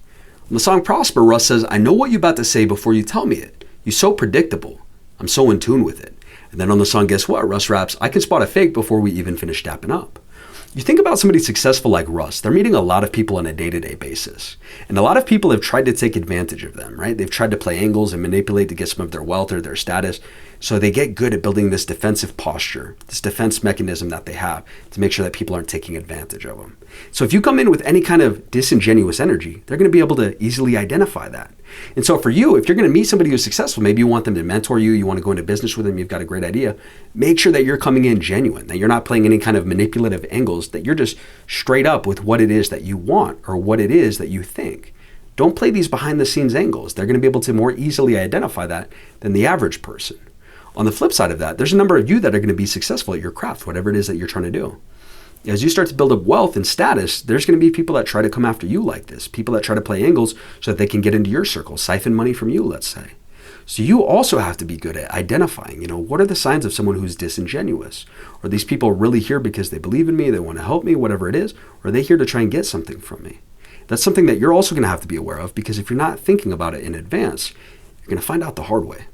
On the song Prosper, Russ says, I know what you're about to say before you tell me it. You're so predictable. I'm so in tune with it. And then on the song Guess What, Russ raps, I can spot a fake before we even finish dapping up. You think about somebody successful like Russ, they're meeting a lot of people on a day-to-day basis. And a lot of people have tried to take advantage of them, right? They've tried to play angles and manipulate to get some of their wealth or their status. So they get good at building this defensive posture, this defense mechanism that they have to make sure that people aren't taking advantage of them. So if you come in with any kind of disingenuous energy, they're going to be able to easily identify that. And so for you, if you're going to meet somebody who's successful, maybe you want them to mentor you, you want to go into business with them, you've got a great idea, make sure that you're coming in genuine, that you're not playing any kind of manipulative angles, that you're just straight up with what it is that you want or what it is that you think. Don't play these behind the scenes angles. They're going to be able to more easily identify that than the average person. On the flip side of that, there's a number of you that are going to be successful at your craft, whatever it is that you're trying to do. As you start to build up wealth and status, there's going to be people that try to come after you like this, people that try to play angles so that they can get into your circle, siphon money from you, let's say. So you also have to be good at identifying, what are the signs of someone who's disingenuous? Are these people really here because they believe in me, they want to help me, whatever it is, or are they here to try and get something from me? That's something that you're also going to have to be aware of, because if you're not thinking about it in advance, you're going to find out the hard way.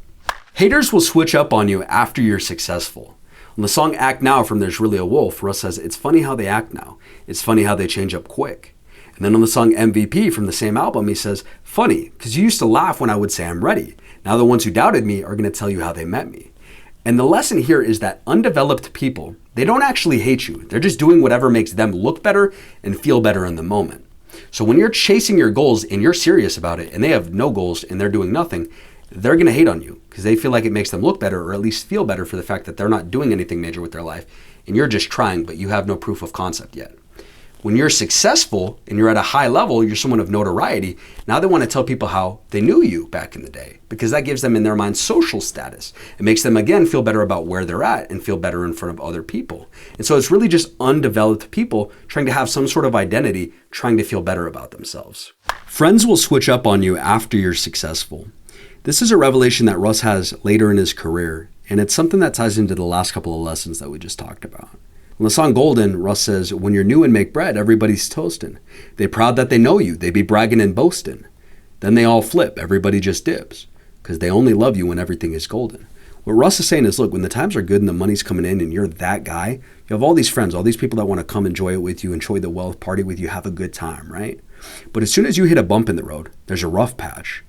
Haters will switch up on you after you're successful. On the song Act Now from There's Really a Wolf, Russ says, it's funny how they act now. It's funny how they change up quick. And then on the song MVP from the same album, he says, funny, because you used to laugh when I would say I'm ready. Now the ones who doubted me are going to tell you how they met me. And the lesson here is that undeveloped people, they don't actually hate you. They're just doing whatever makes them look better and feel better in the moment. So when you're chasing your goals and you're serious about it and they have no goals and they're doing nothing, they're going to hate on you because they feel like it makes them look better, or at least feel better for the fact that they're not doing anything major with their life and you're just trying, but you have no proof of concept yet. When you're successful and you're at a high level, you're someone of notoriety, now they want to tell people how they knew you back in the day, because that gives them in their mind social status. It makes them, again, feel better about where they're at and feel better in front of other people. And so it's really just undeveloped people trying to have some sort of identity, trying to feel better about themselves. Friends will switch up on you after you're successful. This is a revelation that Russ has later in his career, and it's something that ties into the last couple of lessons that we just talked about. On the song Golden, Russ says, when you're new and make bread, everybody's toasting. They proud that they know you. They be bragging and boasting. Then they all flip. Everybody just dips because they only love you when everything is golden. What Russ is saying is, look, when the times are good and the money's coming in and you're that guy, you have all these friends, all these people that want to come enjoy it with you, enjoy the wealth, party with you, have a good time, right? But as soon as you hit a bump in the road, there's a rough patch.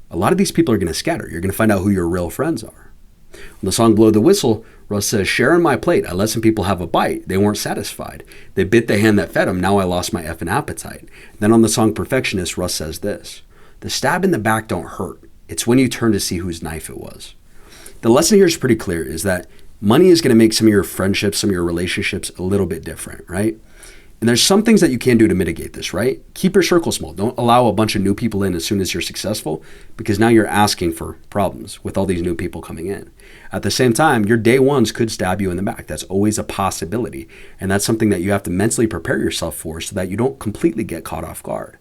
A lot of these people are going to scatter. You're going to find out who your real friends are. On the song Blow the Whistle, Russ says, sharing my plate, I let some people have a bite. They weren't satisfied. They bit the hand that fed them. Now I lost my effing appetite. Then on the song Perfectionist, Russ says this, the stab in the back don't hurt. It's when you turn to see whose knife it was. The lesson here is pretty clear, is that money is going to make some of your friendships, some of your relationships a little bit different, right? And there's some things that you can do to mitigate this, right? Keep your circle small. Don't allow a bunch of new people in as soon as you're successful, because now you're asking for problems with all these new people coming in. At the same time, your day ones could stab you in the back. That's always a possibility. And that's something that you have to mentally prepare yourself for so that you don't completely get caught off guard.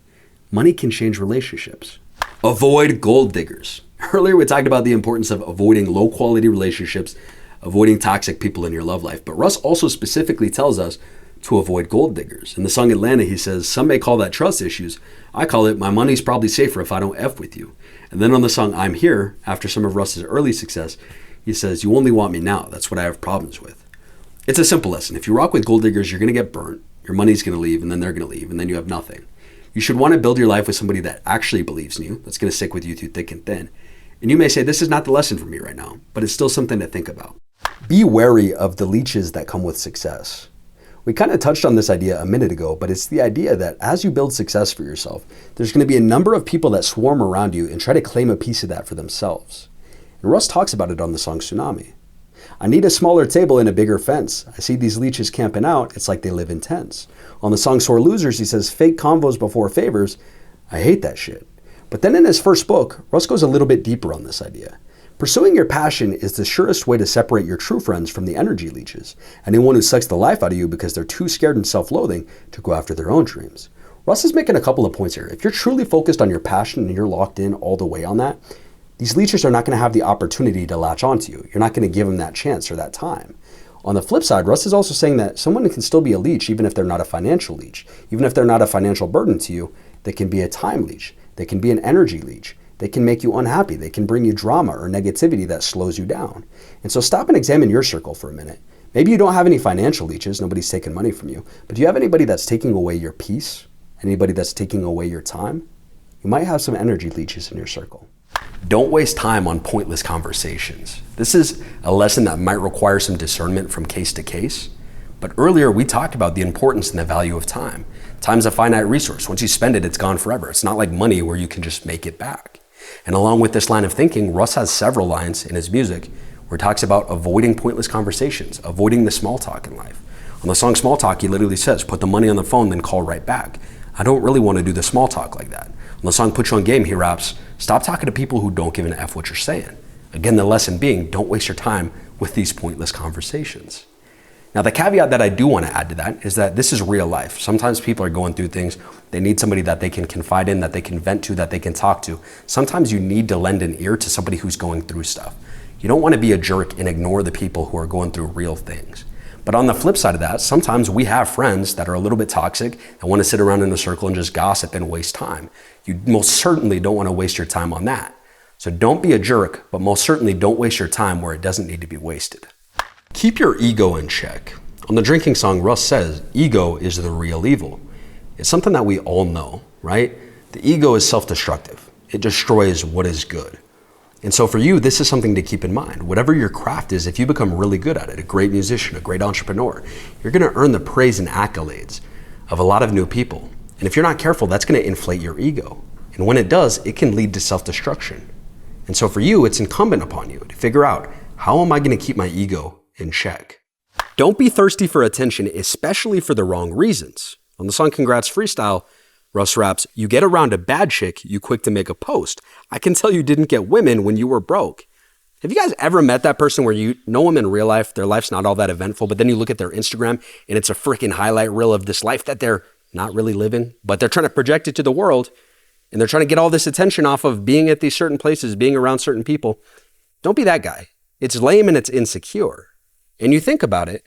Money can change relationships. Avoid gold diggers. Earlier, we talked about the importance of avoiding low quality relationships, avoiding toxic people in your love life. But Russ also specifically tells us to avoid gold diggers. In the song Atlanta, he says, some may call that trust issues. I call it, my money's probably safer if I don't F with you. And then on the song I'm Here, after some of Russ's early success, he says, you only want me now. That's what I have problems with. It's a simple lesson. If you rock with gold diggers, you're going to get burnt. Your money's going to leave, and then they're going to leave, and then you have nothing. You should want to build your life with somebody that actually believes in you, that's going to stick with you through thick and thin. And you may say, this is not the lesson for me right now, but it's still something to think about. Be wary of the leeches that come with success. We kind of touched on this idea a minute ago, but it's the idea that as you build success for yourself, there's going to be a number of people that swarm around you and try to claim a piece of that for themselves. And Russ talks about it on the song Tsunami. I need a smaller table and a bigger fence. I see these leeches camping out. It's like they live in tents. On the song Sore Losers, he says, fake convos before favors. I hate that shit. But then in his first book, Russ goes a little bit deeper on this idea. Pursuing your passion is the surest way to separate your true friends from the energy leeches, anyone who sucks the life out of you because they're too scared and self-loathing to go after their own dreams. Russ is making a couple of points here. If you're truly focused on your passion and you're locked in all the way on that, these leeches are not going to have the opportunity to latch onto you. You're not going to give them that chance or that time. On the flip side, Russ is also saying that someone can still be a leech even if they're not a financial leech. Even if they're not a financial burden to you, they can be a time leech. They can be an energy leech. They can make you unhappy. They can bring you drama or negativity that slows you down. And so stop and examine your circle for a minute. Maybe you don't have any financial leeches. Nobody's taking money from you. But do you have anybody that's taking away your peace? Anybody that's taking away your time? You might have some energy leeches in your circle. Don't waste time on pointless conversations. This is a lesson that might require some discernment from case to case. But earlier we talked about the importance and the value of time. Time's a finite resource. Once you spend it, it's gone forever. It's not like money where you can just make it back. And along with this line of thinking, Russ has several lines in his music where he talks about avoiding pointless conversations, avoiding the small talk in life. On the song Small Talk, he literally says, put the money on the phone, then call right back. I don't really want to do the small talk like that. On the song Put You On Game, he raps, stop talking to people who don't give an F what you're saying. Again, the lesson being, don't waste your time with these pointless conversations. Now, the caveat that I do want to add to that is that this is real life. Sometimes people are going through things. They need somebody that they can confide in, that they can vent to, that they can talk to. Sometimes you need to lend an ear to somebody who's going through stuff. You don't want to be a jerk and ignore the people who are going through real things. But on the flip side of that, sometimes we have friends that are a little bit toxic and want to sit around in a circle and just gossip and waste time. You most certainly don't want to waste your time on that. So don't be a jerk, but most certainly don't waste your time where it doesn't need to be wasted. Keep your ego in check. On the drinking song, Russ says, ego is the real evil. It's something that we all know, right? The ego is self-destructive. It destroys what is good. And so for you, this is something to keep in mind. Whatever your craft is, if you become really good at it, a great musician, a great entrepreneur, you're going to earn the praise and accolades of a lot of new people. And if you're not careful, that's going to inflate your ego. And when it does, it can lead to self-destruction. And so for you, it's incumbent upon you to figure out, how am I going to keep my ego in check? Don't be thirsty for attention, especially for the wrong reasons. On the song Congrats Freestyle, Russ raps, you get around a bad chick, you quick to make a post. I can tell you didn't get women when you were broke. Have you guys ever met that person where you know them in real life, their life's not all that eventful, but then you look at their Instagram and it's a freaking highlight reel of this life that they're not really living, but they're trying to project it to the world and they're trying to get all this attention off of being at these certain places, being around certain people. Don't be that guy. It's lame and it's insecure. And you think about it,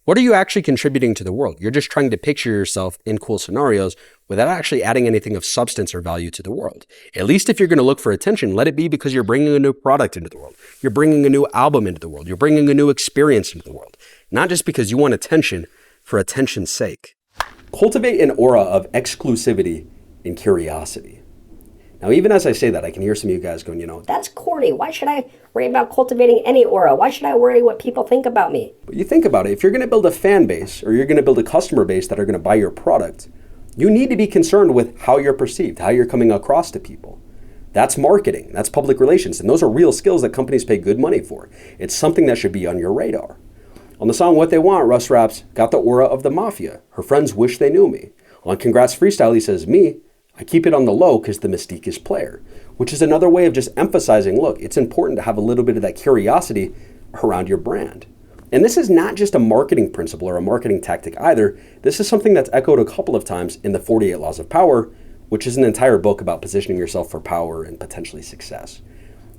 what are you actually contributing to the world? You're just trying to picture yourself in cool scenarios without actually adding anything of substance or value to the world. At least if you're going to look for attention, let it be because you're bringing a new product into the world. You're bringing a new album into the world. You're bringing a new experience into the world. Not just because you want attention for attention's sake. Cultivate an aura of exclusivity and curiosity. Now, even as I say that, I can hear some of you guys going, that's corny. Why should I worry about cultivating any aura? Why should I worry what people think about me? But you think about it, if you're going to build a fan base or you're going to build a customer base that are going to buy your product, you need to be concerned with how you're perceived, how you're coming across to people. That's marketing, that's public relations, and those are real skills that companies pay good money for. It's something that should be on your radar. On the song What They Want, Russ raps, got the aura of the mafia. Her friends wish they knew me. On Congrats Freestyle, he says, me, I keep it on the low because the mystique is player, which is another way of just emphasizing, look, it's important to have a little bit of that curiosity around your brand. And this is not just a marketing principle or a marketing tactic either. This is something that's echoed a couple of times in the 48 Laws of Power, which is an entire book about positioning yourself for power and potentially success.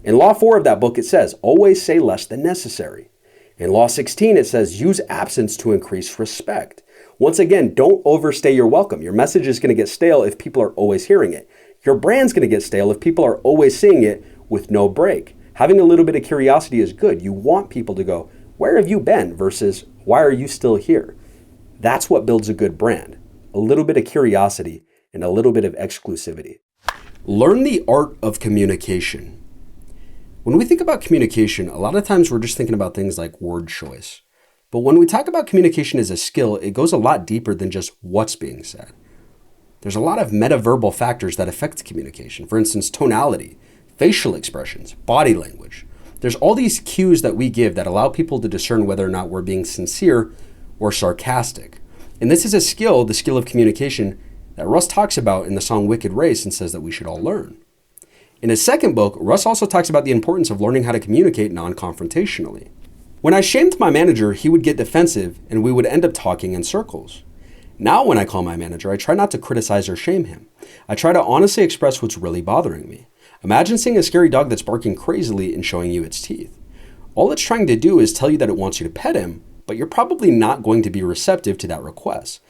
In Law 4 of that book, it says, always say less than necessary. In Law 16, it says, use absence to increase respect. Once again, don't overstay your welcome. Your message is going to get stale if people are always hearing it. Your brand's going to get stale if people are always seeing it with no break. Having a little bit of curiosity is good. You want people to go, where have you been? Versus, why are you still here? That's what builds a good brand. A little bit of curiosity and a little bit of exclusivity. Learn the art of communication. When we think about communication, a lot of times we're just thinking about things like word choice. But when we talk about communication as a skill, it goes a lot deeper than just what's being said. There's a lot of metaverbal factors that affect communication. For instance, tonality, facial expressions, body language. There's all these cues that we give that allow people to discern whether or not we're being sincere or sarcastic. And this is a skill, the skill of communication, that Russ talks about in the song Wicked Race and says that we should all learn. In his second book, Russ also talks about the importance of learning how to communicate non-confrontationally. When I shamed my manager, he would get defensive and we would end up talking in circles. Now when I call my manager, I try not to criticize or shame him. I try to honestly express what's really bothering me. Imagine seeing a scary dog that's barking crazily and showing you its teeth. All it's trying to do is tell you that it wants you to pet him, but you're probably not going to be receptive to that request,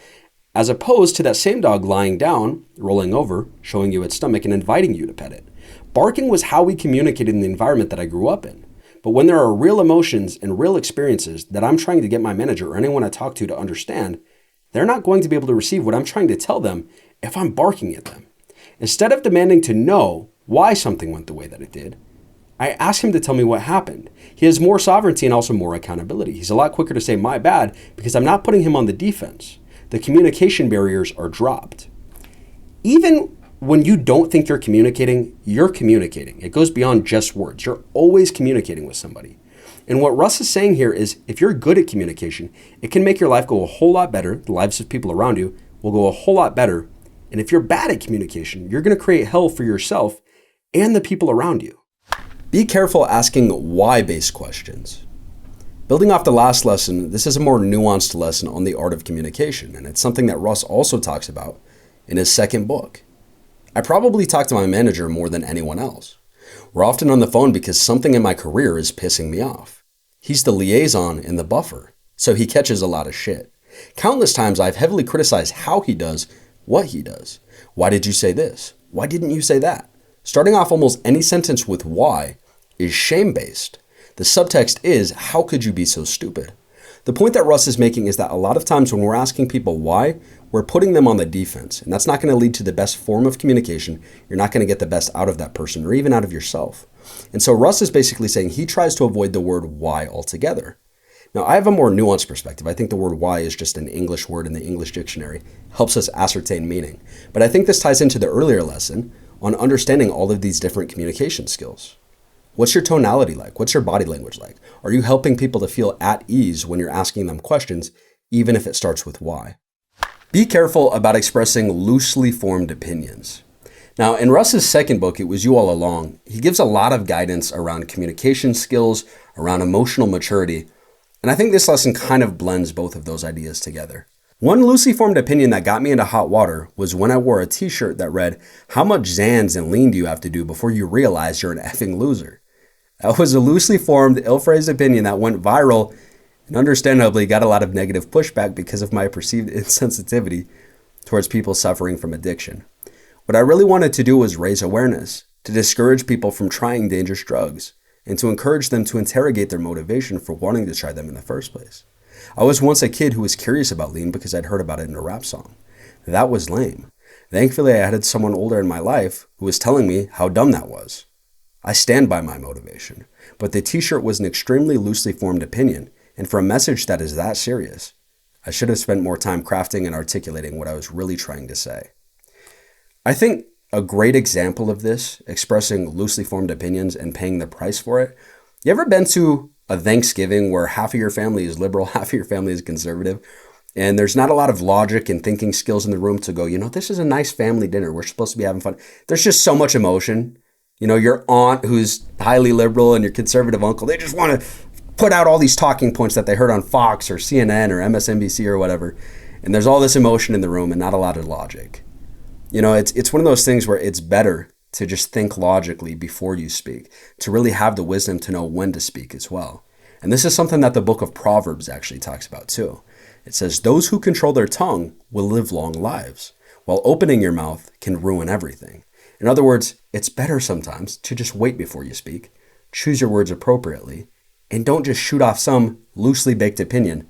as opposed to that same dog lying down, rolling over, showing you its stomach, and inviting you to pet it. Barking was how we communicated in the environment that I grew up in. But when there are real emotions and real experiences that I'm trying to get my manager or anyone I talk to understand, they're not going to be able to receive what I'm trying to tell them if I'm barking at them. Instead of demanding to know why something went the way that it did, I ask him to tell me what happened. He has more sovereignty and also more accountability. He's a lot quicker to say my bad because I'm not putting him on the defense. The communication barriers are dropped. Even when you don't think you're communicating, you're communicating. It goes beyond just words. You're always communicating with somebody. And what Russ is saying here is if you're good at communication, it can make your life go a whole lot better. The lives of people around you will go a whole lot better. And if you're bad at communication, you're going to create hell for yourself and the people around you. Be careful asking why-based questions. Building off the last lesson, this is a more nuanced lesson on the art of communication, and it's something that Russ also talks about in his second book. I probably talk to my manager more than anyone else. We're often on the phone because something in my career is pissing me off. He's the liaison and the buffer, so he catches a lot of shit. Countless times I've heavily criticized how he does what he does. Why did you say this? Why didn't you say that? Starting off almost any sentence with why is shame-based. The subtext is, how could you be so stupid? The point that Russ is making is that a lot of times when we're asking people why, we're putting them on the defense, and that's not going to lead to the best form of communication. You're not going to get the best out of that person or even out of yourself. And so Russ is basically saying he tries to avoid the word why altogether. Now, I have a more nuanced perspective. I think the word why is just an English word in the English dictionary, helps us ascertain meaning. But I think this ties into the earlier lesson on understanding all of these different communication skills. What's your tonality like? What's your body language like? Are you helping people to feel at ease when you're asking them questions, even if it starts with why? Be careful about expressing loosely formed opinions. Now, in Russ's second book, It Was You All Along, he gives a lot of guidance around communication skills, around emotional maturity, and I think this lesson kind of blends both of those ideas together. One loosely formed opinion that got me into hot water was when I wore a t-shirt that read, "How much Xans and lean do you have to do before you realize you're an effing loser?" That was a loosely formed, ill-phrased opinion that went viral and understandably got a lot of negative pushback because of my perceived insensitivity towards people suffering from addiction. What I really wanted to do was raise awareness, to discourage people from trying dangerous drugs, and to encourage them to interrogate their motivation for wanting to try them in the first place. I was once a kid who was curious about lean because I'd heard about it in a rap song. That was lame. Thankfully, I had someone older in my life who was telling me how dumb that was. I stand by my motivation, but the t-shirt was an extremely loosely formed opinion, and for a message that is that serious, I should have spent more time crafting and articulating what I was really trying to say. I think a great example of this, expressing loosely formed opinions and paying the price for it, you ever been to a Thanksgiving where half of your family is liberal, half of your family is conservative, and there's not a lot of logic and thinking skills in the room to go, this is a nice family dinner. We're supposed to be having fun. There's just so much emotion. Your aunt who's highly liberal and your conservative uncle, they just want to put out all these talking points that they heard on Fox or CNN or MSNBC or whatever. And there's all this emotion in the room and not a lot of logic. It's one of those things where it's better to just think logically before you speak, to really have the wisdom to know when to speak as well. And this is something that the book of Proverbs actually talks about too. It says, "Those who control their tongue will live long lives, while opening your mouth can ruin everything." In other words, it's better sometimes to just wait before you speak, choose your words appropriately, and don't just shoot off some loosely baked opinion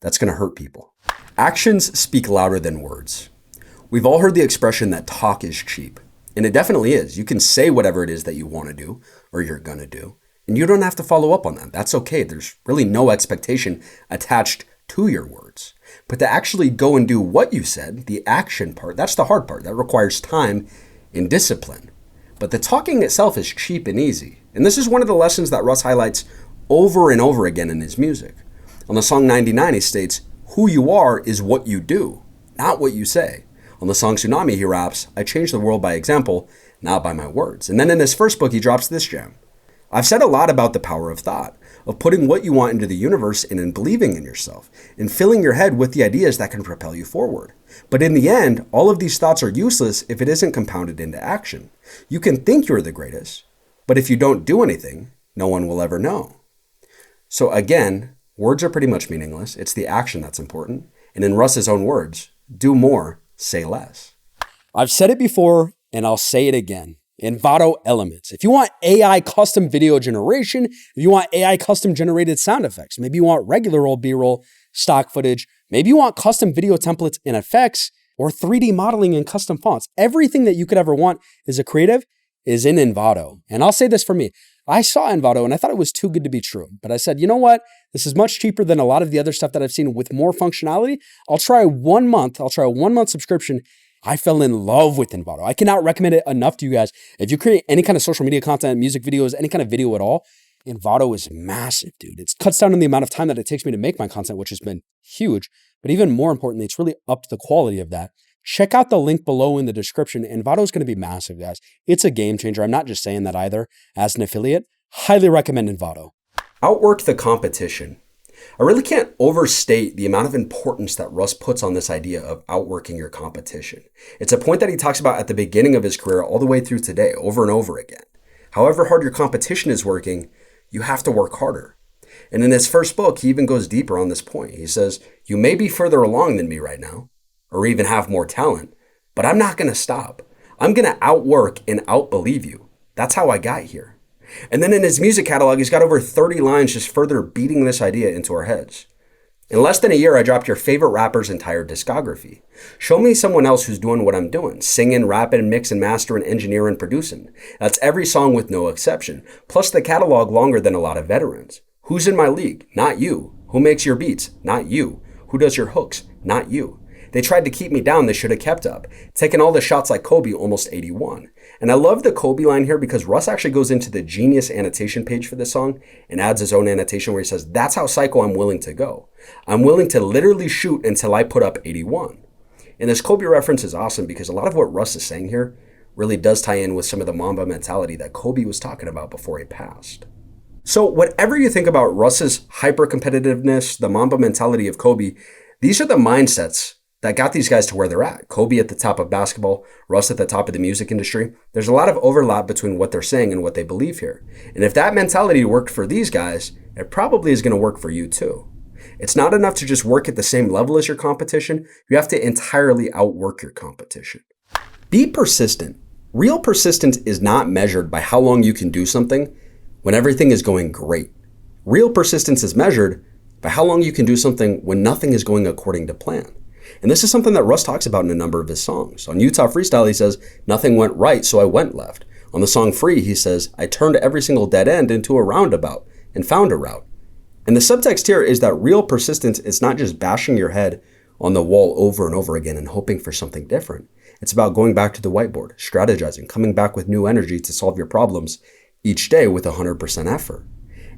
that's going to hurt people. Actions speak louder than words. We've all heard the expression that talk is cheap. And it definitely is. You can say whatever it is that you want to do or you're going to do, and you don't have to follow up on that. That's okay. There's really no expectation attached to your words. But to actually go and do what you said, the action part, that's the hard part. That requires time and discipline. But the talking itself is cheap and easy. And this is one of the lessons that Russ highlights over and over again in his music. On the song 99, he states, "Who you are is what you do, not what you say." On the song Tsunami, he raps, "I change the world by example, not by my words." And then in his first book, he drops this gem. "I've said a lot about the power of thought. of putting what you want into the universe and in believing in yourself, and filling your head with the ideas that can propel you forward. But in the end, all of these thoughts are useless if it isn't compounded into action. You can think you're the greatest, but if you don't do anything, no one will ever know. So again, words are pretty much meaningless. It's the action that's important. And in Russ's own words, do more, say less. I've said it before, and I'll say it again. Envato Elements. If you want AI custom video generation, if you want AI custom generated sound effects, maybe you want regular old B-roll, stock footage, maybe you want custom video templates and effects, or 3D modeling and custom fonts, everything that you could ever want as a creative is in Envato. And I'll say this for me. I saw Envato and I thought it was too good to be true. But I said, you know what? This is much cheaper than a lot of the other stuff that I've seen with more functionality. I'll try 1 month. I'll try a 1 month subscription. I fell in love with Envato. I cannot recommend it enough to you guys. If you create any kind of social media content, music videos, any kind of video at all, Envato is massive, dude. It cuts down on the amount of time that it takes me to make my content, which has been huge. But even more importantly, it's really upped the quality of that. Check out the link below in the description. Envato is going to be massive, guys. It's a game changer. I'm not just saying that either as an affiliate. Highly recommend Envato. Outwork the competition. I really can't overstate the amount of importance that Russ puts on this idea of outworking your competition. It's a point that he talks about at the beginning of his career all the way through today, over and over again. However hard your competition is working, you have to work harder. And in his first book, he even goes deeper on this point. He says, you may be further along than me right now, or even have more talent, but I'm not going to stop. I'm going to outwork and outbelieve you. That's how I got here. And then in his music catalog, he's got over 30 lines just further beating this idea into our heads. In less than a year, I dropped your favorite rapper's entire discography. Show me someone else who's doing what I'm doing. Singing, rapping, mixing, mastering, engineering, producing. That's every song with no exception. Plus the catalog longer than a lot of veterans. Who's in my league? Not you. Who makes your beats? Not you. Who does your hooks? Not you. They tried to keep me down, they should have kept up. Taking all the shots like Kobe, almost 81. And I love the Kobe line here because Russ actually goes into the genius annotation page for this song and adds his own annotation where he says, that's how psycho I'm willing to go. I'm willing to literally shoot until I put up 81. And this Kobe reference is awesome because a lot of what Russ is saying here really does tie in with some of the Mamba mentality that Kobe was talking about before he passed. So whatever you think about Russ's hyper-competitiveness, the Mamba mentality of Kobe, these are the mindsets that got these guys to where they're at. Kobe at the top of basketball, Russ at the top of the music industry. There's a lot of overlap between what they're saying and what they believe here. And if that mentality worked for these guys, it probably is going to work for you too. It's not enough to just work at the same level as your competition. You have to entirely outwork your competition. Be persistent. Real persistence is not measured by how long you can do something when everything is going great. Real persistence is measured by how long you can do something when nothing is going according to plan. And this is something that Russ talks about in a number of his songs. On Utah Freestyle, he says, nothing went right, so I went left. On the song Free, he says, I turned every single dead end into a roundabout and found a route. And the subtext here is that real persistence is not just bashing your head on the wall over and over again and hoping for something different. It's about going back to the whiteboard, strategizing, coming back with new energy to solve your problems each day with 100% effort.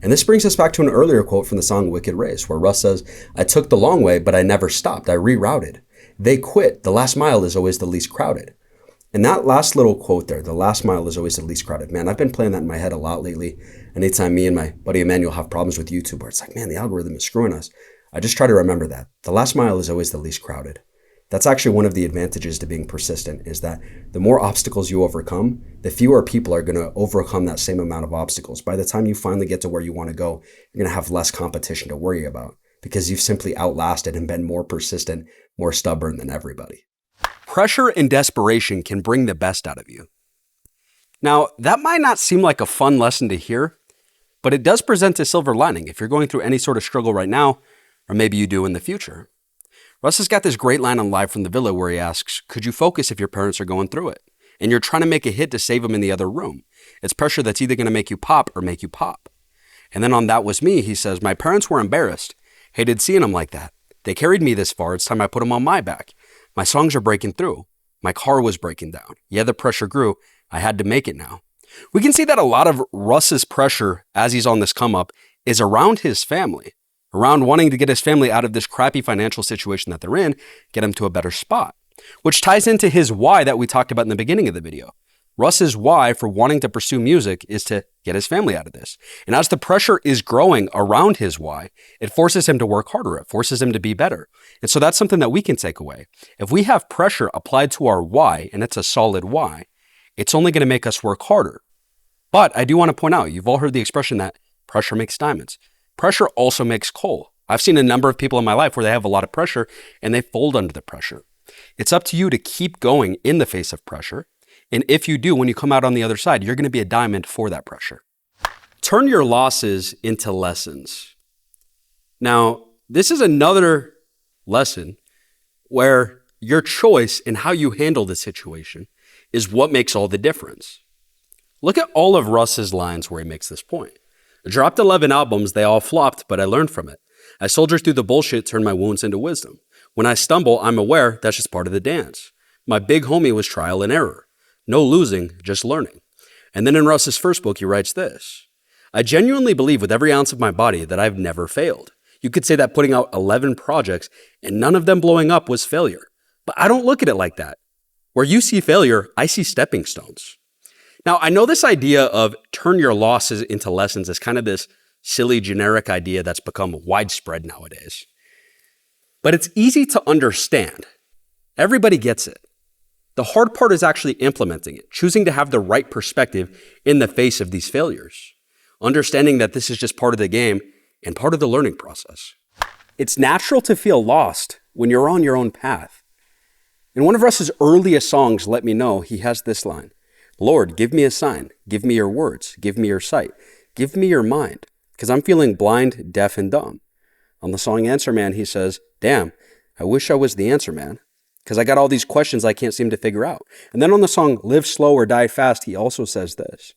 And this brings us back to an earlier quote from the song Wicked Race, where Russ says, I took the long way, but I never stopped. I rerouted. They quit. The last mile is always the least crowded. And that last little quote there, the last mile is always the least crowded. Man, I've been playing that in my head a lot lately. Anytime me and my buddy Emmanuel have problems with YouTube, where it's like, man, the algorithm is screwing us. I just try to remember that. The last mile is always the least crowded. That's actually one of the advantages to being persistent, is that the more obstacles you overcome, the fewer people are going to overcome that same amount of obstacles. By the time you finally get to where you want to go, you're going to have less competition to worry about because you've simply outlasted and been more persistent, more stubborn than everybody. Pressure and desperation can bring the best out of you. Now, that might not seem like a fun lesson to hear, but it does present a silver lining if you're going through any sort of struggle right now, or maybe you do in the future. Russ has got this great line on Live from the Villa where he asks, could you focus if your parents are going through it? And you're trying to make a hit to save them in the other room. It's pressure that's either going to make you pop or make you pop. And then on That Was Me, he says, my parents were embarrassed. Hated seeing them like that. They carried me this far. It's time I put them on my back. My songs are breaking through. My car was breaking down. Yeah, the pressure grew. I had to make it now. We can see that a lot of Russ's pressure as he's on this come up is around his family. Around wanting to get his family out of this crappy financial situation that they're in, get them to a better spot. Which ties into his why that we talked about in the beginning of the video. Russ's why for wanting to pursue music is to get his family out of this. And as the pressure is growing around his why, it forces him to work harder. It forces him to be better. And so that's something that we can take away. If we have pressure applied to our why, and it's a solid why, it's only going to make us work harder. But I do want to point out, you've all heard the expression that pressure makes diamonds. Pressure also makes coal. I've seen a number of people in my life where they have a lot of pressure and they fold under the pressure. It's up to you to keep going in the face of pressure. And if you do, when you come out on the other side, you're going to be a diamond for that pressure. Turn your losses into lessons. Now, this is another lesson where your choice in how you handle the situation is what makes all the difference. Look at all of Russ's lines where he makes this point. I dropped 11 albums, they all flopped, but I learned from it. I soldier through the bullshit, turn my wounds into wisdom. When I stumble, I'm aware that's just part of the dance. My big homie was trial and error. No losing, just learning. And then in Russ's first book, he writes this. I genuinely believe with every ounce of my body that I've never failed. You could say that putting out 11 projects and none of them blowing up was failure. But I don't look at it like that. Where you see failure, I see stepping stones. Now, I know this idea of turn your losses into lessons is kind of this silly generic idea that's become widespread nowadays. But it's easy to understand. Everybody gets it. The hard part is actually implementing it, choosing to have the right perspective in the face of these failures, understanding that this is just part of the game and part of the learning process. It's natural to feel lost when you're on your own path. In one of Russ's earliest songs, Let Me Know, he has this line, Lord, give me a sign, give me your words, give me your sight, give me your mind, because I'm feeling blind, deaf, and dumb. On the song Answer Man, he says, damn, I wish I was the answer man. Because I got all these questions I can't seem to figure out. And then on the song Live Slow or Die Fast, he also says this.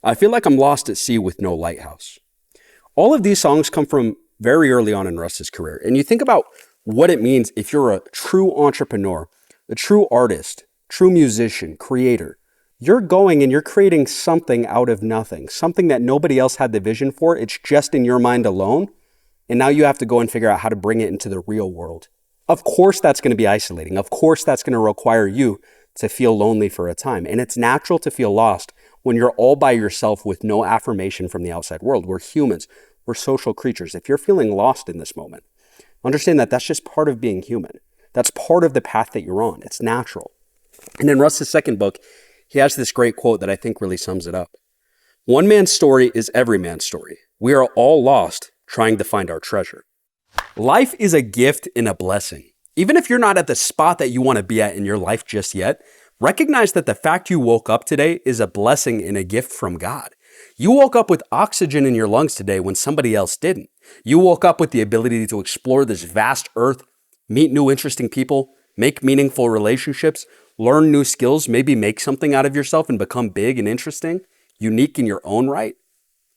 I feel like I'm lost at sea with no lighthouse. All of these songs come from very early on in Russ's career. And you think about what it means if you're a true entrepreneur, a true artist, true musician, creator. You're going and you're creating something out of nothing, something that nobody else had the vision for. It's just in your mind alone. And now you have to go and figure out how to bring it into the real world. Of course, that's going to be isolating. Of course, that's going to require you to feel lonely for a time. And it's natural to feel lost when you're all by yourself with no affirmation from the outside world. We're humans. We're social creatures. If you're feeling lost in this moment, understand that that's just part of being human. That's part of the path that you're on. It's natural. And in Russ's second book, he has this great quote that I think really sums it up. One man's story is every man's story. We are all lost trying to find our treasure. Life is a gift and a blessing. Even if you're not at the spot that you want to be at in your life just yet, recognize that the fact you woke up today is a blessing and a gift from God. You woke up with oxygen in your lungs today when somebody else didn't. You woke up with the ability to explore this vast earth, meet new interesting people, make meaningful relationships, learn new skills, maybe make something out of yourself and become big and interesting, unique in your own right.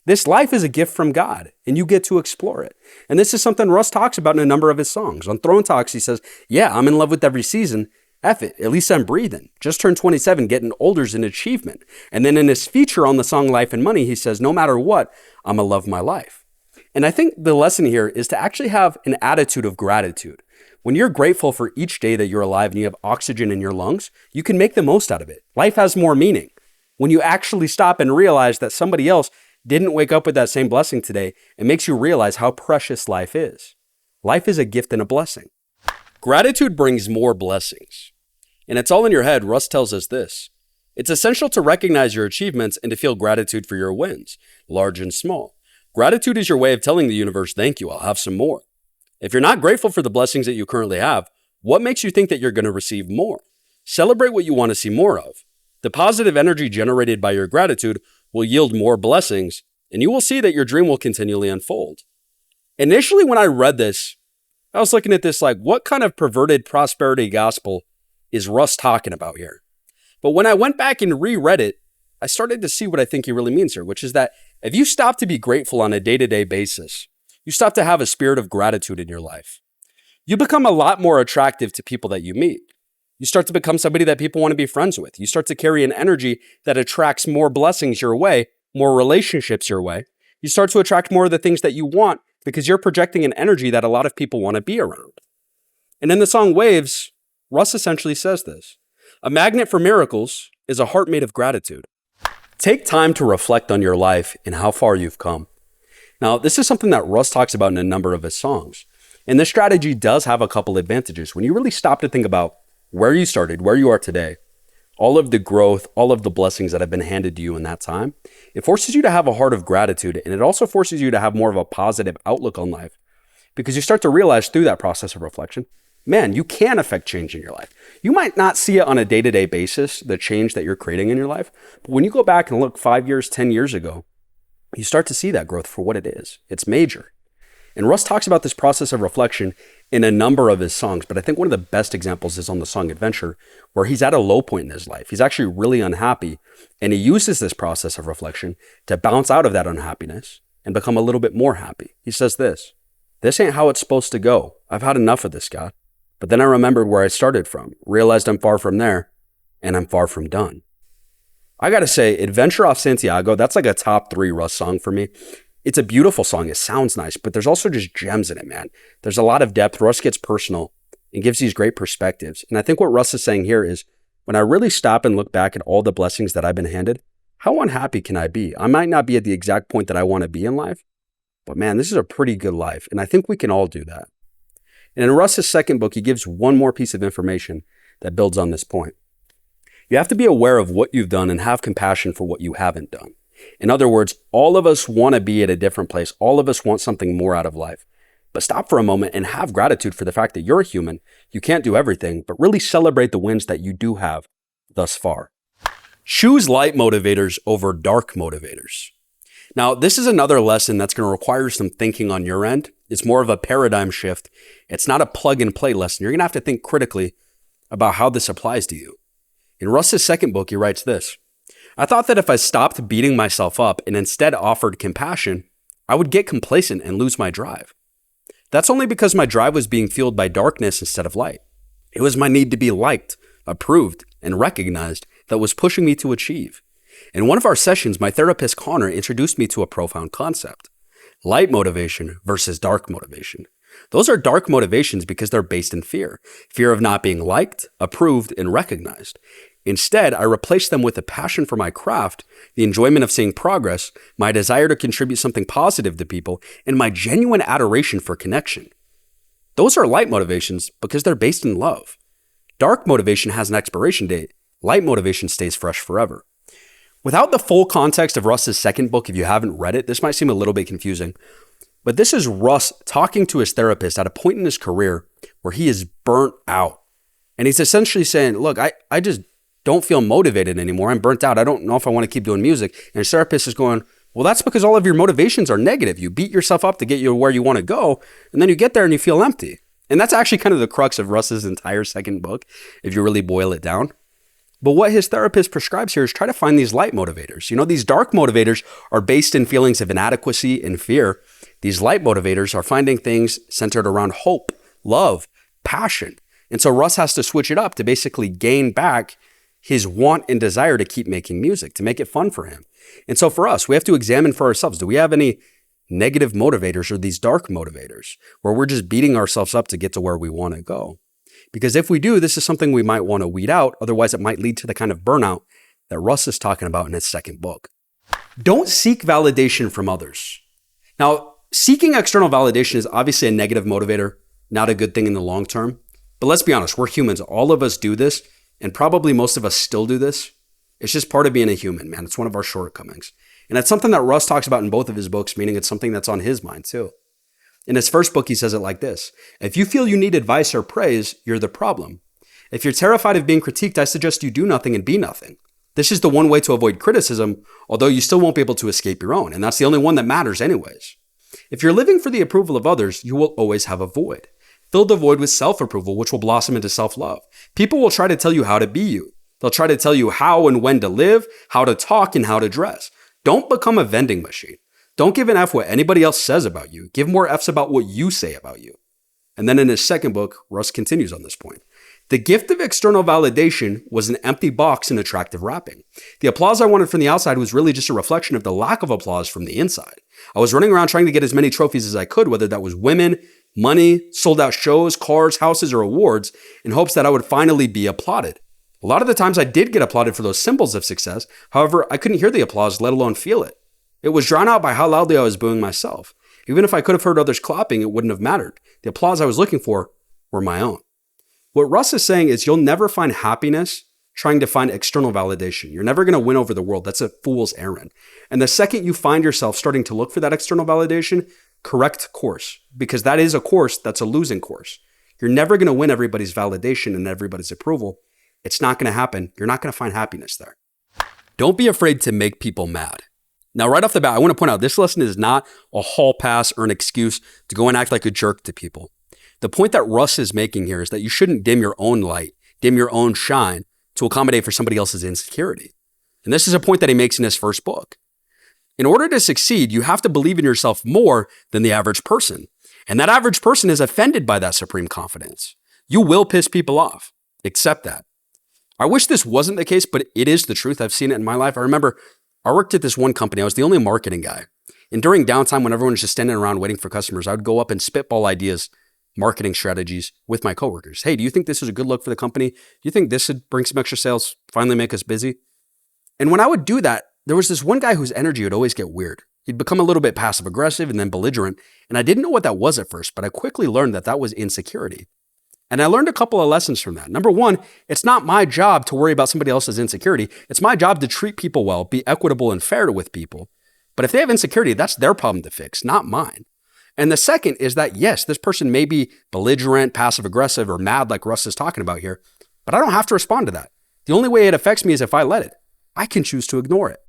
This life is a gift from God, and you get to explore it. And this is something Russ talks about in a number of his songs. On Throne Talks, he says, yeah, I'm in love with every season. F it, at least I'm breathing. Just turned 27, getting older is an achievement. And then in his feature on the song Life and Money, he says, no matter what, I'ma love my life. And I think the lesson here is to actually have an attitude of gratitude. When you're grateful for each day that you're alive and you have oxygen in your lungs, you can make the most out of it. Life has more meaning. When you actually stop and realize that somebody else didn't wake up with that same blessing today, it makes you realize how precious life is. Life is a gift and a blessing. Gratitude brings more blessings. And it's all in your head. Russ tells us this. It's essential to recognize your achievements and to feel gratitude for your wins, large and small. Gratitude is your way of telling the universe, thank you, I'll have some more. If you're not grateful for the blessings that you currently have, what makes you think that you're going to receive more? Celebrate what you want to see more of. The positive energy generated by your gratitude will yield more blessings, and you will see that your dream will continually unfold. Initially, when I read this, I was looking at this like, what kind of perverted prosperity gospel is Russ talking about here? But when I went back and reread it, I started to see what I think he really means here, which is that if you stop to be grateful on a day-to-day basis, you stop to have a spirit of gratitude in your life, you become a lot more attractive to people that you meet. You start to become somebody that people want to be friends with. You start to carry an energy that attracts more blessings your way, more relationships your way. You start to attract more of the things that you want because you're projecting an energy that a lot of people want to be around. And in the song Waves, Russ essentially says this. A magnet for miracles, is a heart made of gratitude. Take time to reflect on your life and how far you've come. Now, this is something that Russ talks about in a number of his songs. And this strategy does have a couple advantages. When you really stop to think about where you started, where you are today, all of the growth, all of the blessings that have been handed to you in that time, it forces you to have a heart of gratitude. And it also forces you to have more of a positive outlook on life, because you start to realize through that process of reflection, man, you can affect change in your life. You might not see it on a day-to-day basis, the change that you're creating in your life. But when you go back and look 5 years, 10 years ago, you start to see that growth for what it is. It's major. And Russ talks about this process of reflection in a number of his songs, but I think one of the best examples is on the song Adventure, where he's at a low point in his life. He's actually really unhappy, and he uses this process of reflection to bounce out of that unhappiness and become a little bit more happy. He says this ain't how it's supposed to go. I've had enough of this, God. But then I remembered where I started from, realized I'm far from there, and I'm far from done. I gotta say, Adventure off Santiago, that's like a top 3 Russ song for me. It's a beautiful song. It sounds nice, but there's also just gems in it, man. There's a lot of depth. Russ gets personal and gives these great perspectives. And I think what Russ is saying here is, when I really stop and look back at all the blessings that I've been handed, how unhappy can I be? I might not be at the exact point that I want to be in life, but man, this is a pretty good life. And I think we can all do that. And in Russ's second book, he gives one more piece of information that builds on this point. You have to be aware of what you've done and have compassion for what you haven't done. In other words, all of us want to be at a different place. All of us want something more out of life. But stop for a moment and have gratitude for the fact that you're a human. You can't do everything, but really celebrate the wins that you do have thus far. Choose light motivators over dark motivators. Now, this is another lesson that's going to require some thinking on your end. It's more of a paradigm shift. It's not a plug and play lesson. You're going to have to think critically about how this applies to you. In Russ's second book, he writes this: I thought that if I stopped beating myself up and instead offered compassion, I would get complacent and lose my drive. That's only because my drive was being fueled by darkness instead of light. It was my need to be liked, approved, and recognized that was pushing me to achieve. In one of our sessions, my therapist Connor introduced me to a profound concept: light motivation versus dark motivation. Those are dark motivations because they're based in fear. Fear of not being liked, approved, and recognized. Instead, I replaced them with a passion for my craft, the enjoyment of seeing progress, my desire to contribute something positive to people, and my genuine adoration for connection. Those are light motivations because they're based in love. Dark motivation has an expiration date. Light motivation stays fresh forever. Without the full context of Russ's second book, if you haven't read it, this might seem a little bit confusing. But this is Russ talking to his therapist at a point in his career where he is burnt out. And he's essentially saying, look, I just don't feel motivated anymore. I'm burnt out. I don't know if I want to keep doing music. And his therapist is going, well, that's because all of your motivations are negative. You beat yourself up to get you where you want to go. And then you get there and you feel empty. And that's actually kind of the crux of Russ's entire second book, if you really boil it down. But what his therapist prescribes here is try to find these light motivators. You know, these dark motivators are based in feelings of inadequacy and fear. These light motivators are finding things centered around hope, love, passion. And so Russ has to switch it up to basically gain back his want and desire to keep making music, to make it fun for him. And so for us, we have to examine for ourselves, do we have any negative motivators or these dark motivators where we're just beating ourselves up to get to where we want to go? Because if we do, this is something we might want to weed out. Otherwise, it might lead to the kind of burnout that Russ is talking about in his second book. Don't seek validation from others. Now, seeking external validation is obviously a negative motivator, not a good thing in the long term. But let's be honest, we're humans. All of us do this. And probably most of us still do this. It's just part of being a human, man. It's one of our shortcomings. And it's something that Russ talks about in both of his books, meaning it's something that's on his mind too. In his first book, he says it like this: if you feel you need advice or praise, you're the problem. If you're terrified of being critiqued, I suggest you do nothing and be nothing. This is the one way to avoid criticism, although you still won't be able to escape your own. And that's the only one that matters anyways. If you're living for the approval of others, you will always have a void. Fill the void with self-approval, which will blossom into self-love. People will try to tell you how to be you. They'll try to tell you how and when to live, how to talk, and how to dress. Don't become a vending machine. Don't give an F what anybody else says about you. Give more Fs about what you say about you. And then in his second book, Russ continues on this point. The gift of external validation was an empty box in attractive wrapping. The applause I wanted from the outside was really just a reflection of the lack of applause from the inside. I was running around trying to get as many trophies as I could, whether that was women, money, sold out shows, cars, houses, or awards, in hopes that I would finally be applauded. A lot of the times I did get applauded for those symbols of success. However, I couldn't hear the applause, let alone feel it. It was drowned out by how loudly I was booing myself. Even if I could have heard others clapping, it wouldn't have mattered. The applause I was looking for were my own. What Russ is saying is you'll never find happiness trying to find external validation. You're never going to win over the world. That's a fool's errand. And the second you find yourself starting to look for that external validation, correct course, because that is a course that's a losing course. You're never going to win everybody's validation and everybody's approval. It's not going to happen. You're not going to find happiness there. Don't be afraid to make people mad. Now, right off the bat, I want to point out this lesson is not a hall pass or an excuse to go and act like a jerk to people. The point that Russ is making here is that you shouldn't dim your own light, dim your own shine to accommodate for somebody else's insecurity. And this is a point that he makes in his first book. In order to succeed, you have to believe in yourself more than the average person. And that average person is offended by that supreme confidence. You will piss people off. Accept that. I wish this wasn't the case, but it is the truth. I've seen it in my life. I remember I worked at this one company. I was the only marketing guy. And during downtime, when everyone was just standing around waiting for customers, I would go up and spitball ideas, marketing strategies with my coworkers. Hey, do you think this is a good look for the company? Do you think this would bring some extra sales, finally make us busy? And when I would do that, there was this one guy whose energy would always get weird. He'd become a little bit passive aggressive and then belligerent. And I didn't know what that was at first, but I quickly learned that that was insecurity. And I learned a couple of lessons from that. Number one, it's not my job to worry about somebody else's insecurity. It's my job to treat people well, be equitable and fair with people. But if they have insecurity, that's their problem to fix, not mine. And the second is that, yes, this person may be belligerent, passive aggressive, or mad like Russ is talking about here, but I don't have to respond to that. The only way it affects me is if I let it. I can choose to ignore it.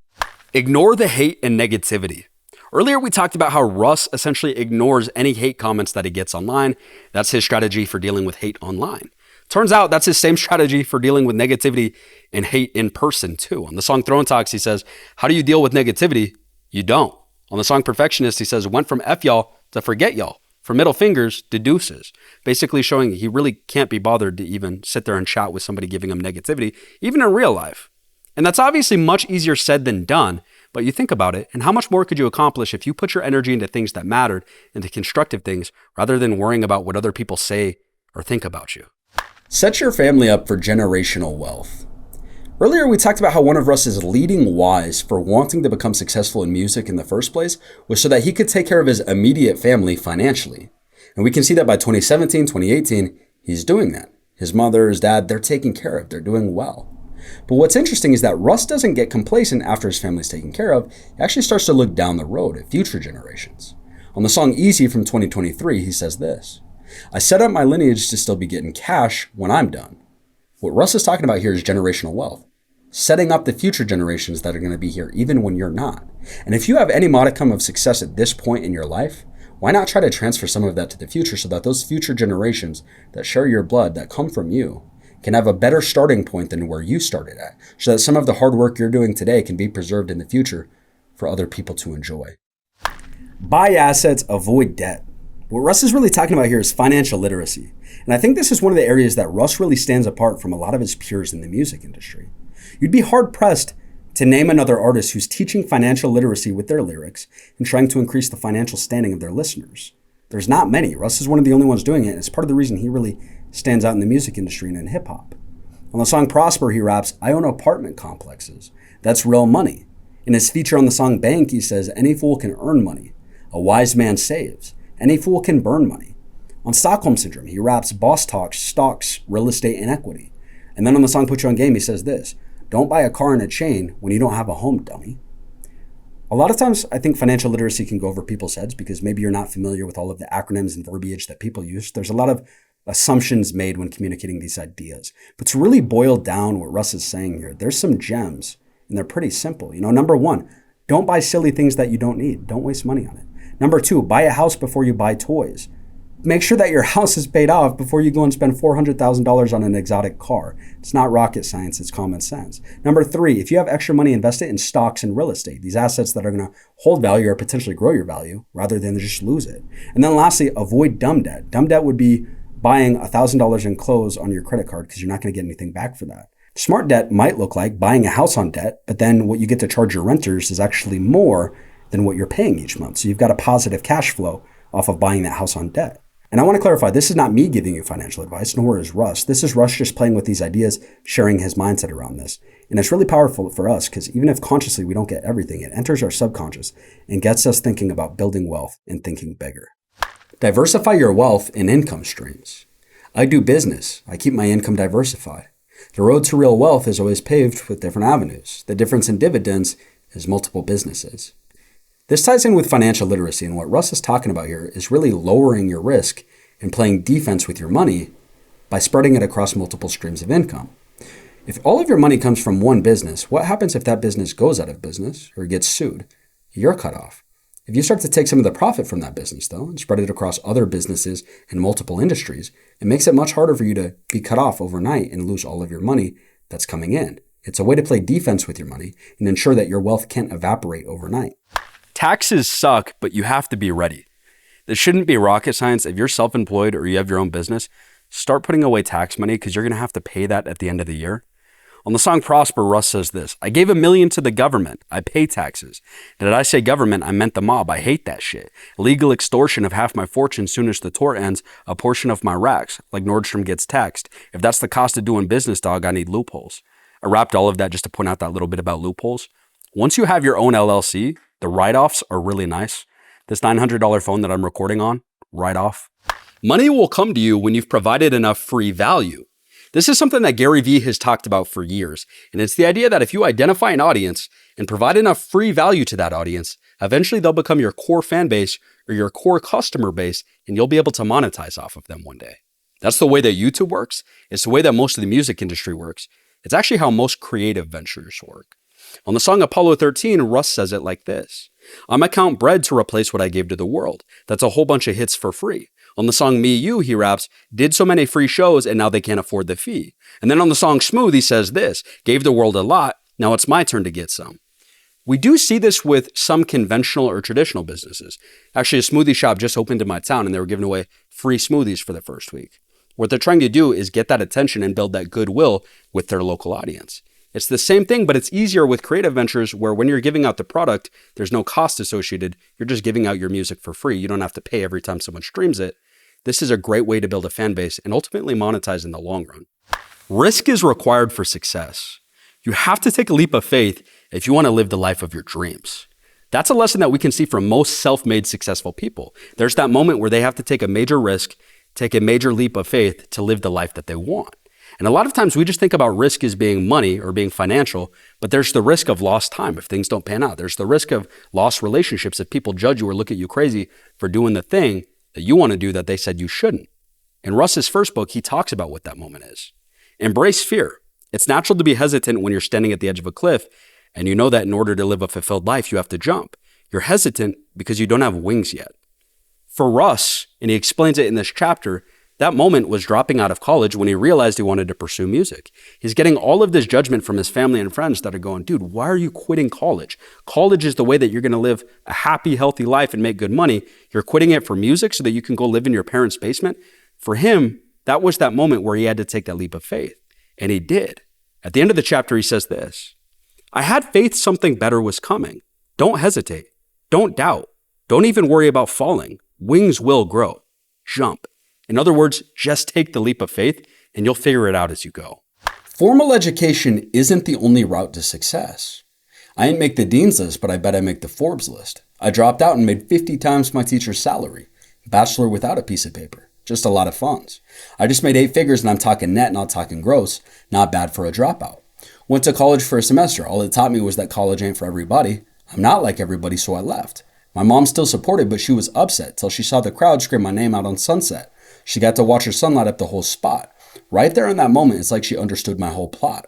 Ignore the hate and negativity. Earlier, we talked about how Russ essentially ignores any hate comments that he gets online. That's his strategy for dealing with hate online. Turns out that's his same strategy for dealing with negativity and hate in person too. On the song Throne Talks, he says, how do you deal with negativity? You don't. On the song Perfectionist, he says, went from F y'all to forget y'all, from middle fingers to deuces. Basically showing he really can't be bothered to even sit there and chat with somebody giving him negativity, even in real life. And that's obviously much easier said than done, but you think about it, and how much more could you accomplish if you put your energy into things that mattered, into constructive things, rather than worrying about what other people say or think about you? Set your family up for generational wealth. Earlier, we talked about how one of Russ's leading whys for wanting to become successful in music in the first place was so that he could take care of his immediate family financially. And we can see that by 2017, 2018, he's doing that. His mother, his dad, they're taken care of. They're doing well. But what's interesting is that Russ doesn't get complacent after his family's taken care of. He actually starts to look down the road at future generations. On the song Easy from 2023, he says this, I set up my lineage to still be getting cash when I'm done. What Russ is talking about here is generational wealth, setting up the future generations that are going to be here even when you're not. And if you have any modicum of success at this point in your life, why not try to transfer some of that to the future so that those future generations that share your blood, that come from you, can have a better starting point than where you started at, so that some of the hard work you're doing today can be preserved in the future for other people to enjoy. Buy assets, avoid debt. What Russ is really talking about here is financial literacy. And I think this is one of the areas that Russ really stands apart from a lot of his peers in the music industry. You'd be hard-pressed to name another artist who's teaching financial literacy with their lyrics and trying to increase the financial standing of their listeners. There's not many. Russ is one of the only ones doing it, and it's part of the reason he really stands out in the music industry and in hip-hop. On the song Prosper, he raps, I own apartment complexes. That's real money. In his feature on the song Bank, he says, any fool can earn money. A wise man saves. Any fool can burn money. On Stockholm Syndrome, he raps, boss talks, stocks, real estate, and equity. And then on the song Put You On Game, he says this, don't buy a car and a chain when you don't have a home, dummy. A lot of times, I think financial literacy can go over people's heads because maybe you're not familiar with all of the acronyms and verbiage that people use. There's a lot of assumptions made when communicating these ideas. But to really boil down what Russ is saying here, there's some gems, and they're pretty simple. Number one, don't buy silly things that you don't need. Don't waste money on it. Number two, buy a house before you buy toys. Make sure that your house is paid off before you go and spend $400,000 on an exotic car. It's not rocket science, it's common sense. Number three, if you have extra money, invest it in stocks and real estate, these assets that are going to hold value or potentially grow your value rather than just lose it. And then lastly, avoid dumb debt. Dumb debt would be buying $1,000 in clothes on your credit card because you're not going to get anything back for that. Smart debt might look like buying a house on debt, but then what you get to charge your renters is actually more than what you're paying each month. So you've got a positive cash flow off of buying that house on debt. And I want to clarify, this is not me giving you financial advice, nor is Russ. This is Russ just playing with these ideas, sharing his mindset around this. And it's really powerful for us because even if consciously we don't get everything, it enters our subconscious and gets us thinking about building wealth and thinking bigger. Diversify your wealth and income streams. I do business. I keep my income diversified. The road to real wealth is always paved with different avenues. The difference in dividends is multiple businesses. This ties in with financial literacy, and what Russ is talking about here is really lowering your risk and playing defense with your money by spreading it across multiple streams of income. If all of your money comes from one business, what happens if that business goes out of business or gets sued? You're cut off. If you start to take some of the profit from that business, though, and spread it across other businesses and multiple industries, it makes it much harder for you to be cut off overnight and lose all of your money that's coming in. It's a way to play defense with your money and ensure that your wealth can't evaporate overnight. Taxes suck, but you have to be ready. This shouldn't be rocket science. If you're self-employed or you have your own business, start putting away tax money because you're going to have to pay that at the end of the year. On the song Prosper, Russ says this: I gave $1 million to the government. I pay taxes. Did I say government? I meant the mob. I hate that shit. Legal extortion of half my fortune soon as the tour ends, a portion of my racks, like Nordstrom gets taxed. If that's the cost of doing business, dog, I need loopholes. I wrapped all of that just to point out that little bit about loopholes. Once you have your own LLC, the write-offs are really nice. This $900 phone that I'm recording on, write-off. Money will come to you when you've provided enough free value. This is something that Gary Vee has talked about for years, and it's the idea that if you identify an audience and provide enough free value to that audience, eventually they'll become your core fan base or your core customer base, and you'll be able to monetize off of them one day. That's the way that YouTube works. It's the way that most of the music industry works. It's actually how most creative ventures work. On the song Apollo 13, Russ says it like this: I'ma count bread to replace what I gave to the world. That's a whole bunch of hits for free. On the song Me You, he raps, did so many free shows and now they can't afford the fee. And then on the song Smooth, he says this: gave the world a lot, now it's my turn to get some. We do see this with some conventional or traditional businesses. Actually, a smoothie shop just opened in my town and they were giving away free smoothies for the first week. What they're trying to do is get that attention and build that goodwill with their local audience. It's the same thing, but it's easier with creative ventures where when you're giving out the product, there's no cost associated. You're just giving out your music for free. You don't have to pay every time someone streams it. This is a great way to build a fan base and ultimately monetize in the long run. Risk is required for success. You have to take a leap of faith if you want to live the life of your dreams. That's a lesson that we can see from most self-made successful people. There's that moment where they have to take a major risk, take a major leap of faith to live the life that they want. And a lot of times we just think about risk as being money or being financial, but there's the risk of lost time if things don't pan out. There's the risk of lost relationships if people judge you or look at you crazy for doing the thing that you want to do that they said you shouldn't. In Russ's first book, he talks about what that moment is. Embrace fear. It's natural to be hesitant when you're standing at the edge of a cliff and you know that in order to live a fulfilled life, you have to jump. You're hesitant because you don't have wings yet. For Russ, and he explains it in this chapter, that moment was dropping out of college when he realized he wanted to pursue music. He's getting all of this judgment from his family and friends that are going, dude, why are you quitting college? College is the way that you're going to live a happy, healthy life and make good money. You're quitting it for music so that you can go live in your parents' basement. For him, that was that moment where he had to take that leap of faith. And he did. At the end of the chapter, he says this: I had faith something better was coming. Don't hesitate. Don't doubt. Don't even worry about falling. Wings will grow. Jump. In other words, just take the leap of faith and you'll figure it out as you go. Formal education isn't the only route to success. I didn't make the dean's list, but I bet I make the Forbes list. I dropped out and made 50 times my teacher's salary. Bachelor without a piece of paper. Just a lot of funds. I just made 8 figures and I'm talking net, not talking gross. Not bad for a dropout. Went to college for a semester. All it taught me was that college ain't for everybody. I'm not like everybody, so I left. My mom still supported, but she was upset till she saw the crowd scream my name out on Sunset. She got to watch her son light up the whole spot. Right there in that moment, it's like she understood my whole plot.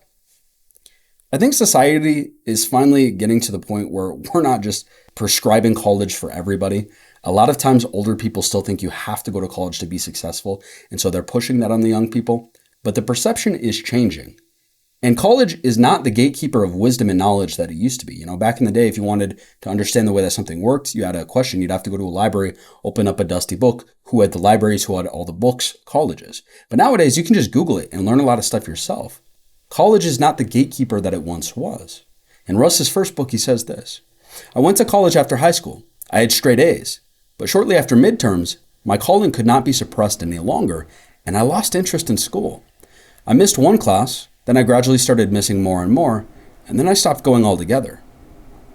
I think society is finally getting to the point where we're not just prescribing college for everybody. A lot of times older people still think you have to go to college to be successful, and so they're pushing that on the young people. But the perception is changing. And college is not the gatekeeper of wisdom and knowledge that it used to be. You know, back in the day, if you wanted to understand the way that something worked, you had a question, you'd have to go to a library, open up a dusty book. Who had the libraries, who had all the books? Colleges. But nowadays, you can just Google it and learn a lot of stuff yourself. College is not the gatekeeper that it once was. In Russ's first book, he says this: I went to college after high school. I had straight A's. But shortly after midterms, My calling could not be suppressed any longer, and I lost interest in school. I missed one class, then I gradually started missing more and more, and then I stopped going altogether.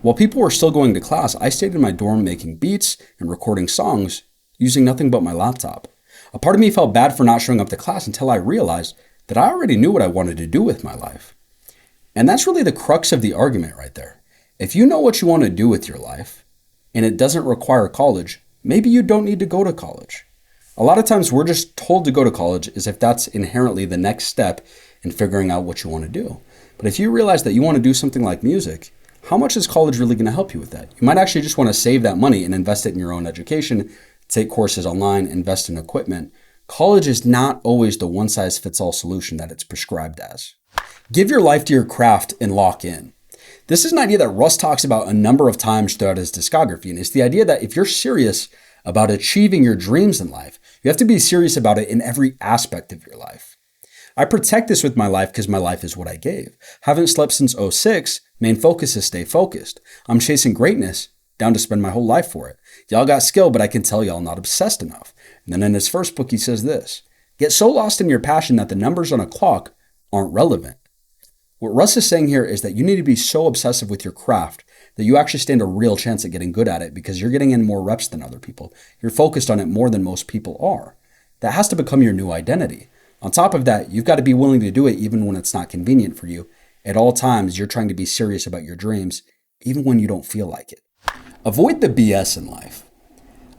While people were still going to class, I stayed in my dorm making beats and recording songs using nothing but my laptop. A part of me felt bad for not showing up to class until I realized that I already knew what I wanted to do with my life. And that's really the crux of the argument right there. If you know what you want to do with your life, and it doesn't require college, maybe you don't need to go to college. A lot of times we're just told to go to college as if that's inherently the next step in figuring out what you want to do. But if you realize that you want to do something like music, how much is college really going to help you with that? You might actually just want to save that money and invest it in your own education, take courses online, invest in equipment. College is not always the one-size-fits-all solution that it's prescribed as. Give your life to your craft and lock in. This is an idea that Russ talks about a number of times throughout his discography, and it's the idea that if you're serious about achieving your dreams in life, you have to be serious about it in every aspect of your life. I protect this with my life because my life is what I gave. Haven't slept since '06. Main focus is stay focused. I'm chasing greatness, down to spend my whole life for it. Y'all got skill, but I can tell y'all not obsessed enough. And then in his first book, he says this: get so lost in your passion that the numbers on a clock aren't relevant. What Russ is saying here is that you need to be so obsessive with your craft that you actually stand a real chance at getting good at it because you're getting in more reps than other people. You're focused on it more than most people are. That has to become your new identity. On top of that, you've got to be willing to do it even when it's not convenient for you. At all times, you're trying to be serious about your dreams, even when you don't feel like it. Avoid the BS in life.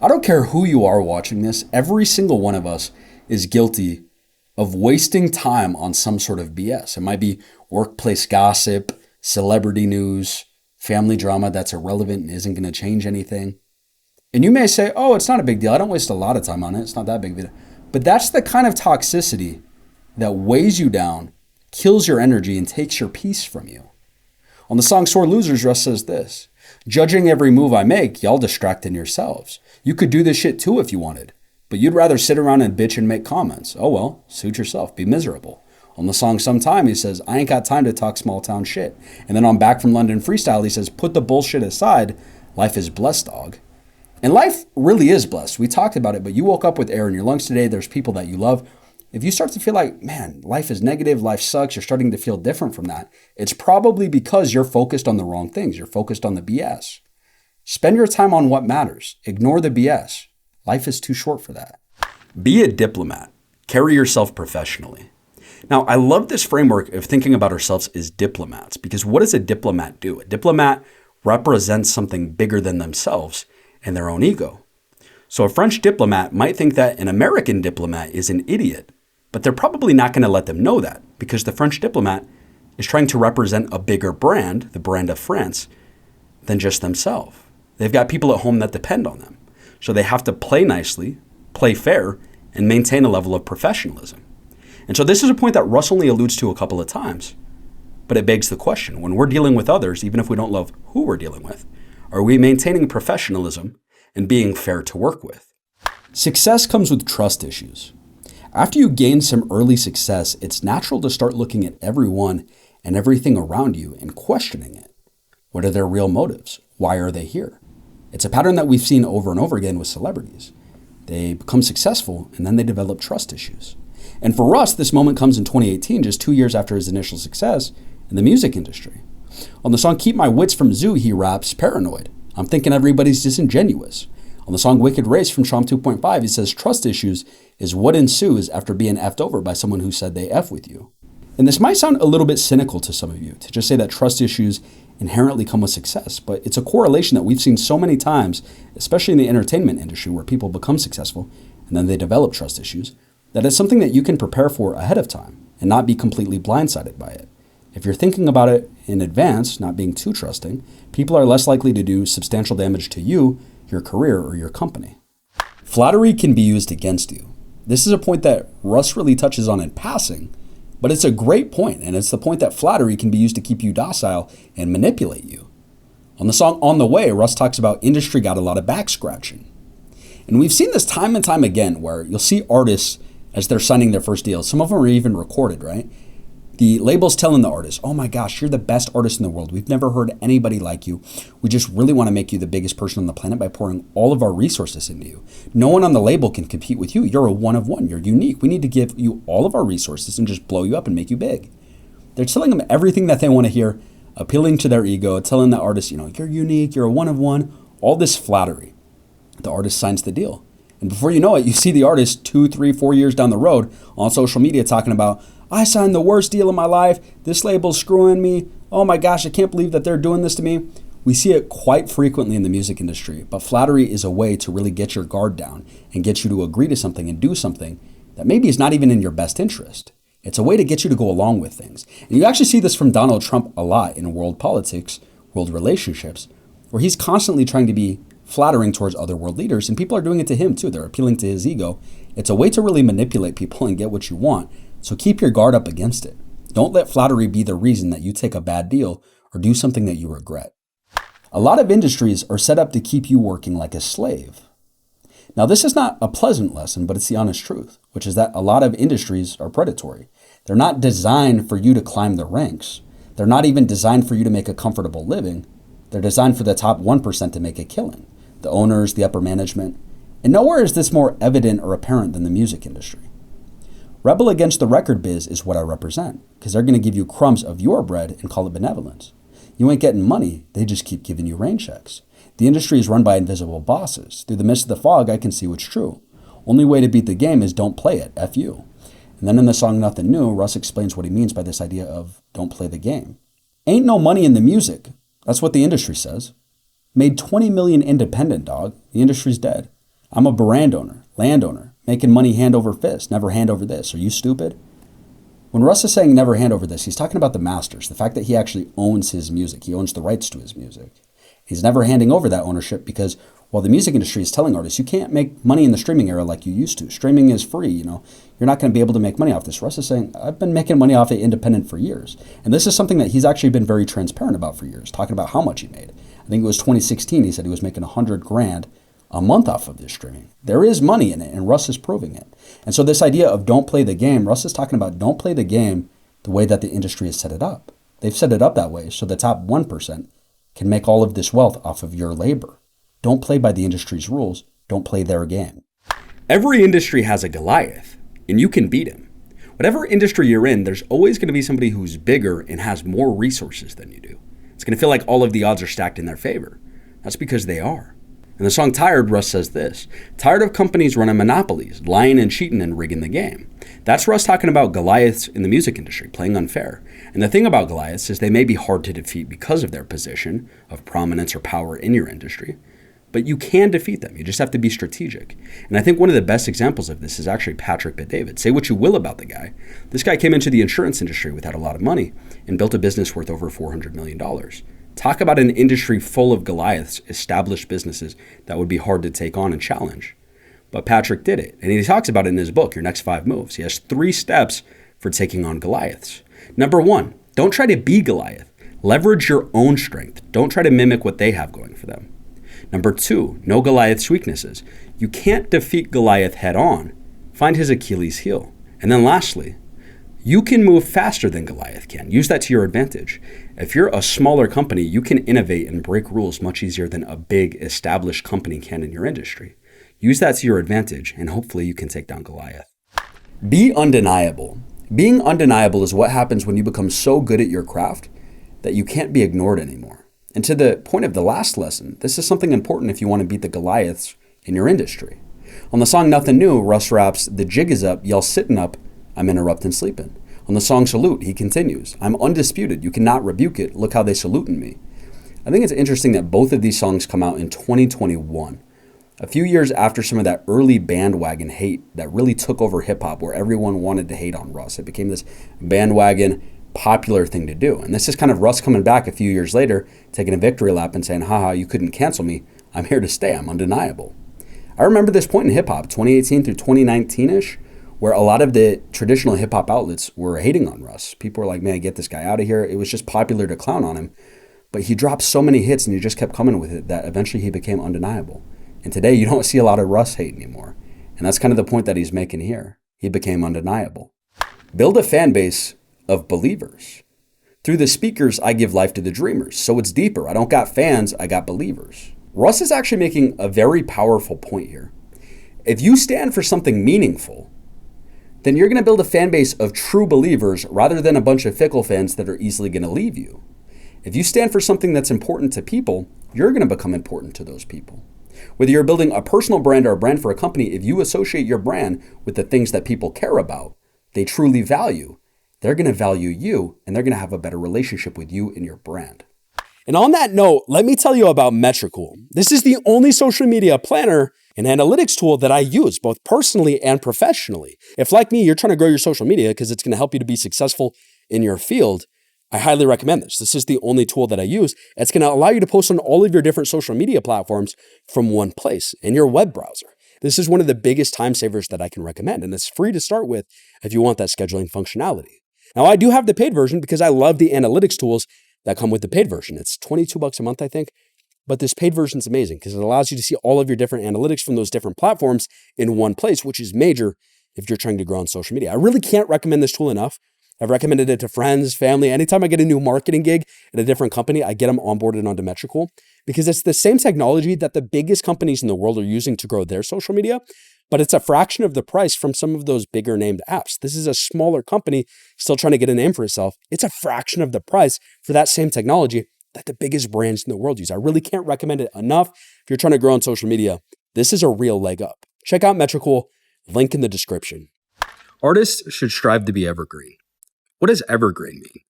I don't care who you are watching this, every single one of us is guilty of wasting time on some sort of BS. It might be workplace gossip, celebrity news, family drama that's irrelevant and isn't going to change anything. And you may say, oh, it's not a big deal. I don't waste a lot of time on it. It's not that big of a deal. But that's the kind of toxicity that weighs you down, kills your energy, and takes your peace from you. On the song Sore Losers, Russ says this: judging every move I make, y'all distracting yourselves. You could do this shit too if you wanted, but you'd rather sit around and bitch and make comments. Oh well, suit yourself, be miserable. On the song Sometime, he says, I ain't got time to talk small town shit. And then on Back from London Freestyle, he says, put the bullshit aside. Life is blessed, dog. And life really is blessed. We talked about it, but you woke up with air in your lungs today. There's people that you love. If you start to feel like, man, life is negative, life sucks, you're starting to feel different from that, it's probably because you're focused on the wrong things. You're focused on the BS. Spend your time on what matters. Ignore the BS. Life is too short for that. Be a diplomat. Carry yourself professionally. Now, I love this framework of thinking about ourselves as diplomats, because what does a diplomat do? A diplomat represents something bigger than themselves and their own ego. So a French diplomat might think that an American diplomat is an idiot, but they're probably not going to let them know that, because the French diplomat is trying to represent a bigger brand, the brand of France, than just themselves. They've got people at home that depend on them. So they have to play nicely, play fair, and maintain a level of professionalism. And so this is a point that Russ only alludes to a couple of times, but it begs the question: when we're dealing with others, even if we don't love who we're dealing with, are we maintaining professionalism and being fair to work with? Success comes with trust issues. After you gain some early success, it's natural to start looking at everyone and everything around you and questioning it. What are their real motives? Why are they here? It's a pattern that we've seen over and over again with celebrities. They become successful and then they develop trust issues. And for Russ, this moment comes in 2018, just 2 years after his initial success in the music industry. On the song Keep My Wits from Zoo, he raps, paranoid. I'm thinking everybody's disingenuous. On the song Wicked Race from Chomp 2.5, he says trust issues is what ensues after being effed over by someone who said they F with you. And this might sound a little bit cynical to some of you to just say that trust issues inherently come with success, but it's a correlation that we've seen so many times, especially in the entertainment industry where people become successful and then they develop trust issues, that it's something that you can prepare for ahead of time and not be completely blindsided by it. If you're thinking about it in advance, not being too trusting, people are less likely to do substantial damage to you, your career, or your company. Flattery can be used against you. This is a point that Russ really touches on in passing, but it's a great point, and it's the point that flattery can be used to keep you docile and manipulate you. On the song On the Way, Russ talks about industry got a lot of back scratching. And we've seen this time and time again where you'll see artists as they're signing their first deals. Some of them are even recorded, right? The label's telling the artist, oh my gosh, you're the best artist in the world. We've never heard anybody like you. We just really want to make you the biggest person on the planet by pouring all of our resources into you. No one on the label can compete with you. You're a one of one. You're unique. We need to give you all of our resources and just blow you up and make you big. They're telling them everything that they want to hear, appealing to their ego, telling the artist, you're unique, you're a one of one, all this flattery. The artist signs the deal. And before you know it, you see the artist 2, 3, 4 years down the road on social media talking about, I signed the worst deal of my life. This label's screwing me. Oh my gosh, I can't believe that they're doing this to me. We see it quite frequently in the music industry, but flattery is a way to really get your guard down and get you to agree to something and do something that maybe is not even in your best interest. It's a way to get you to go along with things. And you actually see this from Donald Trump a lot in world politics, world relationships, where he's constantly trying to be flattering towards other world leaders, and people are doing it to him too. They're appealing to his ego. It's a way to really manipulate people and get what you want. So keep your guard up against it. Don't let flattery be the reason that you take a bad deal or do something that you regret. A lot of industries are set up to keep you working like a slave. Now, this is not a pleasant lesson, but it's the honest truth, which is that a lot of industries are predatory. They're not designed for you to climb the ranks. They're not even designed for you to make a comfortable living. They're designed for the top 1% to make a killing. The owners, the upper management. And nowhere is this more evident or apparent than the music industry. Rebel against the record biz is what I represent, because they're going to give you crumbs of your bread and call it benevolence. You ain't getting money, they just keep giving you rain checks. The industry is run by invisible bosses. Through the mist of the fog, I can see what's true. Only way to beat the game is don't play it, F you. And then in the song Nothing New, Russ explains what he means by this idea of don't play the game. Ain't no money in the music. That's what the industry says. Made 20 million independent, dog. The industry's dead. I'm a brand owner, landowner, making money hand over fist, never hand over this. Are you stupid? When Russ is saying never hand over this, he's talking about the masters, the fact that he actually owns his music. He owns the rights to his music. He's never handing over that ownership because while the music industry is telling artists, you can't make money in the streaming era like you used to. Streaming is free, You're not going to be able to make money off this. Russ is saying, I've been making money off it independent for years. And this is something that he's actually been very transparent about for years, talking about how much he made. I think it was 2016, he said he was making $100,000 a month off of this streaming. There is money in it, and Russ is proving it. And so this idea of don't play the game, Russ is talking about don't play the game the way that the industry has set it up. They've set it up that way so the top 1% can make all of this wealth off of your labor. Don't play by the industry's rules. Don't play their game. Every industry has a Goliath, and you can beat him. Whatever industry you're in, there's always going to be somebody who's bigger and has more resources than you do. It's going to feel like all of the odds are stacked in their favor. That's because they are. In the song Tired, Russ says this, tired of companies running monopolies, lying and cheating and rigging the game. That's Russ talking about Goliaths in the music industry, playing unfair. And the thing about Goliaths is they may be hard to defeat because of their position of prominence or power in your industry. But you can defeat them. You just have to be strategic. And I think one of the best examples of this is actually Patrick Bet-David. Say what you will about the guy. This guy came into the insurance industry without a lot of money and built a business worth over $400 million. Talk about an industry full of Goliaths, established businesses that would be hard to take on and challenge. But Patrick did it. And he talks about it in his book, Your Next 5 Moves. He has 3 steps for taking on Goliaths. Number 1, don't try to be Goliath. Leverage your own strength. Don't try to mimic what they have going for them. Number 2, know Goliath's weaknesses. You can't defeat Goliath head on. Find his Achilles heel. And then lastly, you can move faster than Goliath can. Use that to your advantage. If you're a smaller company, you can innovate and break rules much easier than a big established company can in your industry. Use that to your advantage, and hopefully you can take down Goliath. Be undeniable. Being undeniable is what happens when you become so good at your craft that you can't be ignored anymore. And to the point of the last lesson, this is something important if you want to beat the Goliaths in your industry. On the song Nothing New, Russ raps, the jig is up, y'all sitting up, I'm interrupting sleeping. On the song Salute, he continues, I'm undisputed, you cannot rebuke it, look how they saluting me. I think it's interesting that both of these songs come out in 2021. A few years after some of that early bandwagon hate that really took over hip hop where everyone wanted to hate on Russ. It became this bandwagon popular thing to do. And this is kind of Russ coming back a few years later, taking a victory lap and saying, haha, you couldn't cancel me. I'm here to stay. I'm undeniable. I remember this point in hip hop, 2018 through 2019-ish, where a lot of the traditional hip hop outlets were hating on Russ. People were like, man, get this guy out of here. It was just popular to clown on him. But he dropped so many hits and he just kept coming with it that eventually he became undeniable. And today you don't see a lot of Russ hate anymore. And that's kind of the point that he's making here. He became undeniable. Build a fan base of believers. Through the speakers, I give life to the dreamers. So it's deeper. I don't got fans, I got believers. Russ is actually making a very powerful point here. If you stand for something meaningful, then you're going to build a fan base of true believers rather than a bunch of fickle fans that are easily going to leave you. If you stand for something that's important to people, you're going to become important to those people. Whether you're building a personal brand or a brand for a company, if you associate your brand with the things that people care about, they truly value, they're going to value you and they're going to have a better relationship with you and your brand. And on that note, let me tell you about Metricool. This is the only social media planner and analytics tool that I use both personally and professionally. If like me, you're trying to grow your social media because it's going to help you to be successful in your field, I highly recommend this. This is the only tool that I use. It's going to allow you to post on all of your different social media platforms from one place in your web browser. This is one of the biggest time savers that I can recommend, and it's free to start with if you want that scheduling functionality. Now, I do have the paid version because I love the analytics tools that come with the paid version. It's $22 a month, I think. But this paid version is amazing because it allows you to see all of your different analytics from those different platforms in one place, which is major if you're trying to grow on social media. I really can't recommend this tool enough. I've recommended it to friends, family. Anytime I get a new marketing gig at a different company, I get them onboarded onto Metricool because it's the same technology that the biggest companies in the world are using to grow their social media, but it's a fraction of the price from some of those bigger named apps. This is a smaller company still trying to get a name for itself. It's a fraction of the price for that same technology that the biggest brands in the world use. I really can't recommend it enough. If you're trying to grow on social media, this is a real leg up. Check out Metricool, link in the description. Artists should strive to be evergreen. What does evergreen mean?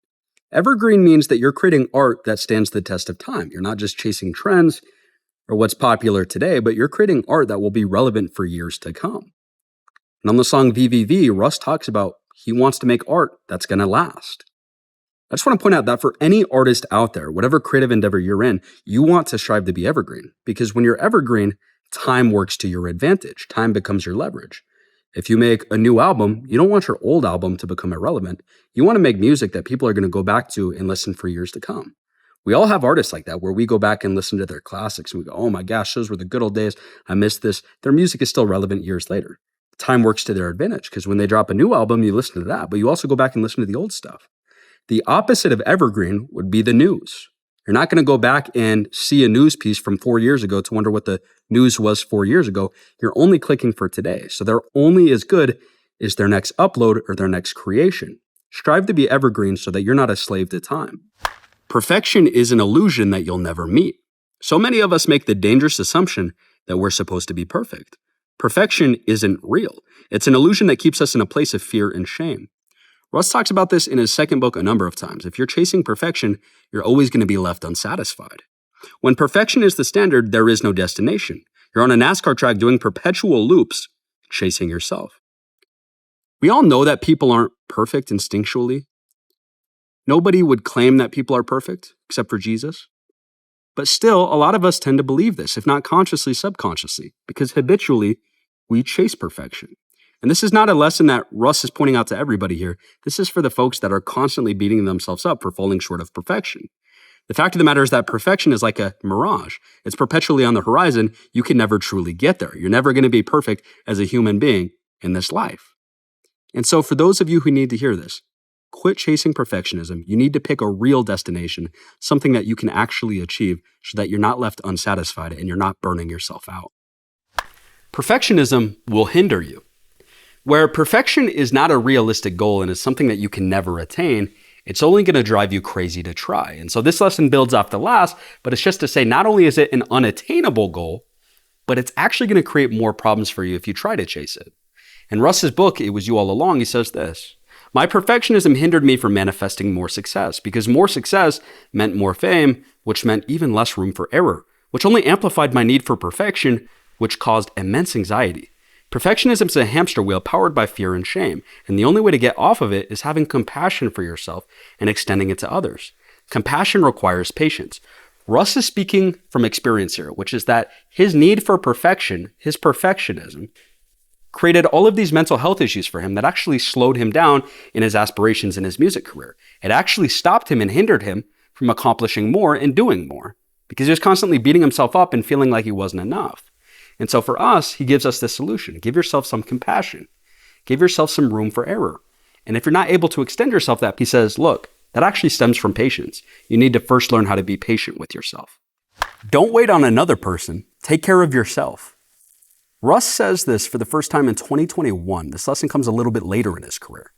Evergreen means that you're creating art that stands the test of time. You're not just chasing trends or what's popular today, but you're creating art that will be relevant for years to come. And on the song VVV, Russ talks about he wants to make art that's going to last. I just want to point out that for any artist out there, whatever creative endeavor you're in, you want to strive to be evergreen. Because when you're evergreen, time works to your advantage. Time becomes your leverage. If you make a new album, you don't want your old album to become irrelevant. You want to make music that people are going to go back to and listen for years to come. We all have artists like that where we go back and listen to their classics and we go, oh my gosh, those were the good old days. I missed this. Their music is still relevant years later. Time works to their advantage because when they drop a new album, you listen to that, but you also go back and listen to the old stuff. The opposite of evergreen would be the news. You're not going to go back and see a news piece from 4 years ago to wonder what the news was 4 years ago. You're only clicking for today. So they're only as good as their next upload or their next creation. Strive to be evergreen so that you're not a slave to time. Perfection is an illusion that you'll never meet. So many of us make the dangerous assumption that we're supposed to be perfect. Perfection isn't real. It's an illusion that keeps us in a place of fear and shame. Russ talks about this in his second book a number of times. If you're chasing perfection, you're always going to be left unsatisfied. When perfection is the standard, there is no destination. You're on a NASCAR track doing perpetual loops, chasing yourself. We all know that people aren't perfect instinctually. Nobody would claim that people are perfect, except for Jesus. But still, a lot of us tend to believe this, if not consciously, subconsciously, because habitually, we chase perfection. And this is not a lesson that Russ is pointing out to everybody here. This is for the folks that are constantly beating themselves up for falling short of perfection. The fact of the matter is that perfection is like a mirage. It's perpetually on the horizon. You can never truly get there. You're never going to be perfect as a human being in this life. And so for those of you who need to hear this, quit chasing perfectionism. You need to pick a real destination, something that you can actually achieve so that you're not left unsatisfied and you're not burning yourself out. Perfectionism will hinder you. Where perfection is not a realistic goal and is something that you can never attain, it's only going to drive you crazy to try. And so this lesson builds off the last, but it's just to say not only is it an unattainable goal, but it's actually going to create more problems for you if you try to chase it. In Russ's book, It Was You All Along, he says this: my perfectionism hindered me from manifesting more success because more success meant more fame, which meant even less room for error, which only amplified my need for perfection, which caused immense anxiety. Perfectionism is a hamster wheel powered by fear and shame, and the only way to get off of it is having compassion for yourself and extending it to others. Compassion requires patience. Russ is speaking from experience here, which is that his need for perfection, his perfectionism, created all of these mental health issues for him that actually slowed him down in his aspirations in his music career. It actually stopped him and hindered him from accomplishing more and doing more because he was constantly beating himself up and feeling like he wasn't enough. And so for us, he gives us this solution. Give yourself some compassion. Give yourself some room for error. And if you're not able to extend yourself that, he says, look, that actually stems from patience. You need to first learn how to be patient with yourself. Don't wait on another person. Take care of yourself. Russ says this for the first time in 2021. This lesson comes a little bit later in his career.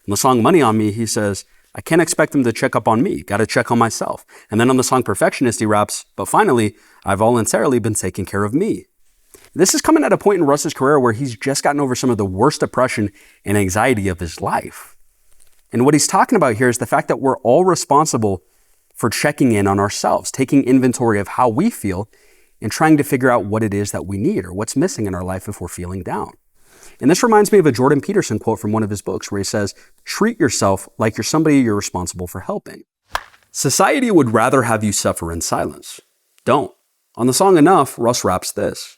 In the song Money on Me, he says, I can't expect them to check up on me. Got to check on myself. And then on the song Perfectionist, he raps, but finally, I've voluntarily been taking care of me. This is coming at a point in Russ's career where he's just gotten over some of the worst depression and anxiety of his life. And what he's talking about here is the fact that we're all responsible for checking in on ourselves, taking inventory of how we feel, and trying to figure out what it is that we need or what's missing in our life if we're feeling down. And this reminds me of a Jordan Peterson quote from one of his books where he says, treat yourself like you're somebody you're responsible for helping. Society would rather have you suffer in silence. Don't. On the song Enough, Russ raps this.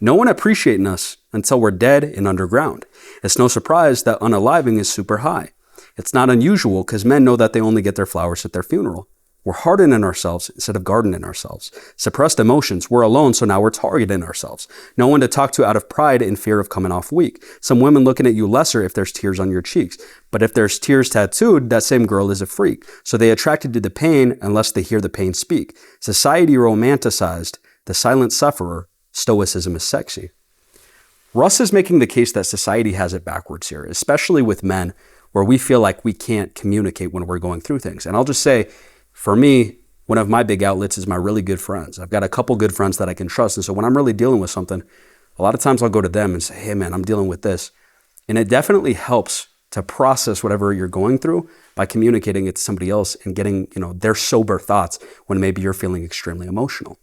No one appreciating us until we're dead and underground. It's no surprise that unaliving is super high. It's not unusual because men know that they only get their flowers at their funeral. We're hardening ourselves instead of gardening ourselves. Suppressed emotions. We're alone, so now we're targeting ourselves. No one to talk to out of pride and fear of coming off weak. Some women looking at you lesser if there's tears on your cheeks. But if there's tears tattooed, that same girl is a freak. So they attracted to the pain unless they hear the pain speak. Society romanticized the silent sufferer. Stoicism is sexy. Russ is making the case that society has it backwards here, especially with men, where we feel like we can't communicate when we're going through things. And I'll just say, for me, one of my big outlets is my really good friends. I've got a couple good friends that I can trust. And so when I'm really dealing with something, a lot of times I'll go to them and say, hey man, I'm dealing with this. And it definitely helps to process whatever you're going through by communicating it to somebody else and getting, their sober thoughts when maybe you're feeling extremely emotional.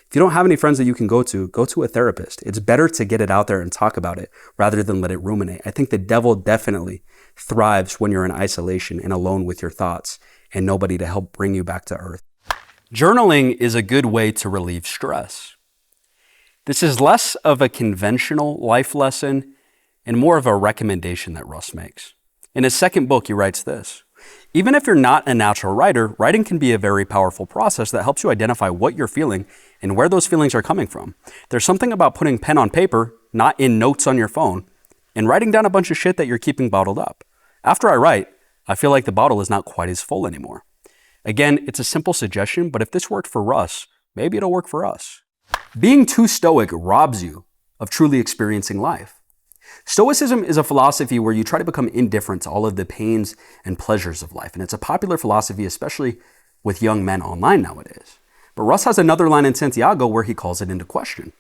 If you don't have any friends that you can go to a therapist. It's better to get it out there and talk about it rather than let it ruminate. I think the devil definitely thrives when you're in isolation and alone with your thoughts and nobody to help bring you back to earth. Journaling is a good way to relieve stress. This is less of a conventional life lesson and more of a recommendation that Russ makes. In his second book, he writes this. Even if you're not a natural writer, writing can be a very powerful process that helps you identify what you're feeling and where those feelings are coming from. There's something about putting pen on paper, not in notes on your phone, and writing down a bunch of shit that you're keeping bottled up. After I write, I feel like the bottle is not quite as full anymore. Again, it's a simple suggestion, but if this worked for Russ, maybe it'll work for us. Being too stoic robs you of truly experiencing life. Stoicism is a philosophy where you try to become indifferent to all of the pains and pleasures of life. And it's a popular philosophy, especially with young men online nowadays. But Russ has another line in Santiago where he calls it into question.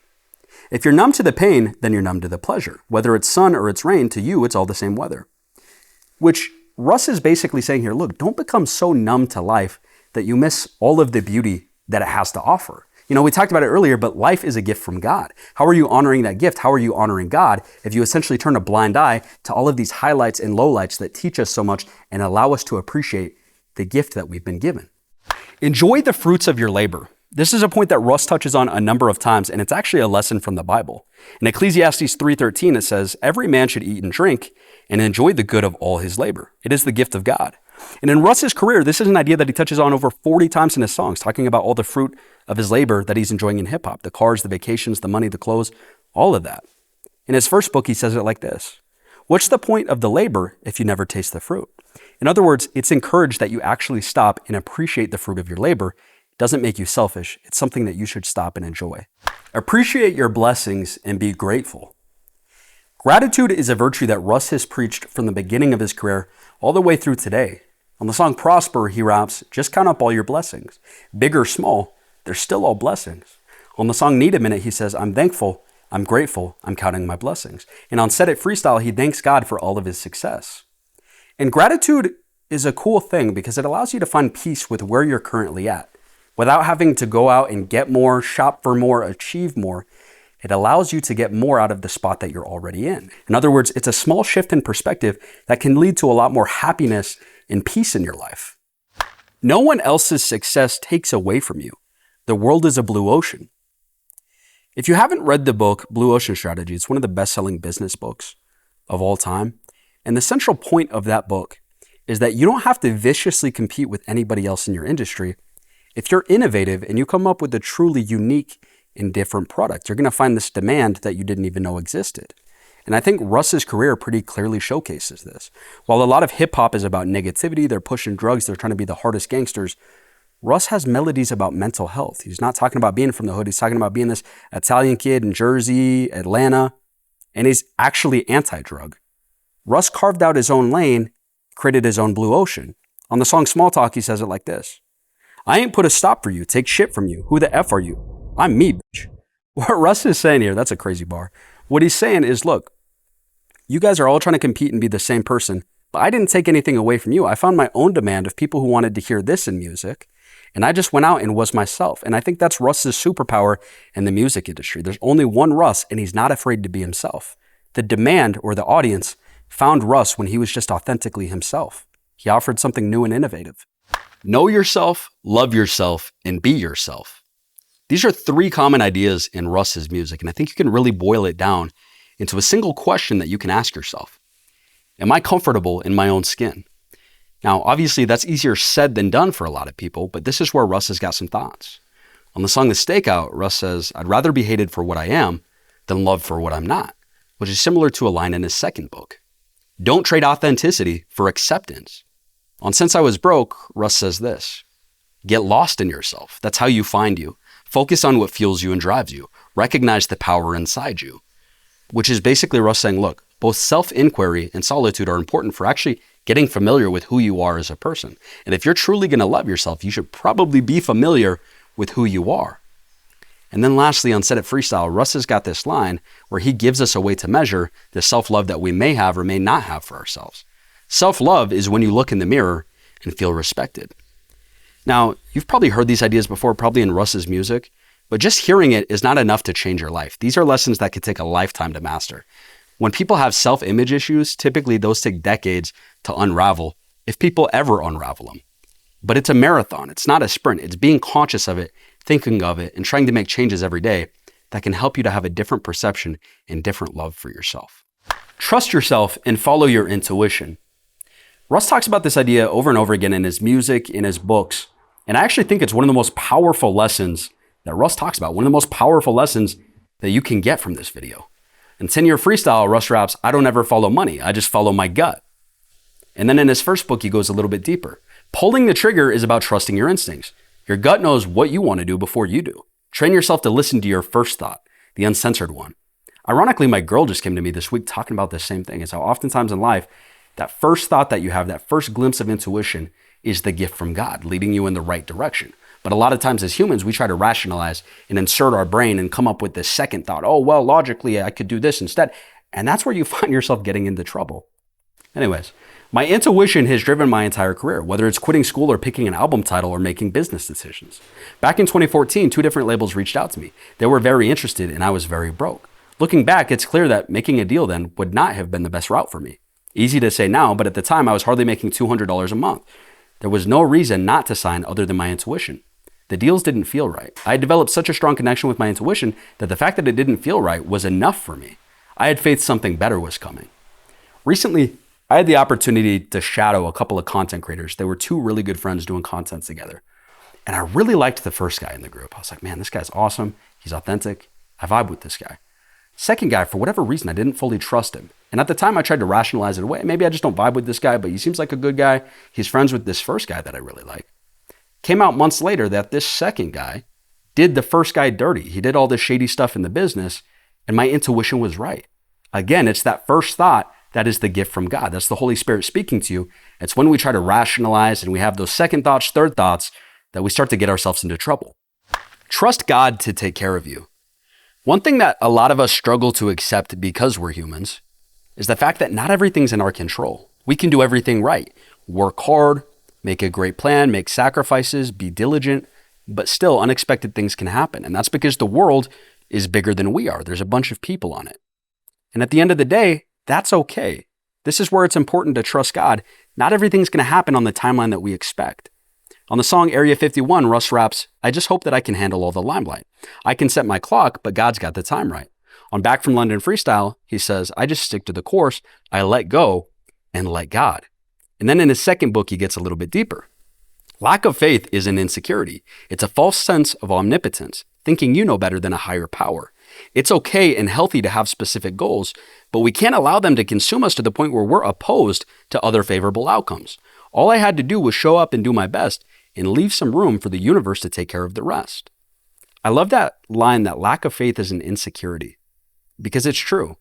If you're numb to the pain, then you're numb to the pleasure. Whether it's sun or it's rain, to you, it's all the same weather. Which Russ is basically saying here, look, don't become so numb to life that you miss all of the beauty that it has to offer. We talked about it earlier, but life is a gift from God. How are you honoring that gift? How are you honoring God if you essentially turn a blind eye to all of these highlights and lowlights that teach us so much and allow us to appreciate the gift that we've been given? Enjoy the fruits of your labor. This is a point that Russ touches on a number of times, and it's actually a lesson from the Bible. In Ecclesiastes 3:13, it says, every man should eat and drink and enjoy the good of all his labor. It is the gift of God. And in Russ's career, this is an idea that he touches on over 40 times in his songs, talking about all the fruit of his labor that he's enjoying in hip hop, the cars, the vacations, the money, the clothes, all of that. In his first book, he says it like this. What's the point of the labor if you never taste the fruit? In other words, it's encouraged that you actually stop and appreciate the fruit of your labor. It doesn't make you selfish. It's something that you should stop and enjoy. Appreciate your blessings and be grateful. Gratitude is a virtue that Russ has preached from the beginning of his career all the way through today. On the song Prosper, he raps, just count up all your blessings. Big or small, they're still all blessings. On the song Need a Minute, he says, I'm thankful, I'm grateful, I'm counting my blessings. And on Set It Freestyle, he thanks God for all of his success. And gratitude is a cool thing because it allows you to find peace with where you're currently at. Without having to go out and get more, shop for more, achieve more, it allows you to get more out of the spot that you're already in. In other words, it's a small shift in perspective that can lead to a lot more happiness and peace in your life. No one else's success takes away from you. The world is a blue ocean. If you haven't read the book, Blue Ocean Strategy, it's one of the best-selling business books of all time. And the central point of that book is that you don't have to viciously compete with anybody else in your industry. If you're innovative and you come up with a truly unique and different product, you're going to find this demand that you didn't even know existed. And I think Russ's career pretty clearly showcases this. While a lot of hip hop is about negativity, they're pushing drugs, they're trying to be the hardest gangsters, Russ has melodies about mental health. He's not talking about being from the hood. He's talking about being this Italian kid in Jersey, Atlanta, and he's actually anti-drug. Russ carved out his own lane, created his own blue ocean. On the song Small Talk, he says it like this: I ain't put a stop for you, take shit from you. Who the F are you? I'm me, bitch. What Russ is saying here, that's a crazy bar. What he's saying is, look, you guys are all trying to compete and be the same person, but I didn't take anything away from you. I found my own demand of people who wanted to hear this in music, and I just went out and was myself. And I think that's Russ's superpower in the music industry. There's only one Russ, and he's not afraid to be himself. The demand, or the audience, found Russ when he was just authentically himself. He offered something new and innovative. Know yourself, love yourself, and be yourself. These are 3 common ideas in Russ's music, and I think you can really boil it down into a single question that you can ask yourself. Am I comfortable in my own skin? Now, obviously, that's easier said than done for a lot of people, but this is where Russ has got some thoughts. On the song The Stakeout, Russ says, I'd rather be hated for what I am than loved for what I'm not, which is similar to a line in his second book. Don't trade authenticity for acceptance. On Since I Was Broke, Russ says this: get lost in yourself. That's how you find you. Focus on what fuels you and drives you. Recognize the power inside you. Which is basically Russ saying, look, both self-inquiry and solitude are important for actually getting familiar with who you are as a person. And if you're truly going to love yourself, you should probably be familiar with who you are. And then lastly, on Set It Freestyle, Russ has got this line where he gives us a way to measure the self-love that we may have or may not have for ourselves. Self-love is when you look in the mirror and feel respected. Now, you've probably heard these ideas before, probably in Russ's music, but just hearing it is not enough to change your life. These are lessons that could take a lifetime to master. When people have self-image issues, typically those take decades to unravel, if people ever unravel them. But it's a marathon. It's not a sprint. It's being conscious of it, thinking of it, and trying to make changes every day that can help you to have a different perception and different love for yourself. Trust yourself and follow your intuition. Russ talks about this idea over and over again in his music, in his books, and I actually think it's one of the most powerful lessons that Russ talks about, one of the most powerful lessons that you can get from this video. In 10-Year Freestyle, Russ raps, I don't ever follow money, I just follow my gut. And then in his first book, he goes a little bit deeper. Pulling the trigger is about trusting your instincts. Your gut knows what you want to do before you do. Train yourself to listen to your first thought, the uncensored one. Ironically, my girl just came to me this week talking about the same thing, is how oftentimes in life, that first thought that you have, that first glimpse of intuition is the gift from God, leading you in the right direction. But a lot of times as humans, we try to rationalize and insert our brain and come up with this second thought. Oh, well, logically, I could do this instead. And that's where you find yourself getting into trouble. Anyways, my intuition has driven my entire career, whether it's quitting school or picking an album title or making business decisions. Back in 2014, 2 different labels reached out to me. They were very interested and I was very broke. Looking back, it's clear that making a deal then would not have been the best route for me. Easy to say now, but at the time I was hardly making $200 a month. There was no reason not to sign other than my intuition. The deals didn't feel right. I had developed such a strong connection with my intuition that the fact that it didn't feel right was enough for me. I had faith something better was coming. Recently, I had the opportunity to shadow a couple of content creators. They were 2 really good friends doing content together. And I really liked the first guy in the group. I was like, man, this guy's awesome. He's authentic. I vibe with this guy. Second guy, for whatever reason, I didn't fully trust him. And at the time, I tried to rationalize it away. Maybe I just don't vibe with this guy, but he seems like a good guy. He's friends with this first guy that I really like. Came out months later that this second guy did the first guy dirty. He did all this shady stuff in the business, and my intuition was right. Again, it's that first thought that is the gift from God. That's the Holy Spirit speaking to you. It's when we try to rationalize and we have those second thoughts, third thoughts, that we start to get ourselves into trouble. Trust God to take care of you. One thing that a lot of us struggle to accept because we're humans is the fact that not everything's in our control. We can do everything right. Work hard, make a great plan, make sacrifices, be diligent, but still unexpected things can happen. And that's because the world is bigger than we are. There's a bunch of people on it. And at the end of the day, that's okay. This is where it's important to trust God. Not everything's going to happen on the timeline that we expect. On the song Area 51, Russ raps, I just hope that I can handle all the limelight. I can set my clock, but God's got the time right. On Back from London Freestyle, he says, I just stick to the course. I let go and let God. And then in his second book, he gets a little bit deeper. Lack of faith is an insecurity. It's a false sense of omnipotence, thinking you know better than a higher power. It's okay and healthy to have specific goals, but we can't allow them to consume us to the point where we're opposed to other favorable outcomes. All I had to do was show up and do my best and leave some room for the universe to take care of the rest. I love that line that lack of faith is an insecurity, because it's true.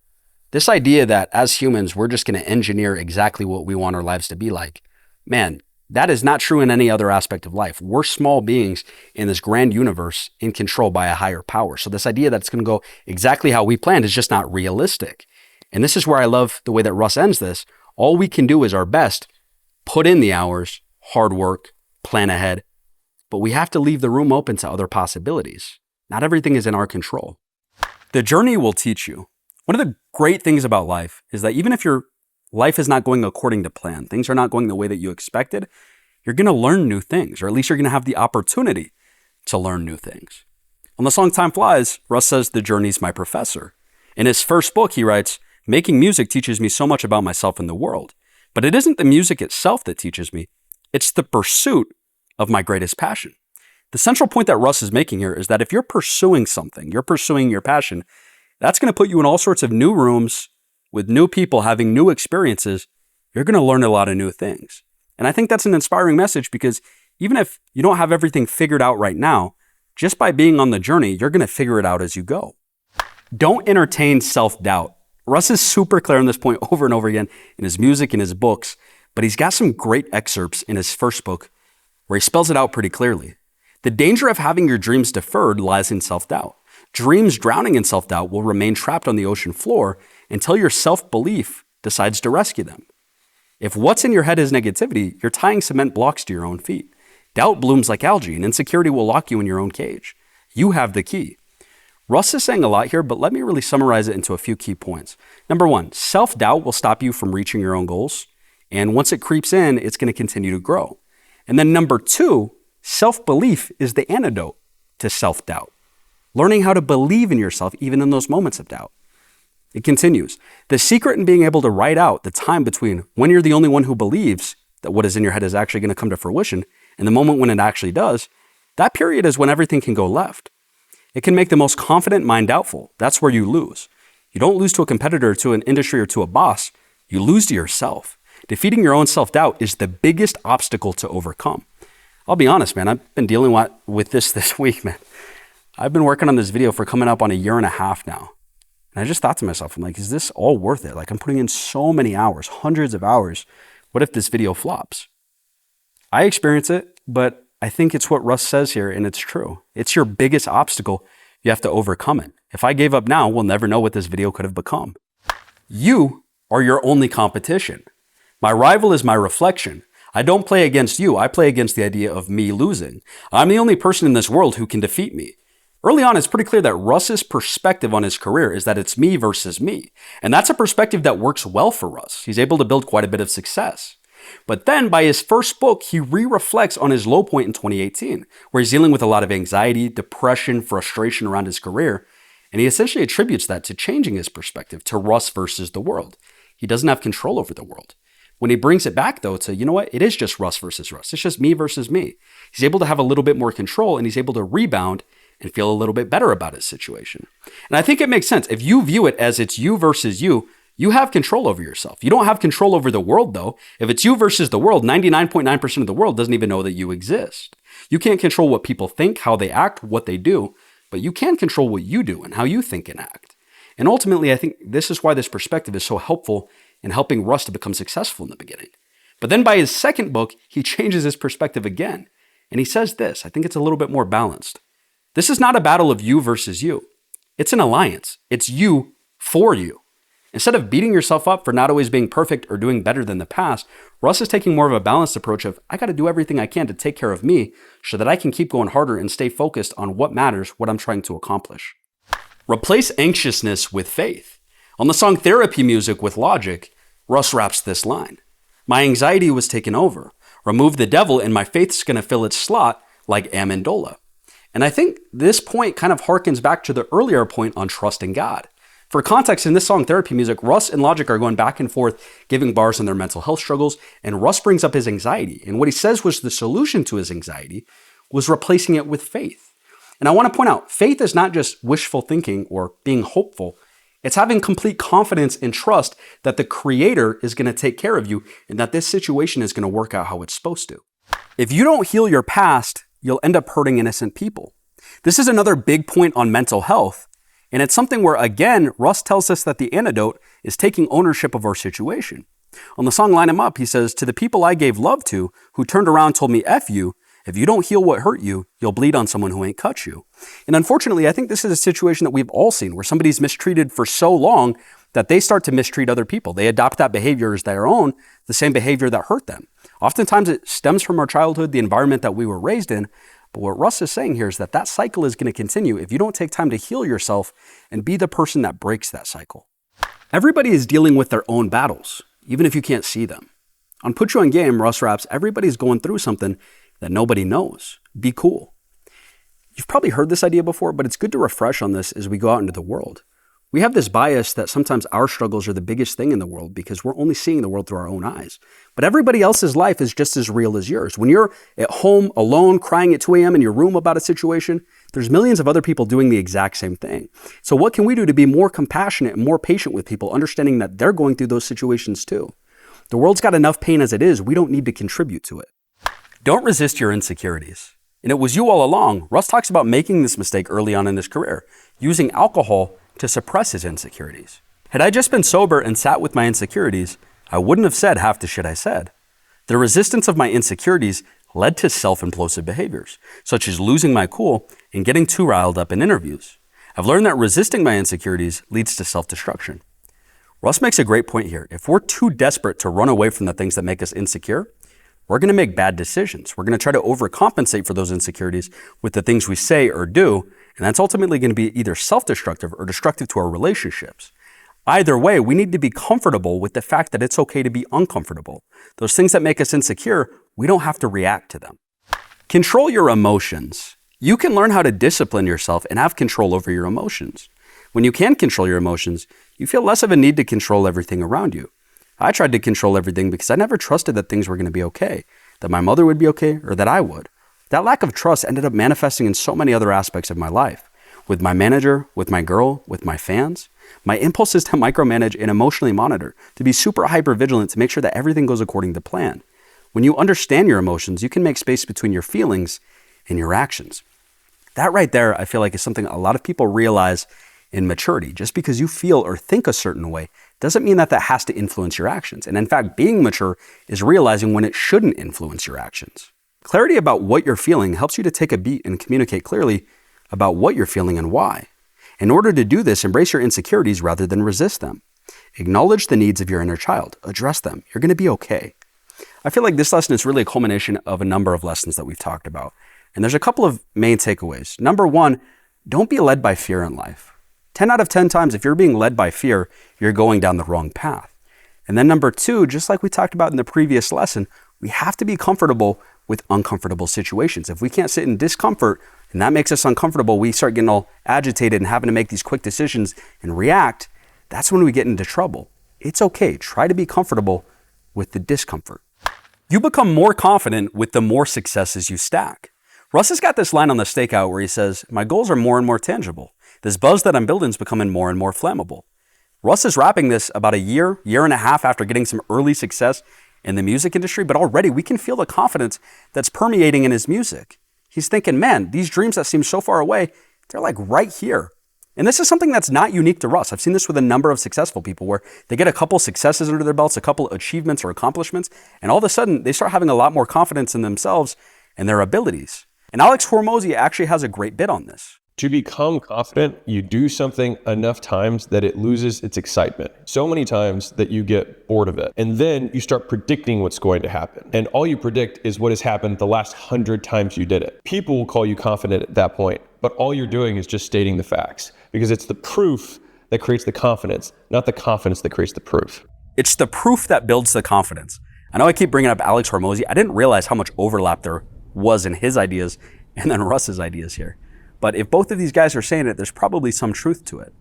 This idea that as humans, we're just going to engineer exactly what we want our lives to be like, man, that is not true in any other aspect of life. We're small beings in this grand universe in control by a higher power. So this idea that it's going to go exactly how we planned is just not realistic. And this is where I love the way that Russ ends this. All we can do is our best, put in the hours, hard work, plan ahead, but we have to leave the room open to other possibilities. Not everything is in our control. The journey will teach you. One of the great things about life is that even if your life is not going according to plan, things are not going the way that you expected, you're going to learn new things, or at least you're going to have the opportunity to learn new things. On the song Time Flies, Russ says the journey's my professor. In his first book, he writes, making music teaches me so much about myself and the world, but it isn't the music itself that teaches me, it's the pursuit of my greatest passion. The central point that Russ is making here is that if you're pursuing something, you're pursuing your passion, that's going to put you in all sorts of new rooms with new people having new experiences. You're going to learn a lot of new things. And I think that's an inspiring message because even if you don't have everything figured out right now, just by being on the journey, you're going to figure it out as you go. Don't entertain self-doubt. Russ is super clear on this point over and over again in his music and his books, but he's got some great excerpts in his first book where he spells it out pretty clearly. The danger of having your dreams deferred lies in self-doubt. Dreams drowning in self-doubt will remain trapped on the ocean floor until your self-belief decides to rescue them. If what's in your head is negativity, you're tying cement blocks to your own feet. Doubt blooms like algae, and insecurity will lock you in your own cage. You have the key. Russ is saying a lot here, but let me really summarize it into a few key points. Number one, self-doubt will stop you from reaching your own goals. And once it creeps in, it's going to continue to grow. And then number two, self-belief is the antidote to self-doubt. Learning how to believe in yourself even in those moments of doubt. It continues. The secret in being able to write out the time between when you're the only one who believes that what is in your head is actually going to come to fruition and the moment when it actually does, that period is when everything can go left. It can make the most confident mind doubtful. That's where you lose. You don't lose to a competitor, to an industry, or to a boss. You lose to yourself. Defeating your own self-doubt is the biggest obstacle to overcome. I'll be honest, man. I've been dealing with this week, man. I've been working on this video for coming up on 1.5 years now. And I just thought to myself, I'm like, is this all worth it? Like, I'm putting in so many hours, hundreds of hours. What if this video flops? I experience it, but I think it's what Russ says here, and it's true. It's your biggest obstacle. You have to overcome it. If I gave up now, we'll never know what this video could have become. You are your only competition. My rival is my reflection. I don't play against you. I play against the idea of me losing. I'm the only person in this world who can defeat me. Early on, it's pretty clear that Russ's perspective on his career is that it's me versus me. And that's a perspective that works well for Russ. He's able to build quite a bit of success. But then by his first book, he re-reflects on his low point in 2018, where he's dealing with a lot of anxiety, depression, frustration around his career. And he essentially attributes that to changing his perspective to Russ versus the world. He doesn't have control over the world. When he brings it back, though, to, you know what, it is just Russ versus Russ. It's just me versus me. He's able to have a little bit more control, and he's able to rebound and feel a little bit better about his situation. And I think it makes sense. If you view it as it's you versus you, you have control over yourself. You don't have control over the world, though. If it's you versus the world, 99.9% of the world doesn't even know that you exist. You can't control what people think, how they act, what they do, but you can control what you do and how you think and act. And ultimately, I think this is why this perspective is so helpful in helping Russ to become successful in the beginning. But then by his second book, he changes his perspective again. And he says this, I think it's a little bit more balanced. This is not a battle of you versus you. It's an alliance. It's you for you. Instead of beating yourself up for not always being perfect or doing better than the past, Russ is taking more of a balanced approach of, I got to do everything I can to take care of me so that I can keep going harder and stay focused on what matters, what I'm trying to accomplish. Replace anxiousness with faith. On the song Therapy Music with Logic, Russ raps this line. My anxiety was taken over. Remove the devil and my faith's going to fill its slot like Amendola. And I think this point kind of harkens back to the earlier point on trusting God. For context, in this song, Therapy Music, Russ and Logic are going back and forth, giving bars on their mental health struggles, and Russ brings up his anxiety. And what he says was the solution to his anxiety was replacing it with faith. And I want to point out, faith is not just wishful thinking or being hopeful. It's having complete confidence and trust that the Creator is going to take care of you and that this situation is going to work out how it's supposed to. If you don't heal your past, you'll end up hurting innocent people. This is another big point on mental health. And it's something where, again, Russ tells us that the antidote is taking ownership of our situation. On the song Line 'Em Up, he says, "To the people I gave love to, who turned around and told me F you, if you don't heal what hurt you, you'll bleed on someone who ain't cut you." And unfortunately, I think this is a situation that we've all seen where somebody's mistreated for so long that they start to mistreat other people. They adopt that behavior as their own, the same behavior that hurt them. Oftentimes it stems from our childhood, the environment that we were raised in. But what Russ is saying here is that that cycle is going to continue if you don't take time to heal yourself and be the person that breaks that cycle. Everybody is dealing with their own battles, even if you can't see them. On Put You On Game, Russ raps, "Everybody's going through something that nobody knows. Be cool." You've probably heard this idea before, but it's good to refresh on this as we go out into the world. We have this bias that sometimes our struggles are the biggest thing in the world because we're only seeing the world through our own eyes. But everybody else's life is just as real as yours. When you're at home alone crying at 2 a.m. in your room about a situation, there's millions of other people doing the exact same thing. So what can we do to be more compassionate and more patient with people, understanding that they're going through those situations too? The world's got enough pain as it is. We don't need to contribute to it. Don't resist your insecurities. And it was you all along. Russ talks about making this mistake early on in his career, using alcohol to suppress his insecurities. Had I just been sober and sat with my insecurities, I wouldn't have said half the shit I said. The resistance of my insecurities led to self-implosive behaviors, such as losing my cool and getting too riled up in interviews. I've learned that resisting my insecurities leads to self-destruction. Russ makes a great point here. If we're too desperate to run away from the things that make us insecure, we're going to make bad decisions. We're going to try to overcompensate for those insecurities with the things we say or do, and that's ultimately going to be either self-destructive or destructive to our relationships. Either way, we need to be comfortable with the fact that it's okay to be uncomfortable. Those things that make us insecure, we don't have to react to them. Control your emotions. You can learn how to discipline yourself and have control over your emotions. When you can control your emotions, you feel less of a need to control everything around you. I tried to control everything because I never trusted that things were going to be okay, that my mother would be okay, or that I would. That lack of trust ended up manifesting in so many other aspects of my life. With my manager, with my girl, with my fans. My impulse is to micromanage and emotionally monitor, to be super hyper vigilant to make sure that everything goes according to plan. When you understand your emotions, you can make space between your feelings and your actions. That right there, I feel like, is something a lot of people realize in maturity. Just because you feel or think a certain way doesn't mean that that has to influence your actions. And in fact, being mature is realizing when it shouldn't influence your actions. Clarity about what you're feeling helps you to take a beat and communicate clearly about what you're feeling and why. In order to do this, embrace your insecurities rather than resist them. Acknowledge the needs of your inner child. Address them. You're going to be okay. I feel like this lesson is really a culmination of a number of lessons that we've talked about. And there's a couple of main takeaways. Number one, don't be led by fear in life. 10 out of 10 times, if you're being led by fear, you're going down the wrong path. And then number two, just like we talked about in the previous lesson, we have to be comfortable with uncomfortable situations. If we can't sit in discomfort and that makes us uncomfortable, we start getting all agitated and having to make these quick decisions and react, that's when we get into trouble. It's okay. Try to be comfortable with the discomfort. You become more confident with the more successes you stack. Russ has got this line on the stakeout where he says, "My goals are more and more tangible. This buzz that I'm building is becoming more and more flammable." Russ is rapping this about a year and a half after getting some early success in the music industry, but already we can feel the confidence that's permeating in his music. He's thinking, man, these dreams that seem so far away, they're like right here. And this is something that's not unique to Russ. I've seen this with a number of successful people where they get a couple successes under their belts, a couple achievements or accomplishments, and all of a sudden they start having a lot more confidence in themselves and their abilities. And Alex Hormozy actually has a great bit on this. To become confident, you do something enough times that it loses its excitement. So many times that you get bored of it. And then you start predicting what's going to happen. And all you predict is what has happened the last 100 times you did it. People will call you confident at that point, but all you're doing is just stating the facts, because it's the proof that creates the confidence, not the confidence that creates the proof. It's the proof that builds the confidence. I know I keep bringing up Alex Hormozy. I didn't realize how much overlap there was in his ideas and then Russ's ideas here. But if both of these guys are saying it, there's probably some truth to it.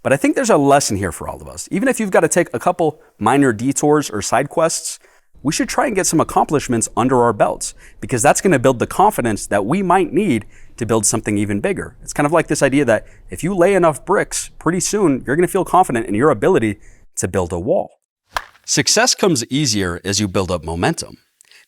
But I think there's a lesson here for all of us. Even if you've got to take a couple minor detours or side quests, we should try and get some accomplishments under our belts, because that's going to build the confidence that we might need to build something even bigger. It's kind of like this idea that if you lay enough bricks, pretty soon you're going to feel confident in your ability to build a wall. Success comes easier as you build up momentum.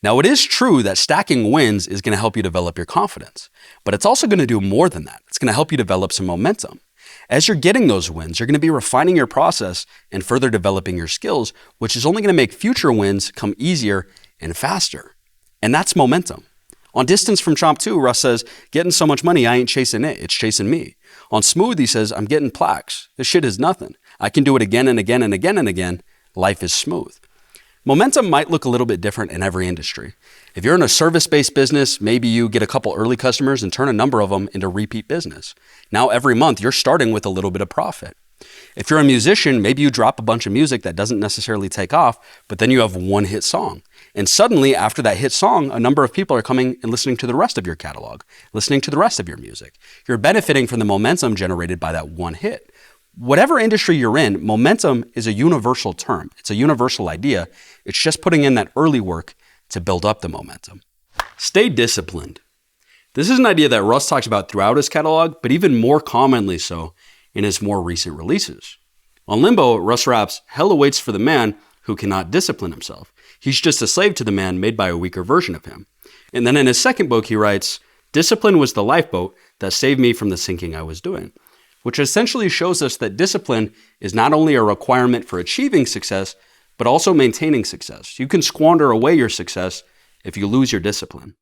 Now, it is true that stacking wins is going to help you develop your confidence, but it's also going to do more than that. It's going to help you develop some momentum. As you're getting those wins, you're going to be refining your process and further developing your skills, which is only going to make future wins come easier and faster. And that's momentum. On Distance from Chomp 2, Russ says, getting so much money, I ain't chasing it, it's chasing me. On Smooth, he says, I'm getting plaques. This shit is nothing. I can do it again and again and again and again. Life is smooth. Momentum might look a little bit different in every industry. If you're in a service-based business, maybe you get a couple early customers and turn a number of them into repeat business. Now every month you're starting with a little bit of profit. If you're a musician, maybe you drop a bunch of music that doesn't necessarily take off, but then you have one hit song. And suddenly after that hit song, a number of people are coming and listening to the rest of your catalog, listening to the rest of your music. You're benefiting from the momentum generated by that one hit. Whatever industry you're in, momentum is a universal term. It's a universal idea. It's just putting in that early work to build up the momentum. Stay disciplined. This is an idea that Russ talks about throughout his catalog, but even more commonly so in his more recent releases. On Limbo, Russ raps, "Hell awaits for the man who cannot discipline himself. He's just a slave to the man made by a weaker version of him." And then in his second book, he writes, "Discipline was the lifeboat that saved me from the sinking I was doing," which essentially shows us that discipline is not only a requirement for achieving success, but also maintaining success. You can squander away your success if you lose your discipline.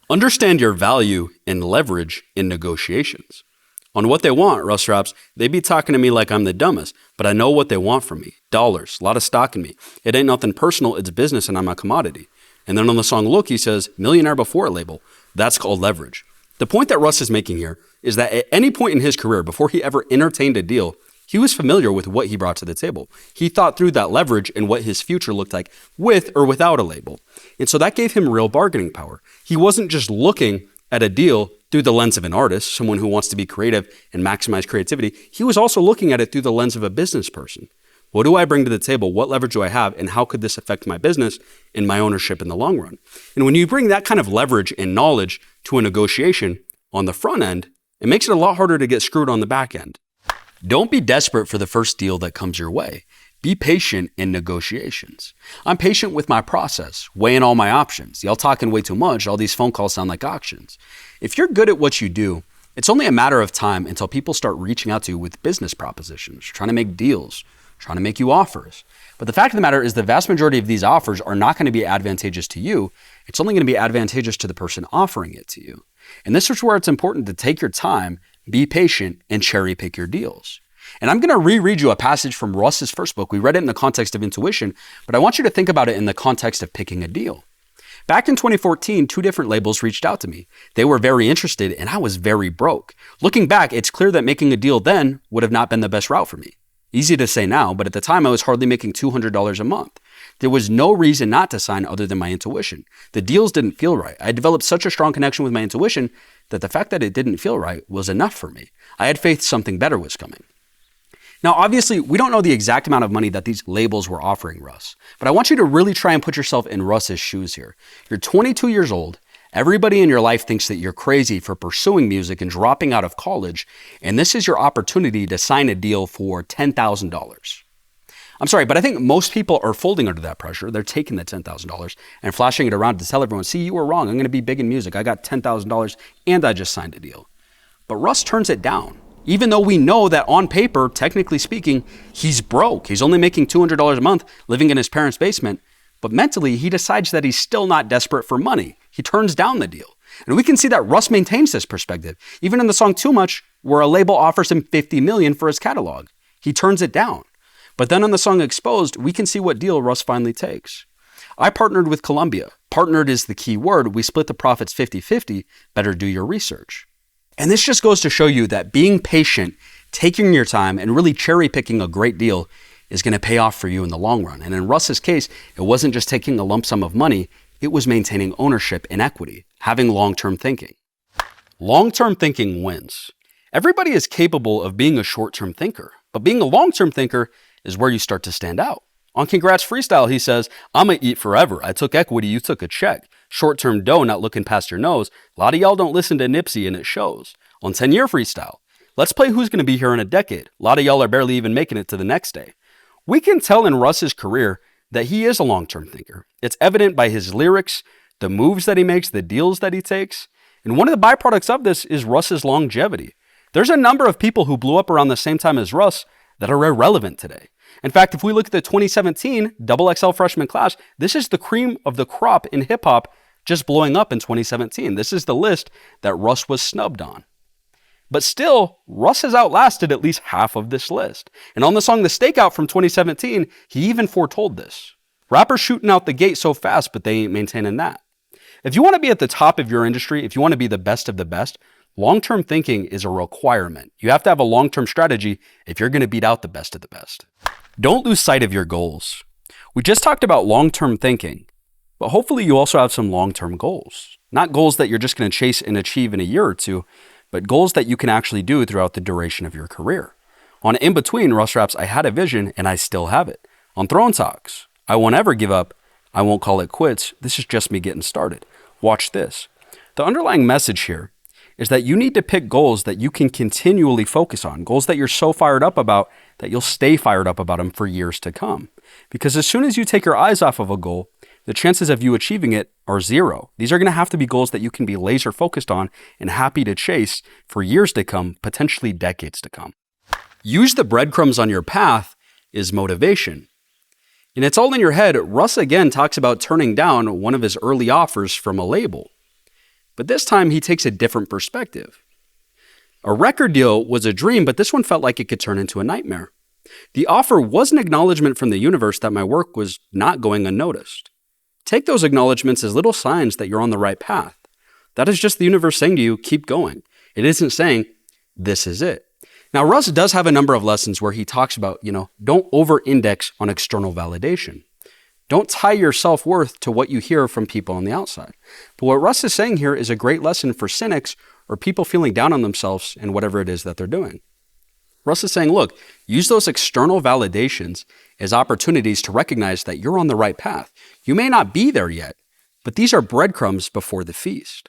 Understand your value and leverage in negotiations. On What They Want, Russ raps, "They be talking to me like I'm the dumbest, but I know what they want from me. Dollars, a lot of stock in me. It ain't nothing personal, it's business and I'm a commodity." And then on the song Look, he says, "Millionaire before a label. That's called leverage." The point that Russ is making here is that at any point in his career, before he ever entertained a deal, he was familiar with what he brought to the table. He thought through that leverage and what his future looked like with or without a label. And so that gave him real bargaining power. He wasn't just looking at a deal through the lens of an artist, someone who wants to be creative and maximize creativity. He was also looking at it through the lens of a business person. What do I bring to the table? What leverage do I have? And how could this affect my business and my ownership in the long run? And when you bring that kind of leverage and knowledge to a negotiation on the front end, it makes it a lot harder to get screwed on the back end. Don't be desperate for the first deal that comes your way. Be patient in negotiations. I'm patient with my process, weighing all my options. Y'all talking way too much. All these phone calls sound like auctions. If you're good at what you do, it's only a matter of time until people start reaching out to you with business propositions, trying to make deals, trying to make you offers. But the fact of the matter is the vast majority of these offers are not going to be advantageous to you. It's only going to be advantageous to the person offering it to you. And this is where it's important to take your time, be patient, and cherry pick your deals. And I'm going to reread you a passage from Russ's first book. We read it in the context of intuition, but I want you to think about it in the context of picking a deal. Back in 2014, 2 different labels reached out to me. They were very interested and I was very broke. Looking back, it's clear that making a deal then would have not been the best route for me. Easy to say now, but at the time I was hardly making $200 a month. There was no reason not to sign other than my intuition. The deals didn't feel right. I developed such a strong connection with my intuition that the fact that it didn't feel right was enough for me. I had faith something better was coming. Now, obviously, we don't know the exact amount of money that these labels were offering Russ, but I want you to really try and put yourself in Russ's shoes here. You're 22 years old. Everybody in your life thinks that you're crazy for pursuing music and dropping out of college, and this is your opportunity to sign a deal for $10,000. I'm sorry, but I think most people are folding under that pressure. They're taking the $10,000 and flashing it around to tell everyone, see, you were wrong. I'm going to be big in music. I got $10,000 and I just signed a deal. But Russ turns it down. Even though we know that on paper, technically speaking, he's broke. He's only making $200 a month living in his parents' basement. But mentally, he decides that he's still not desperate for money. He turns down the deal. And we can see that Russ maintains this perspective. Even in the song Too Much, where a label offers him $50 million for his catalog, he turns it down. But then on the song Exposed, we can see what deal Russ finally takes. I partnered with Columbia. Partnered is the key word. We split the profits 50-50. Better do your research. And this just goes to show you that being patient, taking your time, and really cherry picking a great deal is going to pay off for you in the long run. And in Russ's case, it wasn't just taking a lump sum of money, it was maintaining ownership and equity, having long-term thinking. Long-term thinking wins. Everybody is capable of being a short-term thinker, but being a long-term thinker is where you start to stand out. On Congrats Freestyle, he says, "I'ma eat forever. I took equity, you took a check. Short-term dough, not looking past your nose. A lot of y'all don't listen to Nipsey and it shows." On 10-Year Freestyle, "Let's play who's gonna be here in a decade. A lot of y'all are barely even making it to the next day." We can tell in Russ's career that he is a long-term thinker. It's evident by his lyrics, the moves that he makes, the deals that he takes. And one of the byproducts of this is Russ's longevity. There's a number of people who blew up around the same time as Russ that are irrelevant today. In fact, if we look at the 2017 XXL freshman class, this is the cream of the crop in hip hop just blowing up in 2017. This is the list that Russ was snubbed on. But still, Russ has outlasted at least half of this list. And on the song The Stakeout from 2017, he even foretold this. Rappers shooting out the gate so fast, but they ain't maintaining that. If you want to be at the top of your industry, if you want to be the best of the best, long-term thinking is a requirement. You have to have a long-term strategy if you're going to beat out the best of the best. Don't lose sight of your goals. We just talked about long-term thinking, but hopefully you also have some long-term goals. Not goals that you're just going to chase and achieve in a year or two, but goals that you can actually do throughout the duration of your career. On In Between, Russ raps, "I had a vision and I still have it." On Throne Talks, "I won't ever give up. I won't call it quits. This is just me getting started. Watch this." The underlying message here is that you need to pick goals that you can continually focus on, goals that you're so fired up about that you'll stay fired up about them for years to come. Because as soon as you take your eyes off of a goal, the chances of you achieving it are zero. These are going to have to be goals that you can be laser focused on and happy to chase for years to come, potentially decades to come. Use the breadcrumbs on your path is motivation. And it's all in your head. Russ again talks about turning down one of his early offers from a label. But this time he takes a different perspective. A record deal was a dream, but this one felt like it could turn into a nightmare. The offer was an acknowledgement from the universe that my work was not going unnoticed. Take those acknowledgments as little signs that you're on the right path. That is just the universe saying to you, keep going. It isn't saying, this is it. Now, Russ does have a number of lessons where he talks about, don't over-index on external validation. Don't tie your self-worth to what you hear from people on the outside. But what Russ is saying here is a great lesson for cynics or people feeling down on themselves in whatever it is that they're doing. Russ is saying, look, use those external validations as opportunities to recognize that you're on the right path. You may not be there yet, but these are breadcrumbs before the feast.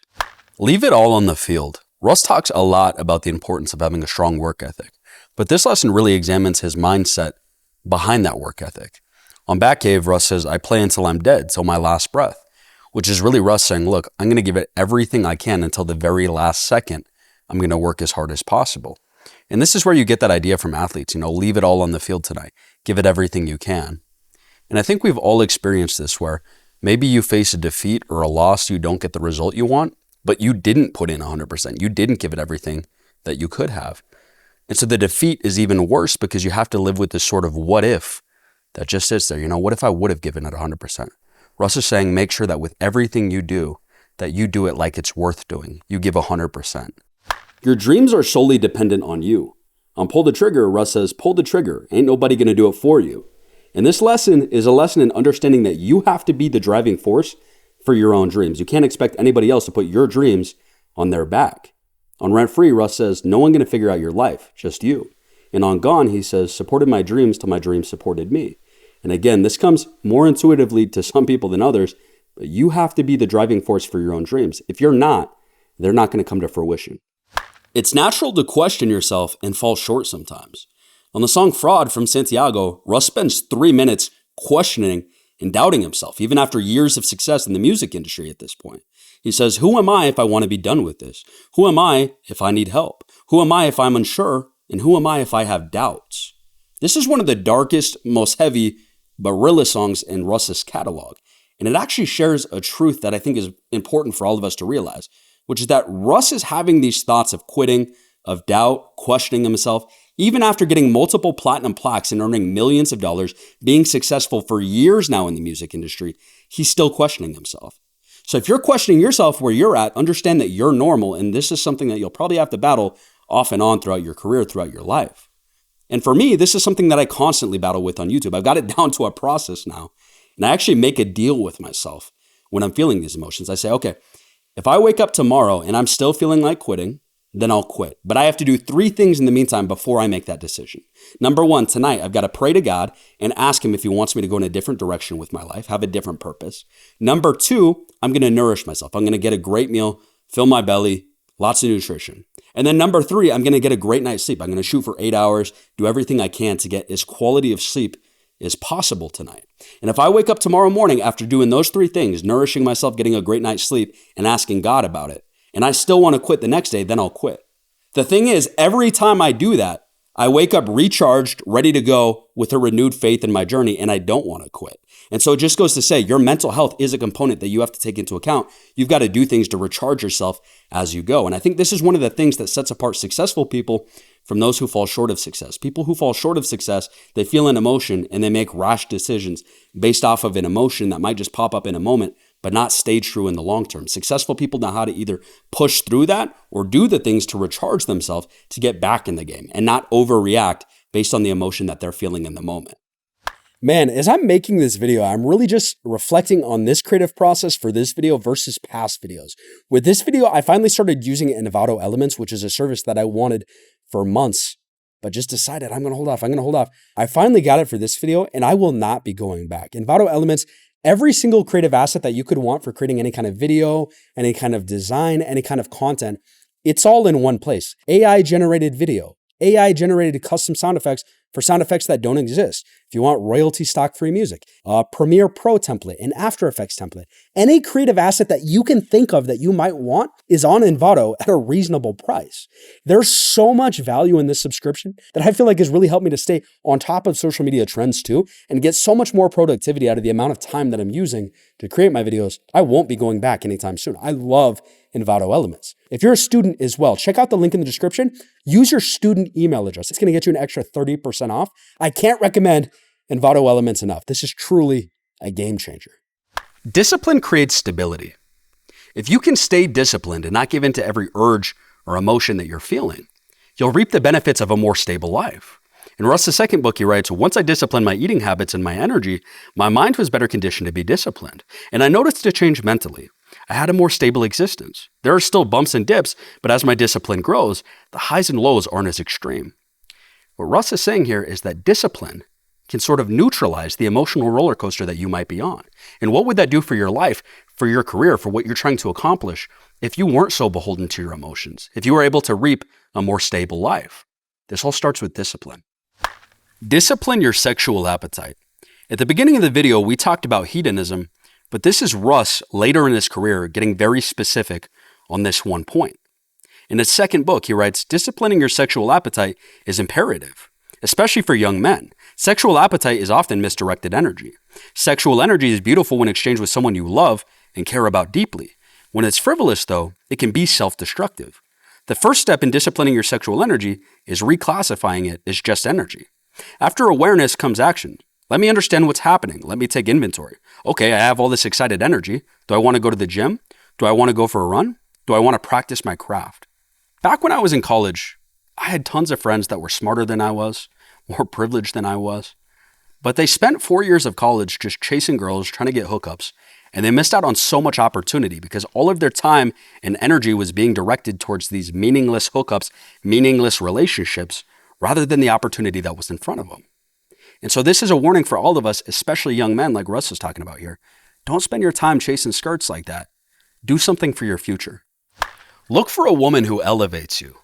Leave it all on the field. Russ talks a lot about the importance of having a strong work ethic, but this lesson really examines his mindset behind that work ethic. On Batcave, Russ says, "I play until I'm dead, till my last breath," which is really Russ saying, look, I'm going to give it everything I can until the very last second. I'm going to work as hard as possible. And this is where you get that idea from athletes, leave it all on the field tonight. Give it everything you can. And I think we've all experienced this where maybe you face a defeat or a loss, you don't get the result you want, but you didn't put in 100%. You didn't give it everything that you could have. And so the defeat is even worse because you have to live with this sort of what if that just sits there. What if I would have given it 100%? Russ is saying, make sure that with everything you do, that you do it like it's worth doing. You give 100%. Your dreams are solely dependent on you. On Pull the Trigger, Russ says, pull the trigger. Ain't nobody going to do it for you. And this lesson is a lesson in understanding that you have to be the driving force for your own dreams. You can't expect anybody else to put your dreams on their back. On Rent Free, Russ says, no one going to figure out your life, just you. And on Gone, he says, supported my dreams till my dreams supported me. And again, this comes more intuitively to some people than others, but you have to be the driving force for your own dreams. If you're not, they're not going to come to fruition. It's natural to question yourself and fall short sometimes. On the song Fraud from Santiago, Russ spends 3 minutes questioning and doubting himself, even after years of success in the music industry at this point. He says, who am I if I want to be done with this? Who am I if I need help? Who am I if I'm unsure? And who am I if I have doubts? This is one of the darkest, most heavy, but realest songs in Russ's catalog. And it actually shares a truth that I think is important for all of us to realize, which is that Russ is having these thoughts of quitting, of doubt, questioning himself, even after getting multiple platinum plaques and earning millions of dollars, being successful for years now in the music industry, he's still questioning himself. So if you're questioning yourself where you're at, understand that you're normal, and this is something that you'll probably have to battle off and on throughout your career, throughout your life. And for me, this is something that I constantly battle with on YouTube. I've got it down to a process now, and I actually make a deal with myself when I'm feeling these emotions. I say, okay, if I wake up tomorrow and I'm still feeling like quitting, then I'll quit. But I have to do 3 things in the meantime before I make that decision. Number 1, tonight, I've got to pray to God and ask him if he wants me to go in a different direction with my life, have a different purpose. Number 2, I'm going to nourish myself. I'm going to get a great meal, fill my belly, lots of nutrition. And then number 3, I'm going to get a great night's sleep. I'm going to shoot for 8 hours, do everything I can to get as quality of sleep as possible tonight. And if I wake up tomorrow morning after doing those 3 things, nourishing myself, getting a great night's sleep, and asking God about it, and I still want to quit the next day, then I'll quit. The thing is, every time I do that, I wake up recharged, ready to go with a renewed faith in my journey, and I don't want to quit. And so it just goes to say your mental health is a component that you have to take into account. You've got to do things to recharge yourself as you go. And I think this is one of the things that sets apart successful people from those who fall short of success. People who fall short of success, they feel an emotion and they make rash decisions based off of an emotion that might just pop up in a moment, but not stay true in the long term. Successful people know how to either push through that or do the things to recharge themselves to get back in the game and not overreact based on the emotion that they're feeling in the moment. Man, as I'm making this video, I'm really just reflecting on this creative process for this video versus past videos. With this video, I finally started using Envato Elements, which is a service that I wanted for months, but just decided I'm going to hold off. I finally got it for this video and I will not be going back. Envato Elements, every single creative asset that you could want for creating any kind of video, any kind of design, any kind of content, it's all in one place. AI generated video, AI generated custom sound effects for sound effects that don't exist. If you want royalty stock free music, a Premiere Pro template, an After Effects template, any creative asset that you can think of that you might want is on Envato at a reasonable price. There's so much value in this subscription that I feel like has really helped me to stay on top of social media trends too and get so much more productivity out of the amount of time that I'm using to create my videos. I won't be going back anytime soon. I love Envato Elements. If you're a student as well, check out the link in the description. Use your student email address. It's going to get you an extra 30% off. I can't recommend Envato Elements enough. This is truly a game changer. Discipline creates stability. If you can stay disciplined and not give in to every urge or emotion that you're feeling, you'll reap the benefits of a more stable life. In Russ's second book, he writes, once I disciplined my eating habits and my energy, my mind was better conditioned to be disciplined. And I noticed a change mentally. I had a more stable existence. There are still bumps and dips, but as my discipline grows, the highs and lows aren't as extreme. What Russ is saying here is that discipline can sort of neutralize the emotional roller coaster that you might be on. And what would that do for your life, for your career, for what you're trying to accomplish if you weren't so beholden to your emotions, if you were able to reap a more stable life? This all starts with discipline. Discipline your sexual appetite. At the beginning of the video, we talked about hedonism, but this is Russ later in his career getting very specific on this one point. In his second book, he writes, disciplining your sexual appetite is imperative, especially for young men. Sexual appetite is often misdirected energy. Sexual energy is beautiful when exchanged with someone you love and care about deeply. When it's frivolous, though, it can be self-destructive. The first step in disciplining your sexual energy is reclassifying it as just energy. After awareness comes action. Let me understand what's happening. Let me take inventory. Okay, I have all this excited energy. Do I want to go to the gym? Do I want to go for a run? Do I want to practice my craft? Back when I was in college, I had tons of friends that were smarter than I was, more privileged than I was. But they spent 4 years of college just chasing girls, trying to get hookups, and they missed out on so much opportunity because all of their time and energy was being directed towards these meaningless hookups, meaningless relationships, rather than the opportunity that was in front of them. And so this is a warning for all of us, especially young men like Russ is talking about here. Don't spend your time chasing skirts like that. Do something for your future. Look for a woman who elevates you.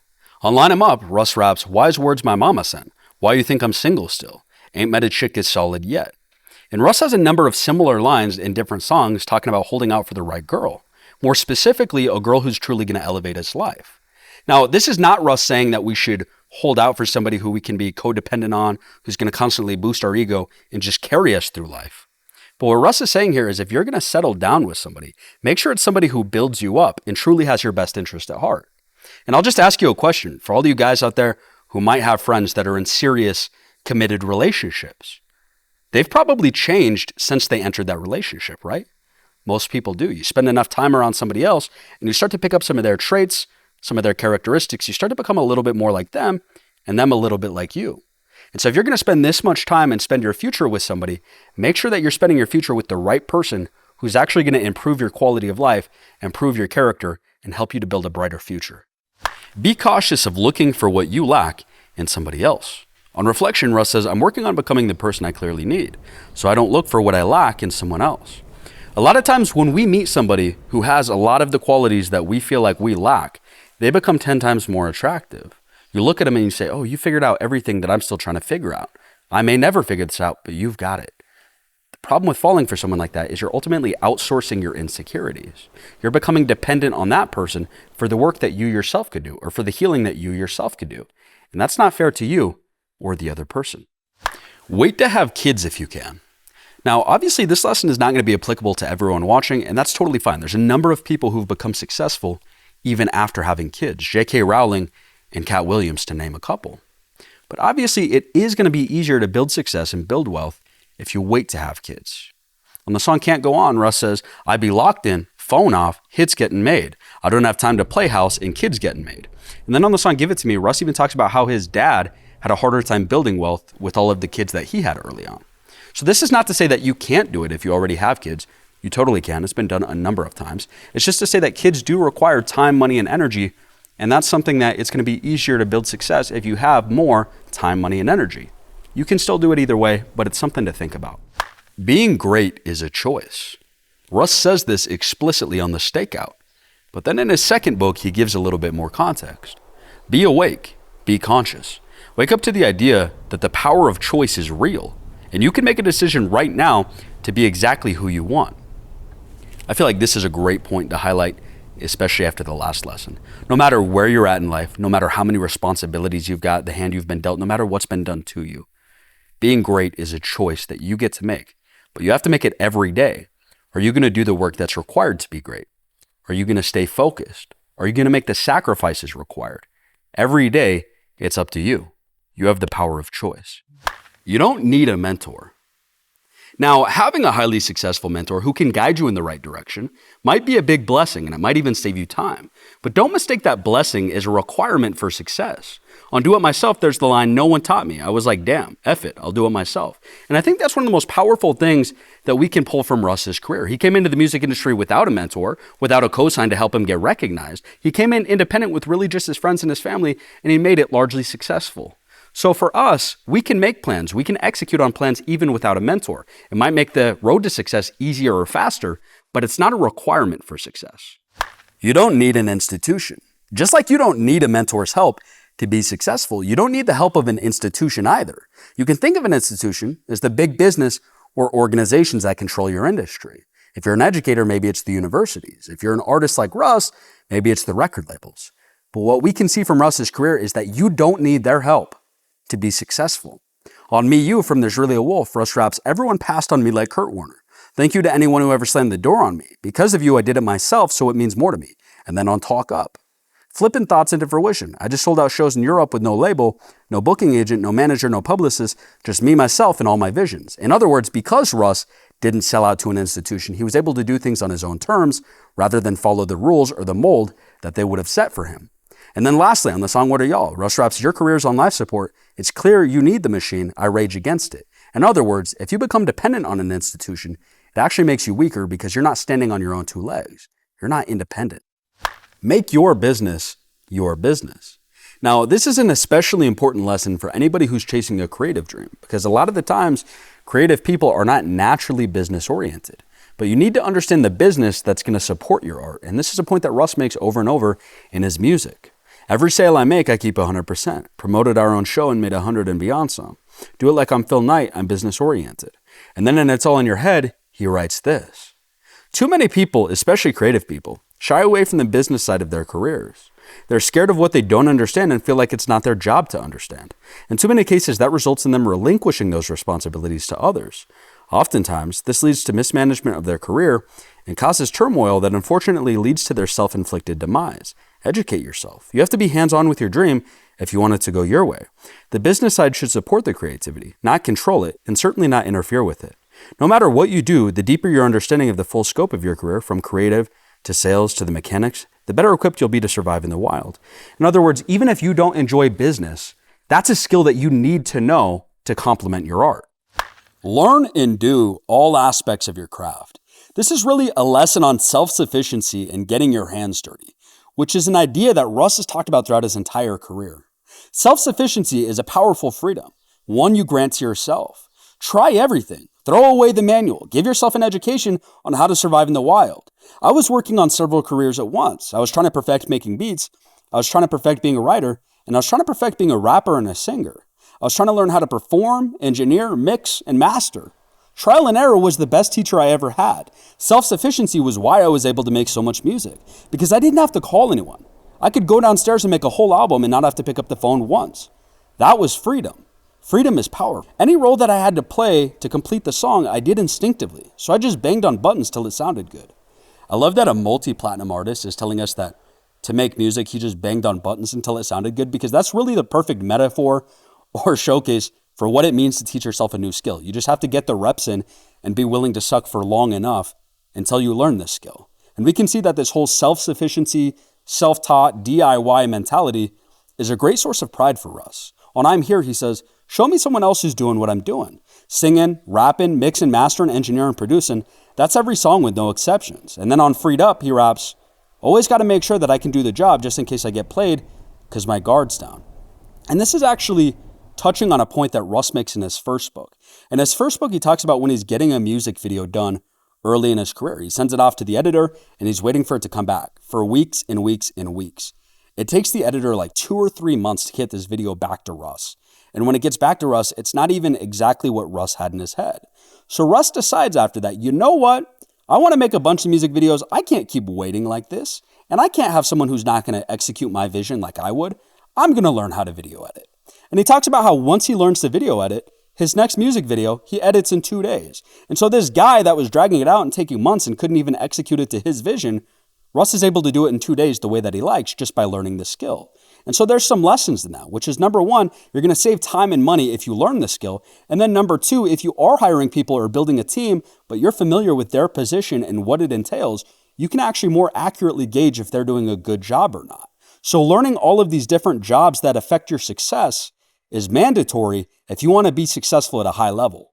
On Line 'Em Up, Russ raps, wise words my mama sent. Why you think I'm single still? Ain't met a chick as solid yet. And Russ has a number of similar lines in different songs talking about holding out for the right girl. More specifically, a girl who's truly going to elevate his life. Now, this is not Russ saying that we should hold out for somebody who we can be codependent on, who's going to constantly boost our ego and just carry us through life. But what Russ is saying here is if you're going to settle down with somebody, make sure it's somebody who builds you up and truly has your best interest at heart. And I'll just ask you a question for all you guys out there who might have friends that are in serious, committed relationships. They've probably changed since they entered that relationship, right? Most people do. You spend enough time around somebody else and you start to pick up some of their traits, some of their characteristics. You start to become a little bit more like them and them a little bit like you. And so if you're going to spend this much time and spend your future with somebody, make sure that you're spending your future with the right person who's actually going to improve your quality of life, improve your character, and help you to build a brighter future. Be cautious of looking for what you lack in somebody else. On reflection, Russ says, I'm working on becoming the person I clearly need, so I don't look for what I lack in someone else. A lot of times when we meet somebody who has a lot of the qualities that we feel like we lack, they become 10 times more attractive. You look at them and you say, oh, you figured out everything that I'm still trying to figure out. I may never figure this out, but you've got it. The problem with falling for someone like that is you're ultimately outsourcing your insecurities. You're becoming dependent on that person for the work that you yourself could do or for the healing that you yourself could do. And that's not fair to you or the other person. Wait to have kids if you can. Now, obviously, this lesson is not going to be applicable to everyone watching, and that's totally fine. There's a number of people who've become successful even after having kids. J.K. Rowling and Cat Williams, to name a couple. But obviously, it is going to be easier to build success and build wealth if you wait to have kids. On the song Can't Go On, Russ says, I be locked in, phone off, hits getting made. I don't have time to play house and kids getting made. And then on the song Give It To Me, Russ even talks about how his dad had a harder time building wealth with all of the kids that he had early on. So this is not to say that you can't do it if you already have kids. You totally can. It's been done a number of times. It's just to say that kids do require time, money, and energy. And that's something that it's going to be easier to build success if you have more time, money, and energy. You can still do it either way, but it's something to think about. Being great is a choice. Russ says this explicitly on The Stakeout. But then in his second book, he gives a little bit more context. Be awake. Be conscious. Wake up to the idea that the power of choice is real. And you can make a decision right now to be exactly who you want. I feel like this is a great point to highlight, especially after the last lesson. No matter where you're at in life, no matter how many responsibilities you've got, the hand you've been dealt, no matter what's been done to you, being great is a choice that you get to make. But you have to make it every day. Are you going to do the work that's required to be great? Are you going to stay focused? Are you going to make the sacrifices required? Every day, it's up to you. You have the power of choice. You don't need a mentor. Now, having a highly successful mentor who can guide you in the right direction might be a big blessing, and it might even save you time. But don't mistake that blessing as a requirement for success. On Do It Myself, there's the line, no one taught me. I was like, damn, F it, I'll do it myself. And I think that's one of the most powerful things that we can pull from Russ's career. He came into the music industry without a mentor, without a cosign to help him get recognized. He came in independent with really just his friends and his family, and he made it largely successful. So for us, we can make plans. We can execute on plans even without a mentor. It might make the road to success easier or faster, but it's not a requirement for success. You don't need an institution. Just like you don't need a mentor's help to be successful, you don't need the help of an institution either. You can think of an institution as the big business or organizations that control your industry. If you're an educator, maybe it's the universities. If you're an artist like Russ, maybe it's the record labels. But what we can see from Russ's career is that you don't need their help to be successful. On Me You from There's Really a Wolf, Russ raps, everyone passed on me like Kurt Warner. Thank you to anyone who ever slammed the door on me. Because of you, I did it myself, so it means more to me. And then on Talk Up. Flipping thoughts into fruition. I just sold out shows in Europe with no label, no booking agent, no manager, no publicist, just me, myself, and all my visions. In other words, because Russ didn't sell out to an institution, he was able to do things on his own terms rather than follow the rules or the mold that they would have set for him. And then lastly, on the song What Are Y'all, Russ raps, your career's on life support. It's clear you need the machine. I rage against it. In other words, if you become dependent on an institution, it actually makes you weaker because you're not standing on your own two legs. You're not independent. Make your business your business. Now, this is an especially important lesson for anybody who's chasing a creative dream, because a lot of the times, creative people are not naturally business oriented. But you need to understand the business that's going to support your art. And this is a point that Russ makes over and over in his music. Every sale I make, I keep 100%. Promoted our own show and made 100 and beyond some. Do it like I'm Phil Knight, I'm business oriented. And then in It's All in Your Head, he writes this. Too many people, especially creative people, shy away from the business side of their careers. They're scared of what they don't understand and feel like it's not their job to understand. In too many cases, that results in them relinquishing those responsibilities to others. Oftentimes, this leads to mismanagement of their career and causes turmoil that unfortunately leads to their self-inflicted demise. Educate yourself. You have to be hands-on with your dream if you want it to go your way. The business side should support the creativity, not control it, and certainly not interfere with it. No matter what you do, the deeper your understanding of the full scope of your career, from creative to sales to the mechanics, the better equipped you'll be to survive in the wild. In other words, even if you don't enjoy business, that's a skill that you need to know to complement your art. Learn and do all aspects of your craft. This is really a lesson on self-sufficiency and getting your hands dirty. which is an idea that Russ has talked about throughout his entire career. Self-sufficiency is a powerful freedom, one you grant to yourself. Try everything. Throw away the manual. Give yourself an education on how to survive in the wild. I was working on several careers at once. I was trying to perfect making beats. I was trying to perfect being a writer. And I was trying to perfect being a rapper and a singer. I was trying to learn how to perform, engineer, mix, and master. Trial and error was the best teacher I ever had. Self-sufficiency was why I was able to make so much music, because I didn't have to call anyone. I could go downstairs and make a whole album and not have to pick up the phone once. That was freedom. Freedom is power. Any role that I had to play to complete the song, I did instinctively. So I just banged on buttons till it sounded good. I love that a multi-platinum artist is telling us that to make music, he just banged on buttons until it sounded good, because that's really the perfect metaphor or showcase for what it means to teach yourself a new skill. You just have to get the reps in and be willing to suck for long enough until you learn this skill. And we can see that this whole self-sufficiency, self-taught, DIY mentality is a great source of pride for Russ. On I'm Here, he says, show me someone else who's doing what I'm doing. Singing, rapping, mixing, mastering, engineering, producing, that's every song with no exceptions. And then on Freed Up, he raps, always got to make sure that I can do the job just in case I get played because my guard's down. And this is actually touching on a point that Russ makes in his first book. In his first book, he talks about when he's getting a music video done early in his career. He sends it off to the editor and he's waiting for it to come back for weeks and weeks and weeks. It takes the editor like 2 or 3 months to get this video back to Russ. And when it gets back to Russ, it's not even exactly what Russ had in his head. So Russ decides after that, you know what? I want to make a bunch of music videos. I can't keep waiting like this. And I can't have someone who's not going to execute my vision like I would. I'm going to learn how to video edit. And he talks about how once he learns to video edit, his next music video, he edits in 2 days. And so this guy that was dragging it out and taking months and couldn't even execute it to his vision, Russ is able to do it in 2 days the way that he likes just by learning the skill. And so there's some lessons in that, which is number one, you're going to save time and money if you learn the skill. And then number two, if you are hiring people or building a team, but you're familiar with their position and what it entails, you can actually more accurately gauge if they're doing a good job or not. So learning all of these different jobs that affect your success is mandatory if you want to be successful at a high level.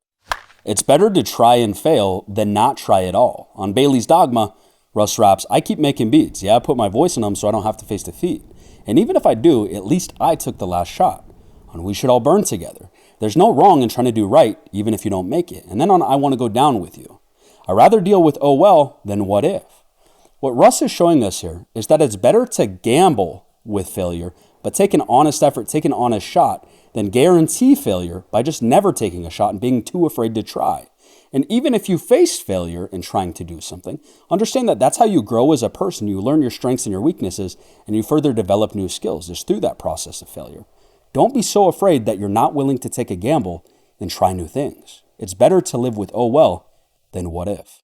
It's better to try and fail than not try at all. On Bailey's Dogma, Russ raps, I keep making beats. Yeah, I put my voice in them so I don't have to face defeat. And even if I do, at least I took the last shot. On We Should All Burn Together, there's no wrong in trying to do right, even if you don't make it. And then on I Want to Go Down With You, I'd rather deal with oh well than what if. What Russ is showing us here is that it's better to gamble with failure, but take an honest effort, take an honest shot, than guarantee failure by just never taking a shot and being too afraid to try. And even if you face failure in trying to do something, understand that that's how you grow as a person. You learn your strengths and your weaknesses, and you further develop new skills is through that process of failure. Don't be so afraid that you're not willing to take a gamble and try new things. It's better to live with oh well than what if.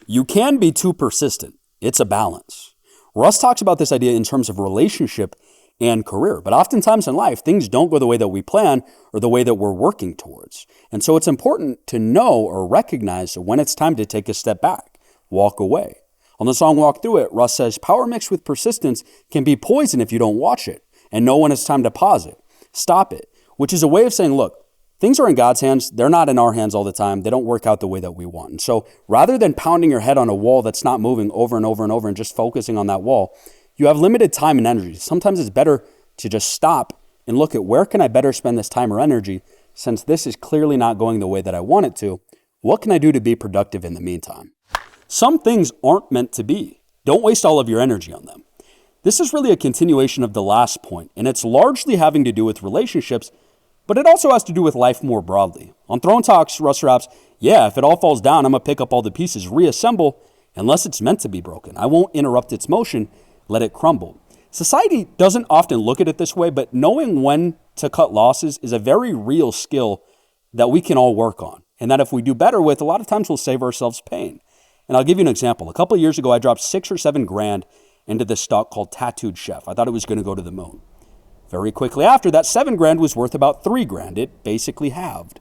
You can be too persistent. It's a balance. Russ talks about this idea in terms of relationship and career. But oftentimes in life, things don't go the way that we plan or the way that we're working towards. And so it's important to know or recognize when it's time to take a step back, walk away. On the song Walk Through It, Russ says, power mixed with persistence can be poison if you don't watch it and know when it's time to pause it, stop it, which is a way of saying, look, things are in God's hands. They're not in our hands all the time. They don't work out the way that we want. And so rather than pounding your head on a wall that's not moving over and over and over and just focusing on that wall, you have limited time and energy. Sometimes it's better to just stop and look at where can I better spend this time or energy since this is clearly not going the way that I want it to. What can I do to be productive in the meantime? Some things aren't meant to be. Don't waste all of your energy on them. This is really a continuation of the last point, and it's largely having to do with relationships, but it also has to do with life more broadly. On Throne Talks, Russ raps, yeah, if it all falls down, I'm going to pick up all the pieces, reassemble, unless it's meant to be broken. I won't interrupt its motion, let it crumble. Society doesn't often look at it this way, but knowing when to cut losses is a very real skill that we can all work on. And that if we do better with, a lot of times we'll save ourselves pain. And I'll give you an example. A couple of years ago, I dropped $6 or $7 grand into this stock called Tattooed Chef. I thought it was going to go to the moon. Very quickly after that, $7 grand was worth about $3 grand. It basically halved.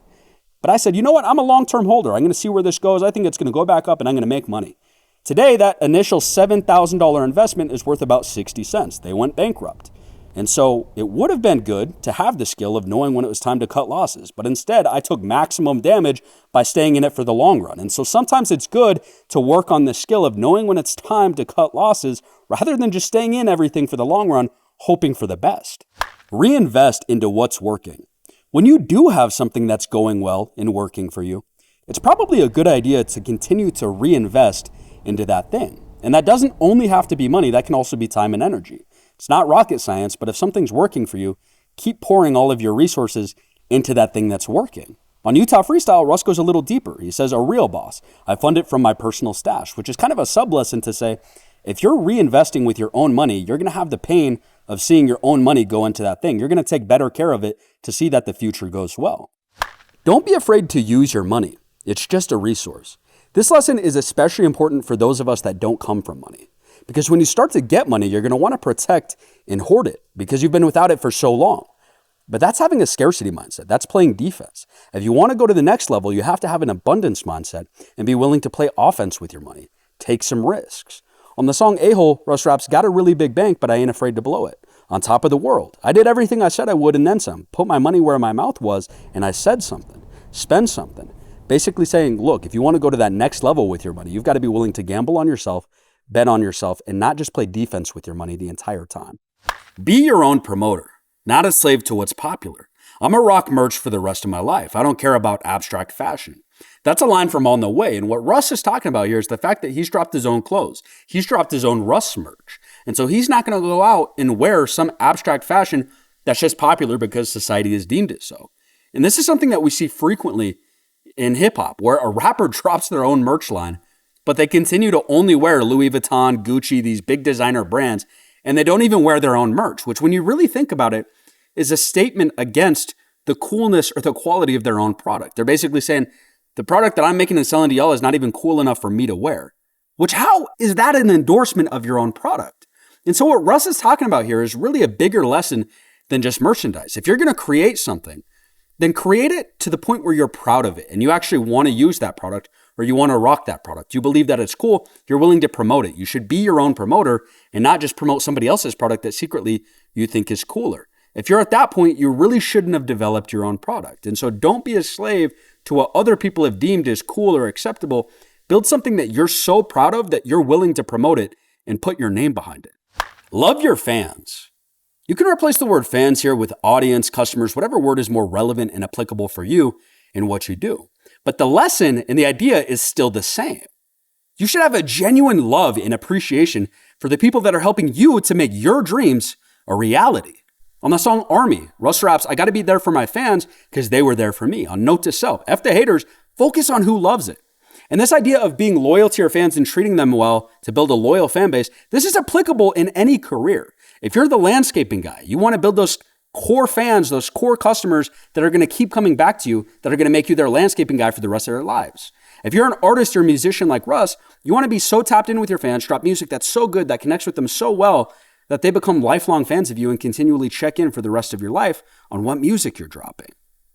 But I said, you know what? I'm a long-term holder. I'm going to see where this goes. I think it's going to go back up and I'm going to make money. Today, that initial $7,000 investment is worth about 60 cents. They went bankrupt. And so it would have been good to have the skill of knowing when it was time to cut losses. But instead, I took maximum damage by staying in it for the long run. And so sometimes it's good to work on the skill of knowing when it's time to cut losses rather than just staying in everything for the long run, hoping for the best. Reinvest into what's working. When you do have something that's going well and working for you, it's probably a good idea to continue to reinvest into that thing. And that doesn't only have to be money, that can also be time and energy. It's not rocket science, but if something's working for you, keep pouring all of your resources into that thing that's working. On Utah Freestyle, Russ goes a little deeper. He says, a real boss. I fund it from my personal stash, which is kind of a sub-lesson to say, if you're reinvesting with your own money, you're going to have the pain of seeing your own money go into that thing. You're going to take better care of it to see that the future goes well. Don't be afraid to use your money. It's just a resource. This lesson is especially important for those of us that don't come from money. Because when you start to get money, you're going to want to protect and hoard it because you've been without it for so long. But that's having a scarcity mindset. That's playing defense. If you want to go to the next level, you have to have an abundance mindset and be willing to play offense with your money. Take some risks. On the song A-Hole, Russ raps, got a really big bank, but I ain't afraid to blow it. On top of the world. I did everything I said I would and then some. Put my money where my mouth was and I said something. Spend something. Basically saying, look, if you want to go to that next level with your money, you've got to be willing to gamble on yourself, bet on yourself, and not just play defense with your money the entire time. Be your own promoter, not a slave to what's popular. I'm a rock merch for the rest of my life. I don't care about abstract fashion. That's a line from On the Way. And what Russ is talking about here is the fact that he's dropped his own clothes. He's dropped his own Russ merch. And so he's not going to go out and wear some abstract fashion that's just popular because society has deemed it so. And this is something that we see frequently in hip hop, where a rapper drops their own merch line, but they continue to only wear Louis Vuitton, Gucci, these big designer brands, and they don't even wear their own merch, which when you really think about it, is a statement against the coolness or the quality of their own product. They're basically saying, the product that I'm making and selling to y'all is not even cool enough for me to wear. Which, how is that an endorsement of your own product? And so what Russ is talking about here is really a bigger lesson than just merchandise. If you're going to create something, then create it to the point where you're proud of it and you actually want to use that product or you want to rock that product. You believe that it's cool. You're willing to promote it. You should be your own promoter and not just promote somebody else's product that secretly you think is cooler. If you're at that point, you really shouldn't have developed your own product. And so don't be a slave to what other people have deemed as cool or acceptable. Build something that you're so proud of that you're willing to promote it and put your name behind it. Love your fans. You can replace the word fans here with audience, customers, whatever word is more relevant and applicable for you in what you do. But the lesson and the idea is still the same. You should have a genuine love and appreciation for the people that are helping you to make your dreams a reality. On the song Army, Russ raps, I gotta be there for my fans because they were there for me. On Note to Self, F the haters, focus on who loves it. And this idea of being loyal to your fans and treating them well to build a loyal fan base, this is applicable in any career. If you're the landscaping guy, you want to build those core fans, those core customers that are going to keep coming back to you, that are going to make you their landscaping guy for the rest of their lives. If you're an artist or a musician like Russ, you want to be so tapped in with your fans, drop music that's so good, that connects with them so well, that they become lifelong fans of you and continually check in for the rest of your life on what music you're dropping.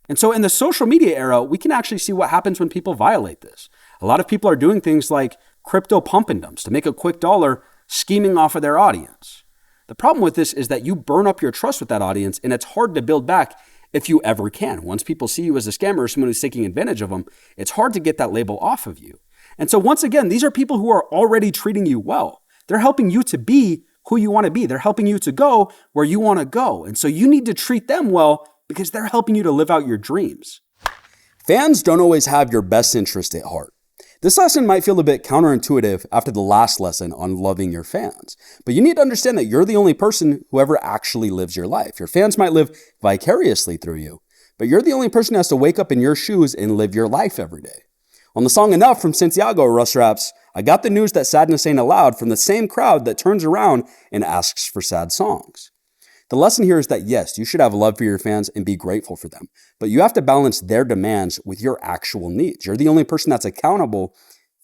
And so in the social media era, we can actually see what happens when people violate this. A lot of people are doing things like crypto pump and dumps to make a quick dollar, scheming off of their audience. The problem with this is that you burn up your trust with that audience, and it's hard to build back if you ever can. Once people see you as a scammer or someone who's taking advantage of them, it's hard to get that label off of you. And so once again, these are people who are already treating you well. They're helping you to be who you want to be. They're helping you to go where you want to go. And so you need to treat them well because they're helping you to live out your dreams. Fans don't always have your best interest at heart. This lesson might feel a bit counterintuitive after the last lesson on loving your fans, but you need to understand that you're the only person who ever actually lives your life. Your fans might live vicariously through you, but you're the only person who has to wake up in your shoes and live your life every day. On the song Enough from Santiago, Russ raps, I got the news that sadness ain't allowed from the same crowd that turns around and asks for sad songs. The lesson here is that yes, you should have love for your fans and be grateful for them, but you have to balance their demands with your actual needs. You're the only person that's accountable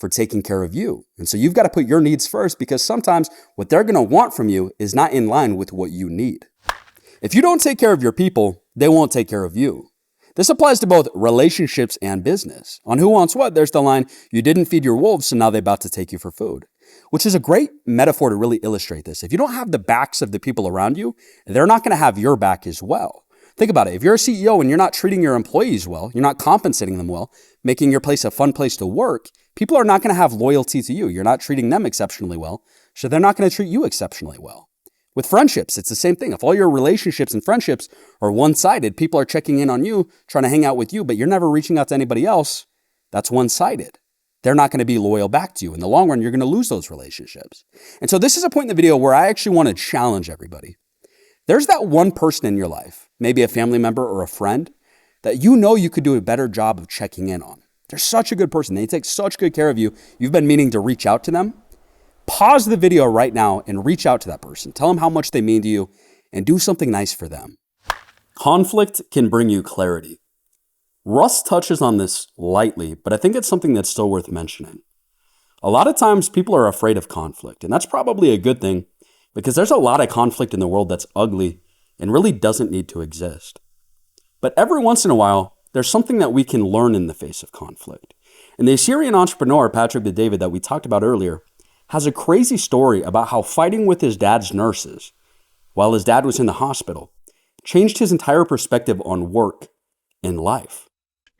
for taking care of you. And so you've got to put your needs first because sometimes what they're going to want from you is not in line with what you need. If you don't take care of your people, they won't take care of you. This applies to both relationships and business. On Who Wants What, there's the line, you didn't feed your wolves, so now they're about to take you for food. which is a great metaphor to really illustrate this. If you don't have the backs of the people around you, they're not going to have your back as well. Think about it. If you're a CEO and you're not treating your employees well, you're not compensating them well, making your place a fun place to work, people are not going to have loyalty to you. You're not treating them exceptionally well, so they're not going to treat you exceptionally well. With friendships, it's the same thing. If all your relationships and friendships are one-sided, people are checking in on you, trying to hang out with you, but you're never reaching out to anybody else, that's one-sided. They're not going to be loyal back to you. In the long run, you're going to lose those relationships. And so this is a point in the video where I actually want to challenge everybody. There's that one person in your life, maybe a family member or a friend, that you know you could do a better job of checking in on. They're such a good person. They take such good care of you. You've been meaning to reach out to them. Pause the video right now and reach out to that person. Tell them how much they mean to you and do something nice for them. Conflict can bring you clarity. Russ touches on this lightly, but I think it's something that's still worth mentioning. A lot of times people are afraid of conflict, and that's probably a good thing because there's a lot of conflict in the world that's ugly and really doesn't need to exist. But every once in a while, there's something that we can learn in the face of conflict. And the Assyrian entrepreneur, Patrick Bet-David, that we talked about earlier, has a crazy story about how fighting with his dad's nurses while his dad was in the hospital changed his entire perspective on work and life.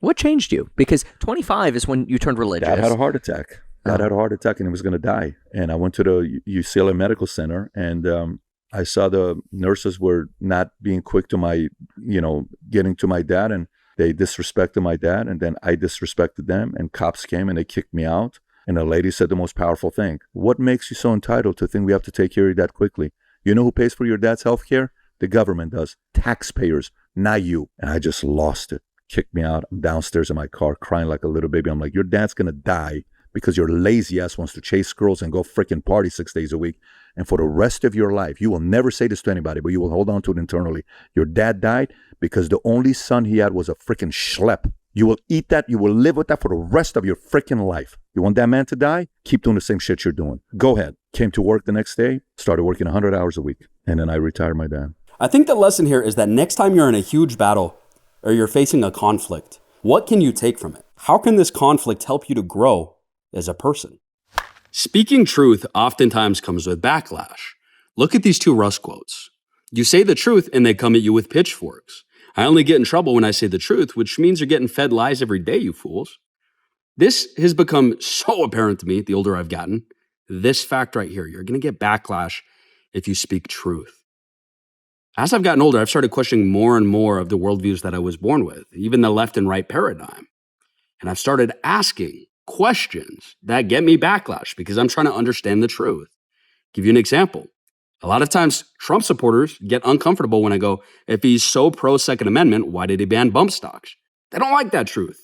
What changed you? Because 25 is when you turned religious. Dad had a heart attack. Dad had a heart attack and he was going to die. And I went to the UCLA Medical Center and I saw the nurses were not being quick to my, getting to my dad, and they disrespected my dad. And then I disrespected them, and cops came and they kicked me out. And the lady said the most powerful thing: what makes you so entitled to think we have to take care of your dad quickly? You know who pays for your dad's health care? The government does. Taxpayers, not you. And I just lost it. Kicked me out. I'm downstairs in my car crying like a little baby. I'm like, your dad's going to die because your lazy ass wants to chase girls and go freaking party 6 days a week. And for the rest of your life, you will never say this to anybody, but you will hold on to it internally. Your dad died because the only son he had was a freaking schlep. You will eat that. You will live with that for the rest of your freaking life. You want that man to die? Keep doing the same shit you're doing. Go ahead. Came to work the next day, started working 100 hours a week. And then I retired my dad. I think the lesson here is that next time you're in a huge battle or you're facing a conflict, what can you take from it? How can this conflict help you to grow as a person? Speaking truth oftentimes comes with backlash. Look at these two Russ quotes. You say the truth and they come at you with pitchforks. I only get in trouble when I say the truth, which means you're getting fed lies every day, you fools. This has become so apparent to me the older I've gotten. This fact right here, you're going to get backlash if you speak truth. As I've gotten older, I've started questioning more and more of the worldviews that I was born with, even the left and right paradigm. And I've started asking questions that get me backlash because I'm trying to understand the truth. Give you an example. A lot of times, Trump supporters get uncomfortable when I go, if he's so pro-Second Amendment, why did he ban bump stocks? They don't like that truth.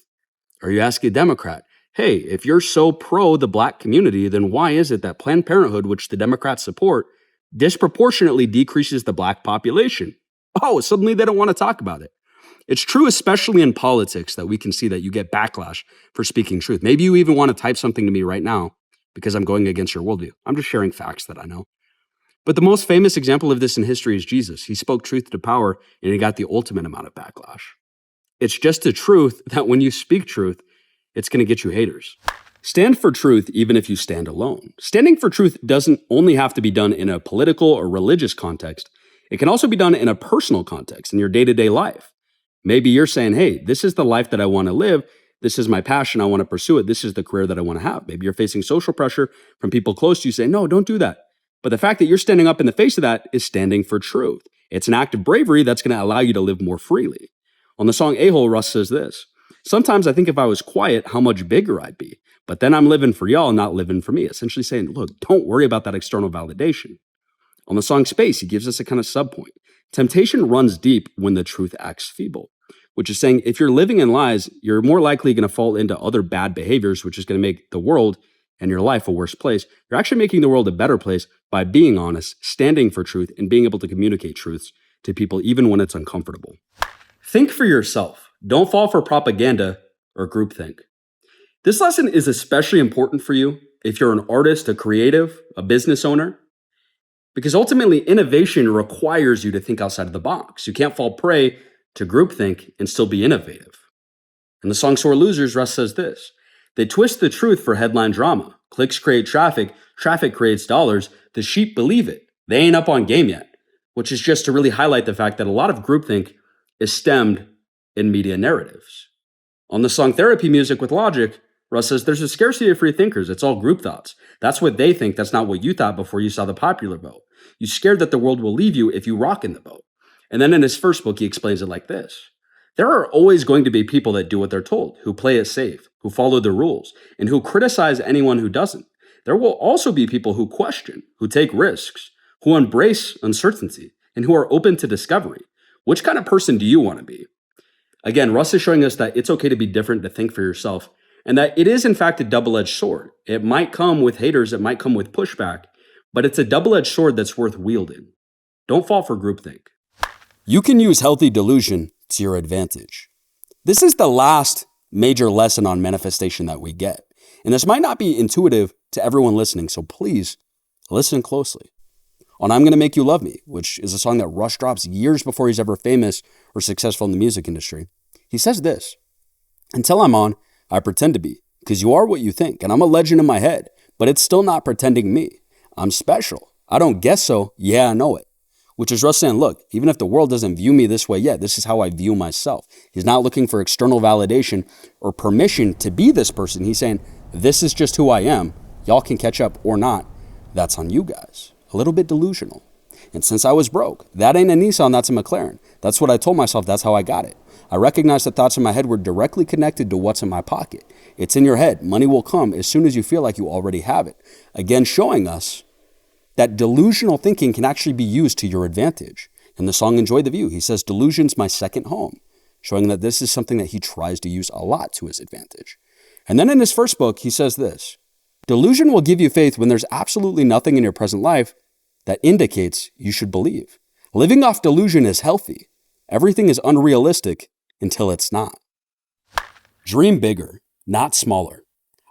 Or you ask a Democrat, hey, if you're so pro the black community, then why is it that Planned Parenthood, which the Democrats support, disproportionately decreases the black population? Oh, suddenly they don't want to talk about it. It's true, especially in politics, that we can see that you get backlash for speaking truth. Maybe you even want to type something to me right now because I'm going against your worldview. I'm just sharing facts that I know. But the most famous example of this in history is Jesus. He spoke truth to power and he got the ultimate amount of backlash. It's just the truth that when you speak truth, it's going to get you haters. Stand for truth even if you stand alone. Standing for truth doesn't only have to be done in a political or religious context. It can also be done in a personal context, in your day-to-day life. Maybe you're saying, hey, this is the life that I want to live. This is my passion. I want to pursue it. This is the career that I want to have. Maybe you're facing social pressure from people close to you saying, no, don't do that. But the fact that you're standing up in the face of that is standing for truth. It's an act of bravery that's going to allow you to live more freely. On the song A-Hole, Russ says this: sometimes I think if I was quiet, how much bigger I'd be. But then I'm living for y'all, not living for me. Essentially saying, look, don't worry about that external validation. On the song Space, he gives us a kind of subpoint. Temptation runs deep when the truth acts feeble, which is saying if you're living in lies, you're more likely going to fall into other bad behaviors, which is going to make the world and your life a worse place. You're actually making the world a better place by being honest, standing for truth, and being able to communicate truths to people even when it's uncomfortable. Think for yourself. Don't fall for propaganda or groupthink. This lesson is especially important for you if you're an artist, a creative, a business owner, because ultimately innovation requires you to think outside of the box. You can't fall prey to groupthink and still be innovative. In the song Sore Losers, Russ says this: They twist the truth for headline drama. Clicks create traffic, traffic creates dollars, the sheep believe it. They ain't up on game yet, which is just to really highlight the fact that a lot of groupthink is stemmed in media narratives. On the song Therapy Music with Logic, Russ says there's a scarcity of free thinkers. It's all group thoughts. That's what they think. That's not what you thought before you saw the popular vote. You're scared that the world will leave you if you rock in the boat. And then in his first book, he explains it like this. There are always going to be people that do what they're told, who play it safe, who follow the rules, and who criticize anyone who doesn't. There will also be people who question, who take risks, who embrace uncertainty, and who are open to discovery. Which kind of person do you want to be? Again, Russ is showing us that it's okay to be different, to think for yourself, and that it is in fact a double-edged sword. It might come with haters, it might come with pushback, but it's a double-edged sword that's worth wielding. Don't fall for groupthink. You can use healthy delusion to your advantage. This is the last major lesson on manifestation that we get. And this might not be intuitive to everyone listening, so please listen closely. On I'm Gonna Make You Love Me, which is a song that Russ drops years before he's ever famous or successful in the music industry, he says this, until I'm on, I pretend to be, because you are what you think, and I'm a legend in my head, but it's still not pretending me. I'm special. I don't guess so. Yeah, I know it. Which is Russ saying, look, even if the world doesn't view me this way yet, this is how I view myself. He's not looking for external validation or permission to be this person. He's saying, this is just who I am. Y'all can catch up or not. That's on you guys. A little bit delusional. And since I was broke, that ain't a Nissan, that's a McLaren. That's what I told myself, that's how I got it. I recognized the thoughts in my head were directly connected to what's in my pocket. It's in your head. Money will come as soon as you feel like you already have it. Again, showing us that delusional thinking can actually be used to your advantage. In the song Enjoy the View, he says, delusion's my second home, showing that this is something that he tries to use a lot to his advantage. And then in his first book, he says this, delusion will give you faith when there's absolutely nothing in your present life that indicates you should believe. Living off delusion is healthy. Everything is unrealistic until it's not. Dream bigger, not smaller.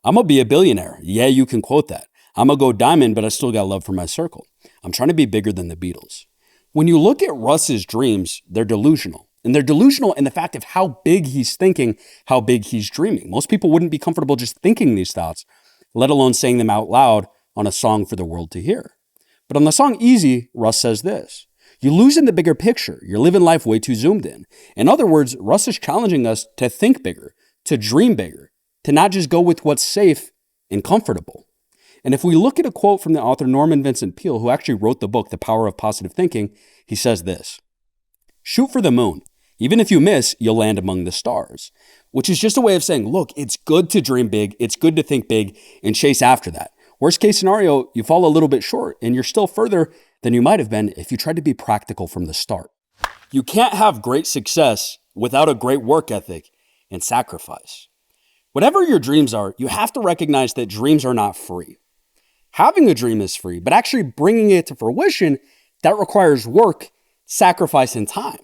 I'm gonna be a billionaire. Yeah, you can quote that. I'm gonna go diamond, but I still got love for my circle. I'm trying to be bigger than the Beatles. When you look at Russ's dreams, they're delusional. And they're delusional in the fact of how big he's thinking, how big he's dreaming. Most people wouldn't be comfortable just thinking these thoughts, let alone saying them out loud on a song for the world to hear. But on the song Easy, Russ says this, you lose in the bigger picture. You're living life way too zoomed in. In other words, Russ is challenging us to think bigger, to dream bigger, to not just go with what's safe and comfortable. And if we look at a quote from the author Norman Vincent Peale, who actually wrote the book, The Power of Positive Thinking, he says this, shoot for the moon. Even if you miss, you'll land among the stars, which is just a way of saying, look, it's good to dream big. It's good to think big and chase after that. Worst case scenario, you fall a little bit short and you're still further than you might have been if you tried to be practical from the start. You can't have great success without a great work ethic and sacrifice. Whatever your dreams are, you have to recognize that dreams are not free. Having a dream is free, but actually bringing it to fruition, that requires work, sacrifice, and time.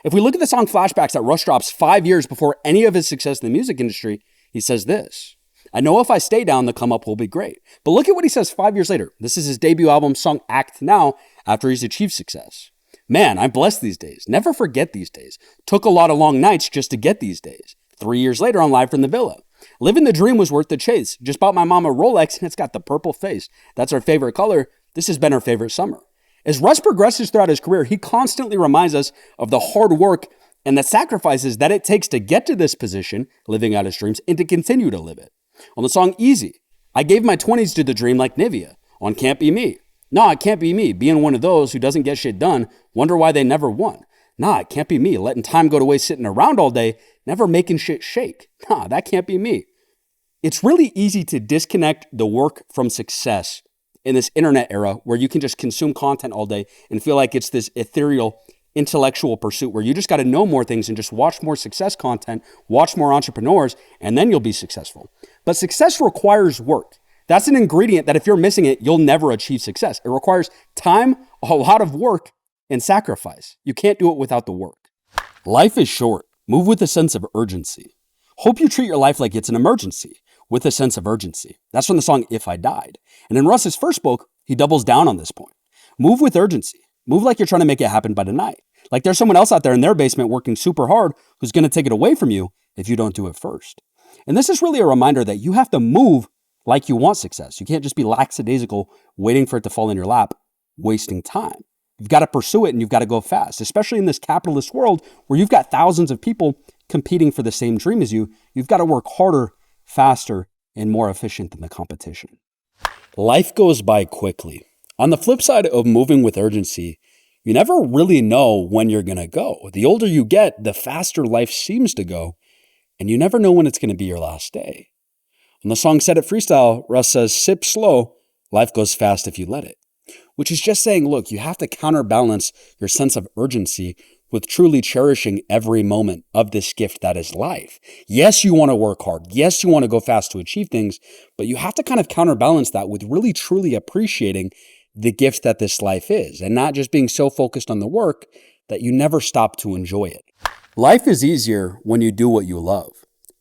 If we look at the song Flashbacks that Russ drops 5 years before any of his success in the music industry, he says this, I know if I stay down, the come up will be great. But look at what he says 5 years later. This is his debut album song Act Now after he's achieved success. Man, I'm blessed these days. Never forget these days. Took a lot of long nights just to get these days. 3 years later, I'm live from the villa. Living the dream was worth the chase. Just bought my mom a Rolex and it's got the purple face. That's our favorite color. This has been our favorite summer. As Russ progresses throughout his career, he constantly reminds us of the hard work and the sacrifices that it takes to get to this position, living out his dreams, and to continue to live it. On the song Easy, I gave my 20s to the dream like Nivea. On Can't Be Me. Nah, it can't be me. Being one of those who doesn't get shit done, wonder why they never won. Nah, it can't be me. Letting time go to waste sitting around all day, never making shit shake. Nah, that can't be me. It's really easy to disconnect the work from success in this internet era where you can just consume content all day and feel like it's this ethereal intellectual pursuit where you just got to know more things and just watch more success content, watch more entrepreneurs, and then you'll be successful. But success requires work. That's an ingredient that if you're missing it, you'll never achieve success. It requires time, a lot of work, and sacrifice. You can't do it without the work. Life is short. Move with a sense of urgency. Hope you treat your life like it's an emergency with a sense of urgency. That's from the song If I Died. And in Russ's first book, he doubles down on this point. Move with urgency. Move like you're trying to make it happen by tonight. Like there's someone else out there in their basement working super hard who's going to take it away from you if you don't do it first. And this is really a reminder that you have to move like you want success. You can't just be lackadaisical, waiting for it to fall in your lap, wasting time. You've got to pursue it and you've got to go fast, especially in this capitalist world where you've got thousands of people competing for the same dream as you. You've got to work harder, faster, and more efficient than the competition. Life goes by quickly. On the flip side of moving with urgency, you never really know when you're going to go. The older you get, the faster life seems to go, and you never know when it's going to be your last day. On the song Set It Freestyle, Russ says, sip slow, life goes fast if you let it. Which is just saying, look, you have to counterbalance your sense of urgency with truly cherishing every moment of this gift that is life. Yes, you want to work hard. Yes, you want to go fast to achieve things, but you have to kind of counterbalance that with really truly appreciating the gift that this life is and not just being so focused on the work that you never stop to enjoy it. Life is easier when you do what you love.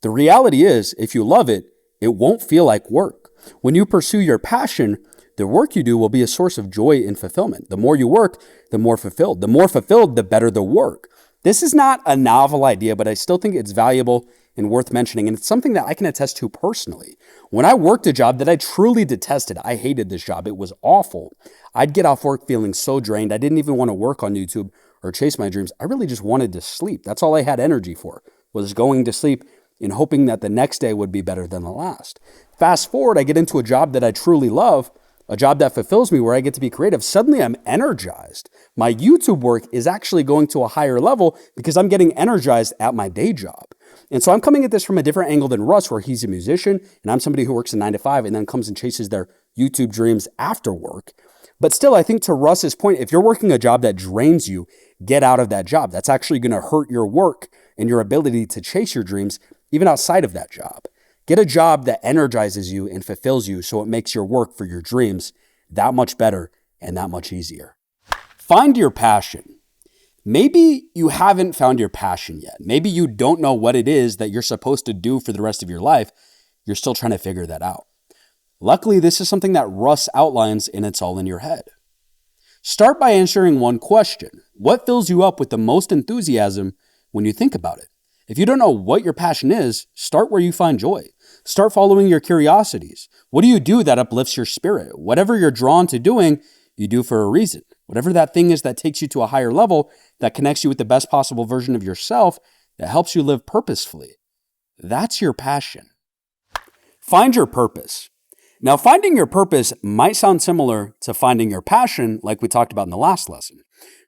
The reality is, if you love it, it won't feel like work. When you pursue your passion, the work you do will be a source of joy and fulfillment. The more you work, the more fulfilled. The more fulfilled, the better the work. This is not a novel idea, but I still think it's valuable and worth mentioning, and it's something that I can attest to personally. When I worked a job that I truly detested, I hated this job. It was awful. I'd get off work feeling so drained. I didn't even want to work on YouTube or chase my dreams. I really just wanted to sleep. That's all I had energy for, was going to sleep and hoping that the next day would be better than the last. Fast forward, I get into a job that I truly love, a job that fulfills me where I get to be creative. Suddenly I'm energized. My YouTube work is actually going to a higher level because I'm getting energized at my day job. And so I'm coming at this from a different angle than Russ, where he's a musician and I'm somebody who works a 9 to 5 and then comes and chases their YouTube dreams after work. But still, I think to Russ's point, if you're working a job that drains you, get out of that job. That's actually going to hurt your work and your ability to chase your dreams, even outside of that job. Get a job that energizes you and fulfills you so it makes your work for your dreams that much better and that much easier. Find your passion. Maybe you haven't found your passion yet. Maybe you don't know what it is that you're supposed to do for the rest of your life. You're still trying to figure that out. Luckily, this is something that Russ outlines and it's all in your head. Start by answering one question. What fills you up with the most enthusiasm when you think about it? If you don't know what your passion is, start where you find joy. Start following your curiosities. What do you do that uplifts your spirit? Whatever you're drawn to doing, you do for a reason. Whatever that thing is that takes you to a higher level, that connects you with the best possible version of yourself, that helps you live purposefully. That's your passion. Find your purpose. Now, finding your purpose might sound similar to finding your passion, like we talked about in the last lesson.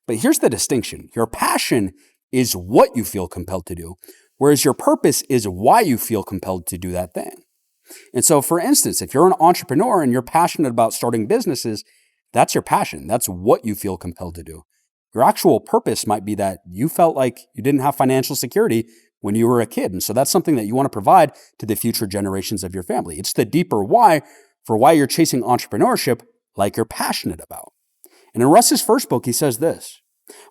But here's the distinction. Your passion is what you feel compelled to do, whereas your purpose is why you feel compelled to do that thing. And so, for instance, if you're an entrepreneur and you're passionate about starting businesses, that's your passion. That's what you feel compelled to do. Your actual purpose might be that you felt like you didn't have financial security when you were a kid. And so that's something that you want to provide to the future generations of your family. It's the deeper why for why you're chasing entrepreneurship like you're passionate about. And in Russ's first book, he says this: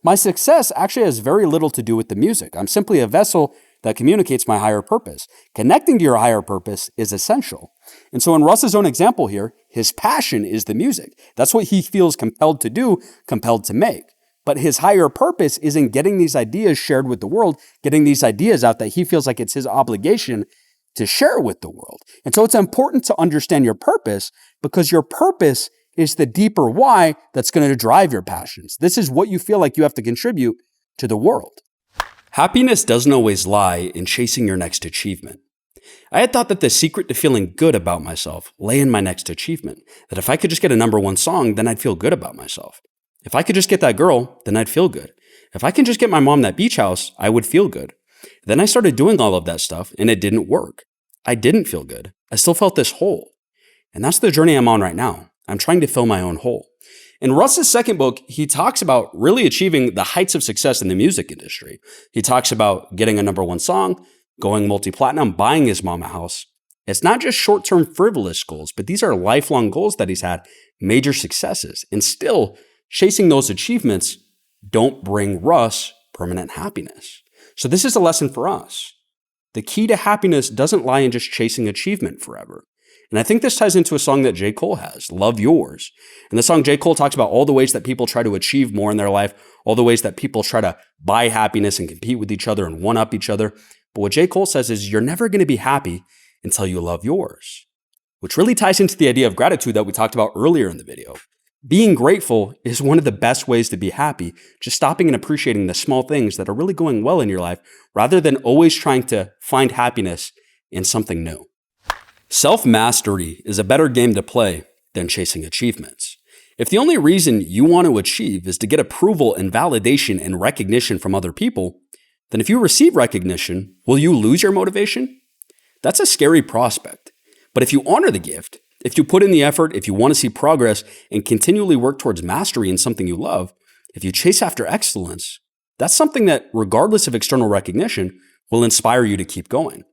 my success actually has very little to do with the music. I'm simply a vessel that communicates my higher purpose. Connecting to your higher purpose is essential. And so in Russ's own example here, his passion is the music. That's what he feels compelled to do, compelled to make. But his higher purpose is in getting these ideas shared with the world, getting these ideas out that he feels like it's his obligation to share with the world. And so it's important to understand your purpose, because your purpose is the deeper why that's going to drive your passions. This is what you feel like you have to contribute to the world. Happiness doesn't always lie in chasing your next achievement. I had thought that the secret to feeling good about myself lay in my next achievement, that if I could just get a #1 song, then I'd feel good about myself. If I could just get that girl, then I'd feel good. If I can just get my mom that beach house, I would feel good. Then I started doing all of that stuff and it didn't work. I didn't feel good. I still felt this hole. And that's the journey I'm on right now. I'm trying to fill my own hole. In Russ's second book, he talks about really achieving the heights of success in the music industry. He talks about getting a #1 song, going multi-platinum, buying his mom a house. It's not just short-term frivolous goals, but these are lifelong goals that he's had, major successes. And still, chasing those achievements don't bring Russ permanent happiness. So this is a lesson for us. The key to happiness doesn't lie in just chasing achievement forever. And I think this ties into a song that J. Cole has, Love Yours. And the song J. Cole talks about all the ways that people try to achieve more in their life, all the ways that people try to buy happiness and compete with each other and one-up each other. But what J. Cole says is you're never going to be happy until you love yours, which really ties into the idea of gratitude that we talked about earlier in the video. Being grateful is one of the best ways to be happy, just stopping and appreciating the small things that are really going well in your life rather than always trying to find happiness in something new. Self-mastery is a better game to play than chasing achievements. If the only reason you want to achieve is to get approval and validation and recognition from other people, then if you receive recognition, will you lose your motivation? That's a scary prospect. But if you honor the gift, if you put in the effort, if you want to see progress and continually work towards mastery in something you love, if you chase after excellence, that's something that, regardless of external recognition, will inspire you to keep going.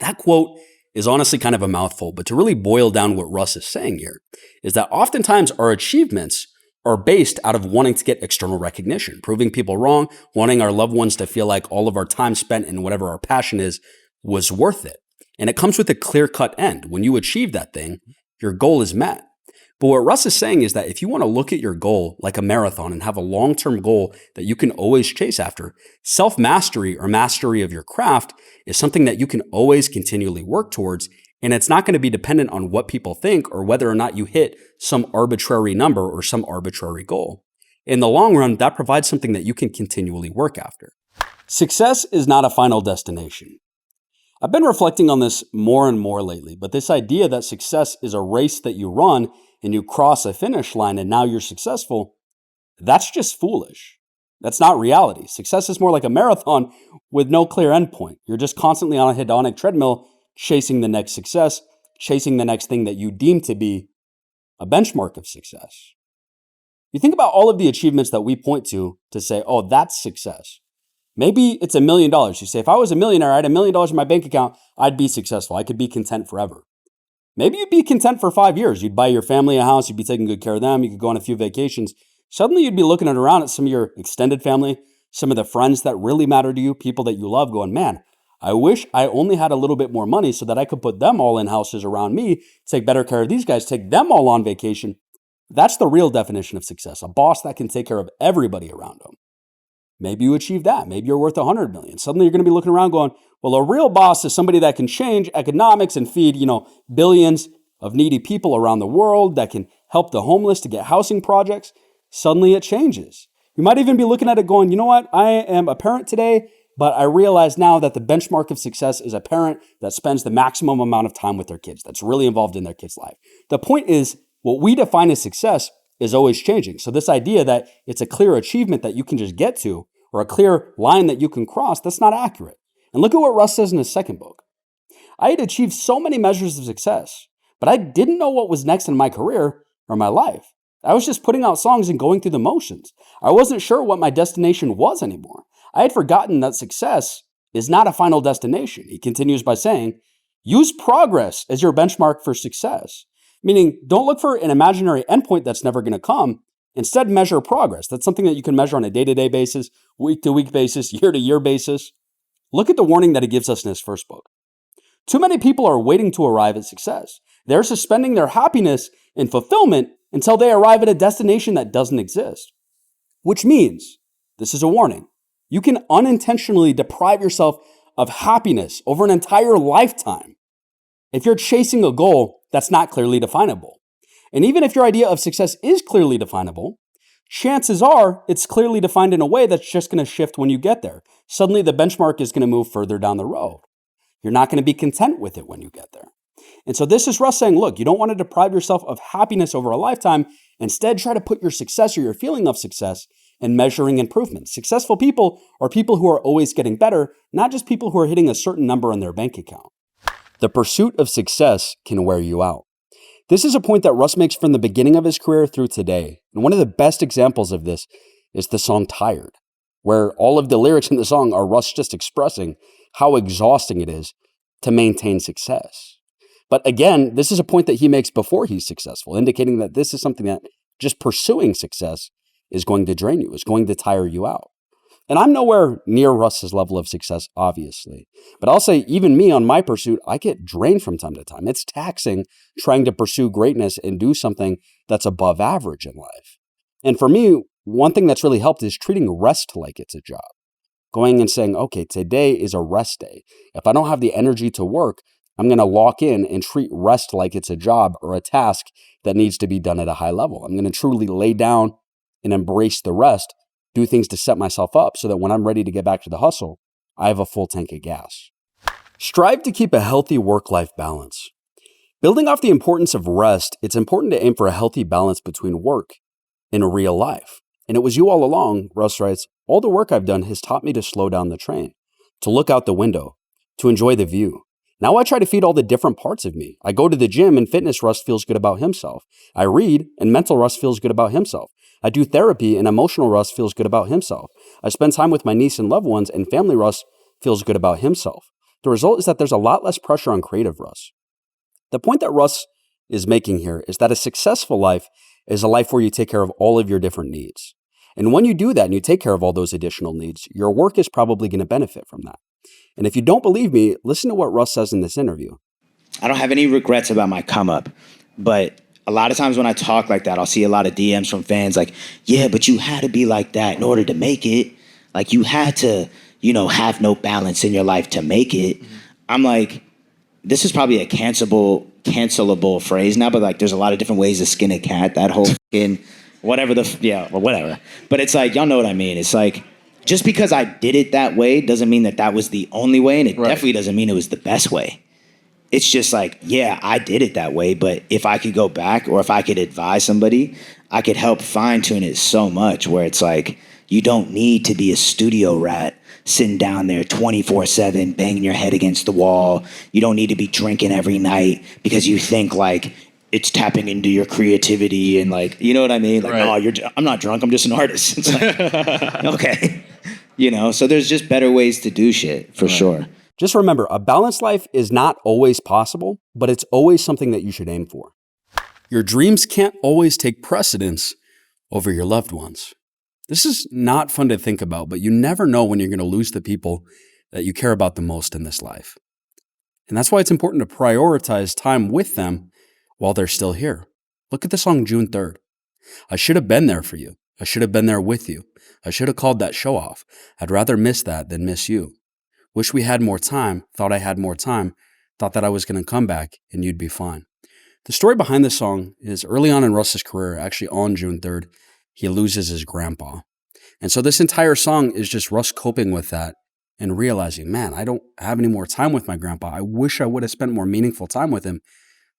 That quote is honestly kind of a mouthful, but to really boil down what Russ is saying here is that oftentimes our achievements are based out of wanting to get external recognition, proving people wrong, wanting our loved ones to feel like all of our time spent in whatever our passion is was worth it. And it comes with a clear-cut end. When you achieve that thing, your goal is met. But what Russ is saying is that if you want to look at your goal like a marathon and have a long-term goal that you can always chase after, self-mastery or mastery of your craft is something that you can always continually work towards, and it's not going to be dependent on what people think or whether or not you hit some arbitrary number or some arbitrary goal. In the long run, that provides something that you can continually work after. Success is not a final destination. I've been reflecting on this more and more lately, but this idea that success is a race that you run and you cross a finish line and now you're successful, that's just foolish. That's not reality. Success is more like a marathon with no clear endpoint. You're just constantly on a hedonic treadmill chasing the next success, chasing the next thing that you deem to be a benchmark of success. You think about all of the achievements that we point to say, oh, that's success. Maybe it's $1 million. You say, if I was a millionaire, I had $1 million in my bank account, I'd be successful. I could be content forever. Maybe you'd be content for 5 years. You'd buy your family a house. You'd be taking good care of them. You could go on a few vacations. Suddenly you'd be looking around at some of your extended family, some of the friends that really matter to you, people that you love, going, man, I wish I only had a little bit more money so that I could put them all in houses around me, take better care of these guys, take them all on vacation. That's the real definition of success, a boss that can take care of everybody around them. Maybe you achieve that. Maybe you're worth $100 million. Suddenly you're going to be looking around going, well, a real boss is somebody that can change economics and feed, billions of needy people around the world, that can help the homeless to get housing projects. Suddenly it changes. You might even be looking at it going, you know what? I am a parent today, but I realize now that the benchmark of success is a parent that spends the maximum amount of time with their kids, that's really involved in their kids' life. The point is, what we define as success is always changing. So this idea that it's a clear achievement that you can just get to, or a clear line that you can cross, that's not accurate. And look at what Russ says in his second book. I had achieved so many measures of success, but I didn't know what was next in my career or my life. I was just putting out songs and going through the motions. I wasn't sure what my destination was anymore. I had forgotten that success is not a final destination. He continues by saying, use progress as your benchmark for success. Meaning, don't look for an imaginary endpoint that's never going to come. Instead, measure progress. That's something that you can measure on a day-to-day basis, week-to-week basis, year-to-year basis. Look at the warning that he gives us in his first book. Too many people are waiting to arrive at success. They're suspending their happiness and fulfillment until they arrive at a destination that doesn't exist. Which means, this is a warning, you can unintentionally deprive yourself of happiness over an entire lifetime if you're chasing a goal that's not clearly definable. And even if your idea of success is clearly definable, chances are it's clearly defined in a way that's just going to shift when you get there. Suddenly the benchmark is going to move further down the road. You're not going to be content with it when you get there. And so this is Russ saying, look, you don't want to deprive yourself of happiness over a lifetime. Instead, try to put your success or your feeling of success in measuring improvement. Successful people are people who are always getting better, not just people who are hitting a certain number in their bank account. The pursuit of success can wear you out. This is a point that Russ makes from the beginning of his career through today. And one of the best examples of this is the song Tired, where all of the lyrics in the song are Russ just expressing how exhausting it is to maintain success. But again, this is a point that he makes before he's successful, indicating that this is something that just pursuing success is going to drain you, is going to tire you out. And I'm nowhere near Russ's level of success, obviously. But I'll say, even me on my pursuit, I get drained from time to time. It's taxing trying to pursue greatness and do something that's above average in life. And for me, one thing that's really helped is treating rest like it's a job. Going and saying, okay, today is a rest day. If I don't have the energy to work, I'm going to lock in and treat rest like it's a job or a task that needs to be done at a high level. I'm going to truly lay down and embrace the rest, do things to set myself up so that when I'm ready to get back to the hustle, I have a full tank of gas. Strive to keep a healthy work-life balance. Building off the importance of rest, it's important to aim for a healthy balance between work and real life. And it was you all along, Russ writes, all the work I've done has taught me to slow down the train, to look out the window, to enjoy the view. Now I try to feed all the different parts of me. I go to the gym and fitness Russ feels good about himself. I read and mental Russ feels good about himself. I do therapy and emotional Russ feels good about himself. I spend time with my niece and loved ones and family Russ feels good about himself. The result is that there's a lot less pressure on creative Russ. The point that Russ is making here is that a successful life is a life where you take care of all of your different needs. And when you do that and you take care of all those additional needs, your work is probably going to benefit from that. And if you don't believe me, listen to what Russ says in this interview. I don't have any regrets about my come up, but a lot of times when I talk like that, I'll see a lot of DMs from fans like, yeah, but you had to be like that in order to make it. Like you had to, have no balance in your life to make it. I'm like, this is probably a cancelable phrase now, but like there's a lot of different ways to skin a cat, that whole fucking whatever whatever. But it's like, y'all know what I mean. It's like, just because I did it that way doesn't mean that was the only way, and it definitely doesn't mean it was the best way. It's just like, yeah, I did it that way, but if I could go back or if I could advise somebody, I could help fine-tune it so much where it's like, you don't need to be a studio rat sitting down there 24/7, banging your head against the wall. You don't need to be drinking every night because you think like it's tapping into your creativity and like, you know what I mean? Like, no, I'm not drunk. I'm just an artist. It's like, okay. So there's just better ways to do shit for sure. Just remember, a balanced life is not always possible, but it's always something that you should aim for. Your dreams can't always take precedence over your loved ones. This is not fun to think about, but you never know when you're going to lose the people that you care about the most in this life. And that's why it's important to prioritize time with them while they're still here. Look at the song June 3rd. I should have been there for you. I should have been there with you. I should have called that show off. I'd rather miss that than miss you. Wish we had more time. Thought I had more time. Thought that I was going to come back and you'd be fine. The story behind this song is early on in Russ's career, actually on June 3rd, he loses his grandpa. And so this entire song is just Russ coping with that and realizing, man, I don't have any more time with my grandpa. I wish I would have spent more meaningful time with him,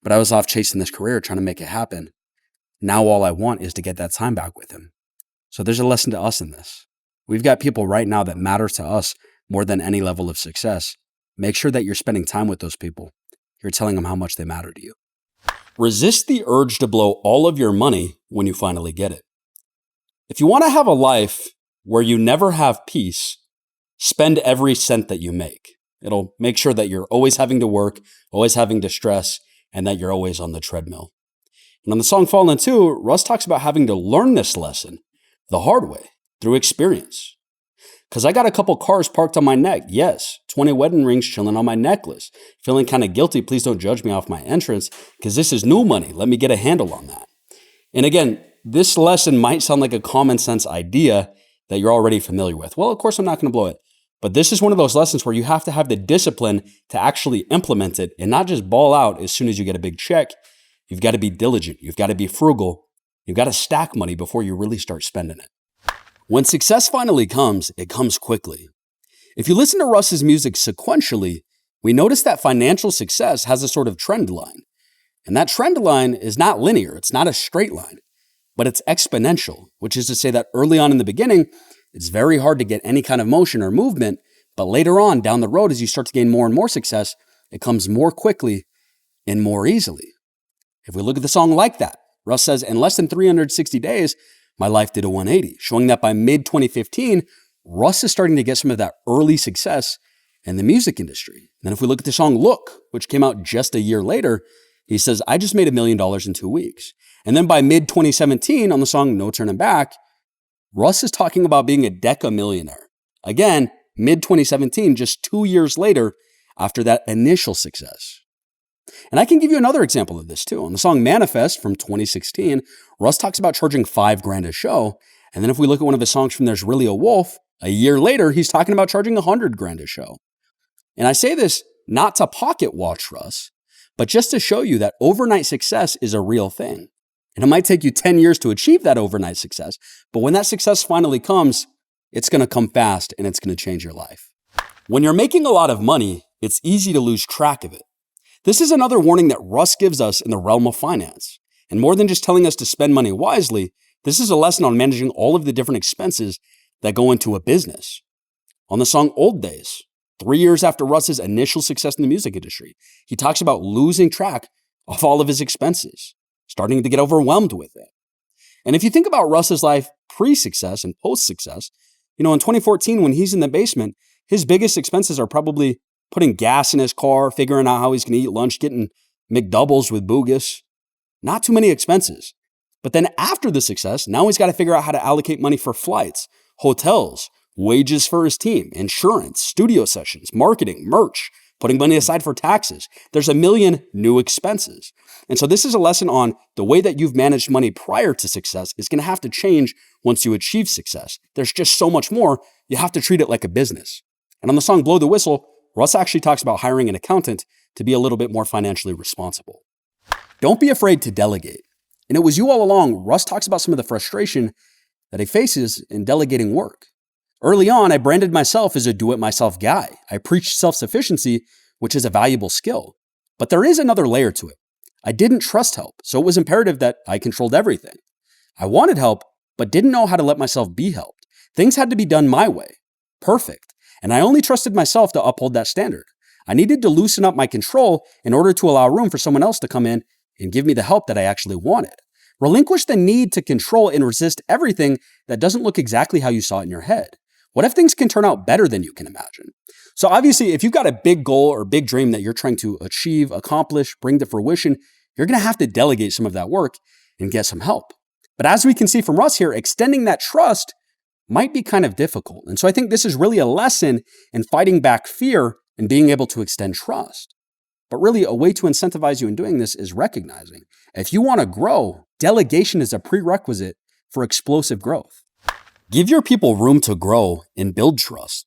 but I was off chasing this career, trying to make it happen. Now all I want is to get that time back with him. So there's a lesson to us in this. We've got people right now that matter to us more than any level of success. Make sure that you're spending time with those people. You're telling them how much they matter to you. Resist the urge to blow all of your money when you finally get it. If you want to have a life where you never have peace, spend every cent that you make. It'll make sure that you're always having to work, always having to stress, and that you're always on the treadmill. And on the song Fallen 2, Russ talks about having to learn this lesson the hard way, through experience. Because I got a couple cars parked on my neck. Yes, 20 wedding rings chilling on my necklace. Feeling kind of guilty. Please don't judge me off my entrance because this is new money. Let me get a handle on that. And again, this lesson might sound like a common sense idea that you're already familiar with. Well, of course, I'm not going to blow it. But this is one of those lessons where you have to have the discipline to actually implement it and not just ball out as soon as you get a big check. You've got to be diligent. You've got to be frugal. You've got to stack money before you really start spending it. When success finally comes, it comes quickly. If you listen to Russ's music sequentially, we notice that financial success has a sort of trend line. And that trend line is not linear. It's not a straight line, but it's exponential, which is to say that early on in the beginning, it's very hard to get any kind of motion or movement. But later on down the road, as you start to gain more and more success, it comes more quickly and more easily. If we look at the song Like That, Russ says, in less than 360 days, my life did a 180, showing that by mid-2015, Russ is starting to get some of that early success in the music industry. And then if we look at the song Look, which came out just a year later, he says, I just made $1 million in 2 weeks. And then by mid-2017, on the song No Turning Back, Russ is talking about being a deca-millionaire. Again, mid-2017, just 2 years later after that initial success. And I can give you another example of this too. On the song Manifest from 2016, Russ talks about charging $5,000 a show. And then if we look at one of his songs from There's Really a Wolf, A year later, he's talking about charging $100,000 a show. And I say this not to pocket watch Russ, but just to show you that overnight success is a real thing. And it might take you 10 years to achieve that overnight success, but when that success finally comes, it's going to come fast and it's going to change your life. When you're making a lot of money, it's easy to lose track of it. This is another warning that Russ gives us in the realm of finance. And more than just telling us to spend money wisely, this is a lesson on managing all of the different expenses that go into a business. On the song Old Days, 3 years after Russ's initial success in the music industry, he talks about losing track of all of his expenses, starting to get overwhelmed with it. And if you think about Russ's life pre-success and post-success, in 2014, when he's in the basement, his biggest expenses are probably putting gas in his car, figuring out how he's going to eat lunch, getting McDoubles with Boogus. Not too many expenses. But then after the success, now he's got to figure out how to allocate money for flights, hotels, wages for his team, insurance, studio sessions, marketing, merch, putting money aside for taxes. There's a million new expenses. And so this is a lesson on the way that you've managed money prior to success is going to have to change once you achieve success. There's just so much more. You have to treat it like a business. And on the song Blow the Whistle, Russ actually talks about hiring an accountant to be a little bit more financially responsible. Don't be afraid to delegate. And it was you all along. Russ talks about some of the frustration that he faces in delegating work. Early on, I branded myself as a do-it-myself guy. I preached self-sufficiency, which is a valuable skill. But there is another layer to it. I didn't trust help, so it was imperative that I controlled everything. I wanted help, but didn't know how to let myself be helped. Things had to be done my way. Perfect. And I only trusted myself to uphold that standard. I needed to loosen up my control in order to allow room for someone else to come in and give me the help that I actually wanted. Relinquish the need to control and resist everything that doesn't look exactly how you saw it in your head. What if things can turn out better than you can imagine? So obviously, if you've got a big goal or big dream that you're trying to achieve, accomplish, bring to fruition, you're going to have to delegate some of that work and get some help. But as we can see from Russ here, extending that trust might be kind of difficult. And so I think this is really a lesson in fighting back fear and being able to extend trust. But really, a way to incentivize you in doing this is recognizing if you want to grow, delegation is a prerequisite for explosive growth. Give your people room to grow and build trust.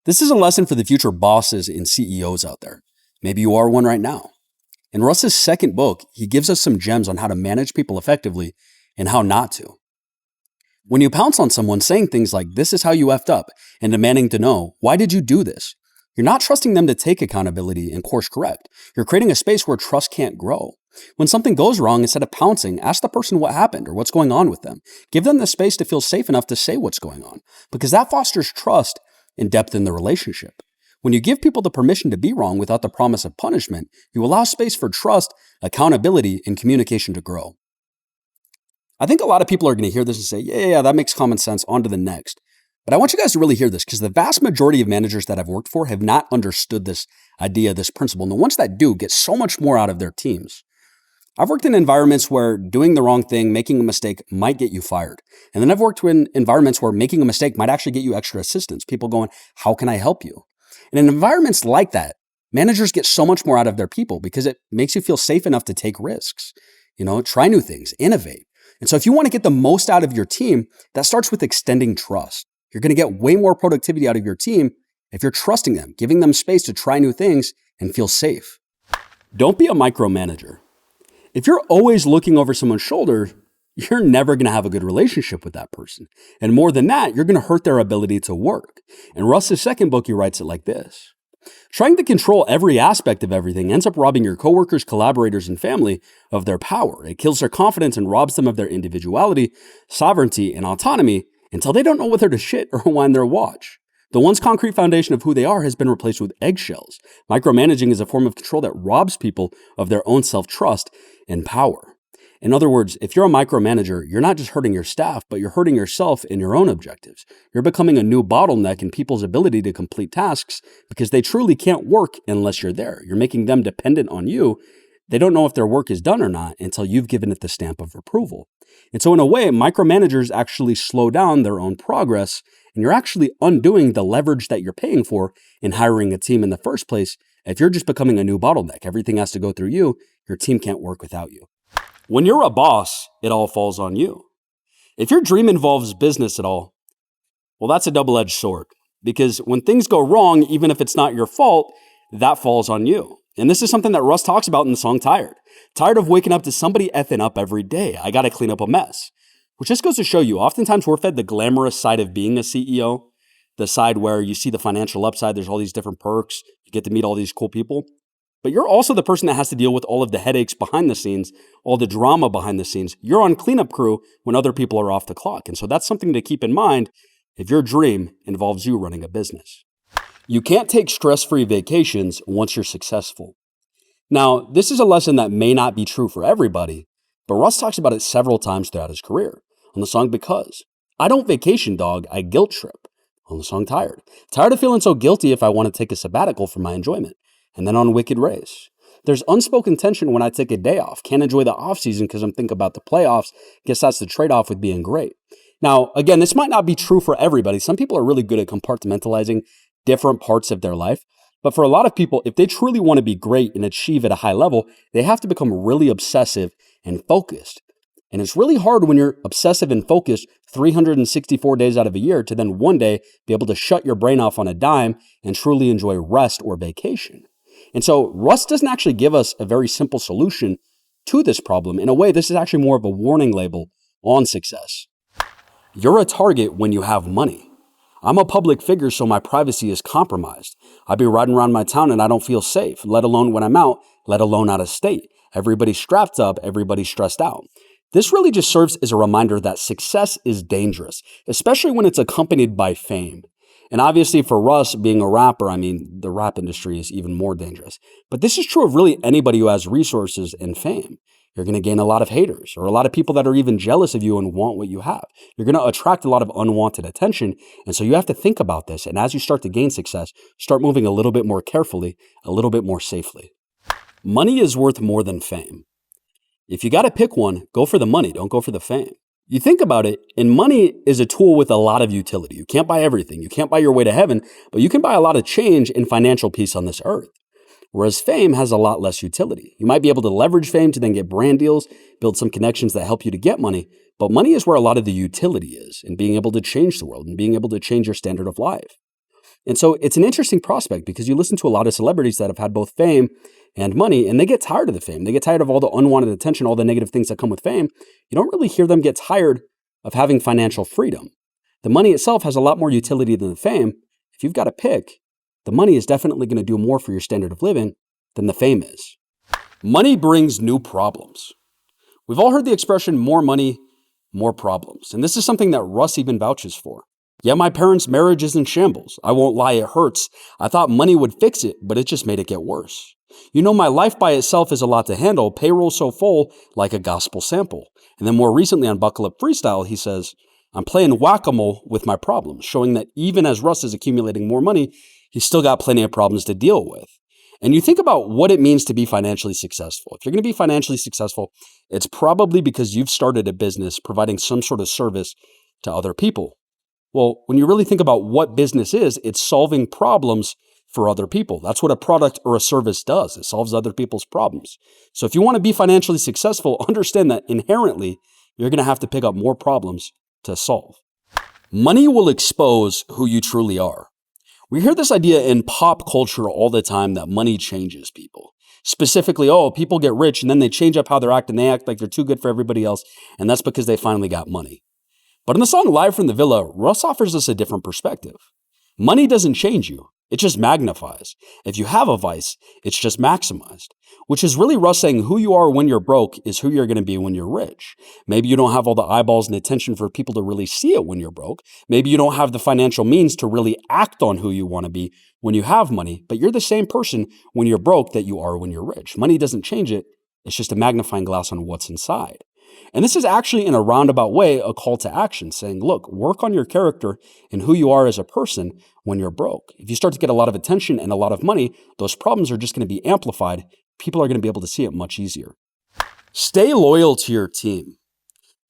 This is a lesson for the future bosses and CEOs out there. Maybe you are one right now. In Russ's second book, he gives us some gems on how to manage people effectively and how not to. When you pounce on someone saying things like, "This is how you effed up," and demanding to know, "Why did you do this?" You're not trusting them to take accountability and course correct. You're creating a space where trust can't grow. When something goes wrong, instead of pouncing, ask the person what happened or what's going on with them. Give them the space to feel safe enough to say what's going on, because that fosters trust and depth in the relationship. When you give people the permission to be wrong without the promise of punishment, you allow space for trust, accountability, and communication to grow. I think a lot of people are going to hear this and say, yeah, that makes common sense, on to the next. But I want you guys to really hear this, because the vast majority of managers that I've worked for have not understood this idea, this principle. And the ones that do get so much more out of their teams. I've worked in environments where doing the wrong thing, making a mistake might get you fired. And then I've worked in environments where making a mistake might actually get you extra assistance. People going, "How can I help you?" And in environments like that, managers get so much more out of their people because it makes you feel safe enough to take risks, try new things, innovate. And so if you want to get the most out of your team, that starts with extending trust. You're going to get way more productivity out of your team if you're trusting them, giving them space to try new things and feel safe. Don't be a micromanager. If you're always looking over someone's shoulder, you're never going to have a good relationship with that person. And more than that, you're going to hurt their ability to work. In Russ's second book, he writes it like this. Trying to control every aspect of everything ends up robbing your coworkers, collaborators, and family of their power. It kills their confidence and robs them of their individuality, sovereignty, and autonomy until they don't know whether to shit or wind their watch. The once concrete foundation of who they are has been replaced with eggshells. Micromanaging is a form of control that robs people of their own self-trust and power. In other words, if you're a micromanager, you're not just hurting your staff, but you're hurting yourself and your own objectives. You're becoming a new bottleneck in people's ability to complete tasks because they truly can't work unless you're there. You're making them dependent on you. They don't know if their work is done or not until you've given it the stamp of approval. And so in a way, micromanagers actually slow down their own progress, and you're actually undoing the leverage that you're paying for in hiring a team in the first place. If you're just becoming a new bottleneck, everything has to go through you, your team can't work without you. When you're a boss, it all falls on you. If your dream involves business at all, Well, that's a double-edged sword, because when things go wrong, even if it's not your fault, that falls on you. And this is something that Russ talks about in the song Tired. Tired of waking up to somebody effing up every day. I gotta clean up a mess. Which just goes to show you, oftentimes we're fed the glamorous side of being a CEO, the side where you see the financial upside, there's all these different perks, you get to meet all these cool people. But you're also the person that has to deal with all of the headaches behind the scenes, all the drama behind the scenes. You're on cleanup crew when other people are off the clock. And so that's something to keep in mind if your dream involves you running a business. You can't take stress-free vacations once you're successful. Now, this is a lesson that may not be true for everybody, but Russ talks about it several times throughout his career. On the song Because. I don't vacation, dog, I guilt trip. On the song Tired. Tired of feeling so guilty if I want to take a sabbatical for my enjoyment. And then on Wicked Race. There's unspoken tension when I take a day off. Can't enjoy the off season because I'm thinking about the playoffs. Guess that's the trade-off with being great. Now, again, this might not be true for everybody. Some people are really good at compartmentalizing different parts of their life. But for a lot of people, if they truly want to be great and achieve at a high level, they have to become really obsessive and focused. And it's really hard when you're obsessive and focused 364 days out of a year to then one day be able to shut your brain off on a dime and truly enjoy rest or vacation. And so Russ doesn't actually give us a very simple solution to this problem. In a way, this is actually more of a warning label on success. You're a target when you have money. I'm a public figure, so my privacy is compromised. I be riding around my town and I don't feel safe, let alone when I'm out, let alone out of state. Everybody's strapped up, everybody's stressed out. This really just serves as a reminder that success is dangerous, especially when it's accompanied by fame. And obviously for Russ, being a rapper, I mean, the rap industry is even more dangerous. But this is true of really anybody who has resources and fame. You're going to gain a lot of haters or a lot of people that are even jealous of you and want what you have. You're going to attract a lot of unwanted attention. And so you have to think about this. And as you start to gain success, start moving a little bit more carefully, a little bit more safely. Money is worth more than fame. If you got to pick one, go for the money. Don't go for the fame. You think about it, and money is a tool with a lot of utility. You can't buy everything. You can't buy your way to heaven, but you can buy a lot of change and financial peace on this earth. Whereas fame has a lot less utility. You might be able to leverage fame to then get brand deals, build some connections that help you to get money, but money is where a lot of the utility is in being able to change the world and being able to change your standard of life. And so it's an interesting prospect because you listen to a lot of celebrities that have had both fame and money, and they get tired of the fame. They get tired of all the unwanted attention, all the negative things that come with fame. You don't really hear them get tired of having financial freedom. The money itself has a lot more utility than the fame. If you've got to pick, the money is definitely going to do more for your standard of living than the fame is. Money brings new problems. We've all heard the expression, more money, more problems. And this is something that Russ even vouches for. Yeah, my parents' marriage is in shambles. I won't lie, it hurts. I thought money would fix it, but it just made it get worse. You know, my life by itself is a lot to handle, payroll so full, like a gospel sample. And then more recently on Buckle Up Freestyle, he says, I'm playing whack-a-mole with my problems, showing that even as Russ is accumulating more money, he's still got plenty of problems to deal with. And you think about what it means to be financially successful. If you're going to be financially successful, it's probably because you've started a business providing some sort of service to other people. Well, when you really think about what business is, it's solving problems for other people. That's what a product or a service does. It solves other people's problems. So if you want to be financially successful, understand that inherently, you're going to have to pick up more problems to solve. Money will expose who you truly are. We hear this idea in pop culture all the time that money changes people. Specifically, people get rich and then they change up how they're acting. They act like they're too good for everybody else. And that's because they finally got money. But in the song Live from the Villa, Russ offers us a different perspective. Money doesn't change you. It just magnifies. If you have a vice, it's just maximized. Which is really Russ saying who you are when you're broke is who you're going to be when you're rich. Maybe you don't have all the eyeballs and attention for people to really see it when you're broke. Maybe you don't have the financial means to really act on who you want to be when you have money. But you're the same person when you're broke that you are when you're rich. Money doesn't change it. It's just a magnifying glass on what's inside. And this is actually, in a roundabout way, a call to action saying, look, work on your character and who you are as a person when you're broke. If you start to get a lot of attention and a lot of money, those problems are just going to be amplified. People are going to be able to see it much easier. Stay loyal to your team.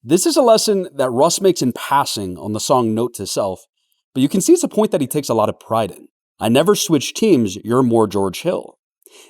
This is a lesson that Russ makes in passing on the song Note to Self, but you can see it's a point that he takes a lot of pride in. I never switch teams, you're more George Hill.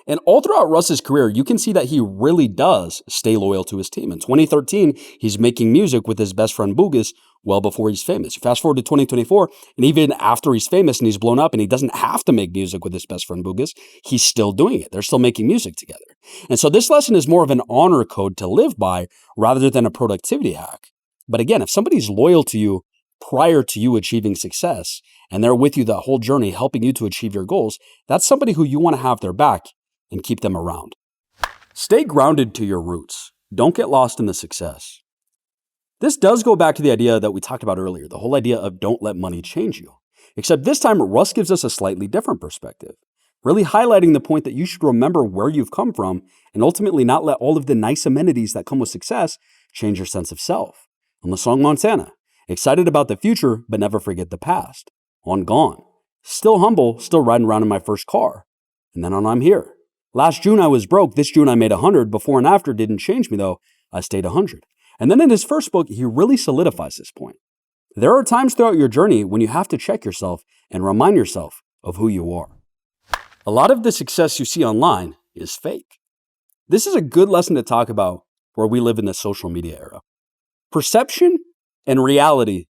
And all throughout Russ's career, you can see that he really does stay loyal to his team. In 2013, he's making music with his best friend Boogus well before he's famous. Fast forward to 2024, and even after he's famous and he's blown up and he doesn't have to make music with his best friend Boogus, he's still doing it. They're still making music together. And so this lesson is more of an honor code to live by rather than a productivity hack. But again, if somebody's loyal to you prior to you achieving success, and they're with you the whole journey, helping you to achieve your goals, that's somebody who you want to have their back and keep them around. Stay grounded to your roots. Don't get lost in the success. This does go back to the idea that we talked about earlier, the whole idea of don't let money change you. Except this time, Russ gives us a slightly different perspective, really highlighting the point that you should remember where you've come from and ultimately not let all of the nice amenities that come with success change your sense of self. On the song Montana, excited about the future, but never forget the past. On Gone, still humble, still riding around in my first car. And then on I'm Here. Last June I was broke, this June I made 100, before and after didn't change me though, I stayed 100. And then in his first book, he really solidifies this point. There are times throughout your journey when you have to check yourself and remind yourself of who you are. A lot of the success you see online is fake. This is a good lesson to talk about where we live in the social media era. Perception and reality,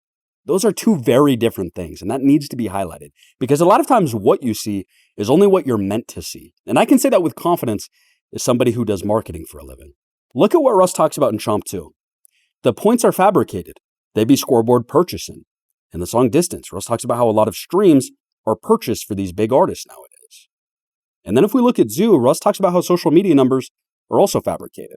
those are two very different things, and that needs to be highlighted because a lot of times what you see is only what you're meant to see. And I can say that with confidence as somebody who does marketing for a living. Look at what Russ talks about in Chomp 2. The points are fabricated. They be scoreboard purchasing. In the song Distance, Russ talks about how a lot of streams are purchased for these big artists nowadays. And then if we look at Zoo, Russ talks about how social media numbers are also fabricated.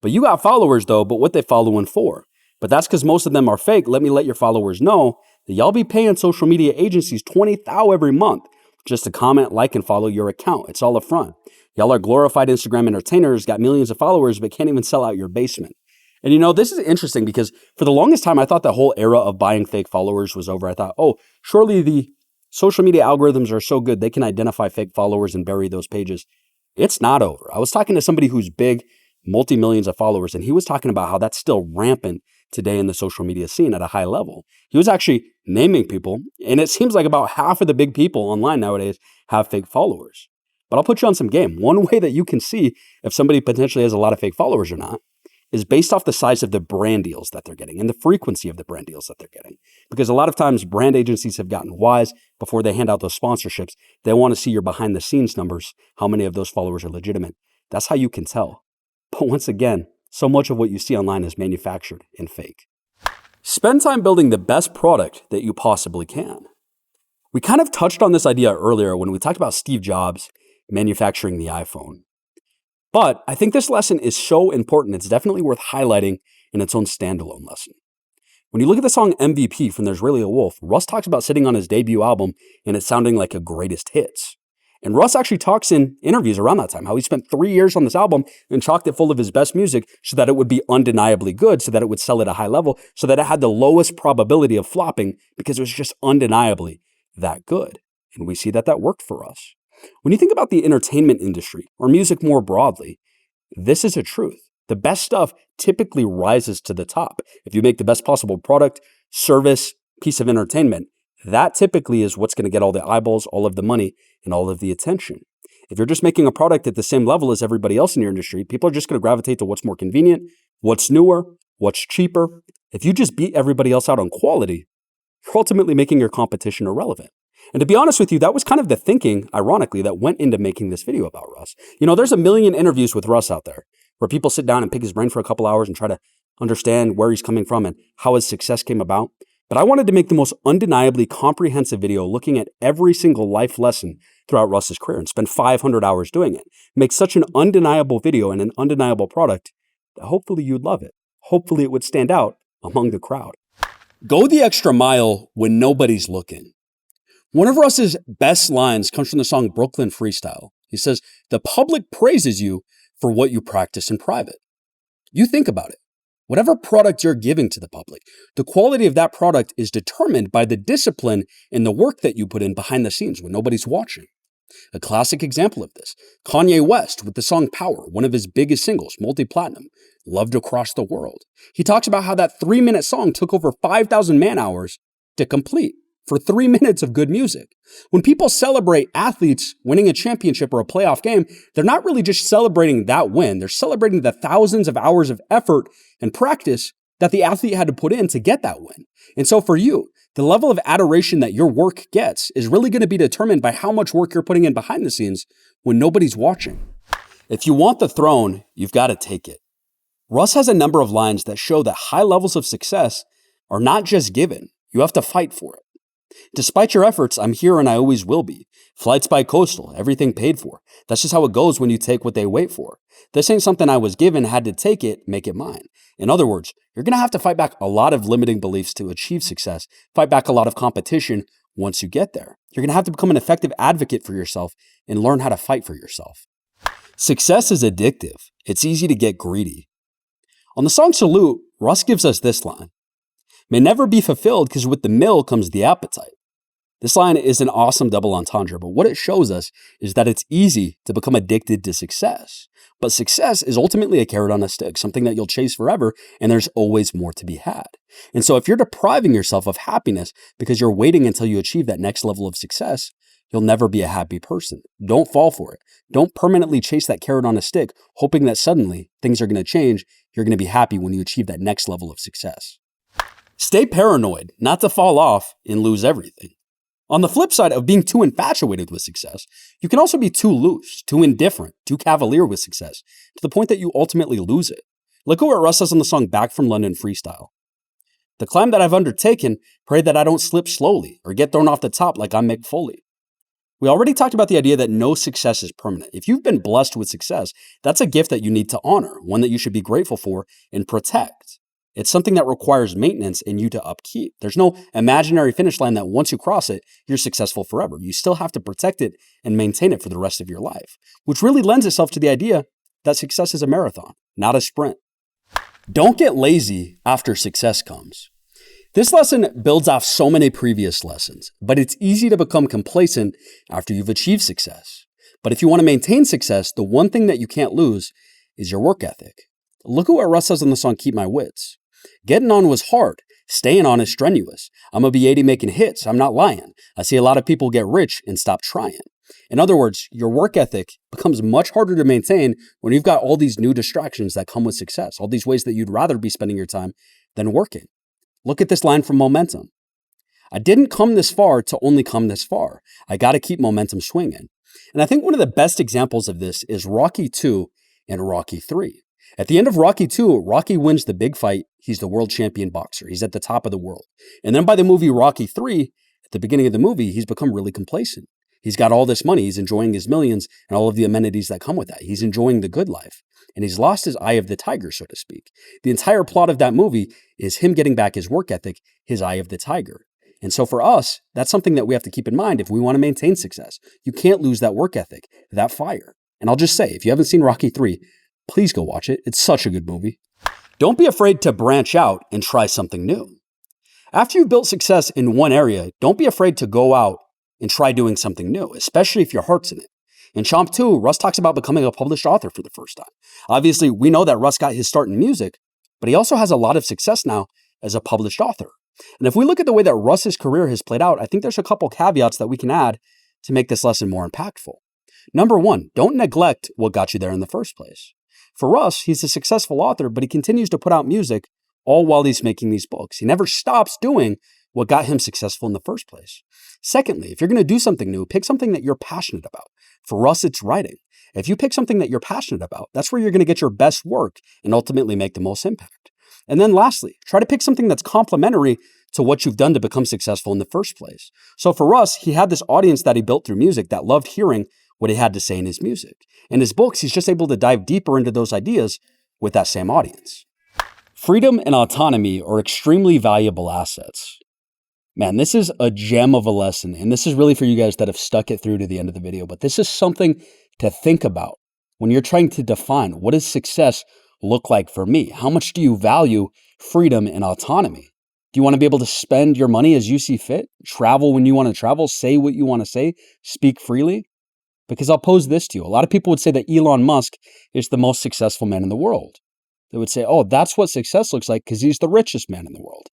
But you got followers though, but what they following for? But that's because most of them are fake. Let me let your followers know that y'all be paying social media agencies $20,000 every month just to comment, like, and follow your account. It's all a front. Y'all are glorified Instagram entertainers, got millions of followers, but can't even sell out your basement. And you know, this is interesting because for the longest time, I thought the whole era of buying fake followers was over. I thought, oh, surely the social media algorithms are so good, they can identify fake followers and bury those pages. It's not over. I was talking to somebody who's big, multi-millions of followers, and he was talking about how that's still rampant today in the social media scene at a high level. He was actually naming people, and it seems like about half of the big people online nowadays have fake followers. But I'll put you on some game. One way that you can see if somebody potentially has a lot of fake followers or not is based off the size of the brand deals that they're getting and the frequency of the brand deals that they're getting. Because a lot of times brand agencies have gotten wise before they hand out those sponsorships. They want to see your behind the scenes numbers, how many of those followers are legitimate. That's how you can tell. But once again, so much of what you see online is manufactured and fake. Spend time building the best product that you possibly can. We kind of touched on this idea earlier when we talked about Steve Jobs manufacturing the iPhone. But I think this lesson is so important, it's definitely worth highlighting in its own standalone lesson. When you look at the song MVP from There's Really a Wolf, Russ talks about sitting on his debut album and it sounding like a greatest hits. And Russ actually talks in interviews around that time how he spent 3 years on this album and chocked it full of his best music so that it would be undeniably good, so that it would sell at a high level, so that it had the lowest probability of flopping because it was just undeniably that good. And we see that that worked for us. When you think about the entertainment industry or music more broadly, this is a truth. The best stuff typically rises to the top. If you make the best possible product, service, piece of entertainment, that typically is what's going to get all the eyeballs, all of the money, and all of the attention. If you're just making a product at the same level as everybody else in your industry, people are just going to gravitate to what's more convenient, what's newer, what's cheaper. If you just beat everybody else out on quality, you're ultimately making your competition irrelevant. And to be honest with you, that was kind of the thinking, ironically, that went into making this video about Russ. You know, there's a million interviews with Russ out there where people sit down and pick his brain for a couple hours and try to understand where he's coming from and how his success came about. But I wanted to make the most undeniably comprehensive video looking at every single life lesson throughout Russ's career and spend 500 hours doing it. Make such an undeniable video and an undeniable product that hopefully you'd love it. Hopefully it would stand out among the crowd. Go the extra mile when nobody's looking. One of Russ's best lines comes from the song Brooklyn Freestyle. He says, "The public praises you for what you practice in private." You think about it. Whatever product you're giving to the public, the quality of that product is determined by the discipline and the work that you put in behind the scenes when nobody's watching. A classic example of this, Kanye West with the song Power, one of his biggest singles, multi-platinum, loved across the world. He talks about how that 3-minute song took over 5,000 man hours to complete. for 3 minutes of good music. When people celebrate athletes winning a championship or a playoff game, they're not really just celebrating that win. They're celebrating the thousands of hours of effort and practice that the athlete had to put in to get that win. And so for you, the level of adoration that your work gets is really going to be determined by how much work you're putting in behind the scenes when nobody's watching. If you want the throne, you've got to take it. Russ has a number of lines that show that high levels of success are not just given. You have to fight for it. Despite your efforts, I'm here and I always will be. Flights by coastal, everything paid for. That's just how it goes when you take what they wait for. This ain't something I was given, had to take it, make it mine. In other words, you're going to have to fight back a lot of limiting beliefs to achieve success, fight back a lot of competition once you get there. You're going to have to become an effective advocate for yourself and learn how to fight for yourself. Success is addictive. It's easy to get greedy. On the song Salute, Russ gives us this line: may never be fulfilled because with the mill comes the appetite. This line is an awesome double entendre, but what it shows us is that it's easy to become addicted to success. But success is ultimately a carrot on a stick, something that you'll chase forever, and there's always more to be had. And so if you're depriving yourself of happiness because you're waiting until you achieve that next level of success, you'll never be a happy person. Don't fall for it. Don't permanently chase that carrot on a stick, hoping that suddenly things are going to change. You're going to be happy when you achieve that next level of success. Stay paranoid not to fall off and lose everything. On the flip side of being too infatuated with success, you can also be too loose, too indifferent, too cavalier with success, to the point that you ultimately lose it. Look at what Russ says on the song Back from London Freestyle. The climb that I've undertaken, pray that I don't slip slowly or get thrown off the top like I'm Mick Foley. We already talked about the idea that no success is permanent. If you've been blessed with success, that's a gift that you need to honor, one that you should be grateful for and protect. It's something that requires maintenance and you to upkeep. There's no imaginary finish line that once you cross it, you're successful forever. You still have to protect it and maintain it for the rest of your life, which really lends itself to the idea that success is a marathon, not a sprint. Don't get lazy after success comes. This lesson builds off so many previous lessons, but it's easy to become complacent after you've achieved success. But if you want to maintain success, the one thing that you can't lose is your work ethic. Look at what Russ says on the song Keep My Wits. Getting on was hard. Staying on is strenuous. I'm a B80 making hits. I'm not lying. I see a lot of people get rich and stop trying. In other words, your work ethic becomes much harder to maintain when you've got all these new distractions that come with success, all these ways that you'd rather be spending your time than working. Look at this line from Momentum. I didn't come this far to only come this far. I got to keep momentum swinging. And I think one of the best examples of this is Rocky 2 and Rocky 3. At the end of Rocky 2, Rocky wins the big fight. He's the world champion boxer. He's at the top of the world. And then by the movie Rocky 3, at the beginning of the movie, he's become really complacent. He's got all this money. He's enjoying his millions and all of the amenities that come with that. He's enjoying the good life. And he's lost his eye of the tiger, so to speak. The entire plot of that movie is him getting back his work ethic, his eye of the tiger. And so for us, that's something that we have to keep in mind if we want to maintain success. You can't lose that work ethic, that fire. And I'll just say, if you haven't seen Rocky 3, please go watch it. It's such a good movie. Don't be afraid to branch out and try something new. After you've built success in one area, don't be afraid to go out and try doing something new, especially if your heart's in it. In Chomp 2, Russ talks about becoming a published author for the first time. Obviously, we know that Russ got his start in music, but he also has a lot of success now as a published author. And if we look at the way that Russ's career has played out, I think there's a couple caveats that we can add to make this lesson more impactful. Number one, don't neglect what got you there in the first place. For Russ, he's a successful author, but he continues to put out music all while he's making these books. He never stops doing what got him successful in the first place. Secondly, if you're going to do something new, pick something that you're passionate about. For Russ, it's writing. If you pick something that you're passionate about, that's where you're going to get your best work and ultimately make the most impact. And then lastly, try to pick something that's complementary to what you've done to become successful in the first place. So for Russ, he had this audience that he built through music that loved hearing what he had to say in his music. In his books, he's just able to dive deeper into those ideas with that same audience. Freedom and autonomy are extremely valuable assets. Man, this is a gem of a lesson, and this is really for you guys that have stuck it through to the end of the video, but this is something to think about when you're trying to define what does success look like for me? How much do you value freedom and autonomy? Do you want to be able to spend your money as you see fit, travel when you want to travel, say what you want to say, speak freely? Because I'll pose this to you. A lot of people would say that Elon Musk is the most successful man in the world. They would say, oh, that's what success looks like because he's the richest man in the world.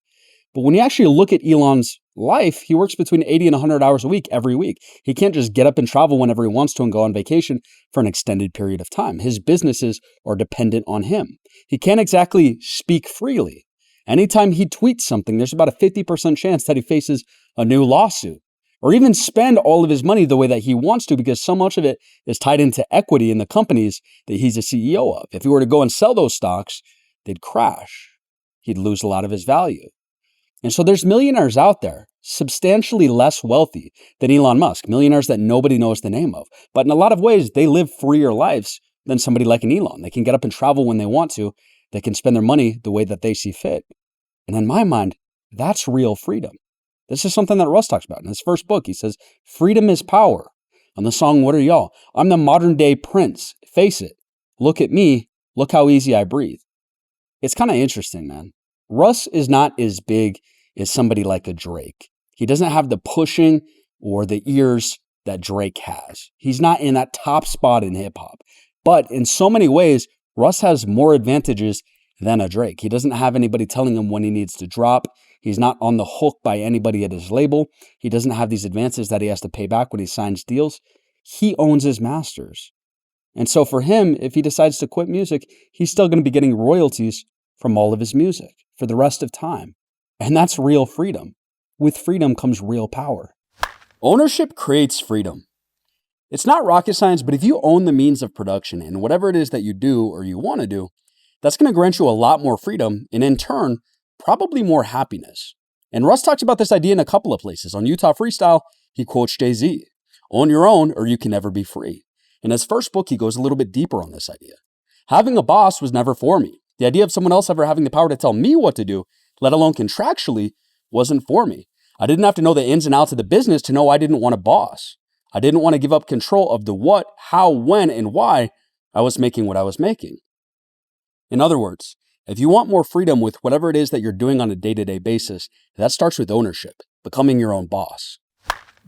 But when you actually look at Elon's life, he works between 80 and 100 hours a week every week. He can't just get up and travel whenever he wants to and go on vacation for an extended period of time. His businesses are dependent on him. He can't exactly speak freely. Anytime he tweets something, there's about a 50% chance that he faces a new lawsuit, or even spend all of his money the way that he wants to, because so much of it is tied into equity in the companies that he's a CEO of. If he were to go and sell those stocks, they'd crash. He'd lose a lot of his value. And so there's millionaires out there, substantially less wealthy than Elon Musk, millionaires that nobody knows the name of. But in a lot of ways, they live freer lives than somebody like an Elon. They can get up and travel when they want to. They can spend their money the way that they see fit. And in my mind, that's real freedom. This is something that Russ talks about in his first book. He says, freedom is power. On the song, What Are Y'all? I'm the modern day prince. Face it. Look at me. Look how easy I breathe. It's kind of interesting, man. Russ is not as big as somebody like a Drake. He doesn't have the pushing or the ears that Drake has. He's not in that top spot in hip hop. But in so many ways, Russ has more advantages than a Drake. He doesn't have anybody telling him when he needs to drop. He's not on the hook by anybody at his label. He doesn't have these advances that he has to pay back when he signs deals. He owns his masters. And so for him, if he decides to quit music, he's still going to be getting royalties from all of his music for the rest of time. And that's real freedom. With freedom comes real power. Ownership creates freedom. It's not rocket science, but if you own the means of production and whatever it is that you do or you want to do, that's going to grant you a lot more freedom and in turn, probably more happiness. And Russ talks about this idea in a couple of places. On Utah Freestyle, he quotes Jay-Z, own your own or you can never be free. In his first book, he goes a little bit deeper on this idea. Having a boss was never for me. The idea of someone else ever having the power to tell me what to do, let alone contractually, wasn't for me. I didn't have to know the ins and outs of the business to know I didn't want a boss. I didn't want to give up control of the what, how, when, and why I was making what I was making. In other words, if you want more freedom with whatever it is that you're doing on a day-to-day basis, that starts with ownership, becoming your own boss.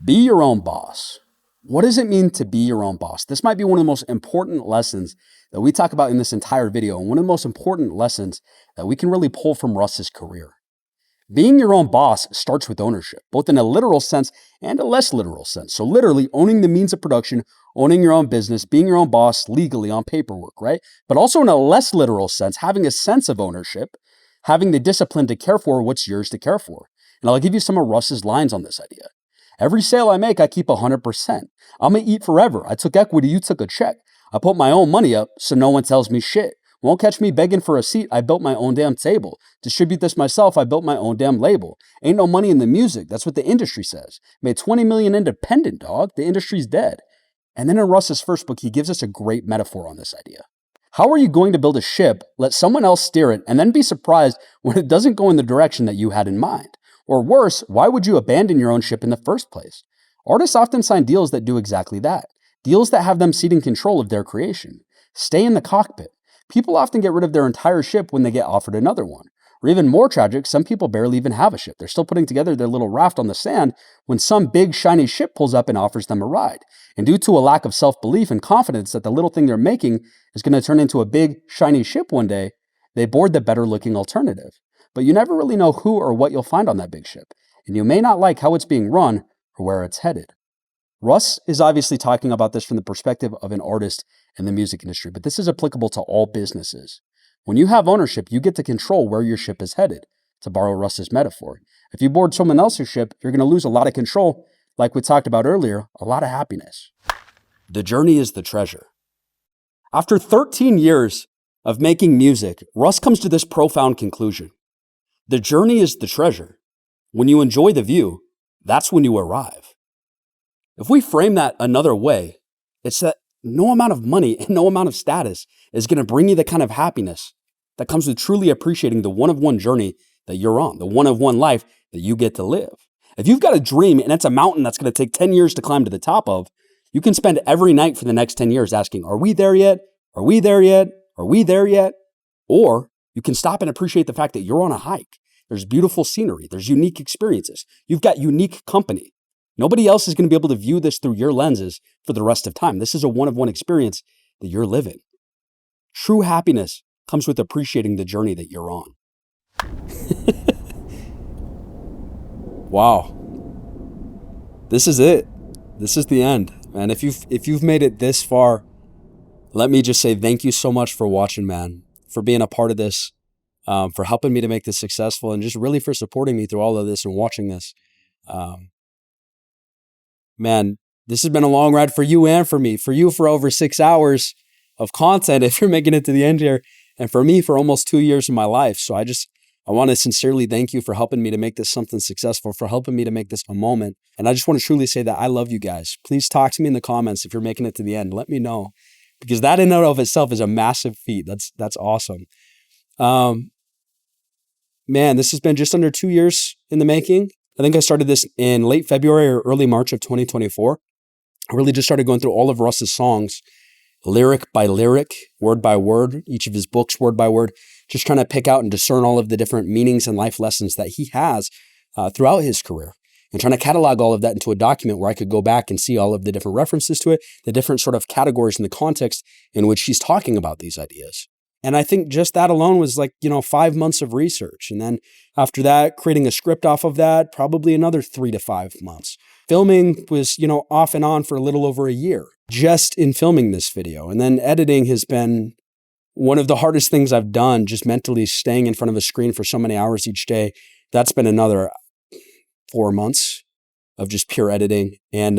Be your own boss. What does it mean to be your own boss? This might be one of the most important lessons that we talk about in this entire video, and one of the most important lessons that we can really pull from Russ's career. Being your own boss starts with ownership, both in a literal sense and a less literal sense. So literally owning the means of production, owning your own business, being your own boss legally on paperwork, right? But also in a less literal sense, having a sense of ownership, having the discipline to care for what's yours to care for. And I'll give you some of Russ's lines on this idea. Every sale I make, I keep 100%. I'm gonna eat forever. I took equity, you took a check. I put my own money up so no one tells me shit. Won't catch me begging for a seat. I built my own damn table. Distribute this myself. I built my own damn label. Ain't no money in the music. That's what the industry says. Made 20 million independent, dog. The industry's dead. And then in Russ's first book, he gives us a great metaphor on this idea. How are you going to build a ship, let someone else steer it, and then be surprised when it doesn't go in the direction that you had in mind? Or worse, why would you abandon your own ship in the first place? Artists often sign deals that do exactly that. Deals that have them ceding control of their creation. Stay in the cockpit. People often get rid of their entire ship when they get offered another one. Or even more tragic, some people barely even have a ship. They're still putting together their little raft on the sand when some big shiny ship pulls up and offers them a ride. And due to a lack of self-belief and confidence that the little thing they're making is going to turn into a big shiny ship one day, they board the better looking alternative. But you never really know who or what you'll find on that big ship. And you may not like how it's being run or where it's headed. Russ is obviously talking about this from the perspective of an artist in the music industry, but this is applicable to all businesses. When you have ownership, you get to control where your ship is headed, to borrow Russ's metaphor. If you board someone else's ship, you're going to lose a lot of control, like we talked about earlier, a lot of happiness. The journey is the treasure. After 13 years of making music, Russ comes to this profound conclusion. The journey is the treasure. When you enjoy the view, that's when you arrive. If we frame that another way, it's that no amount of money and no amount of status is going to bring you the kind of happiness that comes with truly appreciating the one-of-one journey that you're on, the one-of-one life that you get to live. If you've got a dream and it's a mountain that's going to take 10 years to climb to the top of, you can spend every night for the next 10 years asking, are we there yet? Are we there yet? Are we there yet? Or you can stop and appreciate the fact that you're on a hike. There's beautiful scenery. There's unique experiences. You've got unique company. Nobody else is going to be able to view this through your lenses for the rest of time. This is a one-of-one experience that you're living. True happiness comes with appreciating the journey that you're on. Wow. this is it. This is the end. And if you've made it this far, let me just say thank you so much for watching, man, for being a part of this, for helping me to make this successful, and just really for supporting me through all of this and watching this. Man, this has been a long ride for you and for me. For you, for over 6 hours of content, if you're making it to the end here, and for me, for almost 2 years of my life. So I want to sincerely thank you for helping me to make this something successful, for helping me to make this a moment. And I just want to truly say that I love you guys. Please talk to me in the comments if you're making it to the end. Let me know, because that in and of itself is a massive feat. That's awesome. Man, this has been just under 2 years in the making. I think I started this in late February or early March of 2024. I really just started going through all of Russ's songs, lyric by lyric, word by word, each of his books, word by word, just trying to pick out and discern all of the different meanings and life lessons that he has throughout his career, and trying to catalog all of that into a document where I could go back and see all of the different references to it, the different sort of categories and the context in which he's talking about these ideas. And I think just that alone was 5 months of research. And then after that, creating a script off of that, probably another 3 to 5 months. Filming was, off and on for a little over a year just in filming this video. And then editing has been one of the hardest things I've done, just mentally staying in front of a screen for so many hours each day. That's been another 4 months of just pure editing. And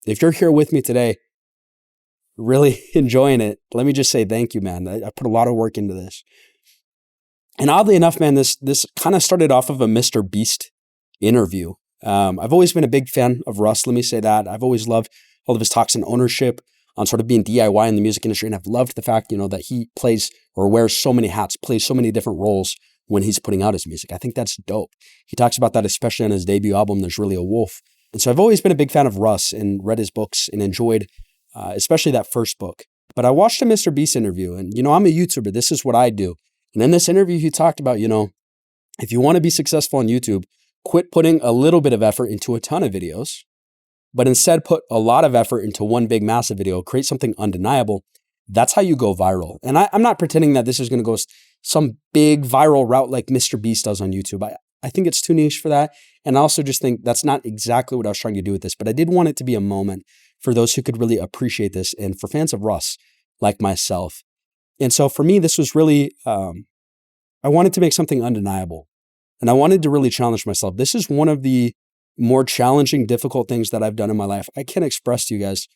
if you're here with me today, really enjoying it, let me just say thank you, man. I put a lot of work into this. And oddly enough, man, this kind of started off of a Mr. Beast interview. I've always been a big fan of Russ. Let me say that. I've always loved all of his talks on ownership, on sort of being DIY in the music industry. And I've loved the fact, that he plays or wears so many hats, plays so many different roles when he's putting out his music. I think that's dope. He talks about that, especially on his debut album, There's Really a Wolf. And so I've always been a big fan of Russ and read his books and enjoyed especially that first book. But I watched a Mr. Beast interview, and, I'm a YouTuber. This is what I do. And in this interview, he talked about, if you want to be successful on YouTube, quit putting a little bit of effort into a ton of videos, but instead put a lot of effort into one big massive video, create something undeniable. That's how you go viral. And I'm not pretending that this is going to go some big viral route like Mr. Beast does on YouTube. I think it's too niche for that. And I also just think that's not exactly what I was trying to do with this, but I did want it to be a moment for those who could really appreciate this and for fans of Russ like myself. And so for me, this was really, I wanted to make something undeniable, and I wanted to really challenge myself. This is one of the more challenging, difficult things that I've done in my life. I can't express to you guys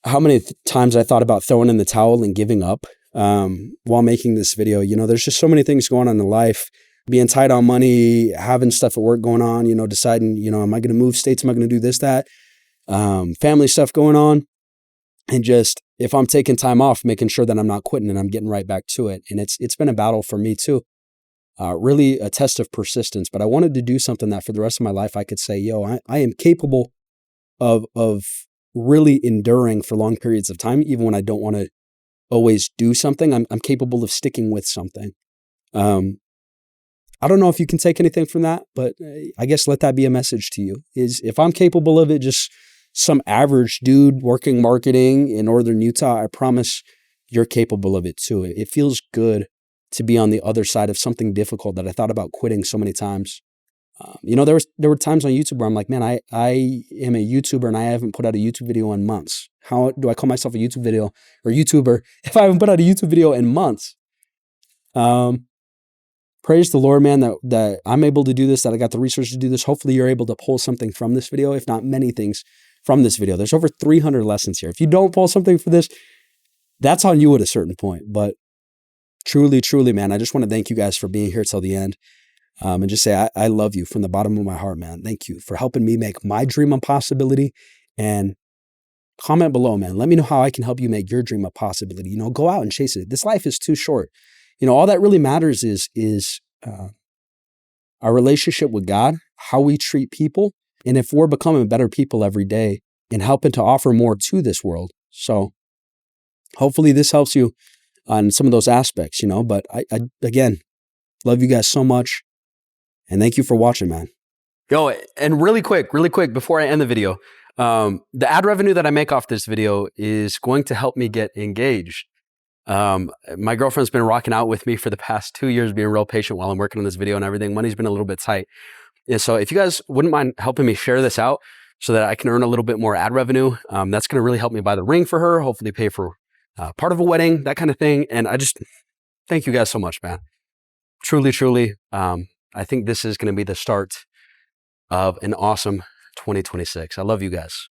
how many times I thought about throwing in the towel and giving up while making this video. There's just so many things going on in life, being tight on money, having stuff at work going on, deciding, am I going to move states? Am I going to do this, that? Family stuff going on. And just, if I'm taking time off, making sure that I'm not quitting and I'm getting right back to it. And it's been a battle for me too. Really a test of persistence, but I wanted to do something that for the rest of my life, I could say, I am capable of really enduring for long periods of time. Even when I don't want to always do something, I'm capable of sticking with something. I don't know if you can take anything from that, but I guess let that be a message to you, is if I'm capable of it, just some average dude working marketing in Northern Utah, I promise you're capable of it too. It feels good to be on the other side of something difficult that I thought about quitting so many times. There were times on YouTube where I'm like, man, I am a YouTuber and I haven't put out a YouTube video in months. How do I call myself a YouTube video or YouTuber if I haven't put out a YouTube video in months? Praise the Lord, man, that I'm able to do this, that I got the resources to do this. Hopefully you're able to pull something from this video, if not many things from this video. There's over 300 lessons here. If you don't pull something for this, that's on you at a certain point. But truly, truly, man, I just want to thank you guys for being here till the end. And just say, I love you from the bottom of my heart, man. Thank you for helping me make my dream a possibility. And comment below, man. Let me know how I can help you make your dream a possibility. Go out and chase it. This life is too short. All that really matters is our relationship with God, how we treat people, and if we're becoming better people every day and helping to offer more to this world. So hopefully this helps you on some of those aspects, but I again, love you guys so much. And thank you for watching, man. Yo, and really quick, before I end the video, the ad revenue that I make off this video is going to help me get engaged. My girlfriend's been rocking out with me for the past 2 years, being real patient while I'm working on this video and everything. Money's been a little bit tight, And so if you guys wouldn't mind helping me share this out so that I can earn a little bit more ad revenue, that's going to really help me buy the ring for her, hopefully pay for part of a wedding, that kind of thing. And I just thank you guys so much, man. Truly, truly. I think this is going to be the start of an awesome 2026. I love you guys.